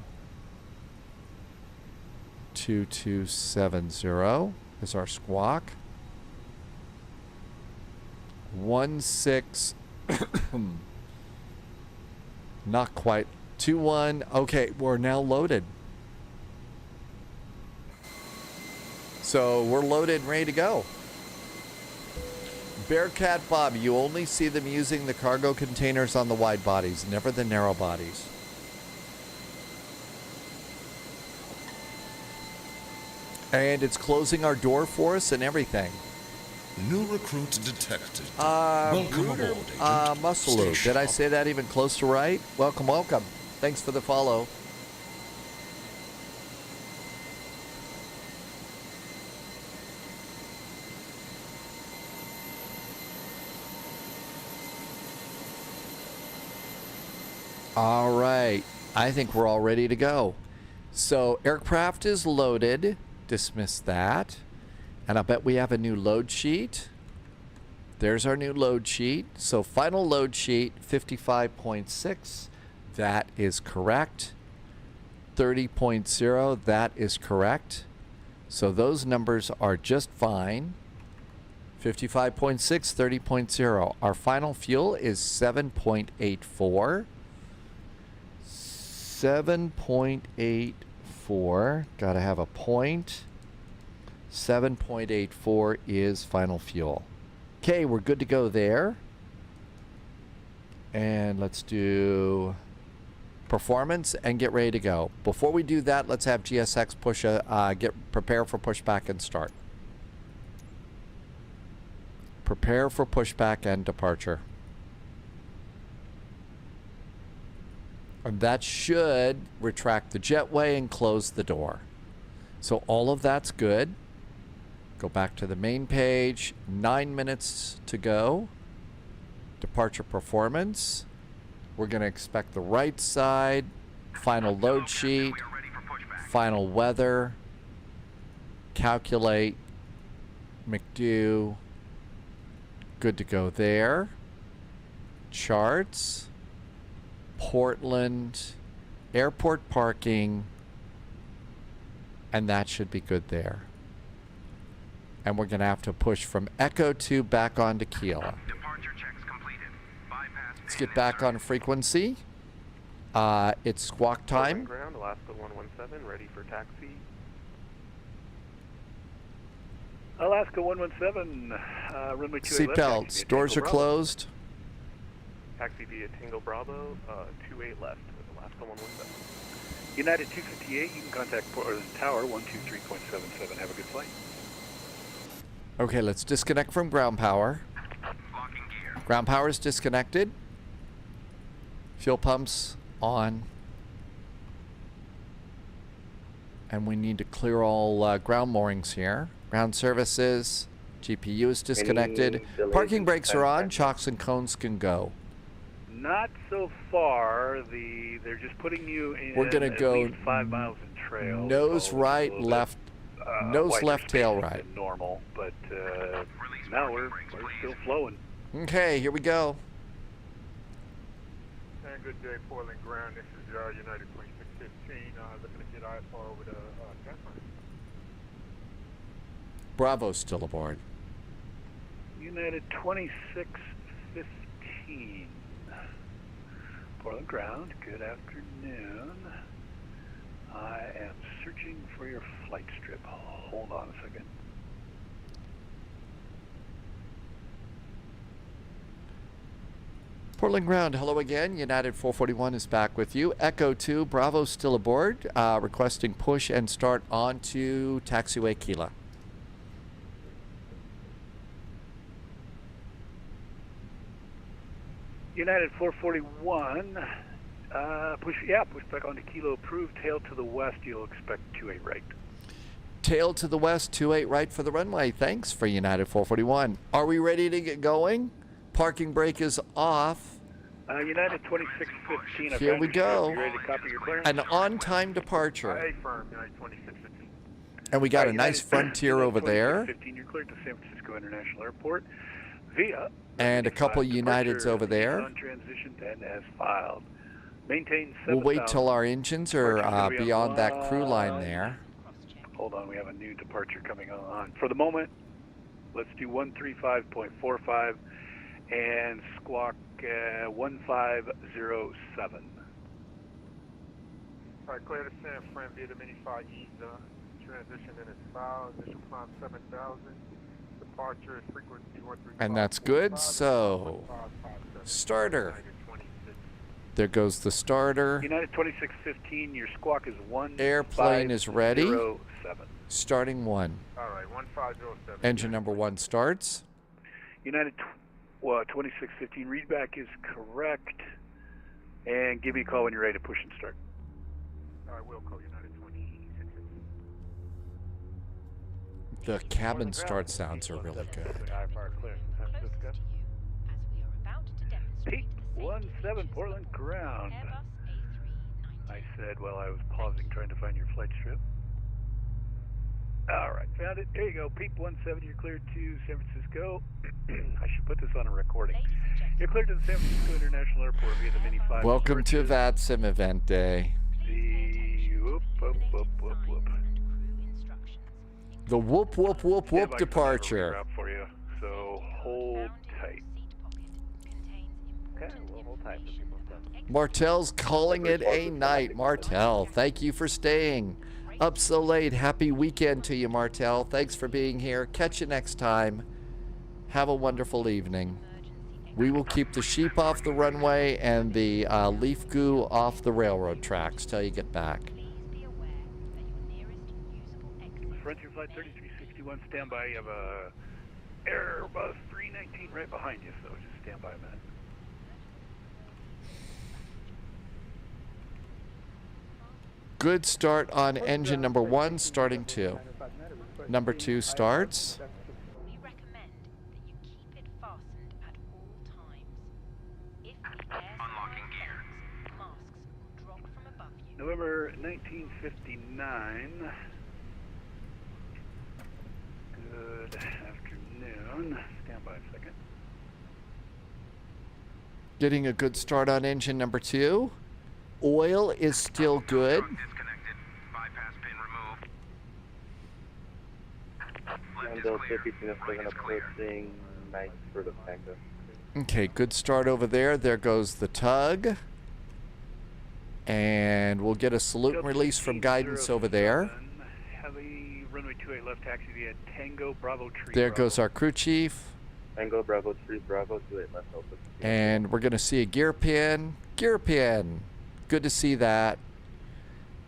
2270 is our squawk. 16 not quite 21. Okay, we're now loaded. So we're loaded and ready to go. Bearcat Bob, you only see them using the cargo containers on the wide bodies, never the narrow bodies. And it's closing our door for us and everything. New recruit detected. Welcome Reuter, aboard, Agent. Muscle. Stay Did I sharp. say that even close to right? Welcome, welcome. Thanks for the follow. All right. I think we're all ready to go. So aircraft is loaded. Dismiss that. And I bet we have a new load sheet. There's our new load sheet. So final load sheet 55.6. That is correct. 30.0. That is correct. So those numbers are just fine. 55.6, 30.0. Our final fuel is 7.84. 7.84. Gotta have a point. 7.84 is final fuel. Okay, we're good to go there. And let's do performance and get ready to go. Before we do that, let's have GSX push prepare for pushback and start. Prepare for pushback and departure. And that should retract the jetway and close the door. So all of that's good. Go back to the main page. 9 minutes to go. Departure performance. We're going to expect the right side. Final load sheet. Final weather. Calculate. McDo. Good to go there. Charts. Portland. Airport parking. And that should be good there. And we're going to have to push from Echo 2 back onto Keela. Let's get back on frequency. It's squawk time. Ground, Alaska 117, ready for taxi. Alaska 117, runway 28 left. Seatbelts. Doors are closed. Taxi via Tango Bravo, 28 left, Alaska 117. United 258, you can contact Portland Tower 123.77. Have a good flight. Okay, let's disconnect from ground power. Ground power is disconnected. Fuel pumps on. And we need to clear all ground moorings here. Ground services. GPU is disconnected. Parking brakes are on. Chocks and cones can go. Not so far. They're just putting you in. We're gonna go 5 miles in trail. nose right, left. Nose left, tail right. Than normal, but now we're still flowing. Okay, here we go. Good day, Portland Ground. This is United 2615. Looking to get IFR over to Catherine. Bravo's still aboard. United 2615. Portland Ground, good afternoon. I am searching for your flight strip. Hold on a second. Portland Ground, hello again. United 441 is back with you. Echo 2, Bravo still aboard, requesting push and start onto taxiway Keela. United 441, push back onto Kilo approved. Tail to the west, you'll expect 28 right. Tail to the west, 28 right for the runway. Thanks for United 441. Are we ready to get going? Parking brake is off. United 2615. Here we go. You ready to copy your clearance? An on-time departure. Firm, United 2615. And we got a nice Frontier over there. 15, you're cleared to San Francisco International Airport via. And a couple Uniteds over there. Transitioned and as filed. Maintain 7,000. We'll wait till our engines are beyond that crew line there. Hold on, we have a new departure coming on. For the moment, let's do 135.45 and squawk 1507. All right, clear to San Fran via the Mini 5E. Transition in its file. Initial climb 7,000. Departure is frequency 135. And that's good. So, starter. There goes the starter. United 2615, your squawk is 1. Airplane is ready. 7. Starting 1. All right, 1507. Engine number 1 starts. United 2615, readback is correct. And give me a call when you're ready to push and start. All right, we'll call United 2615. The cabin start sounds are really good. Pete, 17 Portland ground. I said while I was pausing trying to find your flight strip. Alright, found it. There you go. Peep 17, you're cleared to San Francisco. I should put this on a recording. You're cleared to the San Francisco International Airport via the Mini 5. Welcome to VATSIM event day. The whoop, whoop, whoop, whoop, whoop. The whoop, whoop, whoop, whoop Yeah, departure. For you, so hold tight. Okay, we'll hold tight for people stuff. Martel's calling it a night. Martel, thank you for staying up so late. Happy weekend to you, Martel. Thanks for being here. Catch you next time. Have a wonderful evening. We will keep the sheep off the runway and the leaf goo off the railroad tracks till you get back. Frontier Flight 3361, stand by. You have a Airbus 319 right behind you, so just stand by a minute. Good start on engine number 1, starting 2. Number 2 starts. We recommend that you keep it fastened at all times. If the air unlocking gear, masks will drop from above you. November 1959. Good afternoon. Stand by a second. Getting a good start on engine number 2. Oil is still good. Delta 1507 approaching 9 for the Tango. Okay, good start over there. There goes the tug. And we'll get a salute and release from guidance over there. Heavy runway 28 left taxi via Tango Bravo Tree. There goes our crew chief. Tango Bravo Tree Bravo 28 left Delta. And we're going to see a gear pin. Gear pin. Good to see that.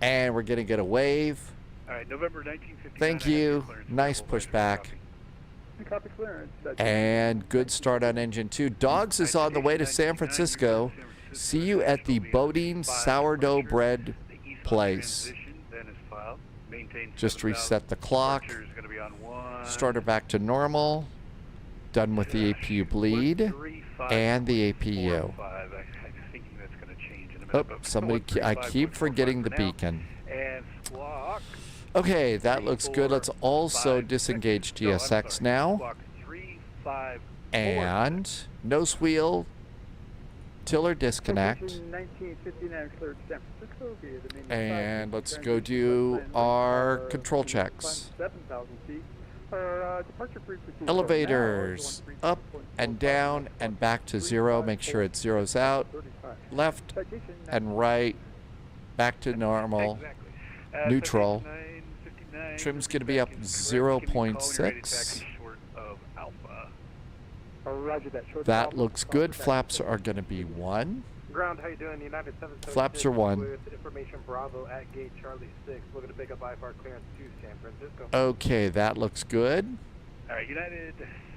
And we're going to get a wave. All right, November 1959. Thank you. Nice pushback. Copy clearance. And good start on engine 2. Dogs is on the way to San Francisco. See you at the Bodine sourdough bread place. Just reset the clock. Start her back to normal. Done with the APU bleed and the APU. Oh, somebody, I keep forgetting the beacon. Okay, that looks good. Let's also disengage GSX now. And nose wheel, tiller disconnect. 1959 cleared San Francisco via the main And let's go do our control checks. 7,000 feet. Our departure frequency Elevators up and down and back to 0. Make sure it zeroes out. Left and right. Back to normal. Neutral. Trim's going to be up 0.6. That looks good. Flaps are going to be 1. Ground, how you doing? United 776 Flaps are 1. with information Bravo at gate Charlie 6. Looking to pick up IFR clearance to San Francisco. Okay, that looks good. All right, United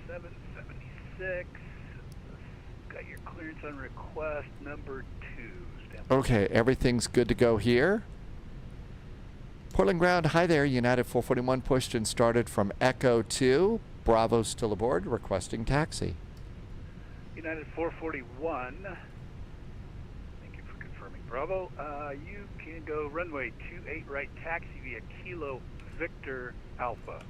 776. Got your clearance on request number 2. Stand by. Okay, everything's good to go here. Portland ground, hi there. United 441 pushed and started from Echo 2. Bravo still aboard, requesting taxi. United 441. Thank you for confirming, Bravo. You can go runway 28 right taxi via Kilo Victor Alpha.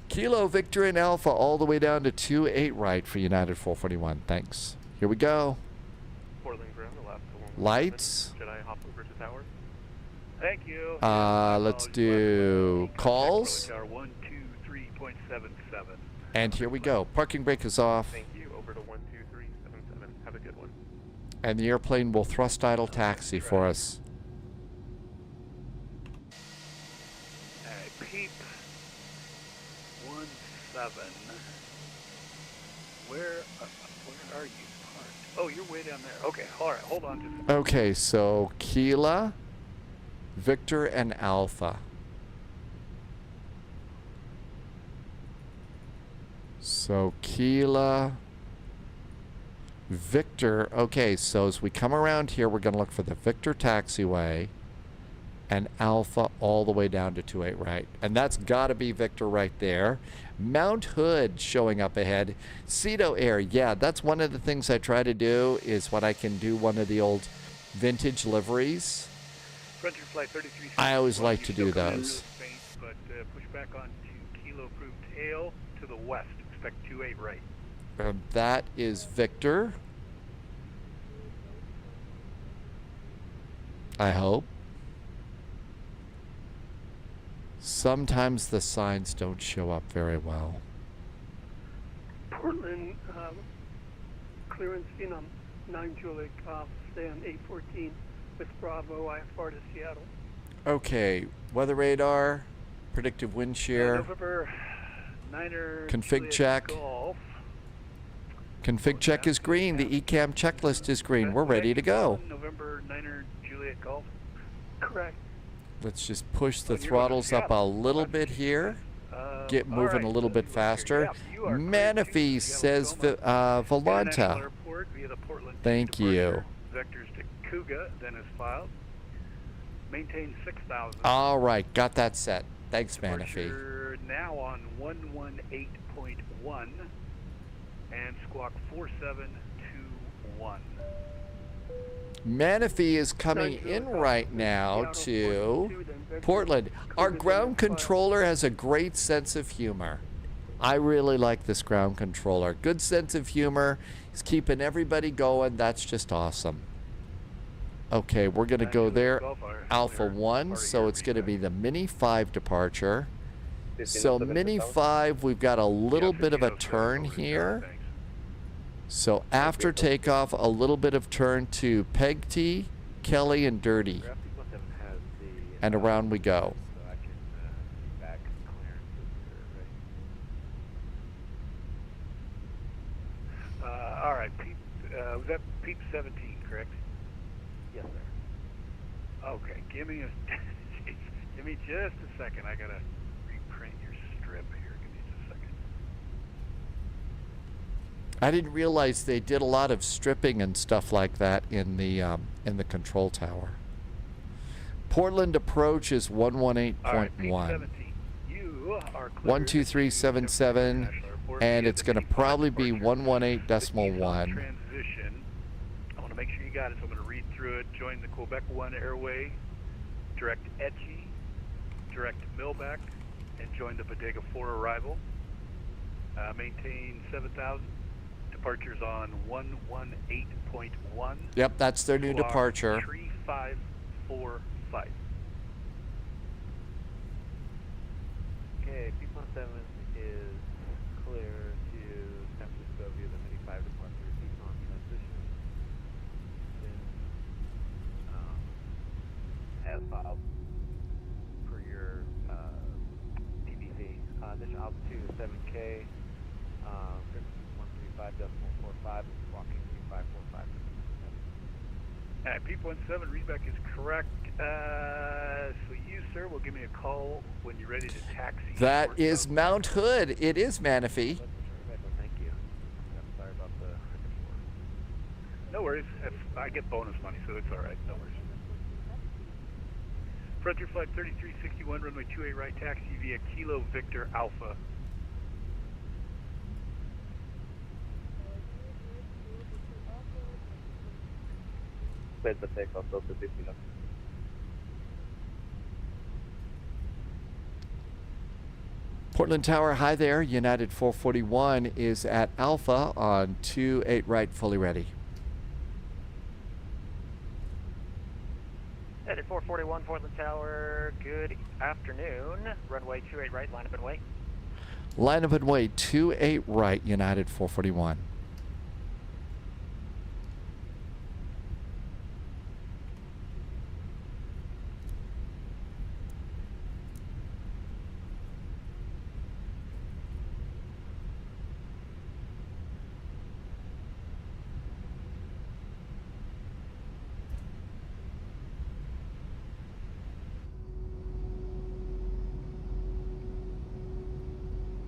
Kilo Victor and Alpha all the way down to 28 right for United 441. Thanks. Here we go. Portland ground, Alaska 117. Lights. Should I hop over to tower? Thank you. Let's do calls. 123.77. And here we go. Parking brake is off. Thank you. Over to 12377. Have a good one. And the airplane will thrust idle taxi for us. Peep 17. Where are you parked? Oh, you're way down there. Okay, all right. Hold on just a second. Okay, so Kilo, Victor, and Alpha. So Kilo, Victor. Okay, so as we come around here, we're going to look for the Victor taxiway. and Alpha all the way down to 28 right. And that's got to be Victor right there. Mount Hood showing up ahead. Cedo Air, yeah, that's one of the things I try to do is when I can do one of the old vintage liveries. Frontier Flight 33. I always like to do those. But push back on to Kilo Approved tail to the west. Expect 28 right. That is Victor. I hope. Sometimes the signs don't show up very well. Portland, clearance Phenom, 9 Juliet, stay on 814 with Bravo, IFR to Seattle. Okay, weather radar, predictive wind shear, November 9er, config Juliet check. Golf. Config check is green. The ECAM checklist is green. We're ready to go. November 9er, Juliet Golf. Correct. Let's just push the throttles up a little bit here. Get moving a little bit faster. Manaphy says Volanta. Thank you. Vectors to Kuga, then is filed. Maintain 6,000. All right, got that set. Thanks, Manaphy. We're now on 118.1 and squawk 4721. Manaphy is coming in right now to Portland. Our ground controller has a great sense of humor. I really like this ground controller. Good sense of humor. He's keeping everybody going. That's just awesome. Okay, we're going to go there. Alpha 1, so it's going to be the Mini 5 departure. So Mini 5, we've got a little bit of a turn here. So after takeoff, a little bit of turn to Peg T, Kelly, and Dirty. And around we go. All right, Peep, was that Peep 17, correct? Yes, sir. Okay, give me just a second. I gotta reprint your strip here. Give me just a second. I didn't realize they did a lot of stripping and stuff like that in the control tower. Portland approach is 118.1. 12377, and it's going to probably be 118.1. Transition. I want to make sure you got it, so I'm going to read through it. Join the Quebec 1 airway, direct Etchy, direct Millback, and join the Bodega 4 arrival. Maintain 7,000. Departures on 118.1. Yep, that's their new departure. 3545. Okay, P17 is clear to San Francisco via the Mini 5 departure. Keep on transition. As filed for your TBC. Initial altitude is 7K. 135.45 walking 3545. P17 readback is correct. So you, sir, will give me a call when you're ready to taxi. That is Mount Hood. It is Manaphy. Thank you. I'm sorry about the. No worries. I get bonus money, so it's all right. No worries. Frontier Flight 3361, runway 28 right, taxi via Kilo Victor Alpha. Cleared the takeoff, Delta 15. Portland Tower, hi there. United 441 is at Alpha on 28 right, fully ready. United 441, Portland Tower, good afternoon. Runway 28 right, line up and wait. Line up and wait, 28 right, United 441.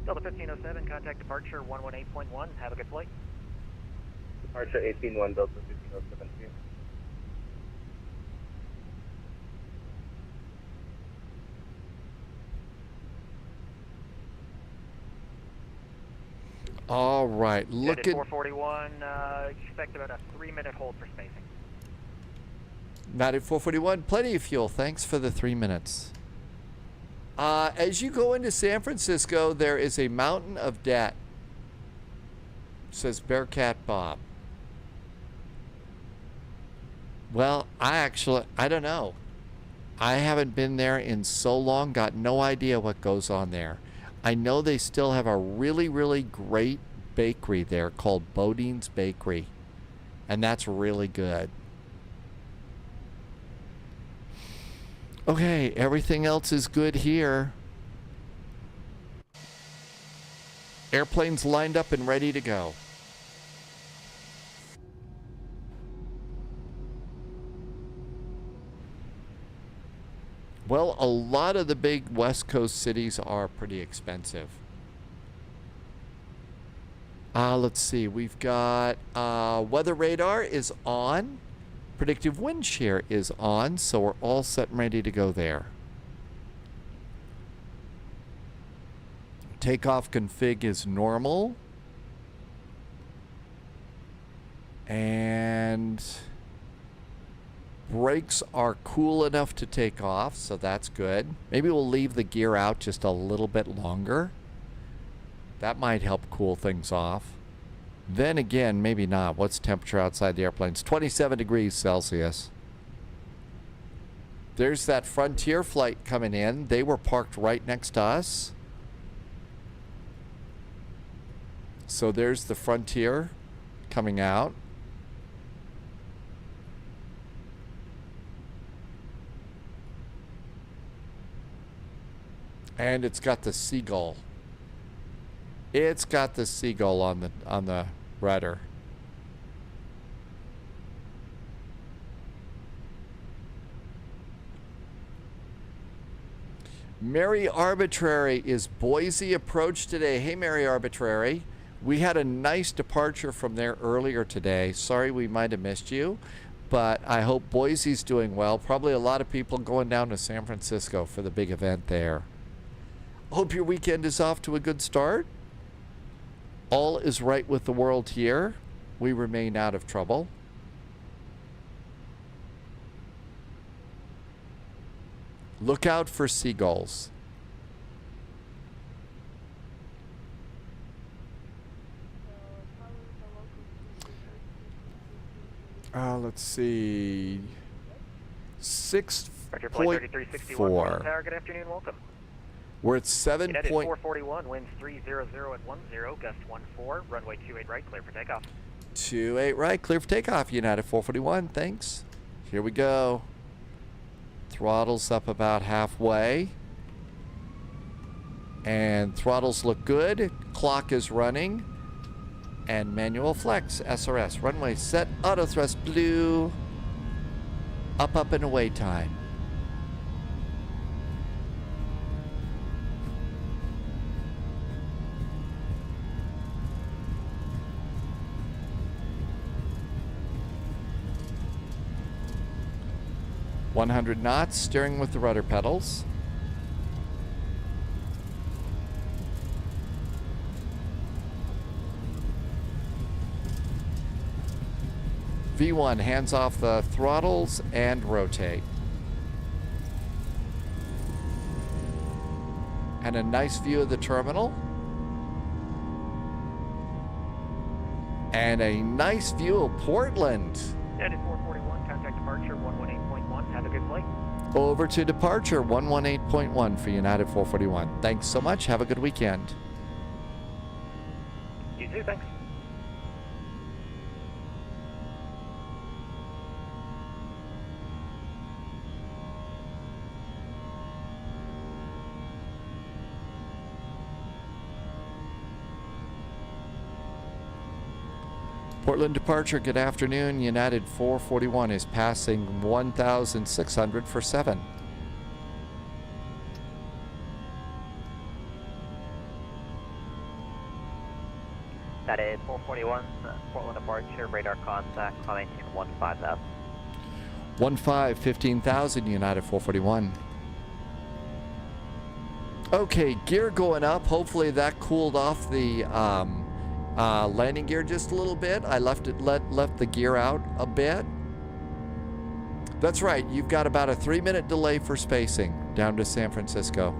Delta 1507, contact departure 118.1. Have a good flight. Departure 18-1, Delta 1507. All right, United look at 441, expect about a 3-minute hold for spacing. United 441, plenty of fuel. Thanks for the 3 minutes. As you go into San Francisco, there is a mountain of debt, says Bearcat Bob. Well, I don't know. I haven't been there in so long, got no idea what goes on there. I know they still have a really, really great bakery there called Bodine's Bakery, and that's really good. Okay, everything else is good here. Airplanes lined up and ready to go. Well, a lot of the big West Coast cities are pretty expensive. Let's see. We've got weather radar is on. Predictive wind shear is on, so we're all set and ready to go there. Takeoff config is normal. And brakes are cool enough to take off, so that's good. Maybe we'll leave the gear out just a little bit longer. That might help cool things off. Then again, maybe not. What's the temperature outside the airplane? It's 27 degrees Celsius. There's that Frontier flight coming in. They were parked right next to us. So there's the Frontier coming out. And it's got the Seagull. It's got the Seagull on the rudder. Mary Arbitrary is Boise approach today. Hey, Mary Arbitrary. We had a nice departure from there earlier today. Sorry we might have missed you, but I hope Boise's doing well. Probably a lot of people going down to San Francisco for the big event there. Hope your weekend is off to a good start. All is right with the world here. We remain out of trouble. Look out for seagulls. Let's see. 6.4. Good afternoon, welcome. We're at 7. United 441, winds 300 at 10, gust 14, runway 28 right, clear for takeoff. 28 right, clear for takeoff, United 441, thanks. Here we go. Throttle's up about halfway. And throttles look good. Clock is running. And manual flex, SRS. Runway set, auto thrust blue. Up, and away time. .100 knots, steering with the rudder pedals. V1, hands off the throttles and rotate. And a nice view of the terminal. And a nice view of Portland. United 441, contact departure 118.1. Have a good flight. Over to departure 118.1 for United 441. Thanks so much. Have a good weekend. You too, thanks. Portland departure, good afternoon. United 441 is passing 1,600 for 7. United 441, Portland departure, radar contact, climbing in 15,000. 15,000, United 441. Okay, gear going up. Hopefully that cooled off the Landing gear just a little bit. I left the gear out a bit. That's right. You've got about a 3-minute delay for spacing down to San Francisco.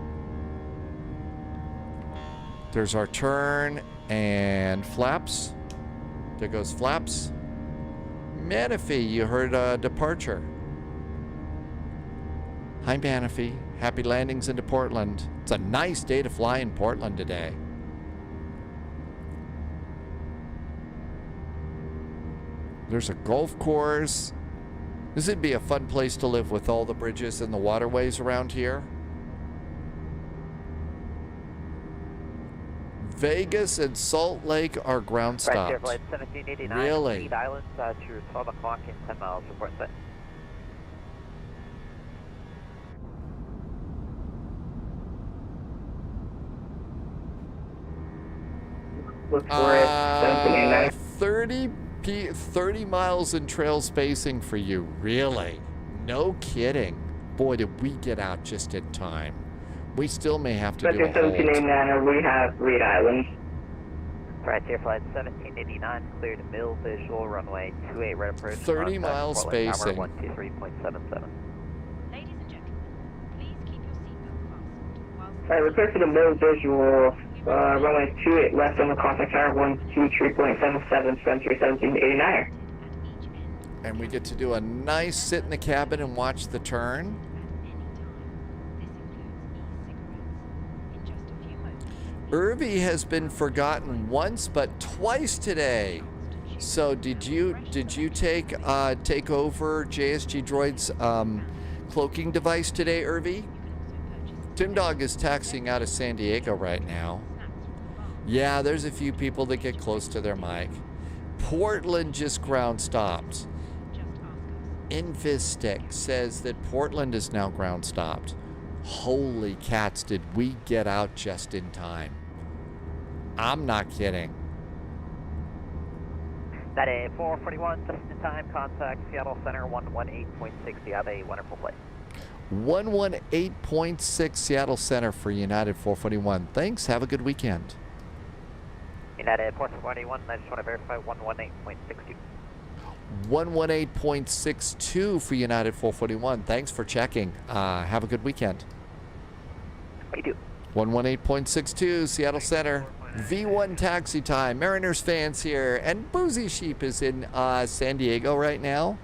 There's our turn and flaps. There goes flaps. Manaphy, you heard departure. Hi, Manaphy. Happy landings into Portland. It's a nice day to fly in Portland today. There's a golf course. This would be a fun place to live with all the bridges and the waterways around here. Vegas and Salt Lake are ground stopped. Right here, flight 1789. Really? Meade Islands to 12 o'clock in 10 miles. Report set. Look for it. 1789. 30 miles in trail spacing for you. Really? No kidding. Boy, did we get out just in time. We still may have to do a hold. 1789, we have Reed Island. Right here, flight 1789, cleared mill visual, runway 28 right approach. 30 mile spacing. 123.77. Alright, repair for the mill visual, runway 28 left on the contact tower, 123.77, Spencer 1789. And we get to do a nice sit in the cabin and watch the turn. Irby has been forgotten once, but twice today. So did you take over JSG Droid's cloaking device today, Irby? Tim Dog is taxiing out of San Diego right now. Yeah, there's a few people that get close to their mic. Portland just ground stopped. Invistick says that Portland is now ground stopped. Holy cats, did we get out just in time. I'm not kidding. That a 441, just in time, contact Seattle Center 118.6. You have a wonderful flight. 118.6 Seattle Center for United 441. Thanks. Have a good weekend. United 441, I just want to verify 118.62. 118.62 for United 441. Thanks for checking. Have a good weekend. We do. 118.62 Seattle Center. V1 taxi time. Mariners fans here. And Boozy Sheep is in San Diego right now.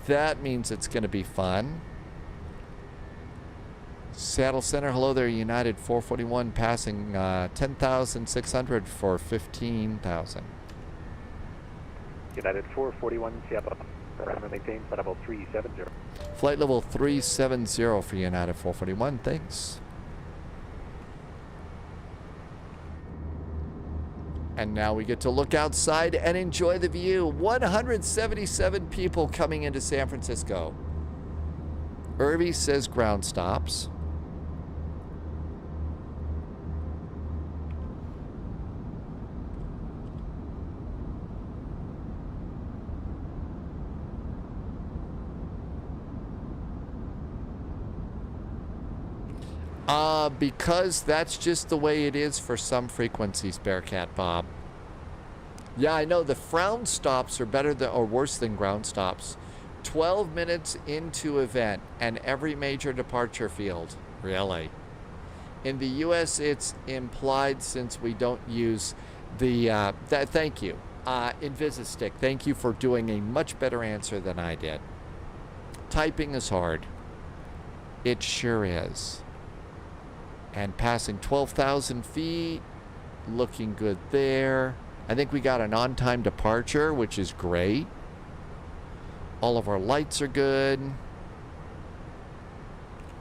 That means it's going to be fun. Seattle Center, hello there, United 441 passing 10,600 for 15,000. United 441, Seattle, runway maintain, flight level 370. Flight level 370 for United 441, thanks. And now we get to look outside and enjoy the view. 177 people coming into San Francisco. Irby says ground stops. Because that's just the way it is for some frequencies, Bearcat Bob. Yeah, I know the frown stops are better than or worse than ground stops. 12 minutes into event and every major departure field. Really? In the US it's implied since we don't use the thank you. Invisistick, thank you for doing a much better answer than I did. Typing is hard. It sure is. And passing 12,000 feet, looking good there. I think we got an on-time departure, which is great. All of our lights are good.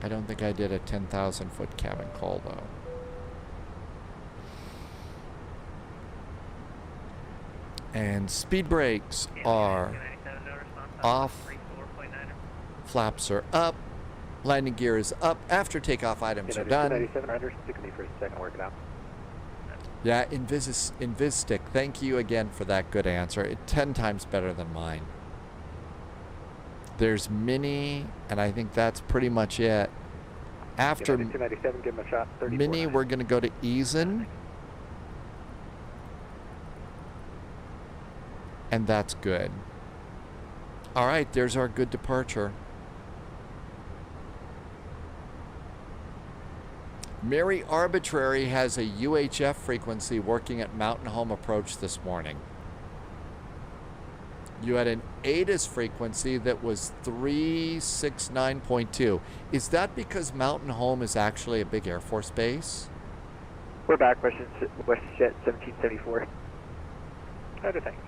I don't think I did a 10,000 foot cabin call though. And speed brakes are off. Flaps are up. Landing gear is up. After takeoff items are done. 9700, stick with me for a second, work it out. Yeah, Invistick, thank you again for that good answer. 10 times better than mine. There's Mini, and I think that's pretty much it. After 297, give him a shot. Mini, we're going to go to Eason. And that's good. All right, there's our good departure. Mary Arbitrary has a UHF frequency working at Mountain Home Approach this morning. You had an ATIS frequency that was 369.2. Is that because Mountain Home is actually a big Air Force base? We're back, WestJet 1774. Roger, thanks.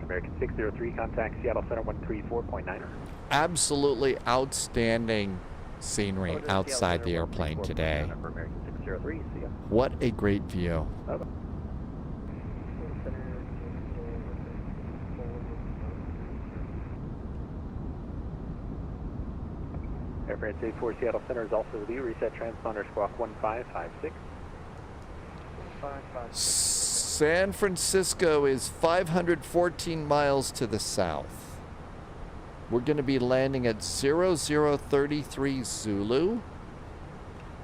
American 603, contact Seattle Center 134.9. Absolutely outstanding scenery outside the airplane today. What a great view. Air France 84 Seattle Center is also with you. Reset transponder squawk 1556. San Francisco is 514 miles to the south. We're going to be landing at 0033 Zulu.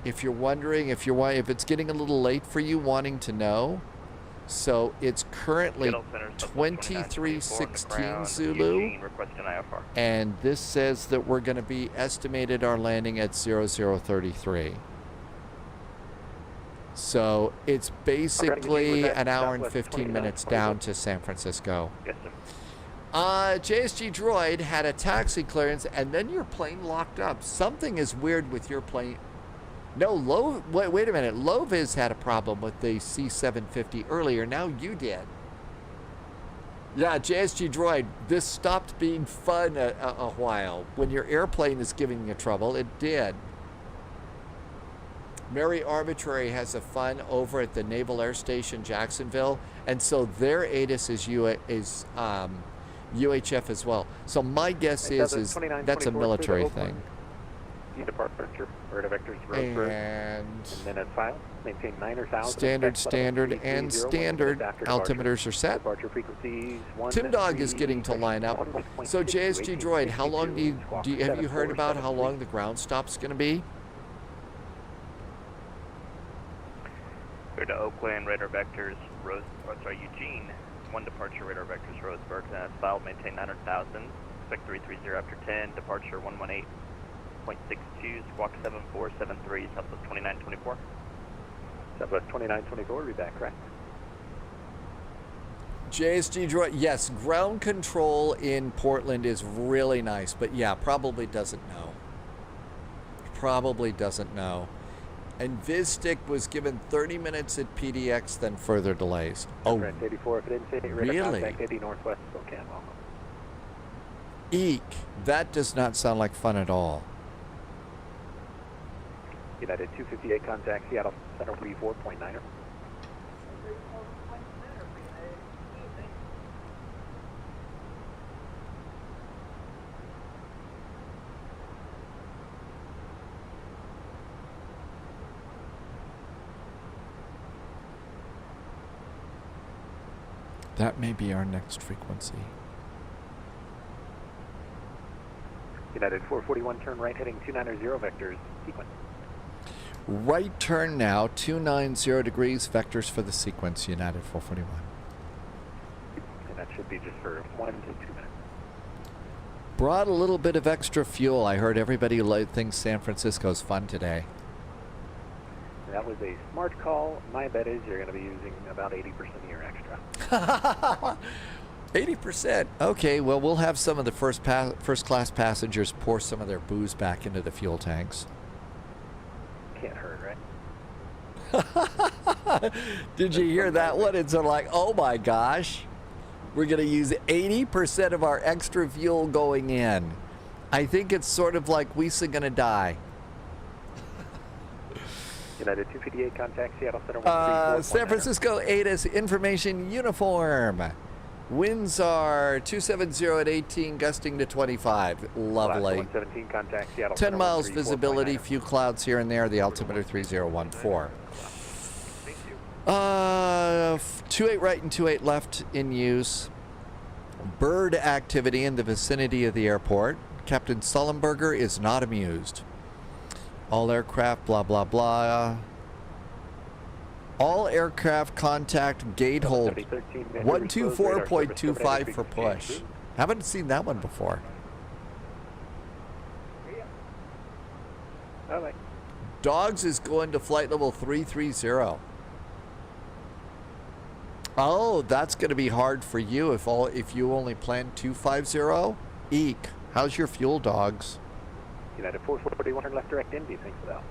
If you're wondering, if it's getting a little late for you wanting to know, so it's currently 2316 Zulu, and this says that we're going to be estimated our landing at 0033. So it's basically an hour and 15 minutes down to San Francisco. Yes, sir. JSG Droid had a taxi clearance, and then your plane locked up. Something is weird with your plane. No, wait a minute. Loviz had a problem with the C-750 earlier. Now you did. Yeah, JSG Droid, this stopped being fun a while. When your airplane is giving you trouble, it did. Mary Arbitrary has a fun over at the Naval Air Station, Jacksonville, and so their ATIS is UHF as well. So my guess is that's a military thing. Departure, or vectors, and then at file, maintain 9,000. Standard, and standard altimeters are set. Tim Dog is getting to line up. So JSG Droid, how long have you heard about how long the ground stop's going to be? Clear to Oakland, radar vectors, Eugene. One departure, radar vectors, Roseburg. That's filed, maintain 900,000. Expect 330 after 10. Departure 118.62. Squawk 7473. Southwest 2924. Southwest 2924. Read back, correct. JSG Droid, yes, ground control in Portland is really nice, but yeah, probably doesn't know. And VizStick was given 30 minutes at PDX, then further delays. Oh, 84, if it didn't say really? Contact 80 Northwest Spokane. Eek, that does not sound like fun at all. United 258, contact Seattle Center 34.9er. That may be our next frequency. United 441, turn right heading 290 vectors, sequence. Right turn now, 290 degrees, vectors for the sequence, United 441. And that should be just for 1 to 2 minutes. Brought a little bit of extra fuel. I heard everybody thinks San Francisco's fun today. That was a smart call. My bet is you're going to be using about 80% of your extra. 80%. Okay, well, we'll have some of the first class passengers pour some of their booze back into the fuel tanks. Can't hurt, right? Did you hear that one? It's like, oh my gosh, we're going to use 80% of our extra fuel going in. I think it's sort of like We're going to die. United 258, contact Seattle Center. San Francisco ATIS information uniform. Winds are 270 at 18, gusting to 25. Lovely. 117, contact Seattle 10 miles visibility, few clouds here and there. The altimeter 3014. 28 right and 28 left in use. Bird activity in the vicinity of the airport. Captain Sullenberger is not amused. All aircraft, blah, blah, blah. All aircraft contact gate hold 124.25 for push. Haven't seen that one before. Bye-bye. Dogs is going to flight level 330. Oh, that's going to be hard for you if you only plan 250. Eek. How's your fuel, Dogs? United 441 turn left direct Indy. Thanks for that.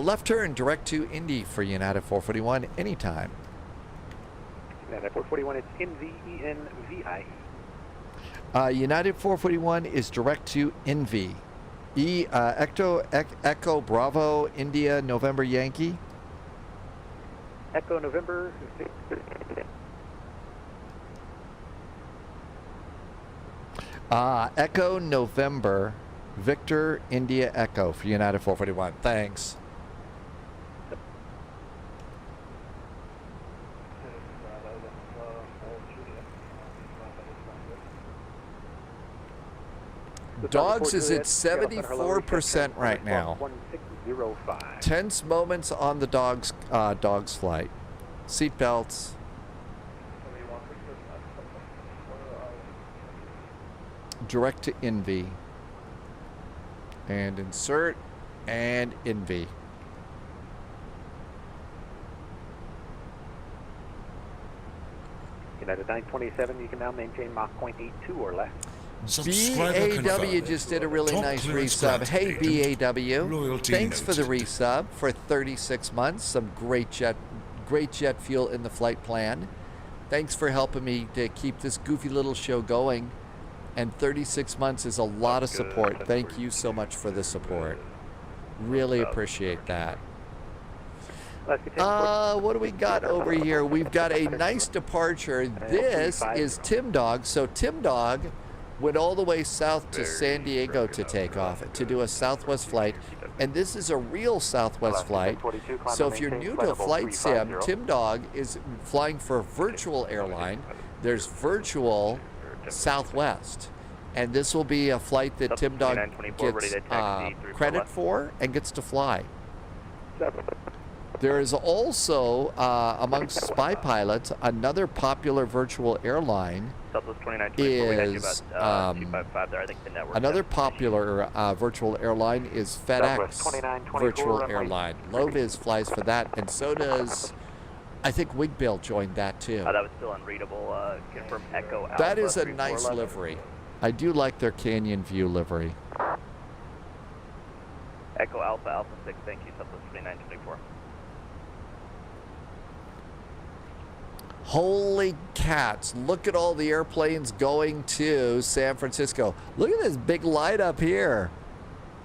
Left turn direct to Indy for United 441 anytime. United 441, it's NVE. United 441 is direct to Envy. Echo Bravo India November Yankee. Echo November. Echo November Victor India Echo for United 441. Thanks. Dogs is at 74% right now. 1605. Tense moments on the dogs flight. Seatbelts. Direct to Envy. And insert and Envy. United 927, you can now maintain Mach 0.82 or less. BAW just did a really nice resub. Hey, BAW. Thanks for the resub for 36 months. Some great jet fuel in the flight plan. Thanks for helping me to keep this goofy little show going. And 36 months is a lot of support. Thank you so much for the support. Really appreciate that. What do we got over here? We've got a nice departure. This is Tim Dog. So Tim Dog went all the way south to San Diego to take off, to do a Southwest flight. And this is a real Southwest flight. So if you're new to Flight Sim, Tim Dog is flying for Virtual Airline. There's Virtual Southwest. And this will be a flight that Tim Dog gets credit for and gets to fly. There is also, amongst spy pilots, another popular virtual airline is another popular virtual airline is FedEx Virtual Airline. LOWW flies for that, and so does, I think Wigbill joined that too. That was still unreadable. Confirm Echo Alpha. That is a nice livery. I do like their Canyon View livery. Echo Alpha, Alpha 6, thank you, Southwest 2924. Holy cats, look at all the airplanes going to San Francisco. Look at this big light up here.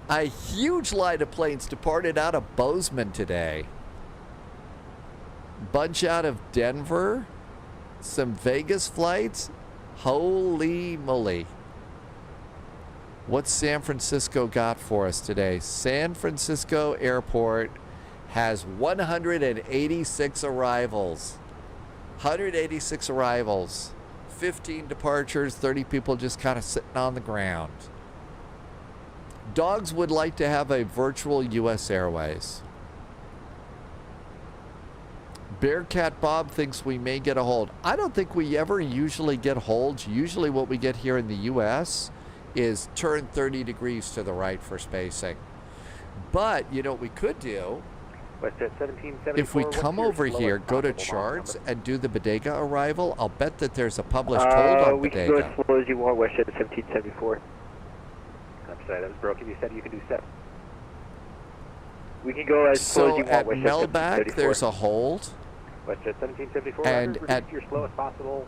A huge line of planes departed out of Bozeman today. Bunch out of Denver. Some Vegas flights. Holy moly. What's San Francisco got for us today? San Francisco Airport has 186 arrivals. 186 arrivals, 15 departures, 30 people just kind of sitting on the ground. Dogs would like to have a virtual U.S. Airways. Bearcat Bob thinks we may get a hold. I don't think we ever usually get holds. Usually what we get here in the U.S. is turn 30 degrees to the right for spacing. But, you know what we could do? If we come over here, go to charts, and do the Bodega arrival, I'll bet that there's a published hold on we Bodega. can go as slow as you want, WestJet 1774. I'm sorry, that was broken. You said you could do 7. We can go as slow as you want, at WestJet Melback, there's a hold. WestJet 1774, and at your slowest possible.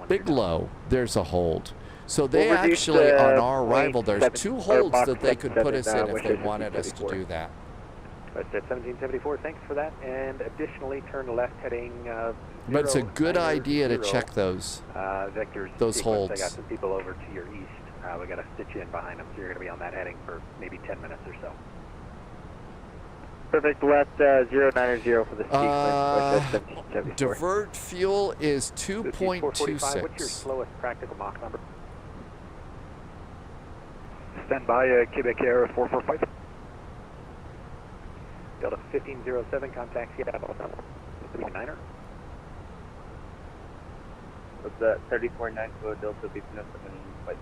Bigelow, there's a hold. So they actually, on our arrival, there's 2 holds that they could put us in if they wanted us to do that. WestJet 1774, thanks for that. And additionally, turn left heading. But it's a good idea to check those holds. I got some people over to your east. We got to stitch you in behind them, so you're going to be on that heading for maybe 10 minutes or so. Perfect. Left 090 for the sequence. Divert fuel is 2.26. What's your slowest practical Mach number? Stand by, Quebec Air 445. Delta 1507, contact Seattle 39er. What's that? 3490 Delta 1507, flight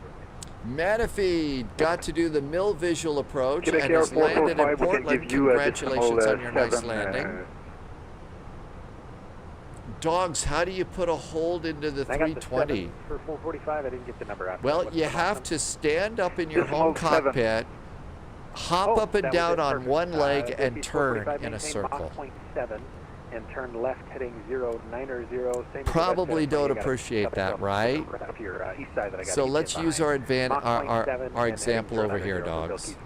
Manifeed got to do the mill visual approach Quebec and Air has landed in 445, we can Portland. give you a Congratulations decimal, on your nice 7, landing. Dogs, how do you put a hold into the I got the 320? 7 for 445. I didn't get the number out. Well, you have to stand up in your home cockpit, hop up and down on one leg, and turn in a circle. Mach 0.7 and turn left heading 090. Same Probably don't appreciate that, right? So let's use our example over here, dogs.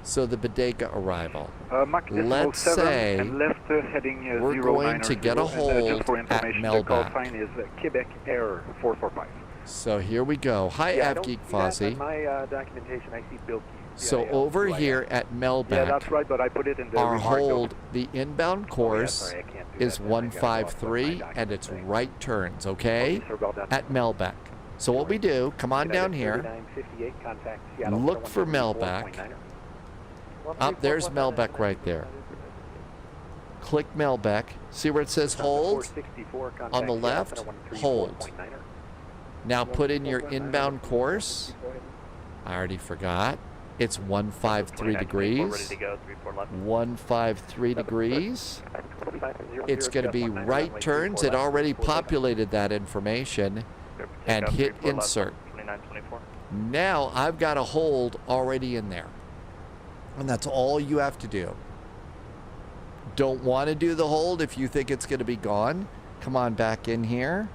So the bodega arrival. Let's say and left heading we're going to get a hold for at information, the call Melback. sign is Quebec Air 445. So here we go. Hi, AvGeek Fozzie. In my documentation, I see Bilky. So over here at Melback, Yeah, that's right, but I put it in the our remark hold, the inbound course is 153, and it's right turns, okay? At Melback. So what we do, come on down here, look for Melback. Up there's Melback right there. Click Melback. See where it says hold? On the left, hold. Now put in your inbound course. I already forgot. It's 153 degrees. 153 degrees. It's going to be right turns. It already populated that information. And hit insert. Now I've got a hold already in there. And that's all you have to do. Don't want to do the hold if you think it's going to be gone. Come on back in here.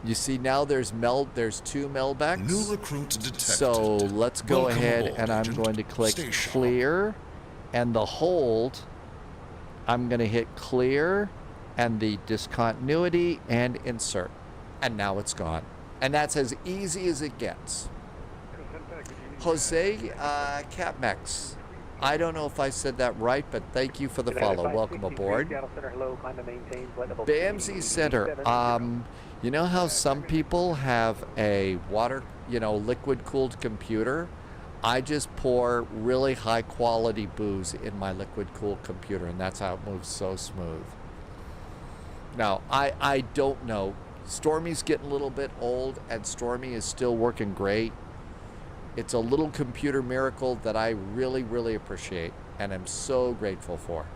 You see now there's two Melbacks. New recruit detected. So let's go Welcome ahead aboard, and I'm Agent. going to click Stay sharp. clear, and the hold, I'm going to hit clear and the discontinuity and insert. And now it's gone. And that's as easy as it gets. Jose Capmex. I don't know if I said that right, but thank you for the follow. Welcome aboard. Bamsey Center. You know how some people have a liquid-cooled computer? I just pour really high-quality booze in my liquid-cooled computer, and that's how it moves so smooth. Now, I don't know. Stormy's getting a little bit old, and Stormy is still working great. It's a little computer miracle that I really, really appreciate, and I'm so grateful for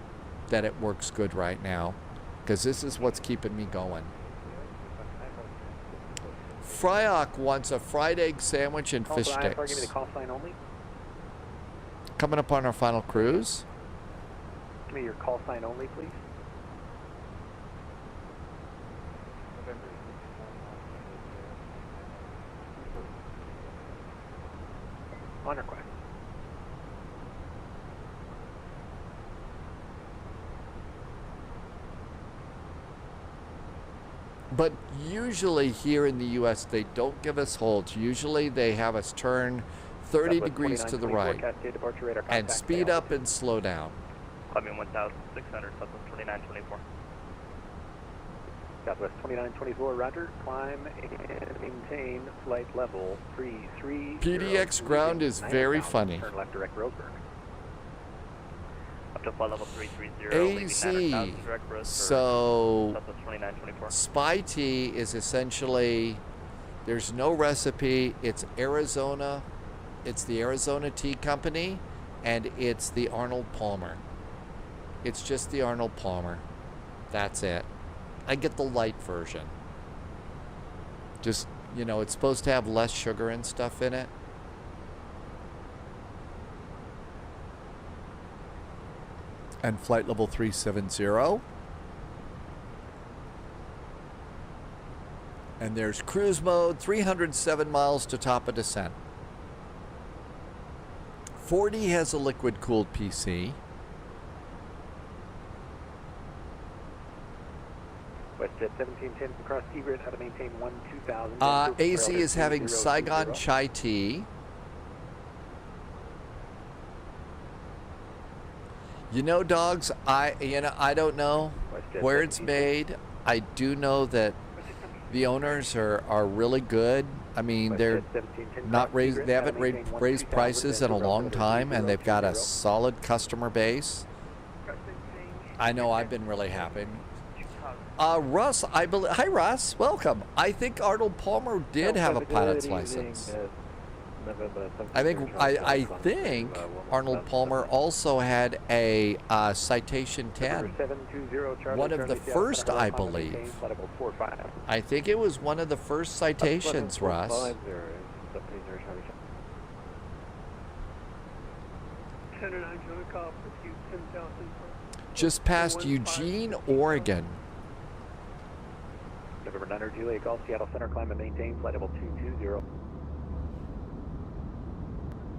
that it works good right now, because this is what's keeping me going. Fryock wants a fried egg sandwich and fish sticks. Give me the call sign only. Coming up on our final cruise. Give me your call sign only, please. On request. But usually here in the U.S., they don't give us holds. Usually they have us turn 30 degrees to the right and speed up and slow down. Climbing 1,600, Southwest 2924. Southwest 2924, roger. Climb and maintain flight level 330. PDX ground is very funny. Turn left direct Roseburg. Up to flight level 330. AZ. So Spy Tea is essentially, there's no recipe. It's Arizona. It's the Arizona Tea Company, and it's the Arnold Palmer. It's just the Arnold Palmer. That's it. I get the light version. Just, it's supposed to have less sugar and stuff in it. And flight level 370. And there's cruise mode, 307 miles to top of descent. 40 has a liquid-cooled PC. West at 1710 across Everett, how to maintain 2000. AZ is having Saigon Chai Tea. dogs, I don't know where it's made. I do know that The owners are really good. I mean, they're not raised. They haven't raised prices in a long time, and they've got a solid customer base. I know I've been really happy. Russ, I believe. Hi, Russ. Welcome. I think Arnold Palmer did have a pilot's license. I think Arnold Palmer also had a Citation 10. One of the first, I believe. I think it was one of the first citations, Russ. Just past Eugene, Oregon. November 9 Juliet Golf, Seattle Center, climb and maintain flight level 220.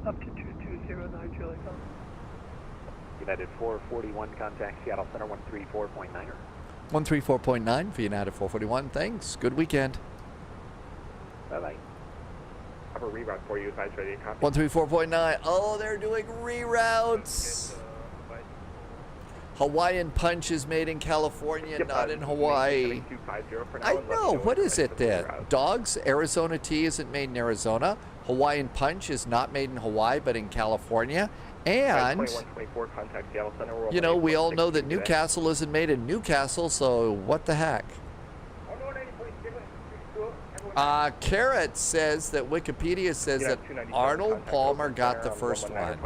Up to 2209 Juliet Golf. United 441, contact Seattle Center 134.9er. 134.9 for United 441. Thanks. Good weekend. Bye-bye. Have a reroute for you, advice ready. 134.9. Oh, they're doing reroutes. Hawaiian Punch is made in California, not in Hawaii. I know. What is it then? Dogs, Arizona Tea isn't made in Arizona. Hawaiian Punch is not made in Hawaii, but in California. And, you know, we all know that Newcastle isn't made in Newcastle, so what the heck? Carrot says that Wikipedia says that Arnold Palmer got the first one.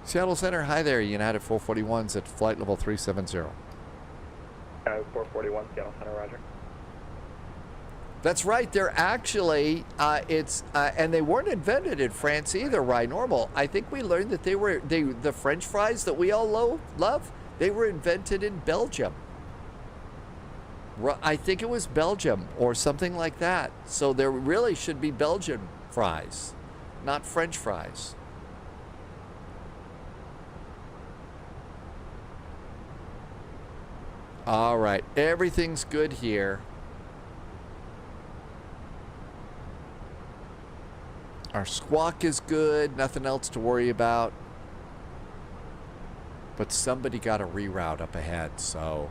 Seattle Center, hi there, United 441's at flight level 370. 441, Seattle Center, roger. That's right, they're actually, and they weren't invented in France either, right, normal. I think we learned that the French fries that we all love, they were invented in Belgium. I think it was Belgium or something like that. So there really should be Belgian fries, not French fries. All right, everything's good here. Our squawk is good, nothing else to worry about. But somebody got a reroute up ahead, so.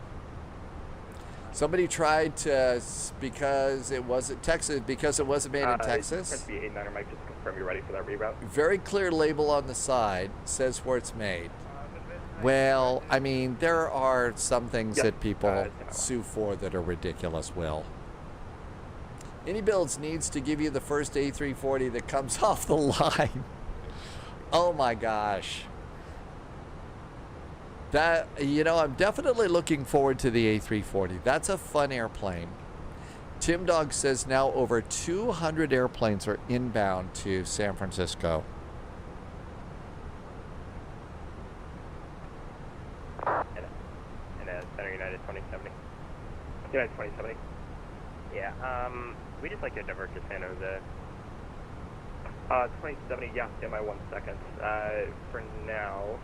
Somebody tried to, because it wasn't Texas, because it wasn't made in Texas. Mike, just confirm you're ready for that reroute. Very clear label on the side, says where it's made. Well, I mean, there are some things that people sue for that are ridiculous, Will. Any Builds needs to give you the first A340 that comes off the line. Oh my gosh. That, you know, I'm definitely looking forward to the A340. That's a fun airplane. Tim Dog says now over 200 airplanes are inbound to San Francisco. Center United 2070. United 2070. Yeah, we just like to divert to San Jose. 2070, yeah, stand by 1 second. For now,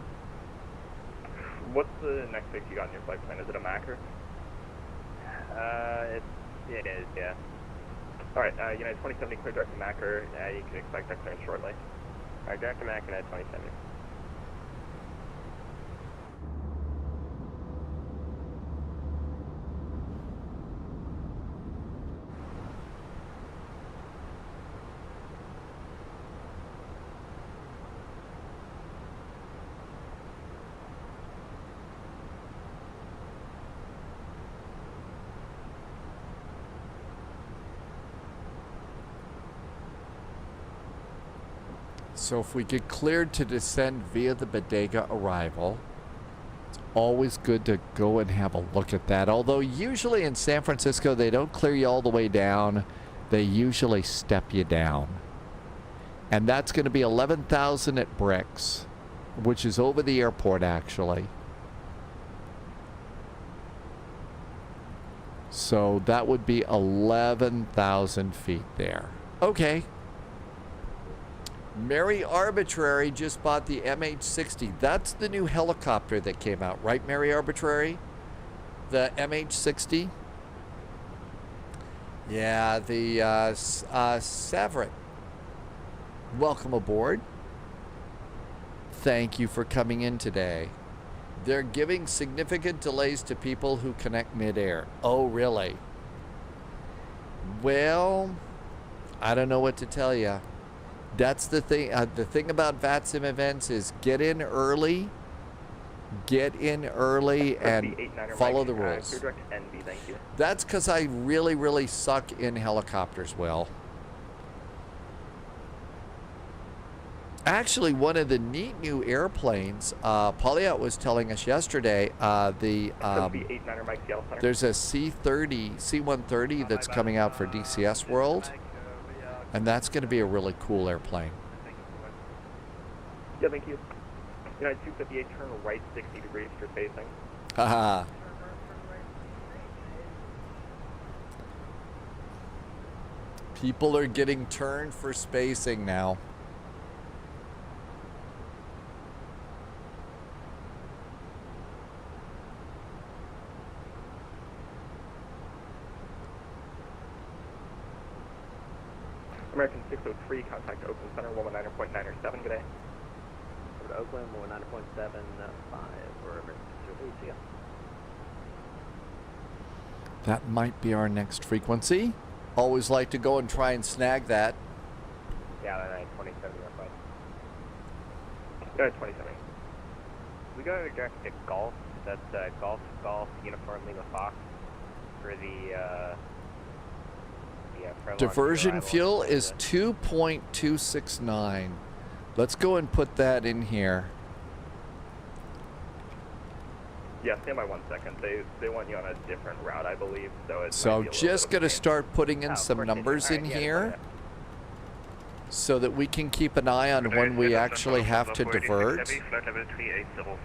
what's the next fix you got in your flight plan? Is it a Macker? It is, yeah. Alright, United 2070, clear direct to Macker. You can expect that clearance shortly. Alright, direct to Macker, United 2070. So if we get cleared to descend via the Bodega arrival, it's always good to go and have a look at that. Although usually in San Francisco, they don't clear you all the way down. They usually step you down. And that's going to be 11,000 at Bricks, which is over the airport actually. So that would be 11,000 feet there. Okay. Mary Arbitrary just bought the MH-60. That's the new helicopter that came out, right, Mary Arbitrary? The MH-60? Yeah, the Savret. Welcome aboard. thank you for coming in today. They're giving significant delays to people who connect midair. Oh, really? Well, I don't know what to tell you. That's the thing. The thing about VATSIM events is get in early, and follow the rules. That's because I really, really suck in helicopters well. Actually, one of the neat new airplanes, Pauliot was telling us yesterday, there's a C-130 that's coming out for DCS World, and that's going to be a really cool airplane. Yeah, thank you. United 258, turn right 60 degrees for spacing. Haha. People are getting turned for spacing now. American 603, contact Oakland Center, 119.907, good day. Over to Oakland, 119.75 for American 603, yeah. That might be our next frequency. Always like to go and try and snag that. Yeah, 2070, that's right. Yeah, 2070. We go direct to Golf, that's Golf, Uniform Lima Fox for the, diversion fuel is 2.269. Let's go and put that in here. Yeah, stand by 1 second. They want you on a different route, I believe. So just going to start putting in some numbers in here so that we can keep an eye on when we actually have to divert. Flight level 380.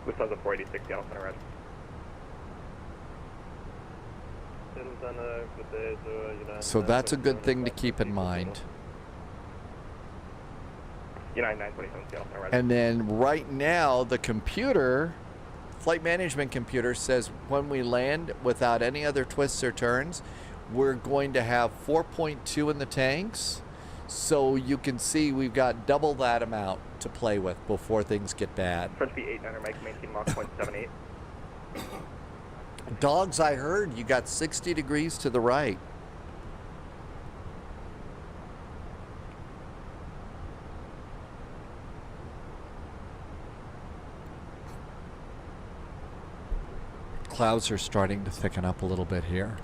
Lufthansa 486, Seattle Center Red. So that's a good thing to keep in mind. United 927, Seattle Center Red. And then right now, the computer, flight management computer, says when we land without any other twists or turns, we're going to have 4.2 in the tanks. So you can see we've got double that amount to play with before things get bad. French B89er Mike, maintain Mach 0.78. Dogs, I heard you got 60 degrees to the right. Clouds are starting to thicken up a little bit here.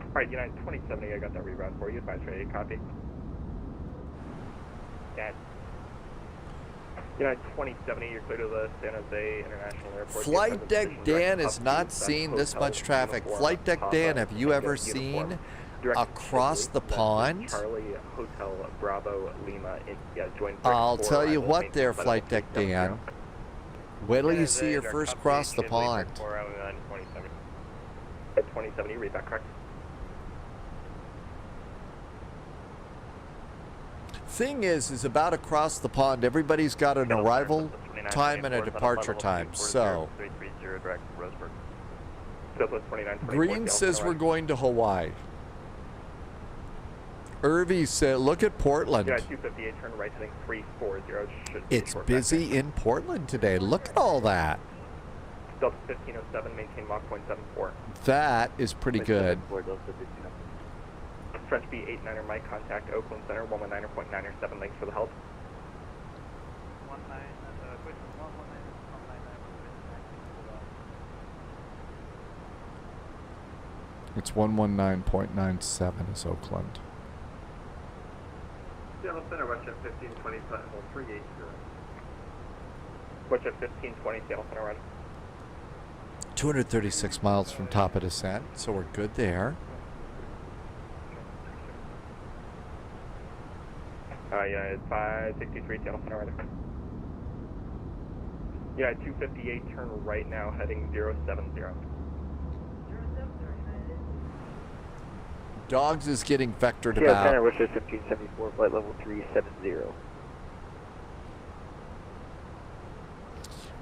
All right, United 2070, I got that reroute for you. Advice ready, copy. Yeah. United 2070, you're clear to the San Jose International Airport. Flight Deck Dan has not seen this much traffic. Flight Deck Dan, have you ever seen across the pond? Charlie Hotel Bravo Lima. I'll tell you what there, Flight Deck Dan. Wait till you see your first cross the pond. 2070, read that correct. Thing is about across the pond, everybody's got an arrival time and a departure time. So Green says we're going to Hawaii. Irvy said, look at Portland. Yeah, 258, turn right, heading 340. It's busy in Portland today. Look at all that. Delta 1507, maintain Mach 0.74. That is pretty good. French B89er Mike, contact Oakland Center, 119.907, thanks for the help. It's 119.97 is Oakland. Seattle Center, Russia 1520, flight level 380. Russia 1520, Seattle Center, run. 236 miles from top of descent, so we're good there. United 563, Seattle Center, right. United 258, turn right now, heading 070. Dogs is getting vectored Seattle about. Center, Russia 1574, flight level 370.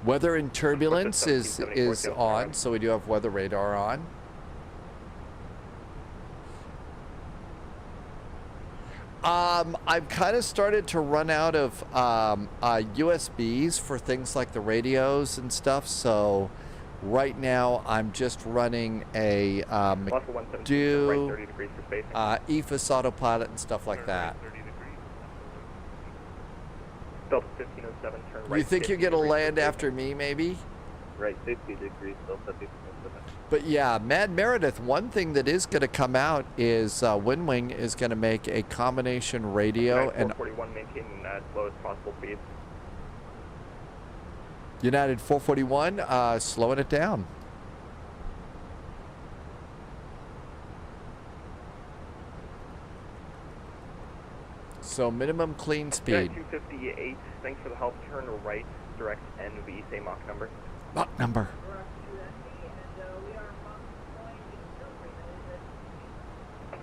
Weather and turbulence is on, so we do have weather radar on. I've kind of started to run out of USBs for things like the radios and stuff. So right now I'm just running a McDo, EFIS autopilot and stuff like that. Delta 1507, turn right. You think you're gonna land after me, maybe? Right, 50 degrees, Delta 1507. But yeah, Mad Meredith, one thing that is going to come out is WindWing is going to make a combination radio and 441, maintain as low as possible speed. United 441, slowing it down. So minimum clean speed. 258, thanks for the help. Turn right, direct NV, say Mach number. Mach number.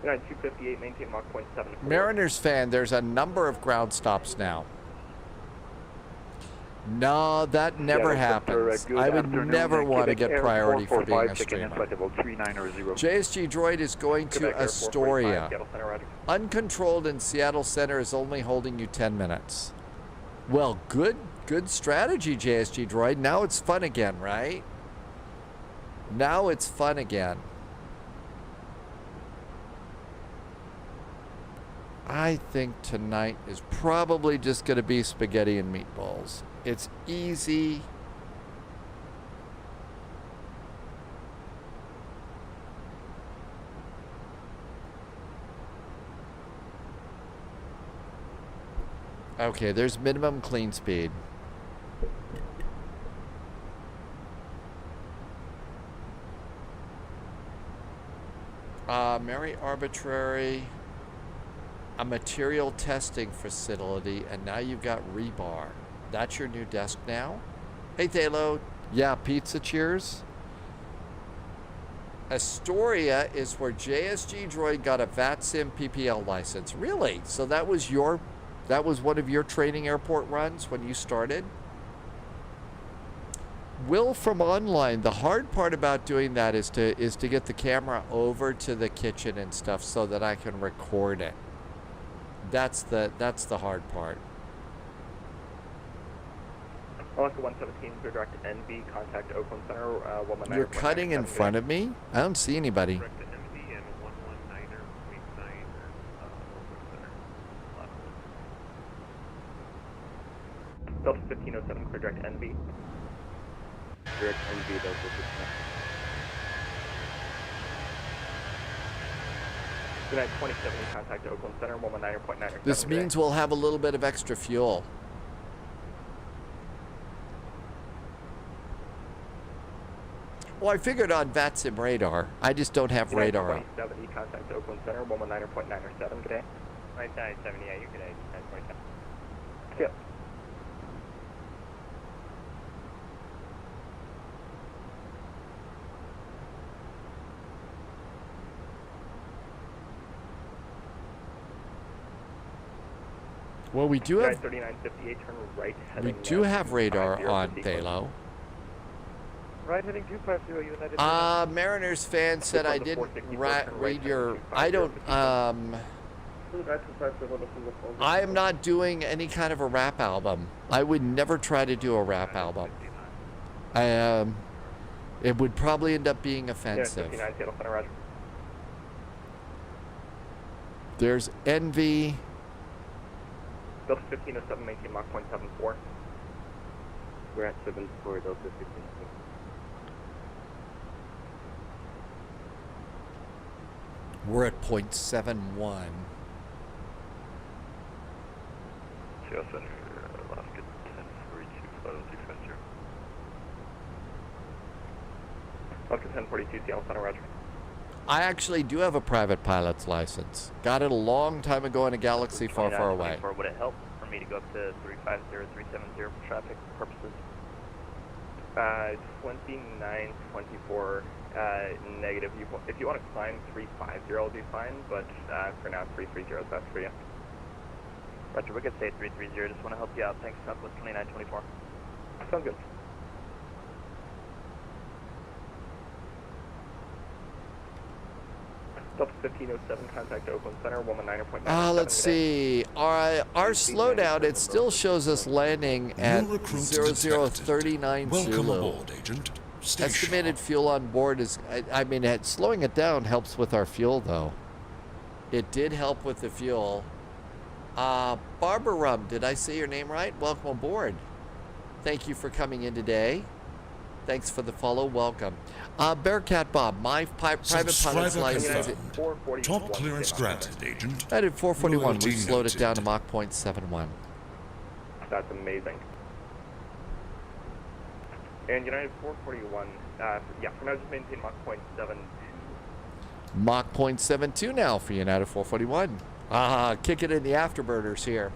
United 258, maintain Mach 0.7. Mariners fan, there's a number of ground stops now. No, that never happens. I would never want to get priority for being a streamer. JSG Droid is going to Astoria. Uncontrolled in Seattle Center is only holding you 10 minutes. Well, good strategy, JSG Droid. Now it's fun again, right? Now it's fun again. I think tonight is probably just going to be spaghetti and meatballs. It's easy. Okay, there's minimum clean speed. Mary Arbitrary. A material testing facility, and now you've got rebar. That's your new desk now? Hey, Thalo. Yeah, pizza cheers. Astoria is where JSG Droid got a VATSIM PPL license. Really? So that was one of your training airport runs when you started? Will from online, the hard part about doing that is to get the camera over to the kitchen and stuff so that I can record it. That's the hard part. Alaska 117, clear direct to NB, contact Oakland Center. You're cutting in front of me? I don't see anybody. Direct to NB and 119er, 89, Oakland Center. Delta 1507, clear direct to NB. Direct NB, Delta 15. United 27, contact Oakland Center, 119.9. This means we'll have a little bit of extra fuel. Well, I figured on VATSIM radar. I just don't have radar up. 70, contact Oakland Center, 119.907 today. 970, yeah, you could 927. Yep. Well, we do have 3958, turn right. We do have radar on Thalo. Right heading 250, United. Mariners fan said I didn't read your. I don't. I am not doing any kind of a rap album. I would never try to do a rap album. It would probably end up being offensive. There's envy. Delta 1507, maintain Mach 0.74. We're at 74, Delta 15. We're at 0.71. Seattle Center, Alaska 1042, final defender. Alaska 1042, Seattle Center, roger. I actually do have a private pilot's license. Got it a long time ago in a galaxy far, far away. Would it help for me to go up to 350370 for traffic purposes? 2924 negative. If you want to climb 350, I'll be fine, but for now 330 is best for you. Roger, we could say 330. Just want to help you out. Thanks, Southwest 2924. Sounds good. Delta 1507, contact Oakland Center, 119.9. Let's see. Our slowdown, it still shows us landing at 0039 Welcome Zulu. aboard, Agent. Stay Estimated fuel on board is, I mean, slowing it down helps with our fuel, though. It did help with the fuel. Barbara Rum, did I say your name right? Welcome aboard. Thank you for coming in today. Thanks for the follow. Welcome. Bearcat Bob, my private pilot's license. Top clearance granted, Agent. I did 441. Loyalty We slowed it noted. down to Mach 0.71. That's amazing. And United 441, yeah, for now just maintain Mach 0.72. Mach 0.72 now for United 441. Kick it in the afterburners here.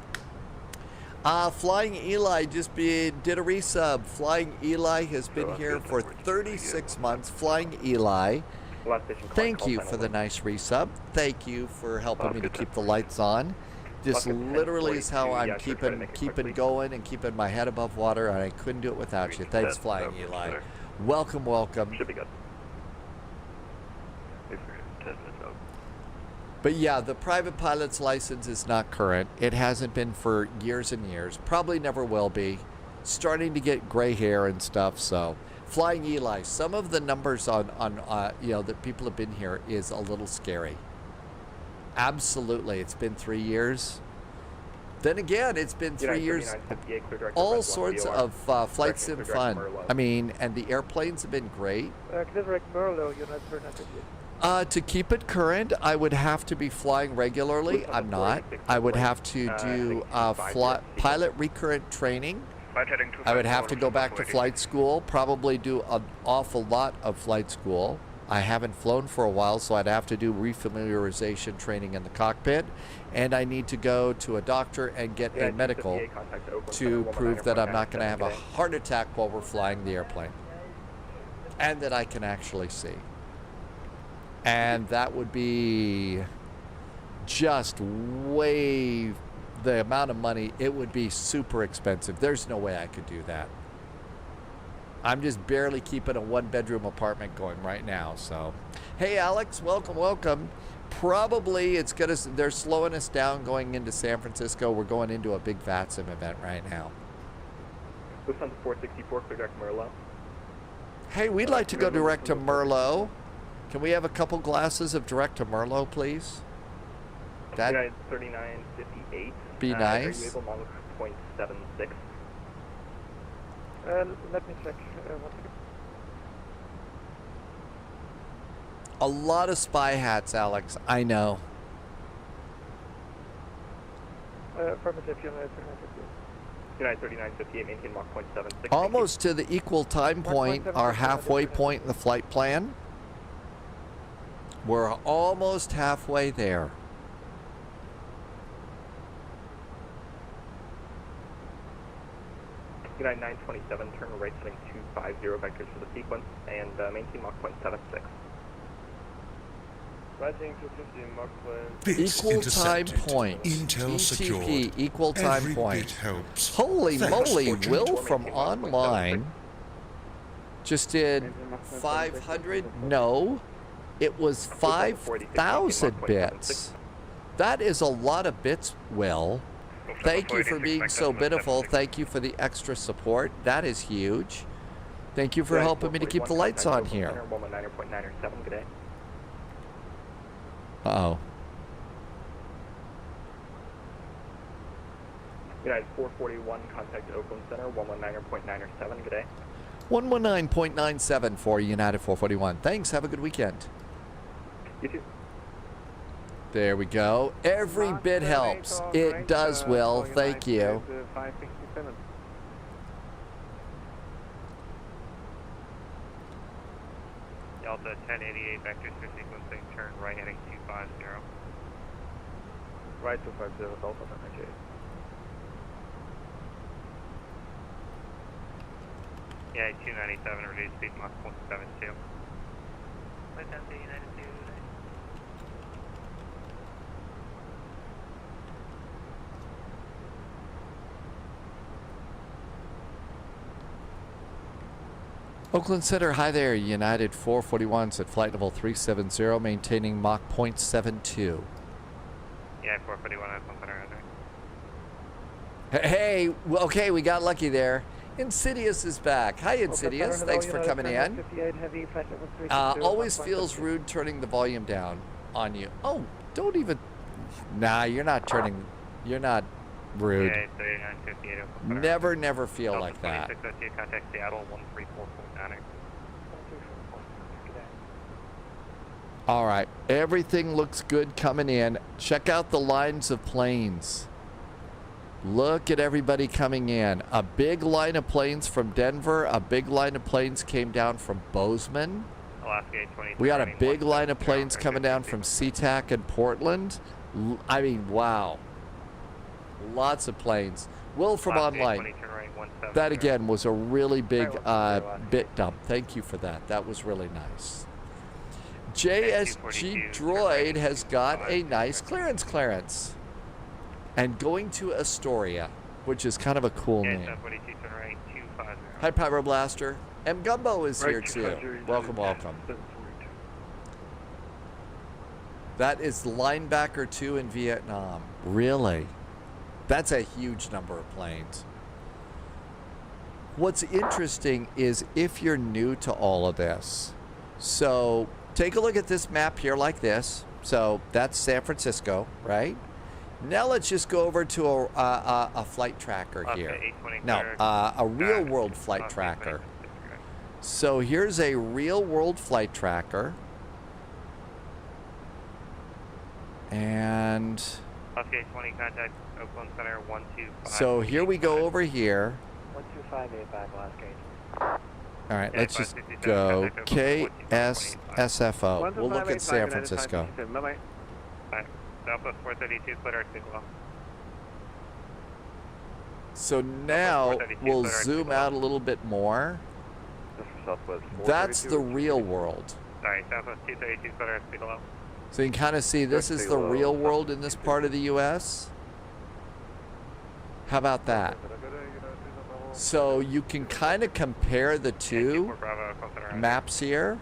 Flying Eli just did a resub. Flying Eli has been here for 36 months. Flying Eli, thank you for the nice resub. Thank you for helping me to keep the lights on. This literally is how I'm keeping going and keeping my head above water, and I couldn't do it without you. Thanks, Flying Eli. Welcome, welcome. Should be good. But yeah, the private pilot's license is not current. It hasn't been for years and years. Probably never will be. Starting to get gray hair and stuff. So, Flying Eli, some of the numbers on that people have been here is a little scary. Absolutely, it's been 3 years. Then again, it's been 3 years. All sorts of flight sim fun. I mean, and the airplanes have been great. To keep it current, I would have to be flying regularly. I'm not. I would have to do pilot recurrent training. I would have to go back to flight school, probably do an awful lot of flight school. I haven't flown for a while, so I'd have to do refamiliarization training in the cockpit. And I need to go to a doctor and get a medical to prove that I'm not going to have a heart attack while we're flying the airplane. And that I can actually see. And that would be just way the amount of money. It would be super expensive. There's no way I could do that. I'm just barely keeping a one-bedroom apartment going right now. So, hey, Alex, welcome, welcome. Probably they're slowing us down going into San Francisco. We're going into a big VATSIM event right now. Lufthansa 464, clear direct Merlot. Hey, we'd like to go direct to Merlot. Can we have a couple glasses of direct to Merlot, please? United 3958. Be nice. Are you able to Mach 0.76? Let me check. 1 second. A lot of spy hats, Alex. I know. Affirmative, United 3958. United 3958, maintain Mach 0.76. Almost to the equal time point, our halfway point in the flight plan. We're almost halfway there. United 927, turn right setting 250 vectors for the sequence, and maintain Mach 0.76. Rising to 50 Mach 1. Equal time point. Intel secured. ETP, equal time Every point. bit helps. Holy Thanks, moly, Agent. Will from online just did 500? No, it was 5,000 bits. That is a lot of bits, Will. Thank you for being so pitiful. Thank you for the extra support. That is huge. Thank you for helping me to keep the lights on here. Uh-oh. United 441, contact Oakland Center, 119.907, good day. 119.97 for United 441. Thanks, have a good weekend. You too. There we go. Every bit helps. It does, Will. Thank you. 567. Delta 1088, vectors for sequencing, turn right heading 250. Right 250, Delta 1088. Yeah, 297, reduced speed Mach 0.72. Right down to United 2. Oakland Center, hi there. United 441s at flight level 370, maintaining Mach 0.72. Yeah, 441 Oakland Center, Hey, well, okay, we got lucky there. Insidious is back. Hi, Insidious. Thanks for coming in. Always feels rude turning the volume down on you. Oh, don't even. Nah, you're not turning. You're not rude. Yeah, 3958 Oakland Center. Never feel like that. 2602, contact Seattle 134.9. All right, everything looks good coming in. Check out the lines of planes. Look at everybody coming in. A big line of planes from Denver. A big line of planes came down from Bozeman. Alaska 823. We got a big line of planes coming down from SeaTac and Portland. I mean, wow. Lots of planes. Will from online. That again was a really big bit dump. Thank you for that. That was really nice. JSG Droid has got a nice clearance. And going to Astoria, which is kind of a cool name. Hi, Pyroblaster. M. Gumbo is here too. Welcome. That is Linebacker 2 in Vietnam. Really? That's a huge number of planes. What's interesting is if you're new to all of this, so take a look at this map here like this. So that's San Francisco, right? Now let's just go over to a flight tracker here. No, a real world flight tracker. So here's a real world flight tracker. And so here we go over here. 12585 Alaska. All right, let's just go KSFO. We'll look at San Francisco. Southwest 432, clear our signal. So now we'll zoom out a little bit more. That's the real world. Sorry, Southwest 232, clear our signal. So you can kind of see this is the real world in this part of the U.S. How about that? So you can kind of compare the two maps here.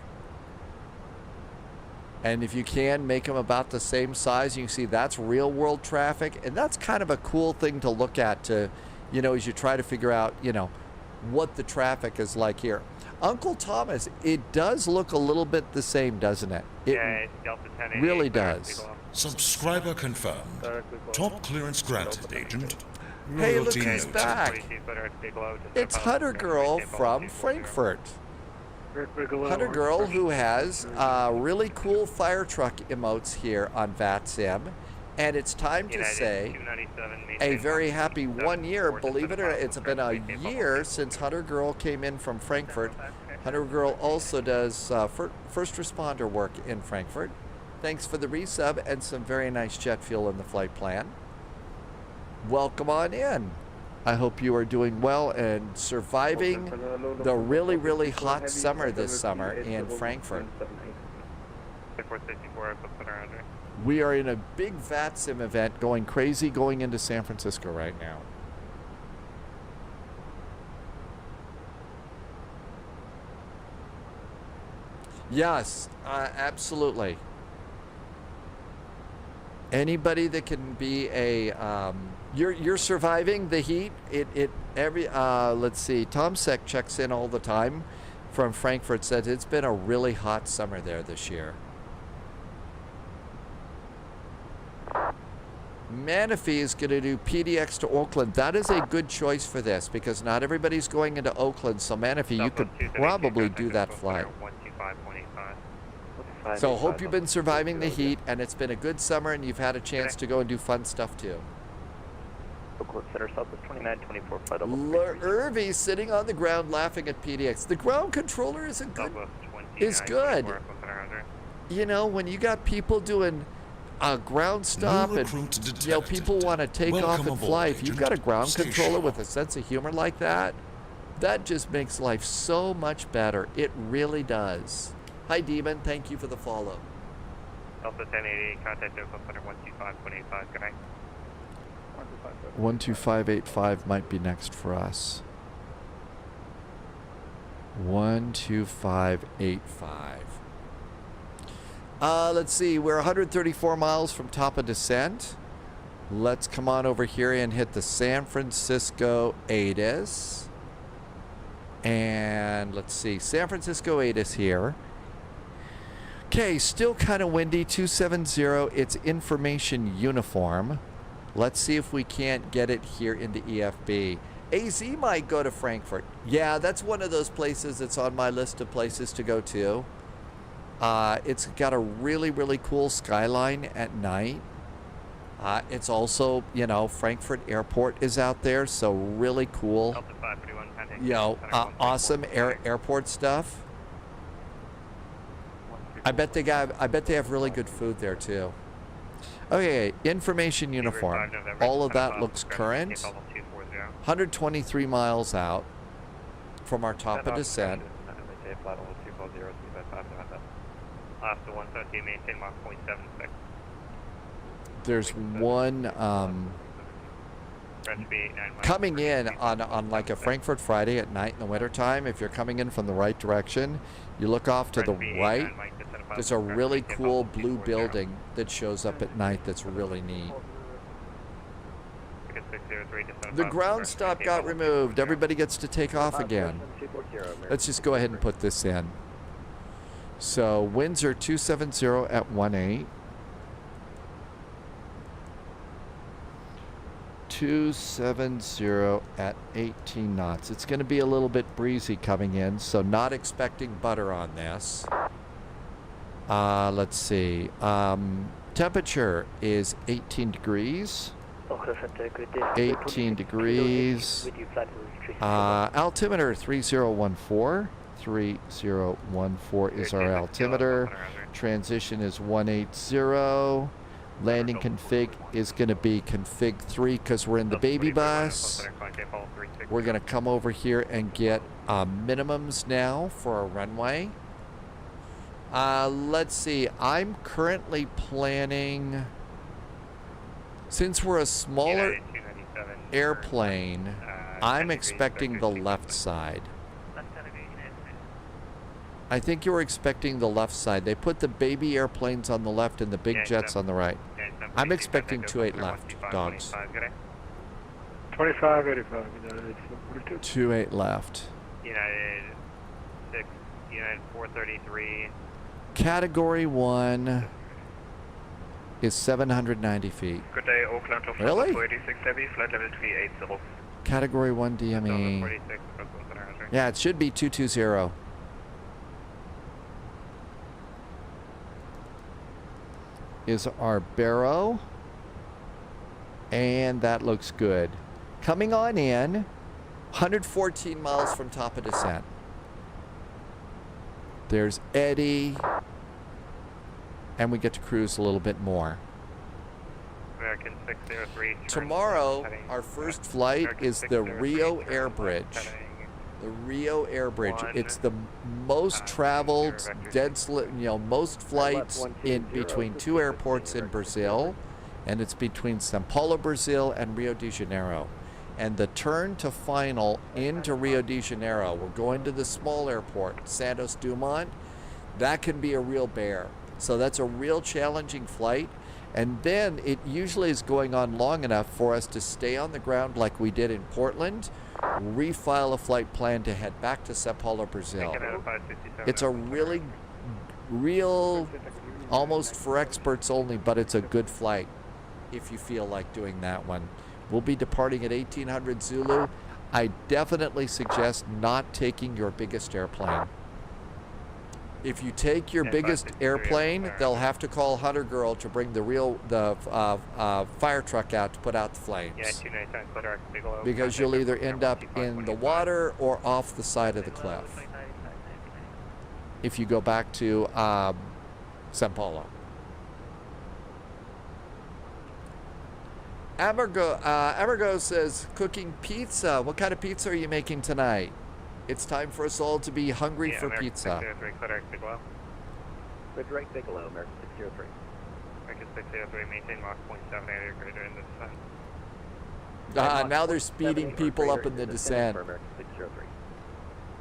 And if you can, make them about the same size. You can see that's real world traffic. And that's kind of a cool thing to look at to, as you try to figure out, what the traffic is like here. Uncle Thomas, it does look a little bit the same, doesn't it? It really does. Subscriber confirmed. Top clearance granted, Agent. Hey, look who's back. It's Hunter Girl from Frankfurt. Hunter Girl, who has really cool fire truck emotes here on VATSIM. And it's time to say a very happy 1 year. Believe it or not, it's been a year since Hunter Girl came in from Frankfurt. Hunter Girl also does first responder work in Frankfurt. Thanks for the resub and some very nice jet fuel in the flight plan. Welcome on in. I hope you are doing well and surviving the really, really hot summer this summer in Frankfurt. We are in a big VATSIM event going crazy going into San Francisco right now. Yes, absolutely. Anybody that can be a you're surviving the heat. Let's see. Tom Sek checks in all the time from Frankfurt, said it's been a really hot summer there this year. Manafee is going to do PDX to Oakland. That is a good choice for this because not everybody's going into Oakland. So Manafee, you could probably do that flight. So hope you've been surviving the heat and it's been a good summer and you've had a chance to go and do fun stuff too. Oakland Center, Southwest 2924, flight Irvy's sitting on the ground laughing at PDX. The ground controller is good. When you got people doing a ground stop and people want to take off and fly, if you've got a ground controller with a sense of humor like that, that just makes life so much better. It really does. Hi, Demon. Thank you for the follow. Alpha 1080, contact Oakland Center 125.85. Good night. 12585 might be next for us. 12585. Let's see. We're 134 miles from top of descent. Let's come on over here and hit the San Francisco ATIS. And let's see. San Francisco ATIS here. Okay, still kind of windy. 270. It's information uniform. Let's see if we can't get it here into EFB. AZ might go to Frankfurt. Yeah, that's one of those places that's on my list of places to go to. It's got a really, really cool skyline at night. It's also, you know, Frankfurt Airport is out there, so really cool. You know, awesome airport stuff. I bet they have really good food there too. Okay, information uniform. All of that looks current. 123 miles out from our top of descent. There's one coming in on like a Frankfurt Friday at night in the wintertime. If you're coming in from the right direction, you look off to the right. There's a really cool blue building that shows up at night that's really neat. The ground stop got removed. Everybody gets to take off again. Let's just go ahead and put this in. So winds are 270 at 18. 270 at 18 knots. It's going to be a little bit breezy coming in, so not expecting butter on this. Let's see. Temperature is 18 degrees. 18 degrees. Altimeter 3014. 3014 is our altimeter. Transition is 180. Landing config is going to be config 3 because we're in the baby bus. We're going to come over here and get minimums now for our runway. Let's see. I'm currently planning, since we're a smaller airplane, I'm expecting the left side. I think you were expecting the left side. They put the baby airplanes on the left and the big jets on the right. I'm expecting 28 left, dogs. 2585. 28 left. United 6, United 433. Category 1 is 790 feet. Good day, Oakland to Really? 486 Heavy, flight level 380. Category 1 DME. Yeah, it should be 220. Is our barrow, and that looks good. Coming on in, 114 miles from top of descent. There's Eddie, and we get to cruise a little bit more. American 603. Tomorrow, our first flight is the Rio Air Bridge. The Rio Air Bridge. It's the most traveled, most flights in between two airports in Brazil, and it's between São Paulo, Brazil, and Rio de Janeiro. And the turn to final into Rio de Janeiro, we're going to the small airport, Santos Dumont. That can be a real bear. So that's a real challenging flight. And then it usually is going on long enough for us to stay on the ground like we did in Portland, refile a flight plan to head back to Sao Paulo, Brazil. It's a real, almost for experts only, but it's a good flight if you feel like doing that one. We'll be departing at 1800 Zulu. I definitely suggest not taking your biggest airplane. If you take your biggest airplane, they'll have to call Hunter Girl to bring the fire truck out to put out the flames. Because you'll either end up in the water or off the side of the cliff if you go back to São Paulo. Amargo says, cooking pizza. What kind of pizza are you making tonight? It's time for us all to be hungry for pizza. Frederick Bigelow, American 603. American 603, maintain Mach 0.78 greater in the descent. Now they're speeding people up in the descent. American 603.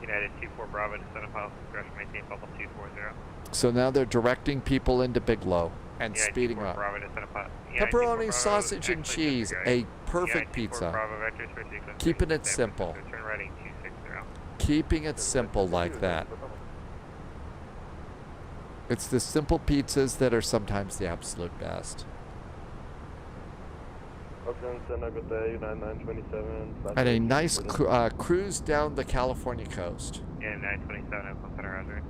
United 24 Bravo, descend on pilot discretion, maintain bubble 240. So now they're directing people into Bigelow and United speeding 24 up. Bravo, descend on pilot. Pepperoni, sausage, and cheese. A perfect pizza. Keeping it simple. Turn right 260. Keeping it simple like that. It's the simple pizzas that are sometimes the absolute best. And a nice cruise down the California coast. Yeah, 927, Oakland Center, Roger.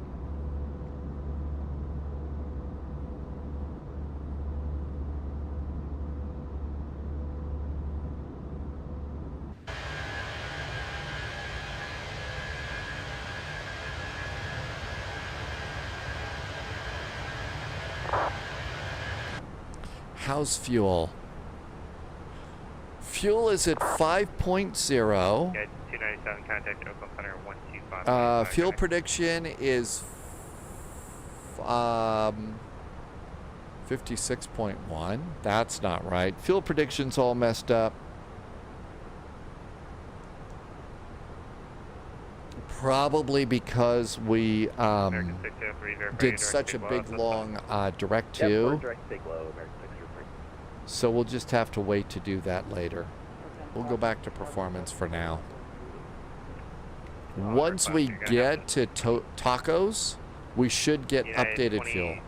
How's fuel? Fuel is at 5.0. Yeah, 297, contact Oakland Center, 125. Fuel prediction is 56.1. That's not right. Fuel prediction's all messed up. Probably because we did such a big long direct to. So we'll just have to wait to do that later. We'll go back to performance for now. Once we get to tacos, we should get updated fuel.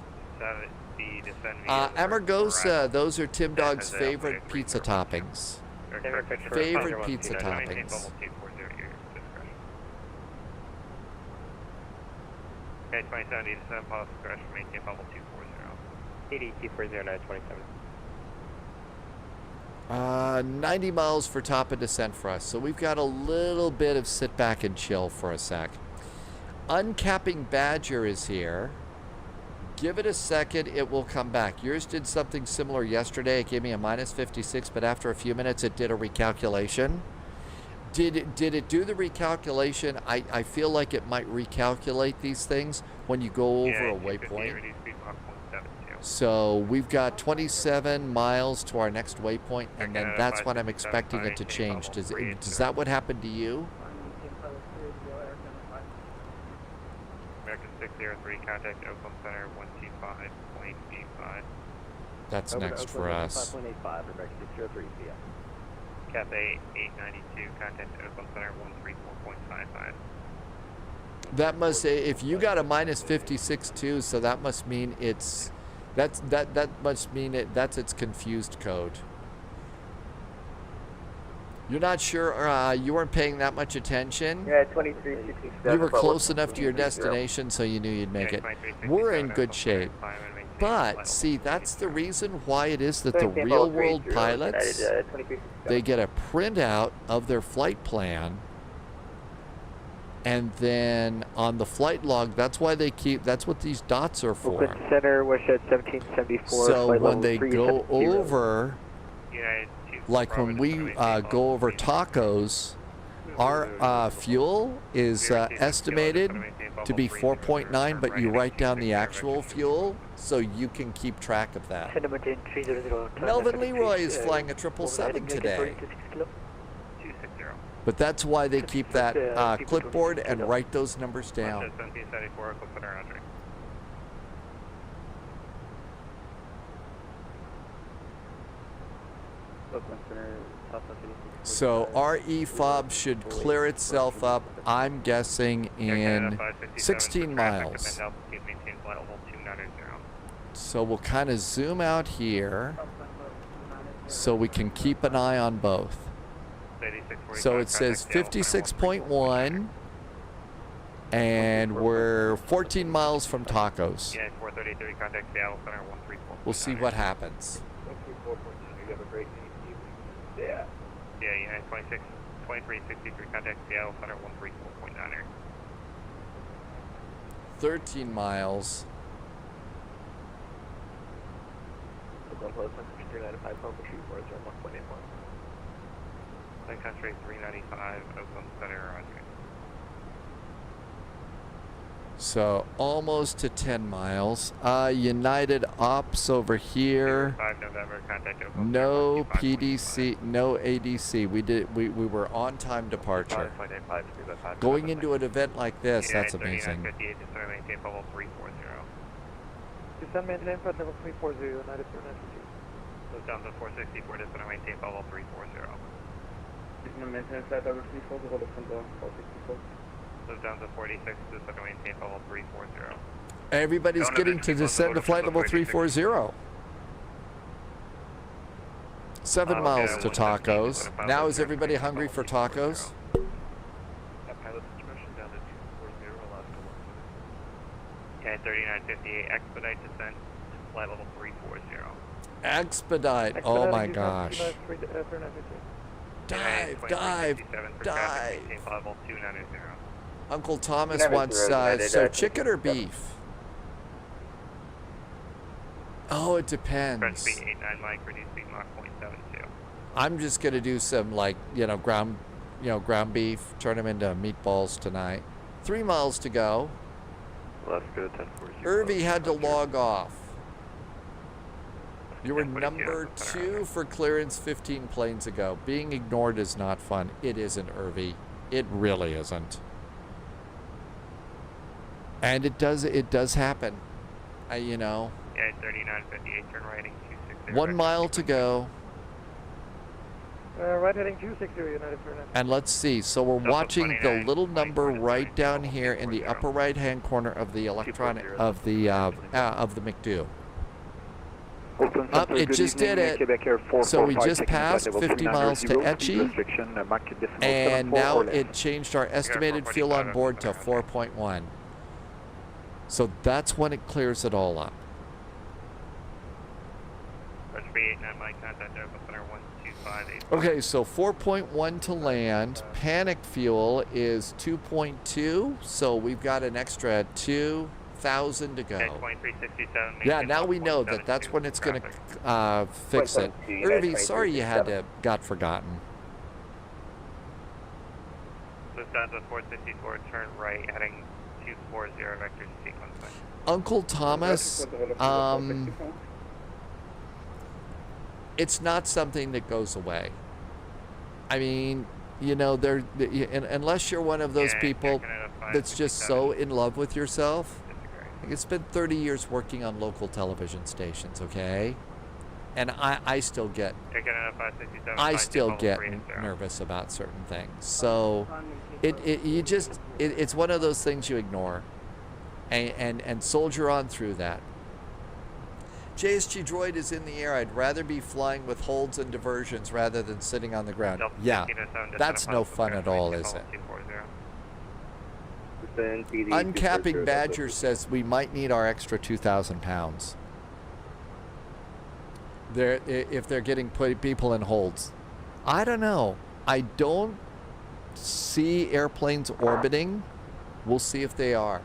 Amargosa, those are Tim Dog's favorite pizza toppings. Favorite pizza toppings. Okay, 2070, descend pilot discretion, maintain bubble 240. 240, 927. 90 miles for top and descent for us. So we've got a little bit of sit back and chill for a sec. Uncapping Badger is here. Give it a second, it will come back. Yours did something similar yesterday. It gave me a minus 56, but after a few minutes it did a recalculation. Did it do the recalculation? I feel like it might recalculate these things when you go over a waypoint. So we've got 27 miles to our next waypoint, and then that's when I'm expecting it to change. Does that what happened to you? American 603, contact Oakland Center 125.85. That's next for us. 5.85, American 603, yeah. Cathay 892, contact Oakland Center 134.55. That must, if you got a minus 56 too, so that must mean it's, that must mean that's its confused code. You're not sure, you weren't paying that much attention. Yeah, 2367. You were close enough to your destination, so you knew you'd make it. We're in good shape. But, see, that's the reason why it is that the real-world pilots, they get a printout of their flight plan, and then on the flight log, that's why they keep, that's what these dots are for. Oakland Center, Westhead 1774. So when they go over, like when we go over tacos, our fuel is estimated to be 4.9, but you write down the actual fuel so you can keep track of that. Melvin Leroy is flying a 777 today. But that's why they keep that clipboard and write those numbers down. So our EFOB should clear itself up, I'm guessing, in 16 miles. So we'll kind of zoom out here so we can keep an eye on both. So it says 56.1, and we're 14 miles from tacos. We'll see what happens. Yeah. Yeah, United 2363, contact Seattle Center 134.9er. 13 miles. Sun Country 395, Oakland Center, Roger. So almost to 10 miles. United Ops over here. 5 November, contact Oakland. No PDC, no ADC. We were on time departure. Going into an event like this, that's amazing. 58, descend maintain level 340. Descend maintain flight level 340, United 492. Goes down to 464, descend maintain level 340. Maintenance flight level 340, descend to 464. Goes down to 46, descend maintain level 340. Everybody's getting to descend to flight level 340. 7 miles to tacos. Now is everybody hungry for tacos? Pilot discretion down to 240, last couple. Yeah, 3958, expedite descent to flight level 340. Expedite. Oh my gosh. Dive, dive, dive. Level 290. Uncle Thomas wants so chicken or beef? Oh, it depends. Speed 89 Mike, reduce speed Mach 0.72. I'm just gonna do some ground beef. Turn them into meatballs tonight. 3 miles to go. Well, that's good. 1040. Irby had to log off. You were number 2 for clearance 15 planes ago. Being ignored is not fun. It isn't, Irby. It really isn't. And it does happen. You know. Yeah, 3958, turn right heading 260. 1 mile to go. Right heading 260, United 492. And let's see. So we're watching the little number right down here in the upper right-hand corner of the electronic of the McDo. Up, it just did it. So we just passed 50 miles to Etchy, and now it changed our estimated fuel on board to 4.1. So that's when it clears it all up. Okay, so 4.1 to land. Panic fuel is 2.2, so we've got an extra 2,000 to go. Yeah, now we know that that's when it's going to fix it. Irby, sorry you got forgotten. So it's down to 464, turn right, heading 240, vector sequence. Uncle Thomas, it's not something that goes away. I mean, you know, unless you're one of those people that's just so in love with yourself. Like, it's been 30 years working on local television stations, okay? And I still get nervous about certain things. So it's one of those things you ignore and soldier on through that. JSG Droid is in the air. I'd rather be flying with holds and diversions rather than sitting on the ground. Yeah, that's no fun at all, is it? Uncapping Badger says we might need our extra 2,000 pounds. If they're getting people in holds. I don't know. I don't see airplanes orbiting. We'll see if they are.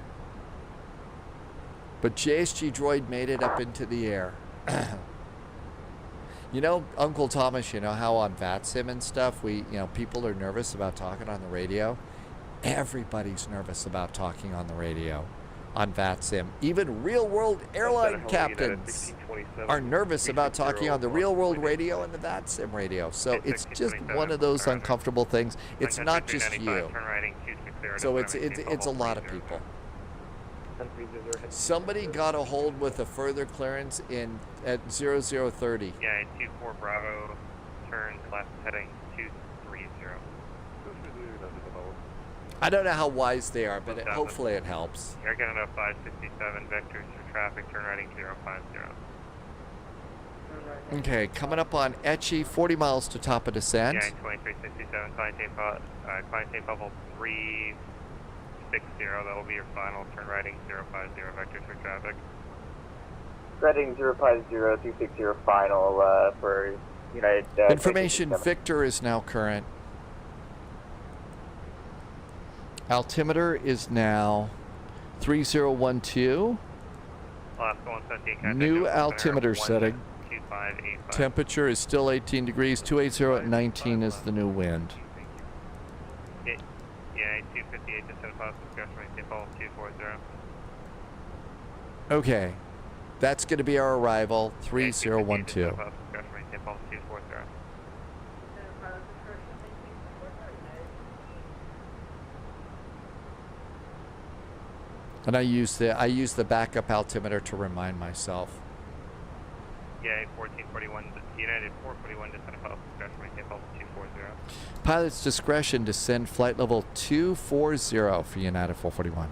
But JSG Droid made it up into the air. You know, Uncle Thomas, you know how on VATSIM and stuff, people are nervous about talking on the radio? Everybody's nervous about talking on the radio on VATSIM. Even real-world airline captains are nervous about talking on the real-world radio and the VATSIM radio. So it's just one of those uncomfortable things. It's not just you. So it's a lot of people. Somebody got a hold with a further clearance at 0030. Yeah, 24 Bravo, turn left heading 230. I don't know how wise they are, but hopefully it helps. Air Canada 567, vectors for traffic, turn righting 050. Okay, coming up on Etchy, 40 miles to top of descent. Yeah, 2367, climb tape level 360, that will be your final, turn righting 050, vectors for traffic. Reading 050, 260 final for United. Information Victor is now current. Altimeter is now 3012. New altimeter setting. Temperature is still 18 degrees. 280 at 19 is the new wind. Yeah, 258 descent positive, discussion rate, 240. Okay. That's going to be our arrival, 3012. And I use the backup altimeter to remind myself. Yeah, 1441, United 441 descend above, discretion maintain level 240. Pilot's discretion to send flight level 240 for United 441.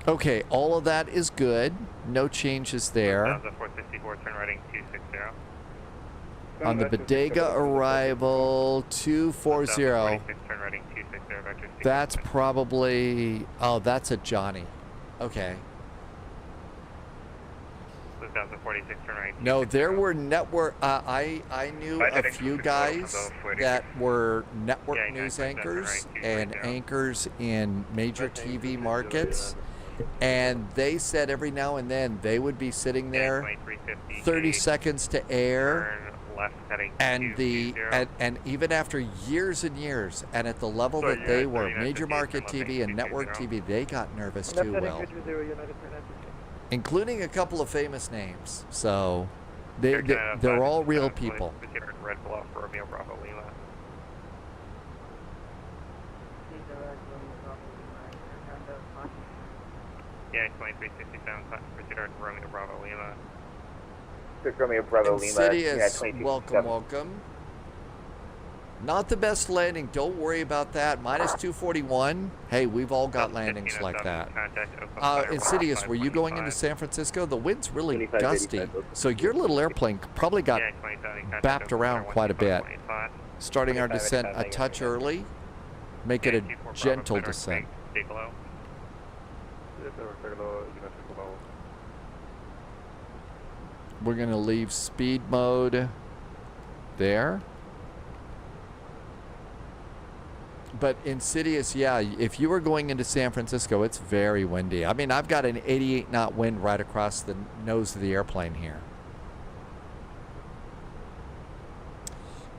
Okay, all of that is good. No changes there. 464, turn right 260. On the Bodega arrival 240. Turn right 260, vector. That's probably, oh, that's a Johnny. Okay. 46, turn right. No, there were network, I knew a few guys that were network news anchors and anchors in major TV markets. And they said every now and then they would be sitting there 30 seconds to air. And and even after years and years, and at the level that they were, major market TV and network TV, they got nervous too, Will. Including a couple of famous names. So they're all real people. Red Bluff, Romeo Bravo Lima. Yeah, 2367, proceed Romeo Bravo Lima. Romeo Bravo Lima. Insidious, welcome. Not the best landing. Don't worry about that. Minus 241. Hey, we've all got landings like that. Insidious, were you going into San Francisco? The wind's really gusty. So your little airplane probably got bapped around quite a bit. Starting our descent a touch early. Make it a gentle descent. We're going to leave speed mode there. But Insidious, yeah, if you were going into San Francisco, it's very windy. I mean, I've got an 88 knot wind right across the nose of the airplane here.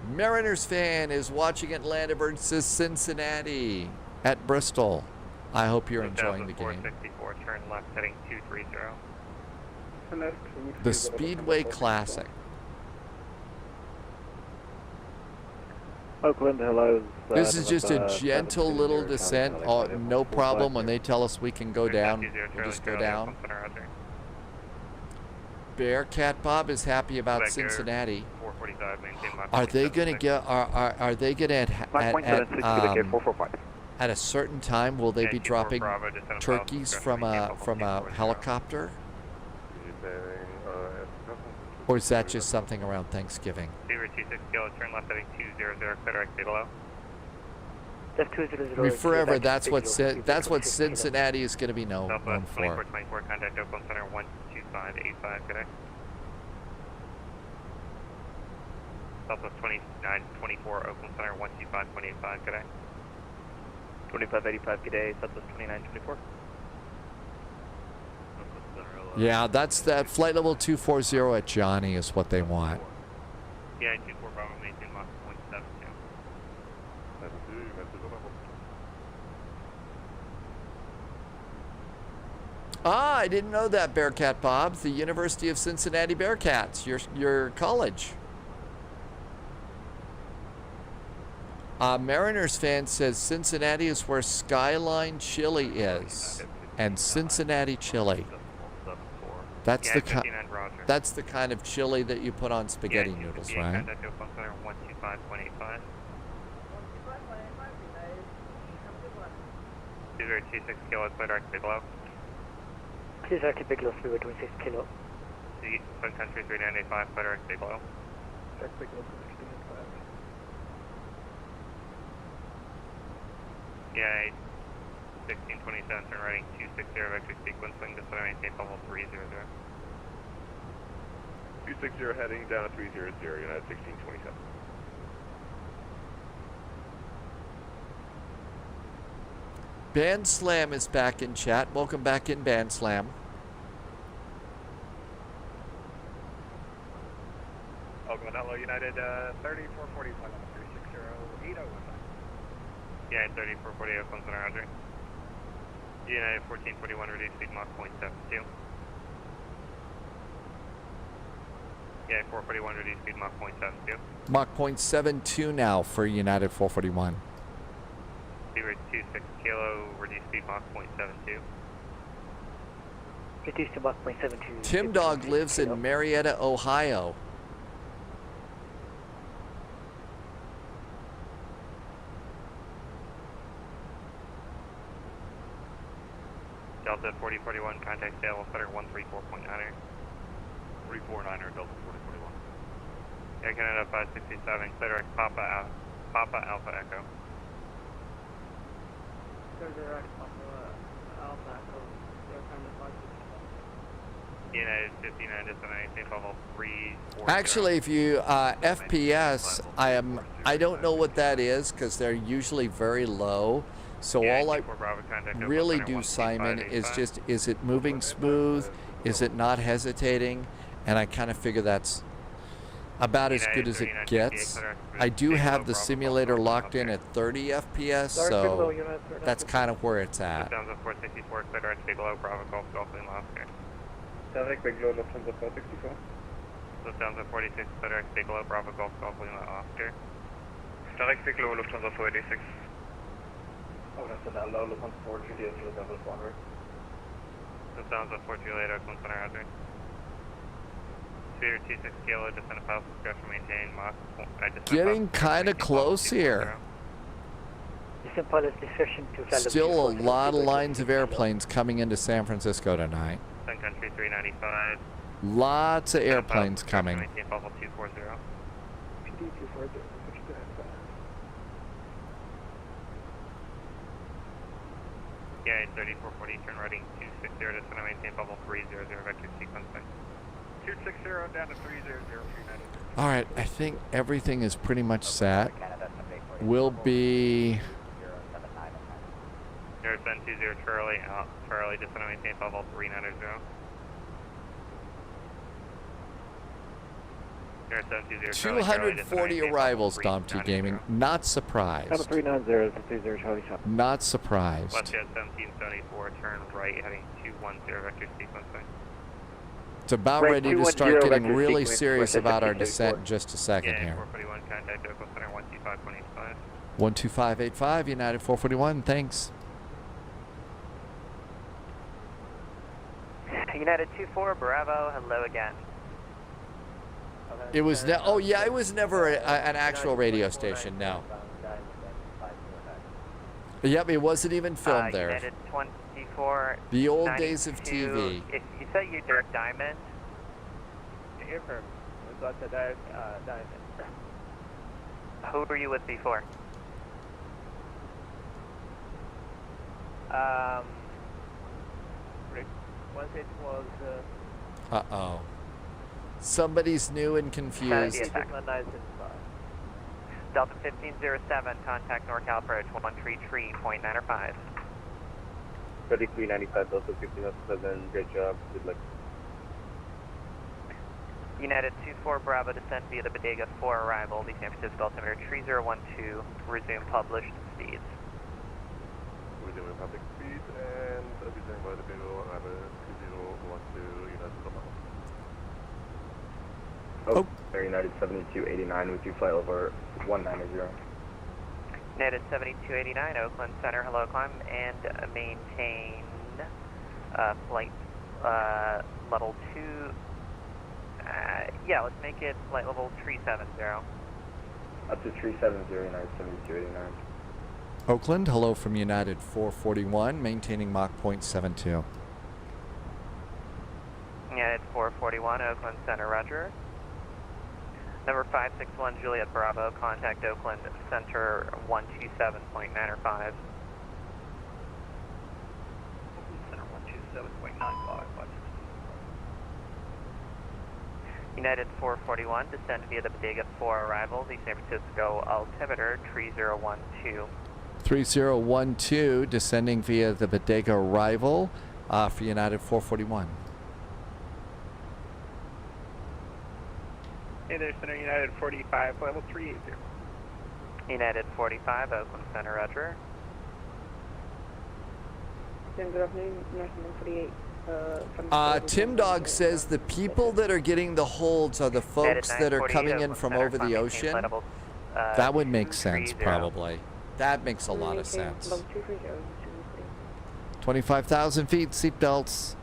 Mariners fan is watching Atlanta versus Cincinnati at Bristol. I hope you're enjoying the game. 464, turn left heading 230. The Speedway Classic. Oakland, hello. This is just a gentle little descent. Oh, no problem. When they tell us we can go down, we'll just go down. Bearcat Bob is happy about Cincinnati. Are they going to get? Are they going to at a certain time? Will they be dropping turkeys from a helicopter? Or is that just something around Thanksgiving? 026 kilo, turn left heading 200, clear direct below. I mean, forever, that's what Cincinnati is going to be known for. 24, contact Oakland Center 12585, good day. Southwest 2924, Oakland Center 125.85, good day. 2585, good day, Southwest 2924. Yeah, that's that flight level 240 at Johnny is what they want. Yeah, 24 Bravo, maintain Mach 0.72. Ah, I didn't know that, Bearcat Bob. The University of Cincinnati Bearcats, your college. Mariners fan says Cincinnati is where Skyline Chili is, and Cincinnati chili. That's the kind of chili that you put on spaghetti noodles, right? 026 kilo, clear direct below. Clear direct below, 026 kilo. Sun Country 3985, clear direct below. Yeah, 1627, turn right 260, vector sequencing, descend and maintain level 300. 260 heading down to 300, United 1627. Band Slam is back in chat. Welcome back in, Band Slam. Oakland, hello, United 3445 on 360, 8015. Yeah, 3440, Oakland Center, Roger. United 1441, reduce speed Mach 0.72. Yeah, 441, reduce speed Mach 0.72. Mach 0.72 now for United 441. Seabird 26 kilo, reduce speed Mach 0.72. Reduce to Mach 0.72. Tim Dog lives in Marietta, Ohio. Delta 4041, contact Seattle Center 134.9er. 349er, Delta 4041. Air Canada 567, clear direct Papa Alpha Echo. United 59, descending safe level 340. Actually, if you FPS, I don't know what that is because they're usually very low. So all I really do, Simon, is just, is it moving smooth? Is it not hesitating? And I kind of figure that's about as good as it gets. I do have the simulator locked in at 30 FPS, so that's kind of where it's at. Lufthansa 464, clear direct Bigelow, Bravo Golf, Golf Lima Oscar. Direct Bigelow, Lufthansa 464. Lufthansa 46, clear direct Bigelow, Bravo Golf, Golf Lima Oscar. Direct Bigelow, Lufthansa 486. Oh, that's an LO, Lufthansa 438, Lufthansa 400. Lufthansa 428, Oakland Center, Hazard. Speeder 26 kilo, descend a fast discretion, maintain Mach. Getting kind of close here. Still a lot of lines of airplanes coming into San Francisco tonight. Sun Country 395. Lots of airplanes coming. Maintain Buffalo 240. PD 240. Yeah, 3440, turn routing 260, descend and maintain Buffalo 300, vector sequencing. 260 down to 300, 390. All right, I think everything is pretty much set. Will be... Air 720, Charlie, out, Charlie, descend and maintain Buffalo 390. Air 720, Charlie, 240 arrivals, Dom T Gaming. Not surprised. 390, 30 Charlie Shop. Not surprised. Westjet 1774, turn right, heading 210, vector sequencing. It's about ready to start getting really serious about our descent in just a second here. 441, contact Oakland Center 125.85. 12585, United 441, thanks. United 24, Bravo, hello again. It was oh yeah, it was never an actual radio station, no. Yep, it wasn't even filmed there. United 24. The old days of TV. If you say you direct Diamond. Affirm. We got the direct Diamond. Who were you with before? Once it was. Uh-oh. Somebody's new and confused. Delta 1507, contact NorCal approach 133.905. 3395, Delta 1507, great job, good luck. United 24 Bravo, descend via the Bodega 4 arrival, the San Francisco altimeter 3012, resume published speeds. Resume public speed and resume by the Bigelow, arrival 2012, United Bravo. Oh, United 7289 with you, flight over 190. United 7289, Oakland Center, hello, climb, and maintain flight level 2. Yeah, let's make it flight level 370. Up to 370, United 7289. Oakland, hello from United 441, maintaining Mach 0.72. United 441, Oakland Center, roger. Number 561 Juliet Bravo, contact Oakland Center 127.905. Center 127.95. United 441, descend via the Bodega 4 arrival, the San Francisco altimeter 3012. 3012, descending via the Bodega arrival for United 441. Hey there, Center United 45, level 380. United 45, Oakland Center, roger. Good afternoon, National 148. Tim Dog says the people that are getting the holds are the folks that are coming in from over the ocean. That would make sense, probably. That makes a lot of sense. 25,000 feet, seatbelts.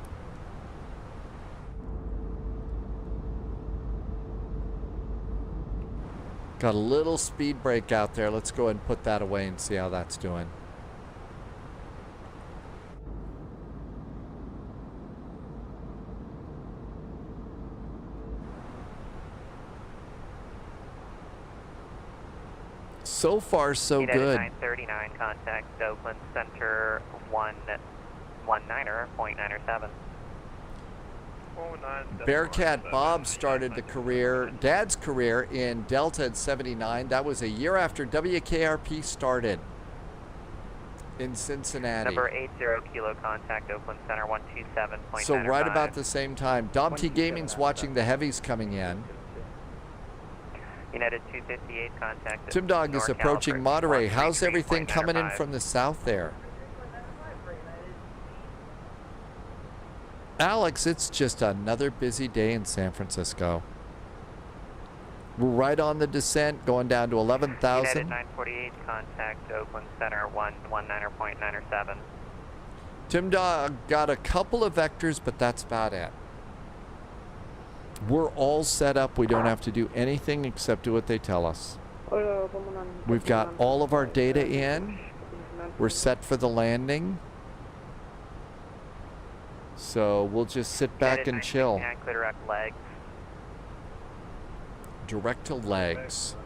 Got a little speed brake out there. Let's go ahead and put that away and see how that's doing. So far, so United good. 939, contact Oakland Center 119.97. Bearcat Bob started the career, Dad's career in Delta in 79. That was a year after WKRP started in Cincinnati. Number 80 Kilo, contact Oakland Center 127.95. So right about the same time. Dom T Gaming's watching the heavies coming in. United 258, contact. Tim Dog is approaching Monterey. How's everything coming in from the south there? Alex, it's just another busy day in San Francisco. We're right on the descent, going down to 11,000. United 948, contact Oakland Center 119.97. Tim Dog got a couple of vectors, but that's about it. We're all set up. We don't have to do anything except do what they tell us. We've got all of our data in. We're set for the landing. So we'll just sit back and chill. Direct legs. Direct to legs.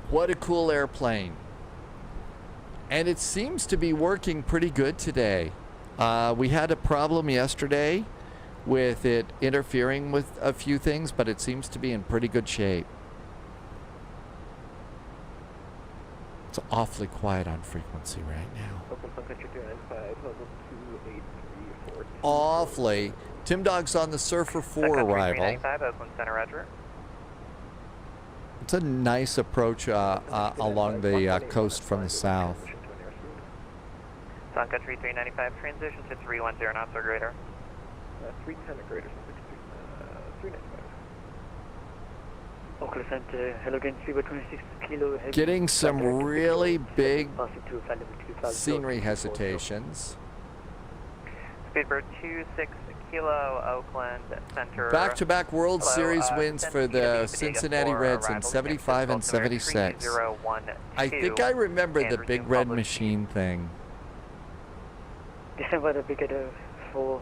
What a cool airplane. And it seems to be working pretty good today. We had a problem yesterday with it interfering with a few things, but it seems to be in pretty good shape. It's awfully quiet on frequency right now. Awfully. Tim Dog's on the Surfer 4 arrival. Oakland Center, Roger. It's a nice approach along the coast from the south. Sun Country 395, transition to 310 knots or greater. 310 or greater, 395. Oakland Center, hello again, 326 Kilo. Getting some really big scenery hesitations. Speedbird 26 Kilo, Oakland Center. Back-to-back World Series wins for the Cincinnati Reds in 75 and 76. I think I remember the Big Red Machine thing. December, the Big 4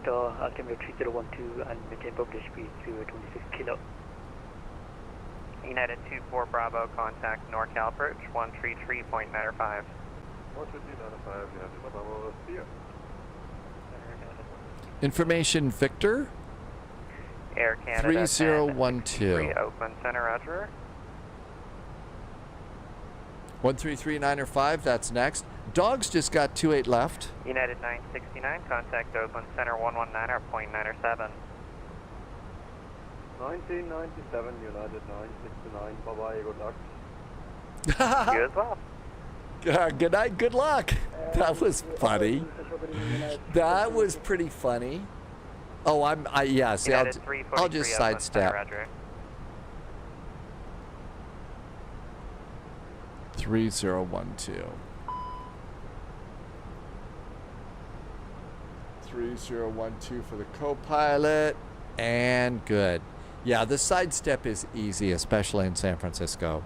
star, altimeter 3012 and maintain published speed 26 Kilo. United 24 Bravo, contact NorCal approach 133.95. 133.95, United Bravo, here. Information Victor. Air Canada 3012. Oakland Center, Roger. 1339 that's next. Dog's just got 28 left. United 969, contact Oakland Center 119.97. 1997, United 969, bye-bye, good luck. You as well. Good night, good luck. That was funny. That was pretty funny. Oh, yeah, see, I'll just sidestep. 3012. 3012 for the co-pilot, and good. Yeah, the sidestep is easy, especially in San Francisco.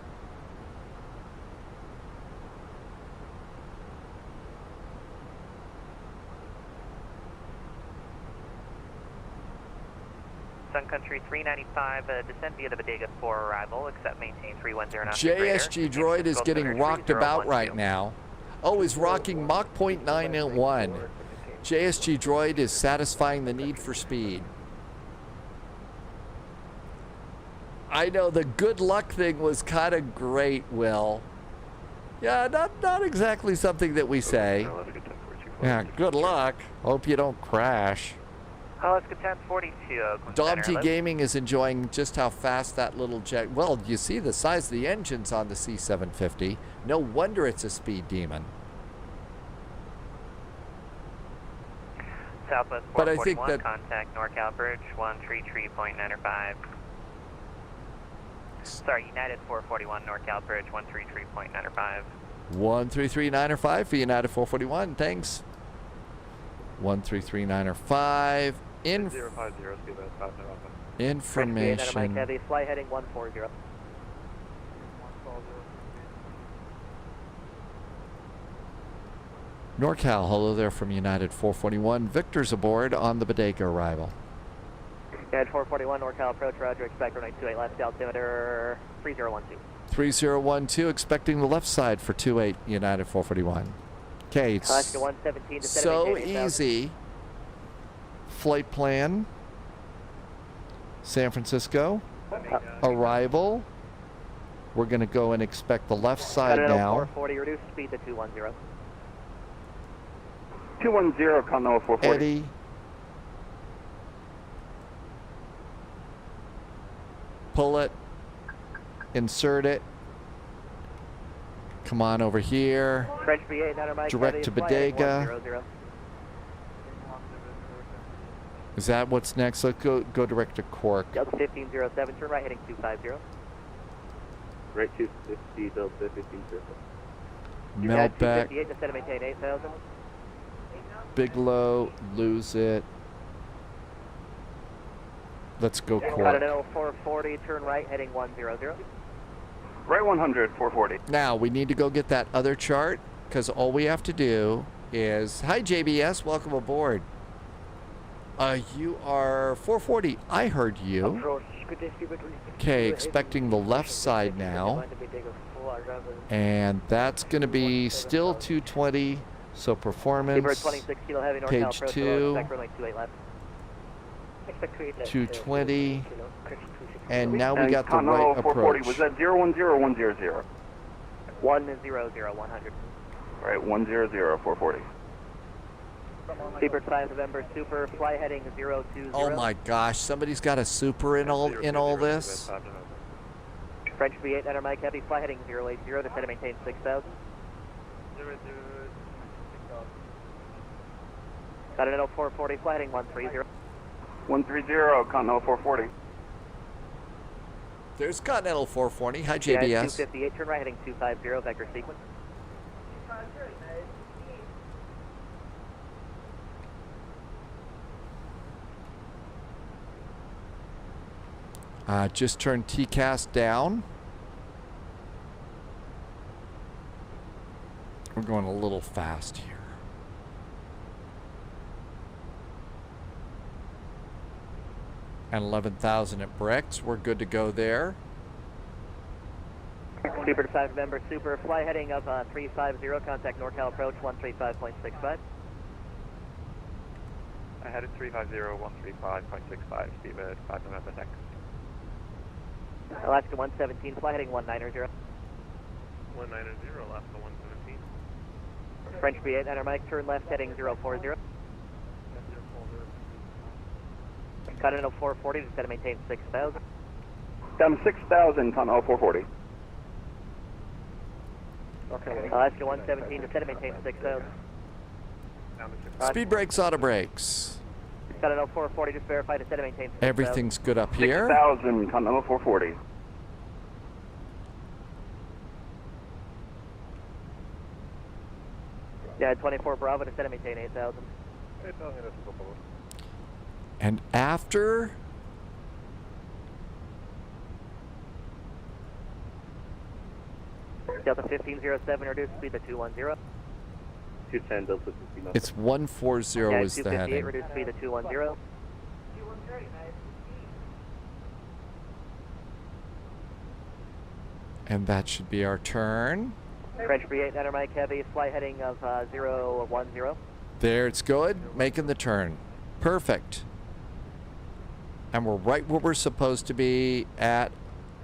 Sun Country 395, descend via the Bodega 4 arrival, except maintain 310 knots. JSG Droid is getting rocked about right now. Oh, is rocking Mach 0.981. JSG Droid is satisfying the need for speed. I know the good luck thing was kind of great, Will. Yeah, not exactly something that we say. Yeah, good luck. Hope you don't crash. Alaska 1042. Dom T Gaming is enjoying just how fast that little jet. Well, you see the size of the engines on the C750. No wonder it's a speed demon. Southwest 441, But I think that contact NorCal Bridge 133.95. Sorry, United 441, NorCal Bridge 133.95. 133.95 for United 441. Thanks. 133.95. 050, speed about 5 Information. Heavy, flight heading 140. NorCal, hello there from United 441. Victor's aboard on the Bodega arrival. United 441, NorCal approach, roger, expect runway 28 left, altimeter 3012. 3012, expecting the left side for 28 United 441. Okay, it's Alaska 117 to so easy. Flight plan, San Francisco, arrival. We're going to go and expect the left side now. 440, reduce speed to 210. 210, Continental 440. Eddie. Pull it. Insert it. Come on over here. French V8, Nutter Mike, Direct to Bodega. 100. Is that what's next? Let's go direct to Cork. Delta 1507, turn right, heading 250. Right 250, Delta 1507. Melbeck. 258, instead of maintain 8000. Bigelow, lose it. Let's go Cork. Continental 440, turn right, heading 100. Right 100, 440. Now, we need to go get that other chart, because all we have to do is... Hi, JBS. Welcome aboard. You are 440. I heard you. Okay, expecting the left side now. And that's going to be still 220. So performance, page 2, 220. And now we got the right approach. Was that 010 or 100? 100, 100. Right, 100, 440. Seabird 5 November Super, fly heading 020. Oh my gosh, somebody's got a super in all this. French V8, Nutter Mike Heavy, fly heading 080, descend to maintain 6000. Continental 440, fly heading 130. 130, Continental 440. There's Continental 440. Hi, JBS. Yeah, 258, turn right, heading 250, vector sequence. Just turn TCAS down. We're going a little fast here. And 11,000 at Bricks. We're good to go there. Seabird 5 November Super, fly heading of 350, contact NorCal approach 135.65. I had it 350, 135.65, Seabird 5 November next. Alaska 117, fly heading 190. 190, Alaska 117. French V8, Nutter Mike, turn left, heading 040. Continental 440, just got to maintain 6000. Down 6000, Continental 440. Okay. Alaska 117, just got to maintain 6000. Speed brakes, auto brakes. Continental 440, just verify, just got to maintain 6000. Everything's good up here. 6000, Continental 440. Yeah, 24 Bravo, just got to maintain 8000. And after Delta 1507, reduce speed to 210. 210, Delta 15. it's 140 yeah, is the 258, heading. reduce speed to 210. And that should be our turn. French V8, Nutter Mike Heavy, flight heading of 010. There, it's good. Making the turn. Perfect. And we're right where we're supposed to be at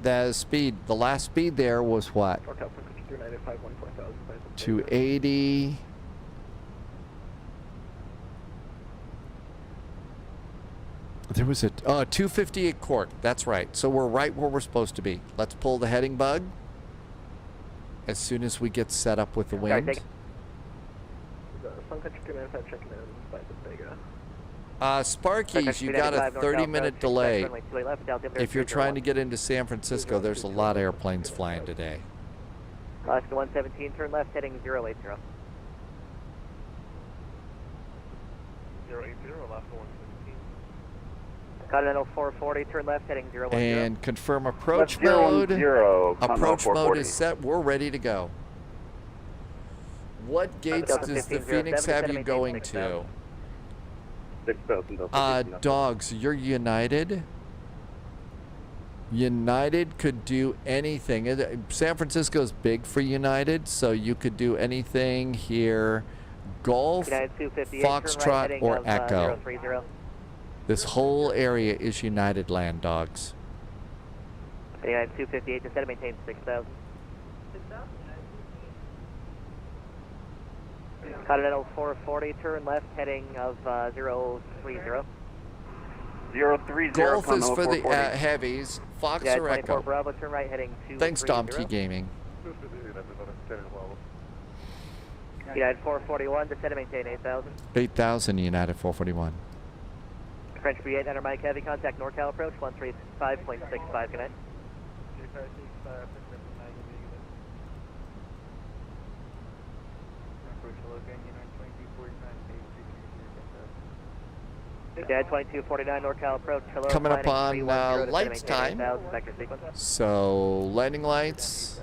The speed, the last speed there was what? 280. There was a 258 cork. That's right. So we're right where we're supposed to be. Let's pull the heading bug as soon as we get set up with the wind. Sparky's, you got a 30-minute delay. If you're trying to get into San Francisco, there's a lot of airplanes flying today. Alaska 117, turn left, heading 080. 080, Alaska 117. Continental 440, turn left, heading 010. And confirm approach mode. Approach mode is set. We're ready to go. What gates does the Phoenix have you going to? 6,000. Dogs, you're United. United could do anything. San Francisco's big for United, so you could do anything here. Golf, Foxtrot, or Echo. This whole area is United land, dogs. United 258, descend and maintain 6,000. Continental 440, turn left, heading of 030. 030. Golf is for the heavies. Fox or Echo? Bravo, turn right, heading 230. Thanks, Dom T Gaming. United 441, descend and maintain 8,000. 8,000, United 441. French B8, enter Mike Heavy, contact NorCal approach, 135.65, good night. Dad 2249 NorCal approach. Hello, coming up on lights time. So landing lights,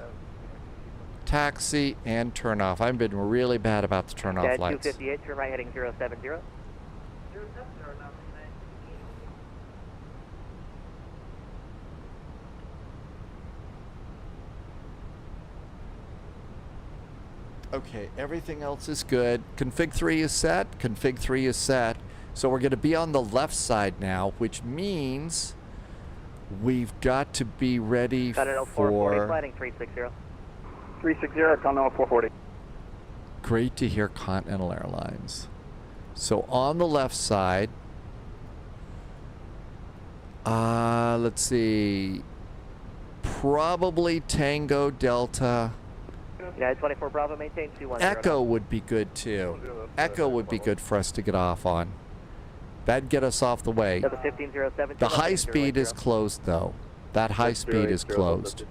taxi, and turn off. I've been really bad about the turn off Dad lights. 258, turn right heading 070. Okay, everything else is good. Config 3 is set. Config 3 is set. So we're going to be on the left side now, which means we've got to be ready Continental for... 440, flying 360. 360, Continental 440. Great to hear Continental Airlines. So on the left side, let's see, probably Tango Delta. United 24 Bravo, maintain 210. Echo would be good too. Echo would be good for us to get off on. That'd get us off the way. The high speed is closed though. That high speed is closed.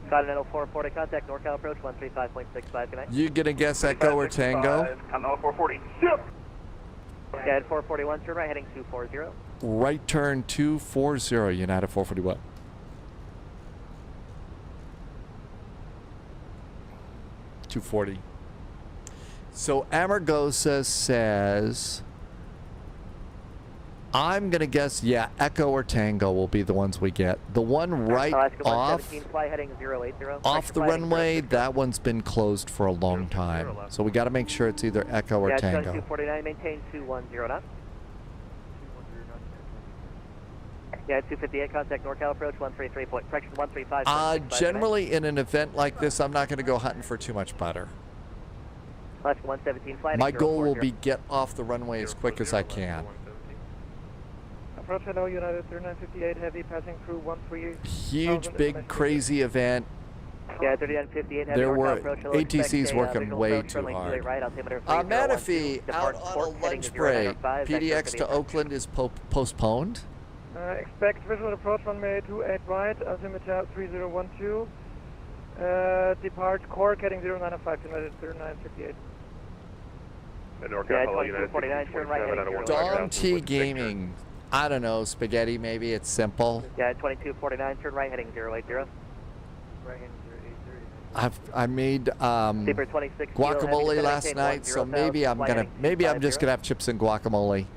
Continental 440, contact NorCal approach 135.65, good night. You gonna guess Echo or Tango? Continental 440. Yep. United 441, turn right heading 240. Right turn 240, United 441. .240. So Amargosa says, I'm gonna guess, yeah, Echo or Tango will be the ones we get. The one right off the runway, that one's been closed for a long time. So we got to make sure it's either Echo or Tango. 249, maintain 210 knots. Yeah, 258, contact NorCal approach 133 point, correction 135. Generally in an event like this, I'm not going to go hunting for too much butter. Alaska 117, flight. My goal will be get off the runway as quick as I can. Approach hello, United 3958, heavy passing through 13. Huge, big, crazy event. Yeah, 3958, heavy there NorCal were approach, hello, ATCs working way too hard. Manaphy out on a lunch break. PDX to Oakland is postponed. Expect visual approach runway 28 right, altimeter 3012. Depart Cork heading 095, United 3958. Yeah, 2249, turn right heading 0. Dom T Gaming. I don't know, spaghetti maybe, it's simple. Yeah, 2249, turn right heading 080. I made guacamole last night, so maybe I'm just gonna have chips and guacamole.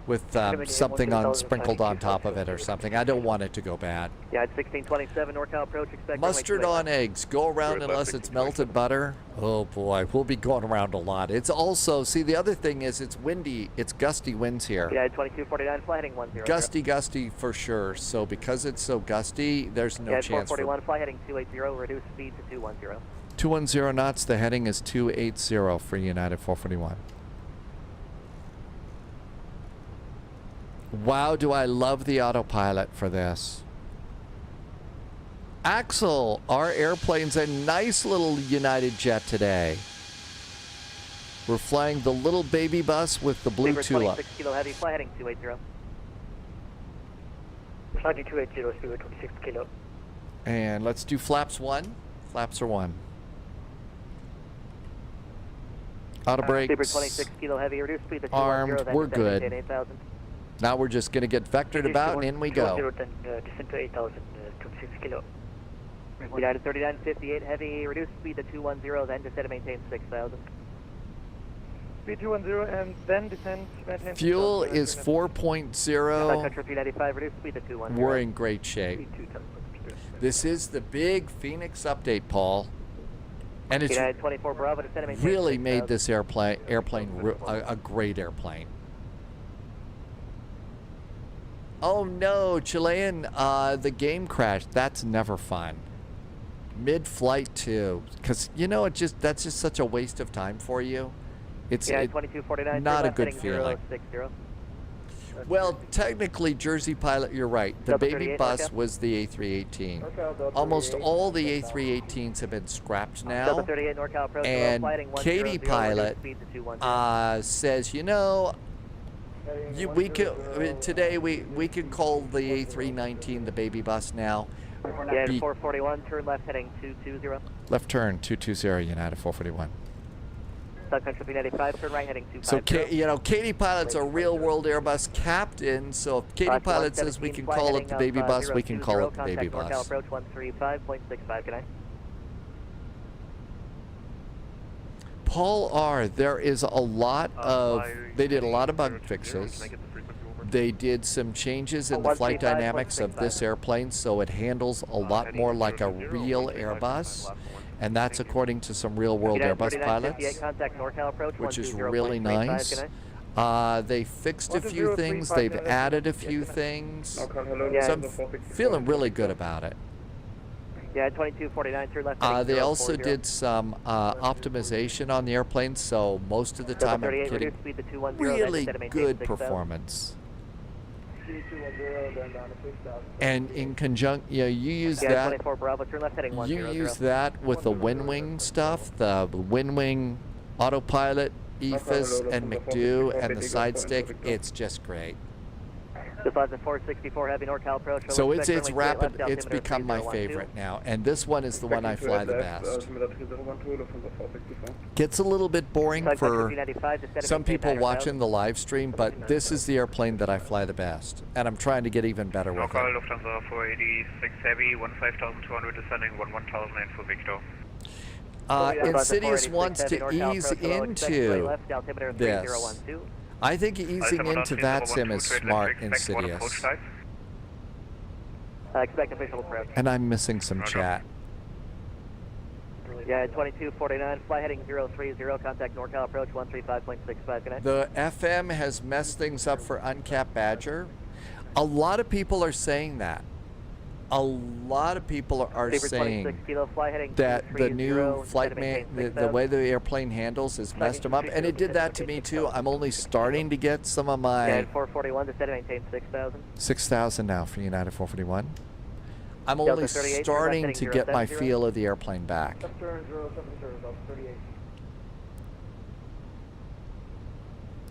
with something sprinkled on top of it or something. I don't want it to go bad. Yeah, it's 1627 NorCal approach. Expect Mustard on eggs. Go around unless it's melted butter. Oh boy, we'll be going around a lot. It's also, see, the other thing is it's windy. It's gusty winds here. Yeah, 2249, fly heading 10. Gusty for sure. So because it's so gusty, there's no chance. 441, fly heading 280, reduce speed to 210. 210 knots. The heading is 280 for United 441. Wow, do I love the autopilot for this. Axel, our airplane's a nice little United jet today. We're flying the little baby bus with the blue tulip. 26 kilo heavy, fly heading 280. Flight 280, speed 26 kilo. And let's do flaps 1. Flaps are 1. Auto brakes. 26 kilo heavy, reduce speed to 210. Armed, we're good. 8,000. Now we're just going to get vectored about and in we go. Descent to 8,000, 26 kilo. United 3958 heavy, reduce speed to 210, then descend to maintain 6,000. Speed 210 and then descend, maintain. Fuel is 4.0. Country 395, reduce speed to 210. We're in great shape. This is the big Phoenix update, Paul. And it's United 24 Bravo, descend to maintain really 6,000. made this airplane a great airplane. Oh no, Chilean, the game crashed. That's never fun. Mid-flight too, because you know that's just such a waste of time for you. It's 2249, not a good feeling. 060. Well, technically, Jersey Pilot, you're right. The baby bus was the A318. Almost all the A318s have been scrapped now. And Katie Pilot says, you know, we could today we could call the A319 the baby bus now. Yeah, 441, turn left heading 220. Left turn 220, United 441. Sun Country 395, turn right heading So250. you know, Katie Pilot's a real world Airbus captain. So if Katie Pilot says we can call it the baby bus, we can call it the baby bus. Approach 135.65, good night. Paul R., there is a lot of, they did a lot of bug fixes. They did some changes in the flight dynamics of this airplane, so it handles a lot more like a real Airbus. And that's according to some real-world Airbus pilots, which is really nice. They fixed a few things. They've added a few things. So I'm feeling really good about it. Yeah, 2249, turn left. They also did some optimization on the airplane, so most of the time I'm getting really good performance. And in conjunction, you use that. You use that with the WinWing stuff, the WinWing autopilot, EFIS, and McDo, and the side stick. It's just great. This is 464 heavy NorCal approach. So it's rapid. It's become my favorite now, and this one is the one I fly the best. Gets a little bit boring for some people watching the live stream, but this is the airplane that I fly the best, and I'm trying to get even better with it. Lufthansa 486 heavy, 15,200 descending, 11,009 for Victor. Insidious wants to ease into this. I think easing into VATSIM is smart, Insidious. Expect official approach. And I'm missing some chat. Yeah, 2249, fly heading 030, contact NorCal approach 135.65, good night. The FM has messed things up for Uncapped Badger. A lot of people are saying that. A lot of people are saying that the new flight the way the airplane handles has messed them up, and it did that to me too. I'm only starting to get some of my 441 to set maintain 6,000. 6,000 now for United 441. I'm only starting to get my feel of the airplane back.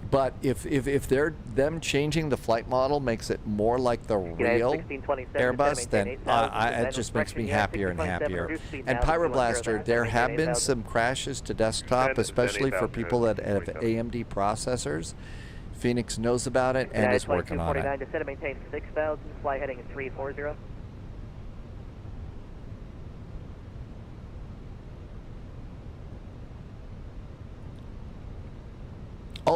But if them changing the flight model makes it more like the real Airbus, then it just makes me happier and happier. And Pyroblaster, there have been some crashes to desktop, especially for people that have AMD processors. Phoenix knows about it and is working on it. To set and maintain 6,000, fly heading 340.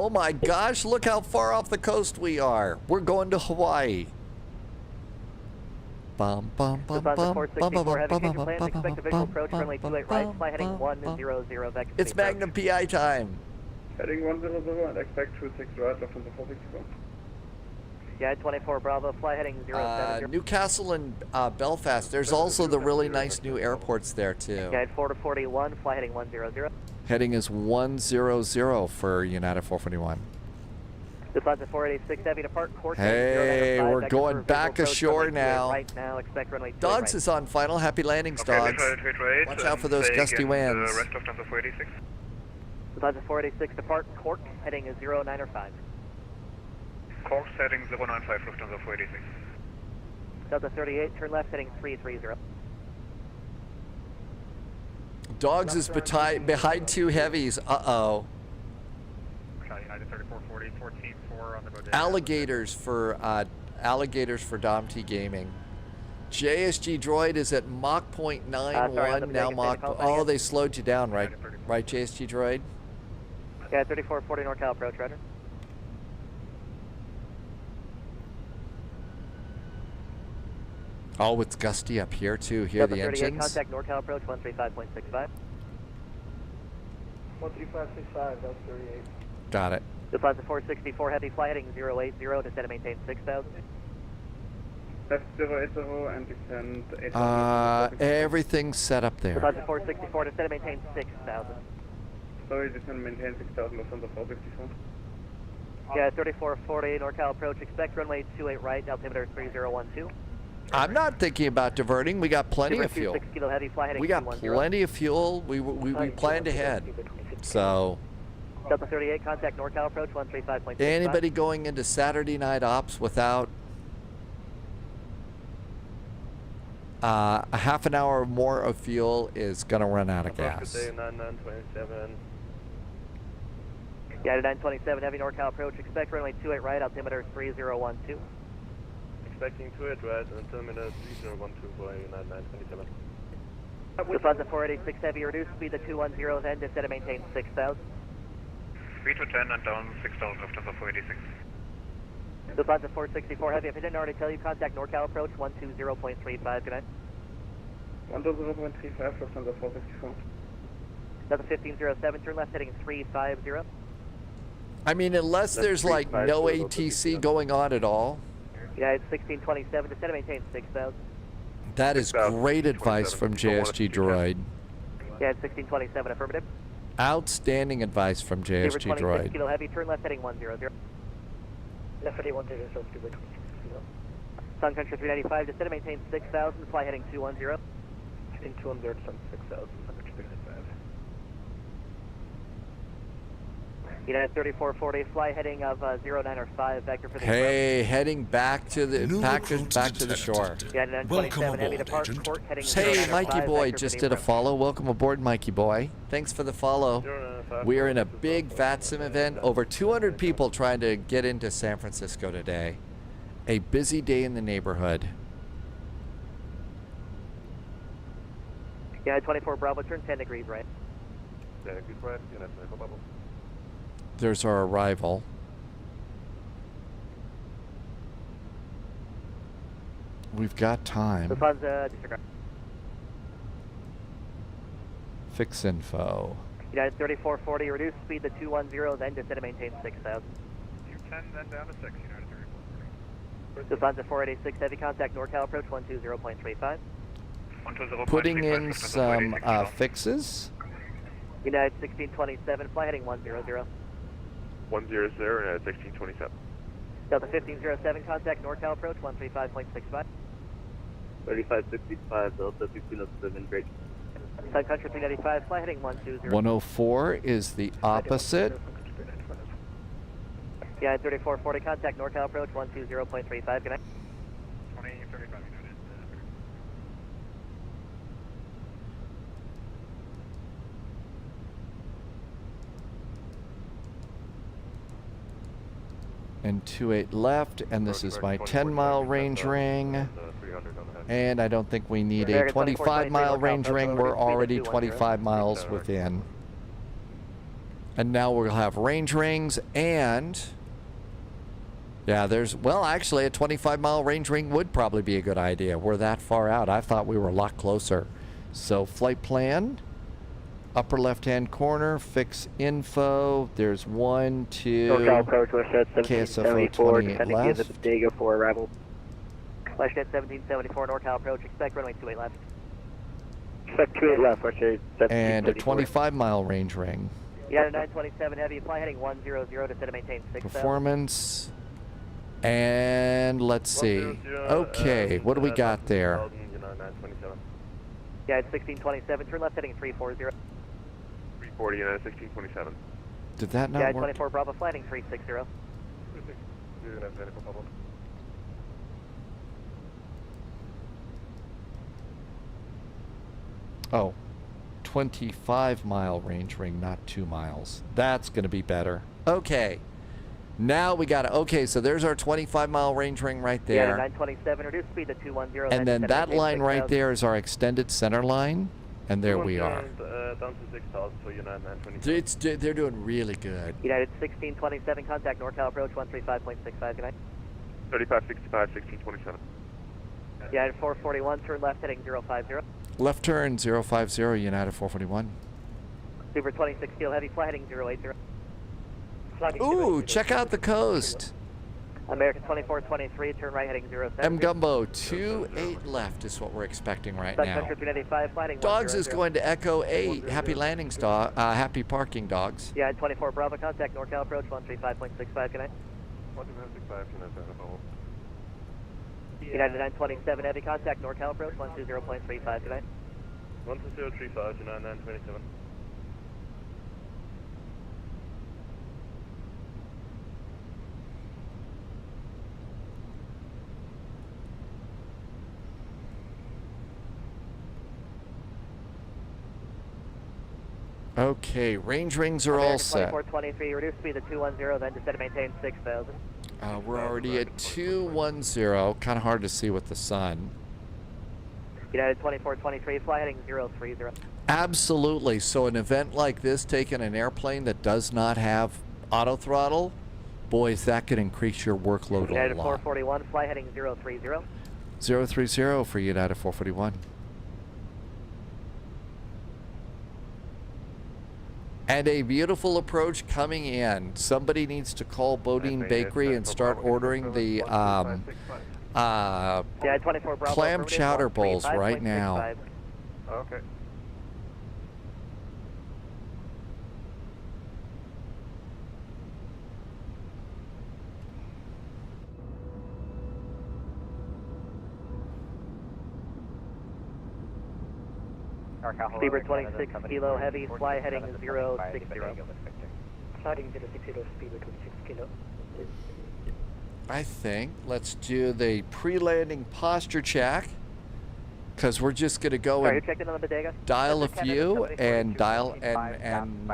Oh my gosh, look how far off the coast we are. We're going to Hawaii. Bum, bum, bum, bum, bum, bum, bum, bum, bum, It's Magnum PI time. Heading 100 and expect 26 right left on the 464. Yeah, 24 Bravo, fly heading 070. Newcastle and Belfast. There's also the really nice new airports there too. Yeah, 4 to 41, fly heading 100. Heading is 100 for United 441. Lufthansa 486 Heavy depart. Hey, we're going back ashore now. Right now, expect runway 28 Dogs is on final. Happy landings, Dogs. Watch out for those gusty winds. Rest Lufthansa 486. Lufthansa 486 depart. Cork heading is 095. Cork heading 095, Lufthansa 486. Delta 38, turn left heading 330. Dogs is behind two heavies. Uh-oh. United 3440, 14-4 on the bodega. Alligators for Dom T Gaming. JSG Droid is at Mach 0.91 now. Mach. Oh, they slowed you down, right? Right, JSG Droid. Yeah, 3440 NorCal approach, Roger. Oh, it's gusty up here too. Hear the engines. Contact NorCal approach 135.65. 13565, that's 38. Got it. Lufthansa 464 Heavy, fly heading 080, descend and maintain 6,000. Left 080 and descend 8,000. Everything's set up there. Lufthansa 464, descend and maintain 6,000. Sorry, descend and maintain 6,000, Lufthansa 464. Yeah, 3440 NorCal approach, expect runway 28 right, altimeter 3012. I'm not thinking about diverting. We got plenty of fuel. 6 kilo heavy, fly heading We got 210. plenty of fuel. We planned ahead. So, Delta 38, contact NorCal approach 135.65. anybody going into Saturday night ops without a half an hour more of fuel is going to run out of gas. Good day, 9927. Yeah, 927 Heavy NorCal approach, expect runway 28 right, altimeter 3012. Expecting 28 right, altimeter 3012 for United 927. Lufthansa 486 Heavy, reduce speed to 210, then descend and maintain 6,000. 3 to 10 and down 6,000, Lufthansa 486. Lufthansa 464 Heavy, if I didn't already tell you, contact NorCal approach 120.35, good night. 120.35, Lufthansa 464. Delta 1507, turn left heading 350. I mean, unless there's like no ATC going on at all. Yeah, it's 1627, descend and maintain 6,000. That is great advice from JSG Droid. Yeah, it's 1627, affirmative. Outstanding advice from JSG Droid. Kilo Heavy, turn left heading 100. Left heading 100, so to 26 kilo. Sun Country 395, descend and maintain 6,000, fly heading 210. Heading 200, sun 6,000, Sun Country 395. United 3440, fly heading of 095, vector for the Hey, heading back to the back to the shore. Yeah, 927 Heavy depart, Cork heading Hey, 095, Mikey Boy vector just for the did a follow. Welcome aboard, Mikey Boy. Thanks for the follow. We are in a big VATSIM event. Over 200 people trying to get into San Francisco today. A busy day in the neighborhood. Yeah, 24 Bravo, turn 10 degrees right. Yeah, good right, United 24 Bravo. There's our arrival. We've got time. Lufthansa, disregard. Fix info. United 3440, reduce speed to 210, then descend and maintain 6,000. 210, then down to 6, United 3440. Lufthansa 486 Heavy, contact NorCal approach 120.35. Putting in some fixes. United 1627, fly heading 100. 100, United 1627. Delta 1507, contact NorCal approach 135.65. 3565, Delta 1507, great. Sun Country 395, fly heading 120. 104 is the opposite. Yeah, 3440, contact NorCal approach 120.35, good night. 2035, United. And 28 left, and this is my 10-mile range ring. And I don't think we need a 25-mile range ring. We're already 25 miles within. And now we'll have range rings and... Yeah, there's... Well, actually, a 25-mile range ring would probably be a good idea. We're that far out. I thought we were a lot closer. So, flight plan. Upper left-hand corner. Fix info. There's 1, 2... NorCal approach, WestJet KSFO 1774, 28 descending via the left. Bodega for arrival. WestJet 1774, NorCal approach, expect runway 28 left. Expect 28 left, WestJet 1774. And a 25-mile range ring. United 927 Heavy, fly heading 100, descend to maintain 6,000. Performance. And let's see. Okay, what do we got there? Yeah, it's 1627, turn left heading 340. 340, United 1627. Did that not Yeah, work? 24 Bravo, fly heading 360. Oh, 25-mile range ring, not 2 miles. That's going to be better. Okay. Now we got it. Okay, so there's our 25-mile range ring right Yeah, there. 927, reduce speed to 210. And then that line right there is our extended center line. And there we are. Down to 6,000 for United 927. They're doing really good. United 1627, contact NorCal approach 135.65, good night. 3565, 1627. United 441, turn left heading 050. Left turn 050, United 441. Super 26 Kilo Heavy, fly heading 080. Ooh, check out the coast. American 2423, turn right heading 070. M Gumbo 28 left is what we're expecting right Sun now. Country 395, fly heading Dogs 100. is going to Echo 8. Happy landings, dog. Happy parking, dogs. Yeah, 24 Bravo, contact NorCal approach 135.65, good night. 13565, United 7. United 927 Heavy, contact NorCal approach 120.35, good night. 12035, United 927. Okay, range rings are all set. 2423, reduce speed to 210, then descend to maintain 6,000. We're already at 210. Kind of hard to see with the sun. United 2423, fly heading 030. Absolutely. So an event like this, taking an airplane that does not have auto throttle, boys, that could increase your workload United a lot. 441, fly heading 030. 030 for United 441. And a beautiful approach coming in. Somebody needs to call Bodine Bakery and start ordering the Yeah, 24 Bravo, clam chowder bowls right now. Okay. Speedbird 26 Kilo Heavy, fly heading 060. Starting 060, Speedbird 26 Kilo. I think let's do the pre-landing posture check, because we're just going to go and dial a few and dial and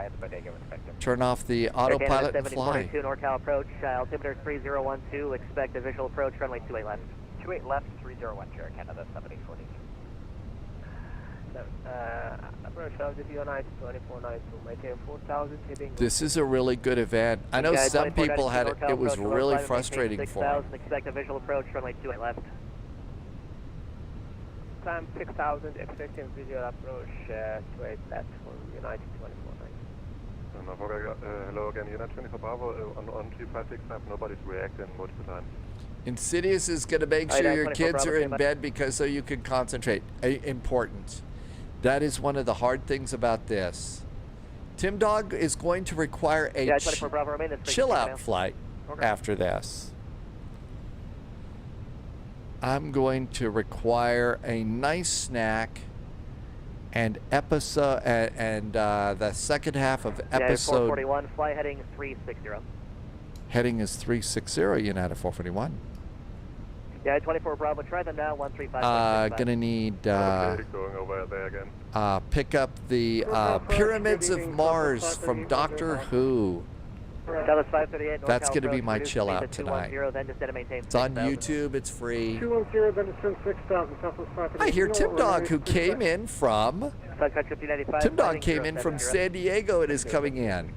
turn off the autopilot and fly. NorCal approach, altimeter 3012, expect a visual approach, runway 28 left. 28 left, 301, Sierra Canada, 7040. Approach altitude 2492, maintain 4,000, heading. This is a really good event. I know some people had it. It was really frustrating for them. Expect a visual approach, runway 28 left. Time 6,000, expecting visual approach 28 left for United 249. Hello again, United 24 Bravo on 2565. Nobody's reacting most of the time. Insidious is going to make sure your kids are in bed because so you can concentrate. Important. That is one of the hard things about this. Tim Dog is going to require a chill out flight after this. I'm going to require a nice snack and episode and the second half of episode. 441, fly heading 360. Heading is 360, United 441. Yeah, 24 Bravo, try them now, 135. Gonna need going over there again. pick up the Pyramids of Mars from Doctor Who. That's gonna be my chill out tonight. It's on YouTube, it's free. 210, then descend 6,000, Southwest 538. I hear Tim Dog, who came in from San Diego, and is coming in.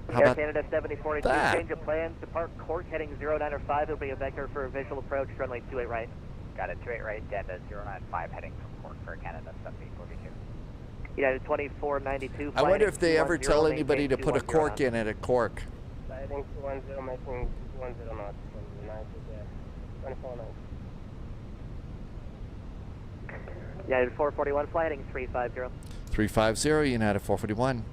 How Air about Canada 7042, that? change of plans, depart Cork heading 095, it'll be a vector for a visual approach, runway 28 right. Got it, 28 right, Delta 095 heading from Cork for Canada 7042. United 2492. I wonder if they ever tell anybody to put a cork in it at Cork. Sliding 210, making 210 knots from United 2490. United 441, fly heading 350. 350, United 441.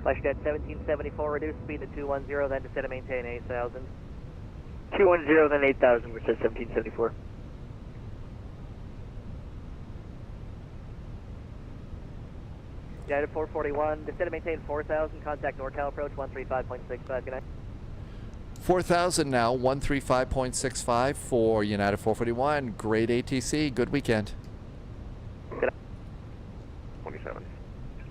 FlashDeck 1774, reduce speed to 210, then descend to maintain 8,000. 210, then 8,000, which is 1774. United 441, descend to maintain 4,000, contact NorCal approach 135.65, good night. 4,000 now, 135.65 for United 441. Great ATC. Good weekend. 27.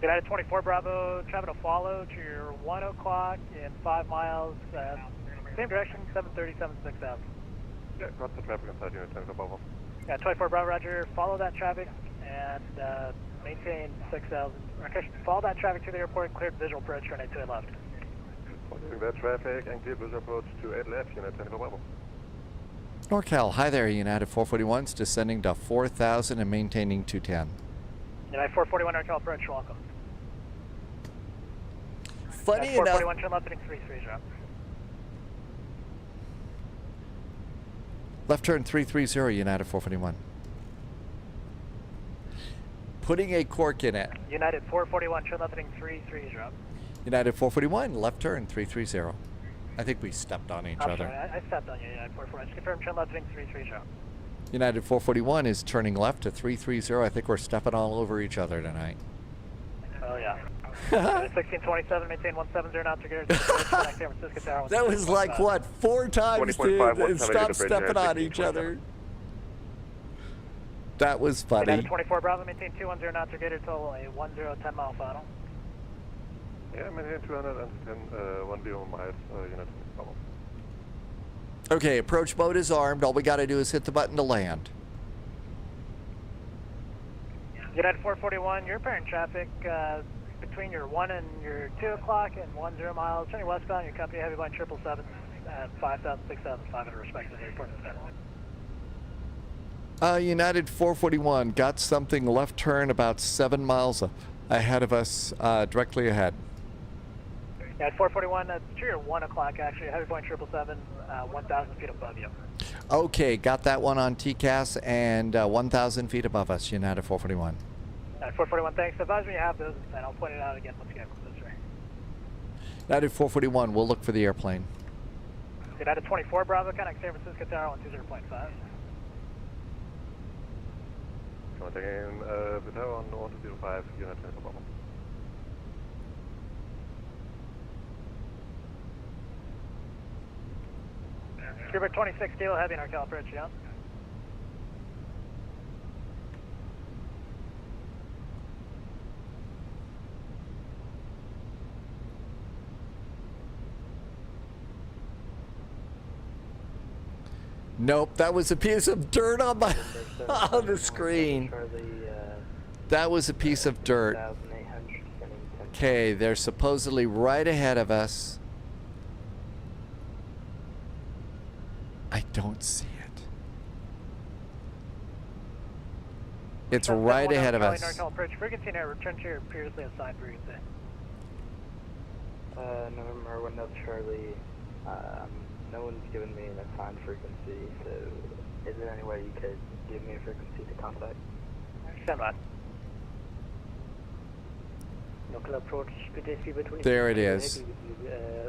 United 24 Bravo, travel to follow to your 1 o'clock in 5 miles, same direction, 737, 6,000. Yeah, got the traffic inside Unit 10 Bravo. Yeah, 24 Bravo, roger, follow that traffic and maintain 6,000. Okay, follow that traffic to the airport, cleared visual approach, runway 28 left. Following that traffic and clear visual approach to 8 left, Unit 10 Bravo. NorCal, hi there, United 441's descending to 4,000 and maintaining 210. United 441, NorCal approach, welcome. Funny United enough, 441, turn left heading 330. left turn 330, United 441. Putting a cork in it. United 441, turn left heading 330. United 441, left turn 330. I think we stepped on each I'm other. sorry, I stepped on you, United 441. Just confirm, turn left heading 330. United 441 is turning left to 330. I think we're stepping all over each other tonight. Oh, yeah. 1627, maintain 170 knots to gears. San Francisco Tower. That was like, what, 4 times, dude? And stop stepping on each other. That was funny. United 24 Bravo, maintain 210 knots to gears until a 10 mile final. Yeah, maintain 210, 10 miles, Unit 10 Bravo. Okay, approach mode is armed. All we got to do is hit the button to land. United 441, you're apparent traffic between your 1 and your 2 o'clock and 10 miles. Turning westbound, your company heavy line 777 at 5,000, 6,500 respectively. Report to United 441 got something left turn about 7 miles ahead of us, directly ahead. Yeah, 441, to your 1 o'clock actually, heavy point 777, 1,000 feet above you. Okay, got that one on TCAS and 1,000 feet above us, United 441. 441, thanks. Advise me you have those, and I'll point it out again once you get closer. United 441, we'll look for the airplane. United 24 Bravo, connect San Francisco Tower 120.5. Contacting the tower on 105, Unit 10 Bravo. Scuba 26 Kilo Heavy NorCal approach, yeah. Nope, that was a piece of dirt on my on the screen. That was a piece of dirt. Okay, they're supposedly right ahead of us. I don't see it. It's right ahead of us. NorCal approach, frequency now, return to your previously assigned frequency. November 1 Delta Charlie, no one's given me an assigned frequency, so is there any way you could give me a frequency to contact? Stand by. Local approach, speed between. There it is.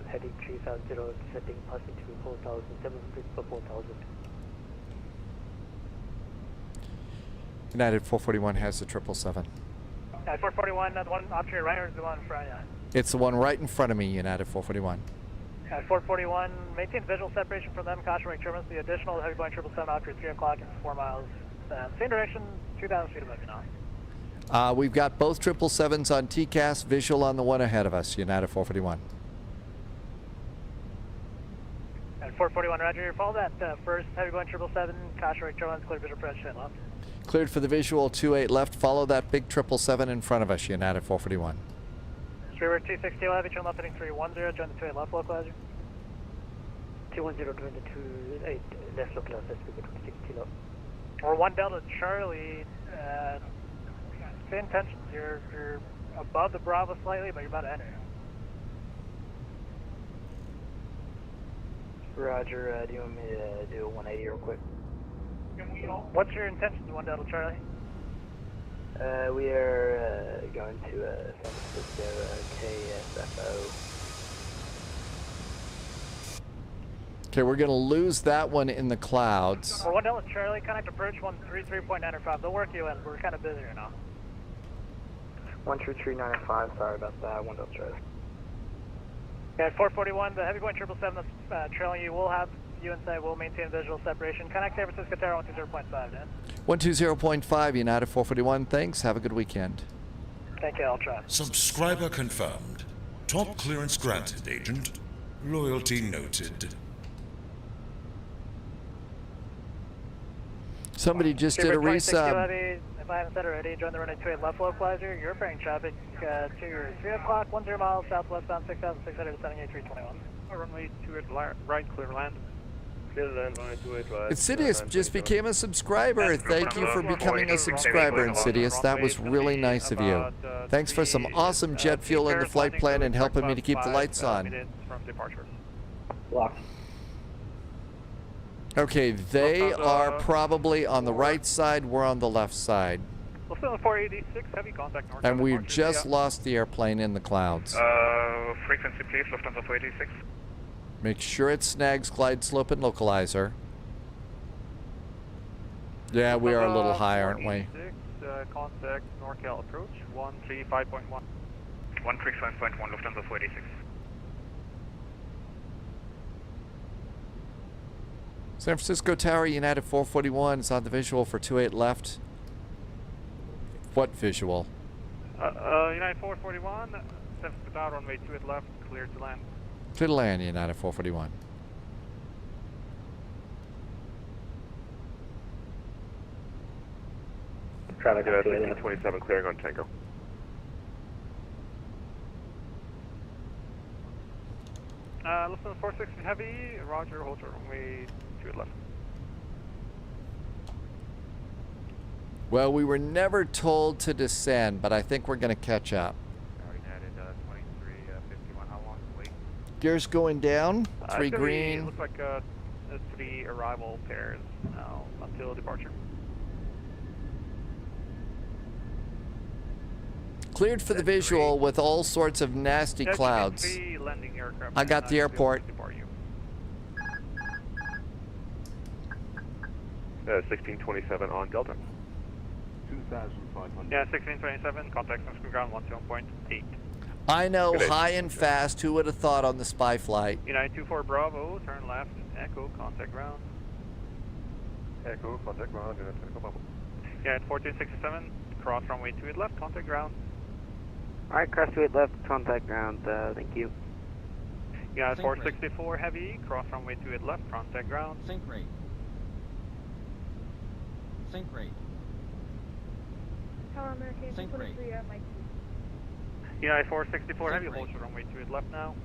Heading 350, setting passing to 4,700 for 4,000. United 441 has the 777. 441, the one off to your right or the one in front? Yeah. It's the one right in front of me, United 441. 441, maintain visual separation from them, caution wing turbulence. The additional heavy Boeing 777 off to your 3 o'clock in 4 miles. Same direction, 2,000 feet above you now. We've got both 777s on TCAS, visual on the one ahead of us, United 441. 441, roger. Follow that first heavy going 777, caution right turn left, clear visual approach, straight left. Cleared for the visual 28 left. Follow that big 777 in front of us, United 441. Streetward 260 heavy, turn left heading 310, join the 28 left localizer. 210, join the 28 left localizer, speaker 26 kilo. Or 1 Delta Charlie, same tensions, you're above the Bravo slightly, but you're about to enter. Roger, do you want me to do a 180 real quick? What's your intentions, 1 Delta Charlie? We are going to San Francisco, KSFO. Okay, we're going to lose that one in the clouds. Or 1 Delta Charlie, contact approach 133.95. They'll work you in. We're kind of busy right now. 12395, sorry about that. 1 Delta Charlie. Yeah, 441, the heavy going 777 that's trailing you will have you inside, will maintain visual separation. Connect San Francisco Tower 120.5, Dan. 120.5, United 441. Thanks. Have a good weekend. Thank you, I'll try. Subscriber confirmed. Top clearance granted, Agent. Loyalty noted. Somebody just did a resub. If I haven't said already, join the runway 28 left localizer. You're bearing traffic to your 3 o'clock, 10 miles southwestbound 6,600 descending A321. Runway 28 right, clear land. Clear land, runway 28 right. Insidious just became a subscriber. Thank you for becoming a subscriber, Insidious. That was really nice of you. Thanks for some awesome jet fuel in the flight plan and helping me to keep the lights on. Okay, they are probably on the right side. We're on the left side. Lufthansa 486, heavy contact north. And we just lost the airplane in the clouds. Frequency please, Lufthansa 486. Make sure it snags glide slope and localizer. Yeah, we are a little high, aren't we? Contact NorCal approach, 135.1. 135.1, Lufthansa 486. San Francisco Tower, United 441 is on the visual for 28 left. What visual? United 441, San Francisco Tower, runway 28 left, clear to land. Clear to land, United 441. Traffic 27 clearing on Tango. Lufthansa 460 heavy, roger, hold your runway 28 left. Well, we were never told to descend, but I think we're going to catch up. United 2351, how long is the wait? Gears going down, 3 It green. looks like 3 arrival pairs now until departure. Cleared for the visual with all sorts of nasty clouds. I got the airport. 1627 on Delta. 2,500. Yeah, 1627, contact Sunskun ground 17.8. I know, high and fast. Who would have thought on the spy flight? United 24 Bravo, turn left, Echo, contact ground. Echo, contact ground, United 24 Bravo. United 1467, cross runway 28 left, contact ground. Alright, cross 28 left, contact ground, thank you. United 464 heavy, cross runway 28 left, contact ground. Sync rate. Sync rate. Tower American, Sync rate. Mike. United 464 heavy, hold your runway 28 left now.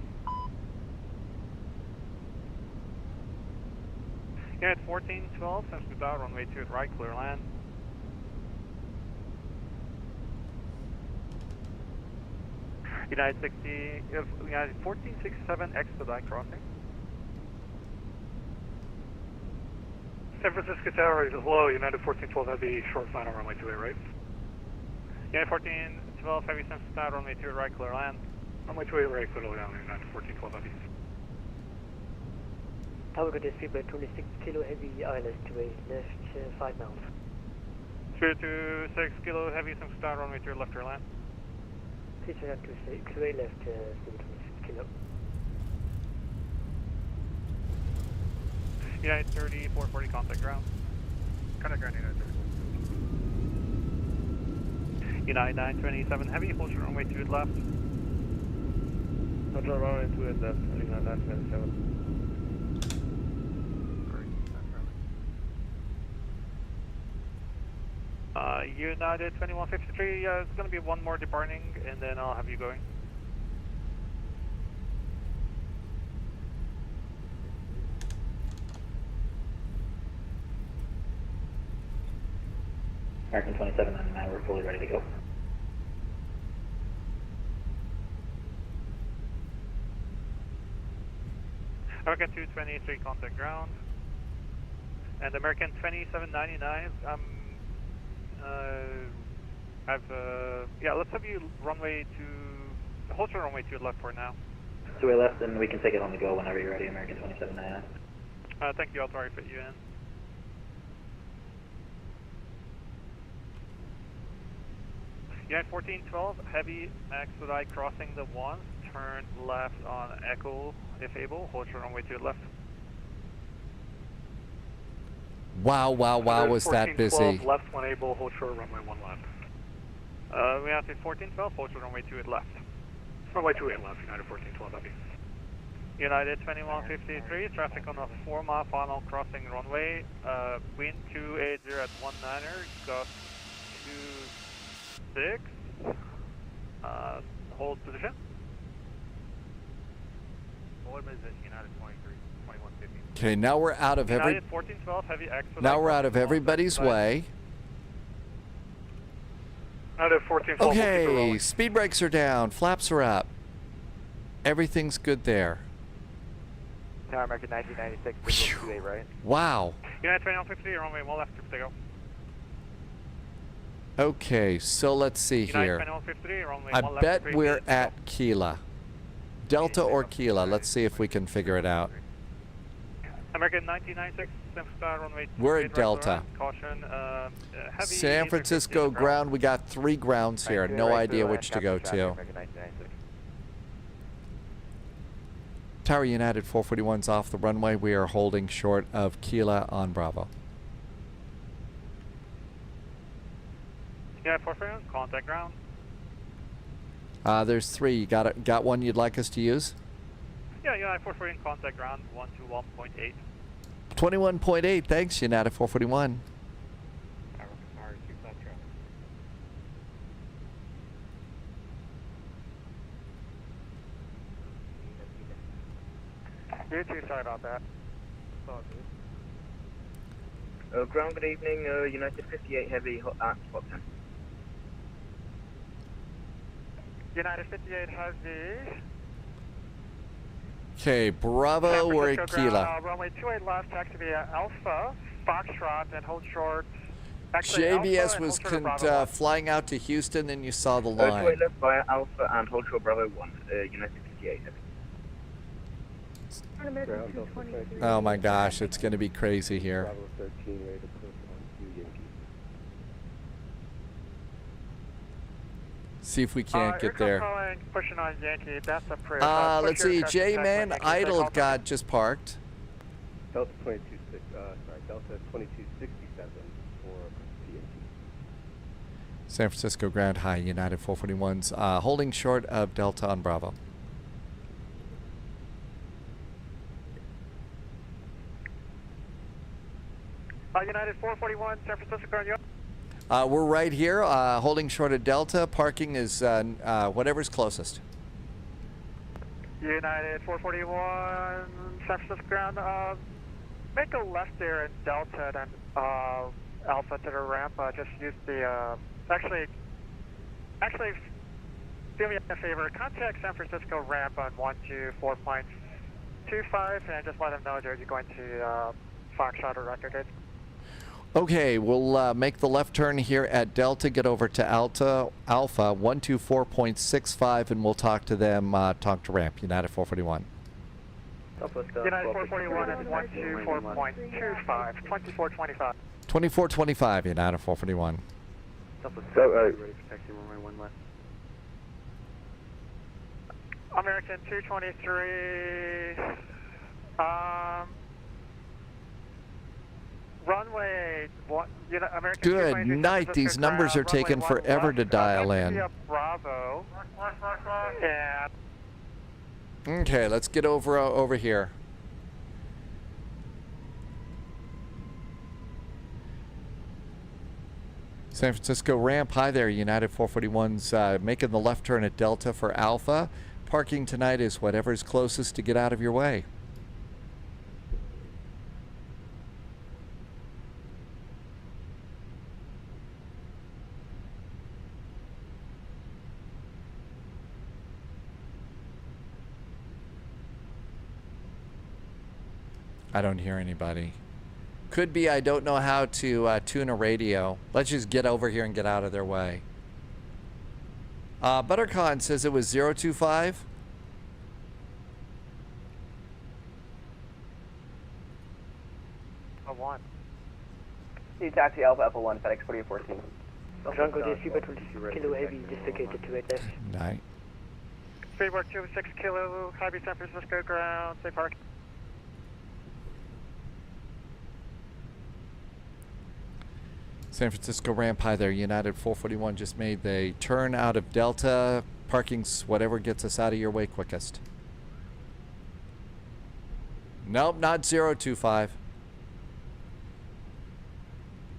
United 1412, San Francisco Tower, runway 28 right, clear land. United 1467, expedite crossing. San Francisco Tower is low, United 1412 heavy, short final runway 28 right. United 1412 heavy, San Francisco Tower, runway 28 right, clear land. Runway 28 right, clear to land, United 1412 heavy. Tower good speed by 26 kilo heavy, ILS to a left 5 miles. Speed to 6 kilo heavy, San Francisco Tower, runway 28 left, clear land. Please turn up to 6 kilo left, speed 26 kilo. United 30, 440, contact ground. Contact ground, United 30. United 927 heavy, hold your runway 28 left. Hold your runway 28 left, heading 927. United 2153, it's going to be one more departing, and then I'll have you going. American 2799, we're fully ready to go. American 223, contact ground. And American 2799, let's have you runway to, hold your runway to left for now. So we left, and we can take it on the go whenever you're ready, American 2799. Thank you, I'll try to fit you in. United 1412, heavy expedite crossing the ones, turn left on Echo if able, hold your runway to left. Wow, was that busy. Left when able, hold short runway 1 left. We have to 1412, hold short runway 2 left. Runway 28 left, United 1412, that'd be. United 2153, traffic on a 4-mile final crossing runway, wind 280 at 19er, gust 26, hold position. Hold position, United 2150. Okay, now we're out of United 1412, heavy expedite. Now we're out of everybody's way. United 1412. Okay, speed brakes are down, flaps are up. Everything's good there. Tower American 1996, 28, right? Wow. United 2150, runway 1 left, to go. Okay, so let's see here. I bet we're at Kila. Delta or Kila. Let's see if we can figure it out. American 1996, runway. We're at Delta. Caution, heavy San Francisco ground. We got 3 grounds here. No idea which to go to. Tower United 441's off the runway. We are holding short of Kila on Bravo. Yeah, 441, contact ground. There's 3. You got one you'd like us to use? Yeah, 441, contact ground, 121.8. 21.8. Thanks, United 441. You too, sorry about that. Ground, good evening, United 58 Heavy at spot 10. United 58 Heavy. Okay, Bravo, we're at Kila. Runway 28 left, taxi via Alpha, Foxtrot, and hold short. Actually, JBS was flying out to Houston, then you saw the line. 28 left via Alpha and hold short Bravo 1, United 58 Heavy. Oh my gosh, it's going to be crazy here. See if we can't get there. Pushing on Yankee, that's approved. Let's see, J-Man Idle got just parked. Delta 2267 for TNT. San Francisco ground high, United 441's holding short of Delta on Bravo. United 441, San Francisco ground. We're right here, holding short of Delta. Parking is whatever's closest. United 441, San Francisco ground. Make a left there in Delta, then Alpha to the ramp. Just use the, actually, do me a favor. Contact San Francisco ramp on 124.25 and just let them know that you're going to Foxtrot or Record. Okay, we'll make the left turn here at Delta, get over to Alpha 124.65, and we'll talk to them, talk to ramp, United 441. United 441 and 124.25, 2425. 2425, United 441. American 223, runway one, American. Good night. These numbers are taking forever to dial in. Bravo. And okay, let's get over here. San Francisco ramp. Hi there, United 441's making the left turn at Delta for Alpha. Parking tonight is whatever's closest to get out of your way. I don't hear anybody. Could be I don't know how to tune a radio. Let's just get over here and get out of their way. Buttercon says it was 025. One. See taxi Alpha Alpha 1, FedEx 4814. Jungle JC by 26 Kilo Heavy, dislocated to 8 left. Night. Speedwork 26 Kilo, Heavy San Francisco ground, safe park. San Francisco ramp. Hi there, United 441 just made the turn out of Delta. Parking's whatever gets us out of your way quickest. Nope, not 025.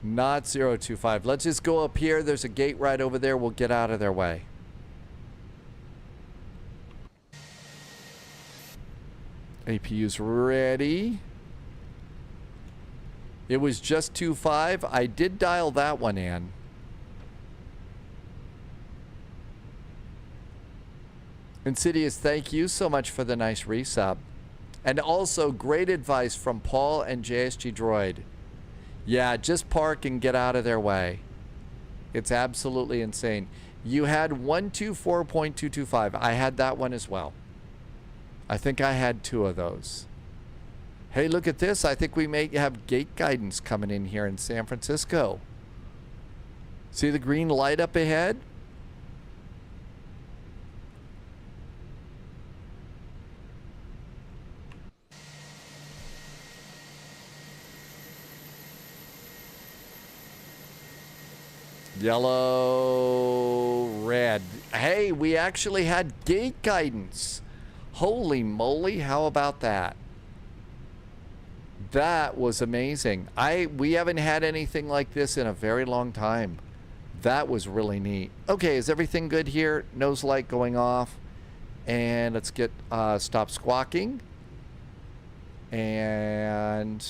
Not 025. Let's just go up here. There's a gate right over there. We'll get out of their way. APU's ready. It was just 25. I did dial that one in. Insidious, thank you so much for the nice resub. And also great advice from Paul and JSG Droid. Yeah, just park and get out of their way. It's absolutely insane. You had 124.225. I had that one as well. I think I had 2 of those. Hey, look at this. I think we may have gate guidance coming in here in San Francisco. See the green light up ahead? Yellow, red. Hey, we actually had gate guidance. Holy moly, how about that? That was amazing. We haven't had anything like this in a very long time. That was really neat. Okay, is everything good here? Nose light going off. And let's get stop squawking. And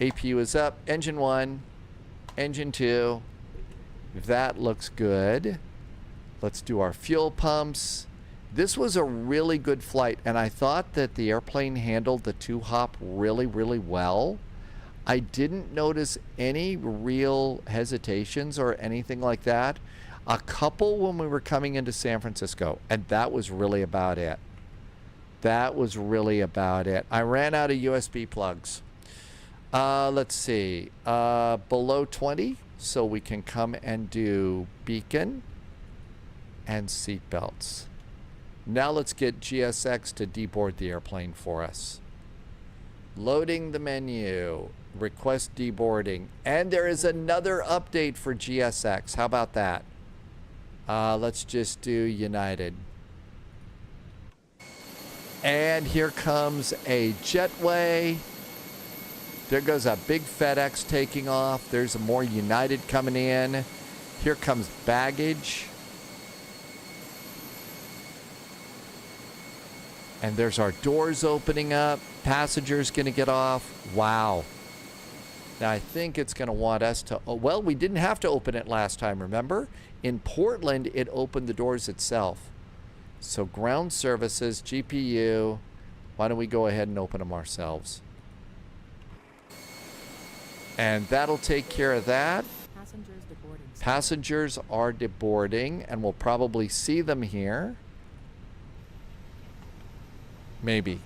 APU is up. Engine 1, engine 2. That looks good. Let's do our fuel pumps. This was a really good flight, and I thought that the airplane handled the 2-hop really, really well. I didn't notice any real hesitations or anything like that. A couple when we were coming into San Francisco, and that was really about it. That was really about it. I ran out of USB plugs. Let's see. Below 20, so we can come and do beacon and seat belts. Now let's get GSX to deboard the airplane for us. Loading the menu. Request deboarding. And there is another update for GSX. How about that? Let's just do United. And here comes a jetway. There goes a big FedEx taking off. There's a more United coming in. Here comes baggage. And there's our doors opening up. Passengers going to get off. Wow. Now I think it's going to want us to... Oh, well, we didn't have to open it last time, remember? In Portland, it opened the doors itself. So ground services, GPU. Why don't we go ahead and open them ourselves? And that'll take care of that. Passengers are deboarding, and we'll probably see them here. Maybe.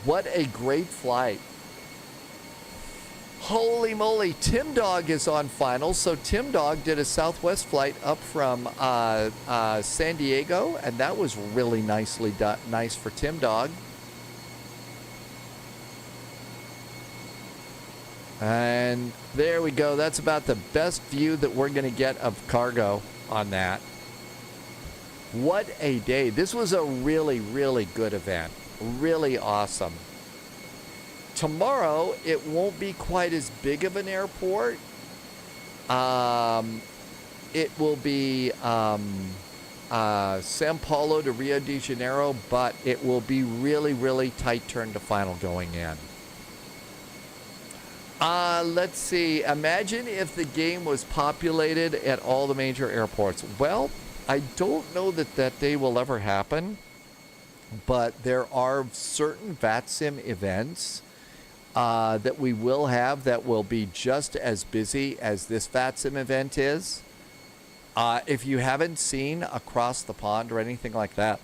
What a great flight. Holy moly, Tim Dog is on finals. So Tim Dog did a Southwest flight up from San Diego, and that was really nicely done. Nice for Tim Dog. And there we go. That's about the best view that we're going to get of cargo on that. What a day. This was a really, really good event. Really awesome. Tomorrow, it won't be quite as big of an airport, It will be Sao Paulo to Rio de Janeiro, but it will be really, really tight turn to final going in. Let's see. Imagine if the game was populated at all the major airports. Well, I don't know that that day will ever happen, but there are certain VATSIM events that we will have that will be just as busy as this VATSIM event is. If you haven't seen Across the Pond or anything like that,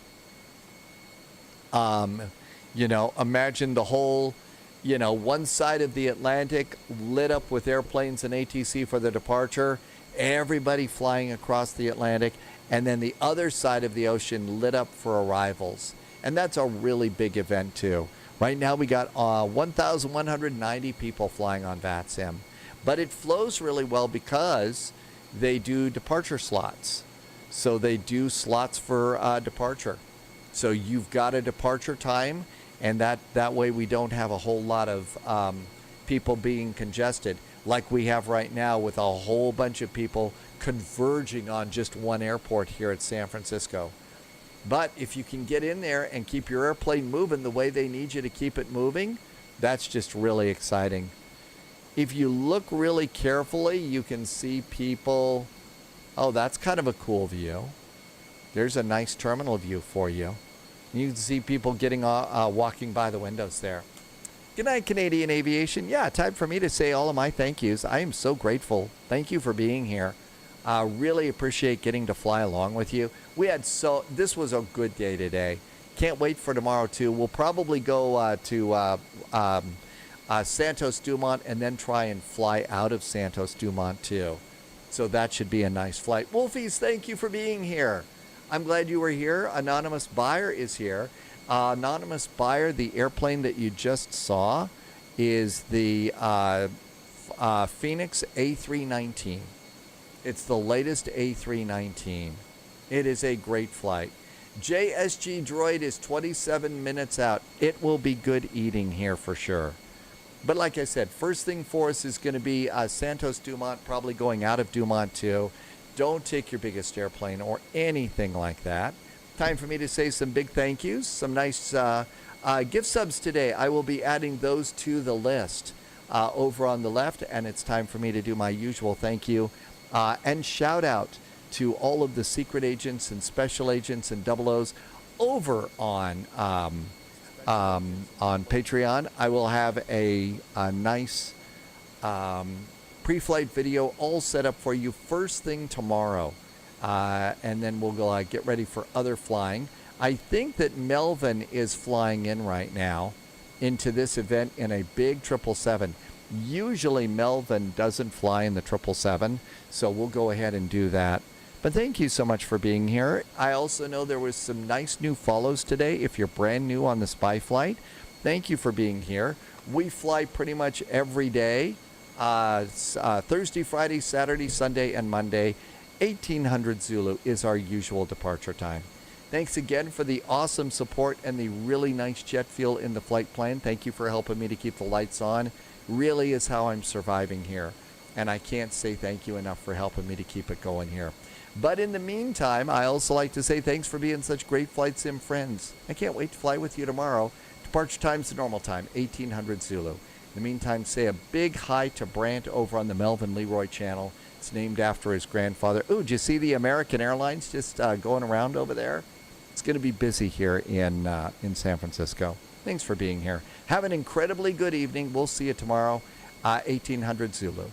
you know, imagine the whole, you know, one side of the Atlantic lit up with airplanes and ATC for the departure, everybody flying across the Atlantic, and then the other side of the ocean lit up for arrivals. And that's a really big event too. Right now we got 1,190 people flying on VATSIM, but it flows really well because they do departure slots. So they do slots for departure. So you've got a departure time, and that way we don't have a whole lot of people being congested like we have right now with a whole bunch of people converging on just one airport here at San Francisco. But if you can get in there and keep your airplane moving the way they need you to keep it moving, that's just really exciting. If you look really carefully, you can see people. Oh, that's kind of a cool view. There's a nice terminal view for you. You can see people getting walking by the windows there. Good night, Canadian Aviation. Yeah, time for me to say all of my thank yous. I am so grateful. Thank you for being here. Really appreciate getting to fly along with you. This was a good day today. Can't wait for tomorrow too. We'll probably go to Santos Dumont and then try and fly out of Santos Dumont too. So that should be a nice flight. Wolfies, thank you for being here. I'm glad you were here. Anonymous Buyer is here. Anonymous Buyer, the airplane that you just saw is the Fenix A321. It's the latest A319. It is a great flight. JSG Droid is 27 minutes out. It will be good eating here for sure. But like I said, first thing for us is going to be Santos Dumont, probably going out of Dumont too. Don't take your biggest airplane or anything like that. Time for me to say some big thank yous, some nice gift subs today. I will be adding those to the list over on the left, and it's time for me to do my usual thank you and shout out to all of the secret agents and special agents and 00s over on Patreon. I will have a nice pre-flight video all set up for you first thing tomorrow. And then we'll go get ready for other flying. I think that Melvin is flying in right now into this event in a big 777. Usually Melvin doesn't fly in the 777, so we'll go ahead and do that. But thank you so much for being here. I also know there was some nice new follows today. If you're brand new on the Spy Flight, thank you for being here. We fly pretty much every day. Thursday, Friday, Saturday, Sunday, and Monday. 1800 Zulu is our usual departure time. Thanks again for the awesome support and the really nice jet fuel in the flight plan. Thank you for helping me to keep the lights on. Really is how I'm surviving here. And I can't say thank you enough for helping me to keep it going here. But in the meantime, I also like to say thanks for being such great flight sim friends. I can't wait to fly with you tomorrow. Departure time's the normal time, 1800 Zulu. In the meantime, say a big hi to Brant over on the Melvin Leroy channel. It's named after his grandfather. Ooh, did you see the American Airlines just going around over there? It's going to be busy here in San Francisco. Thanks for being here. Have an incredibly good evening. We'll see you tomorrow, 1800 Zulu.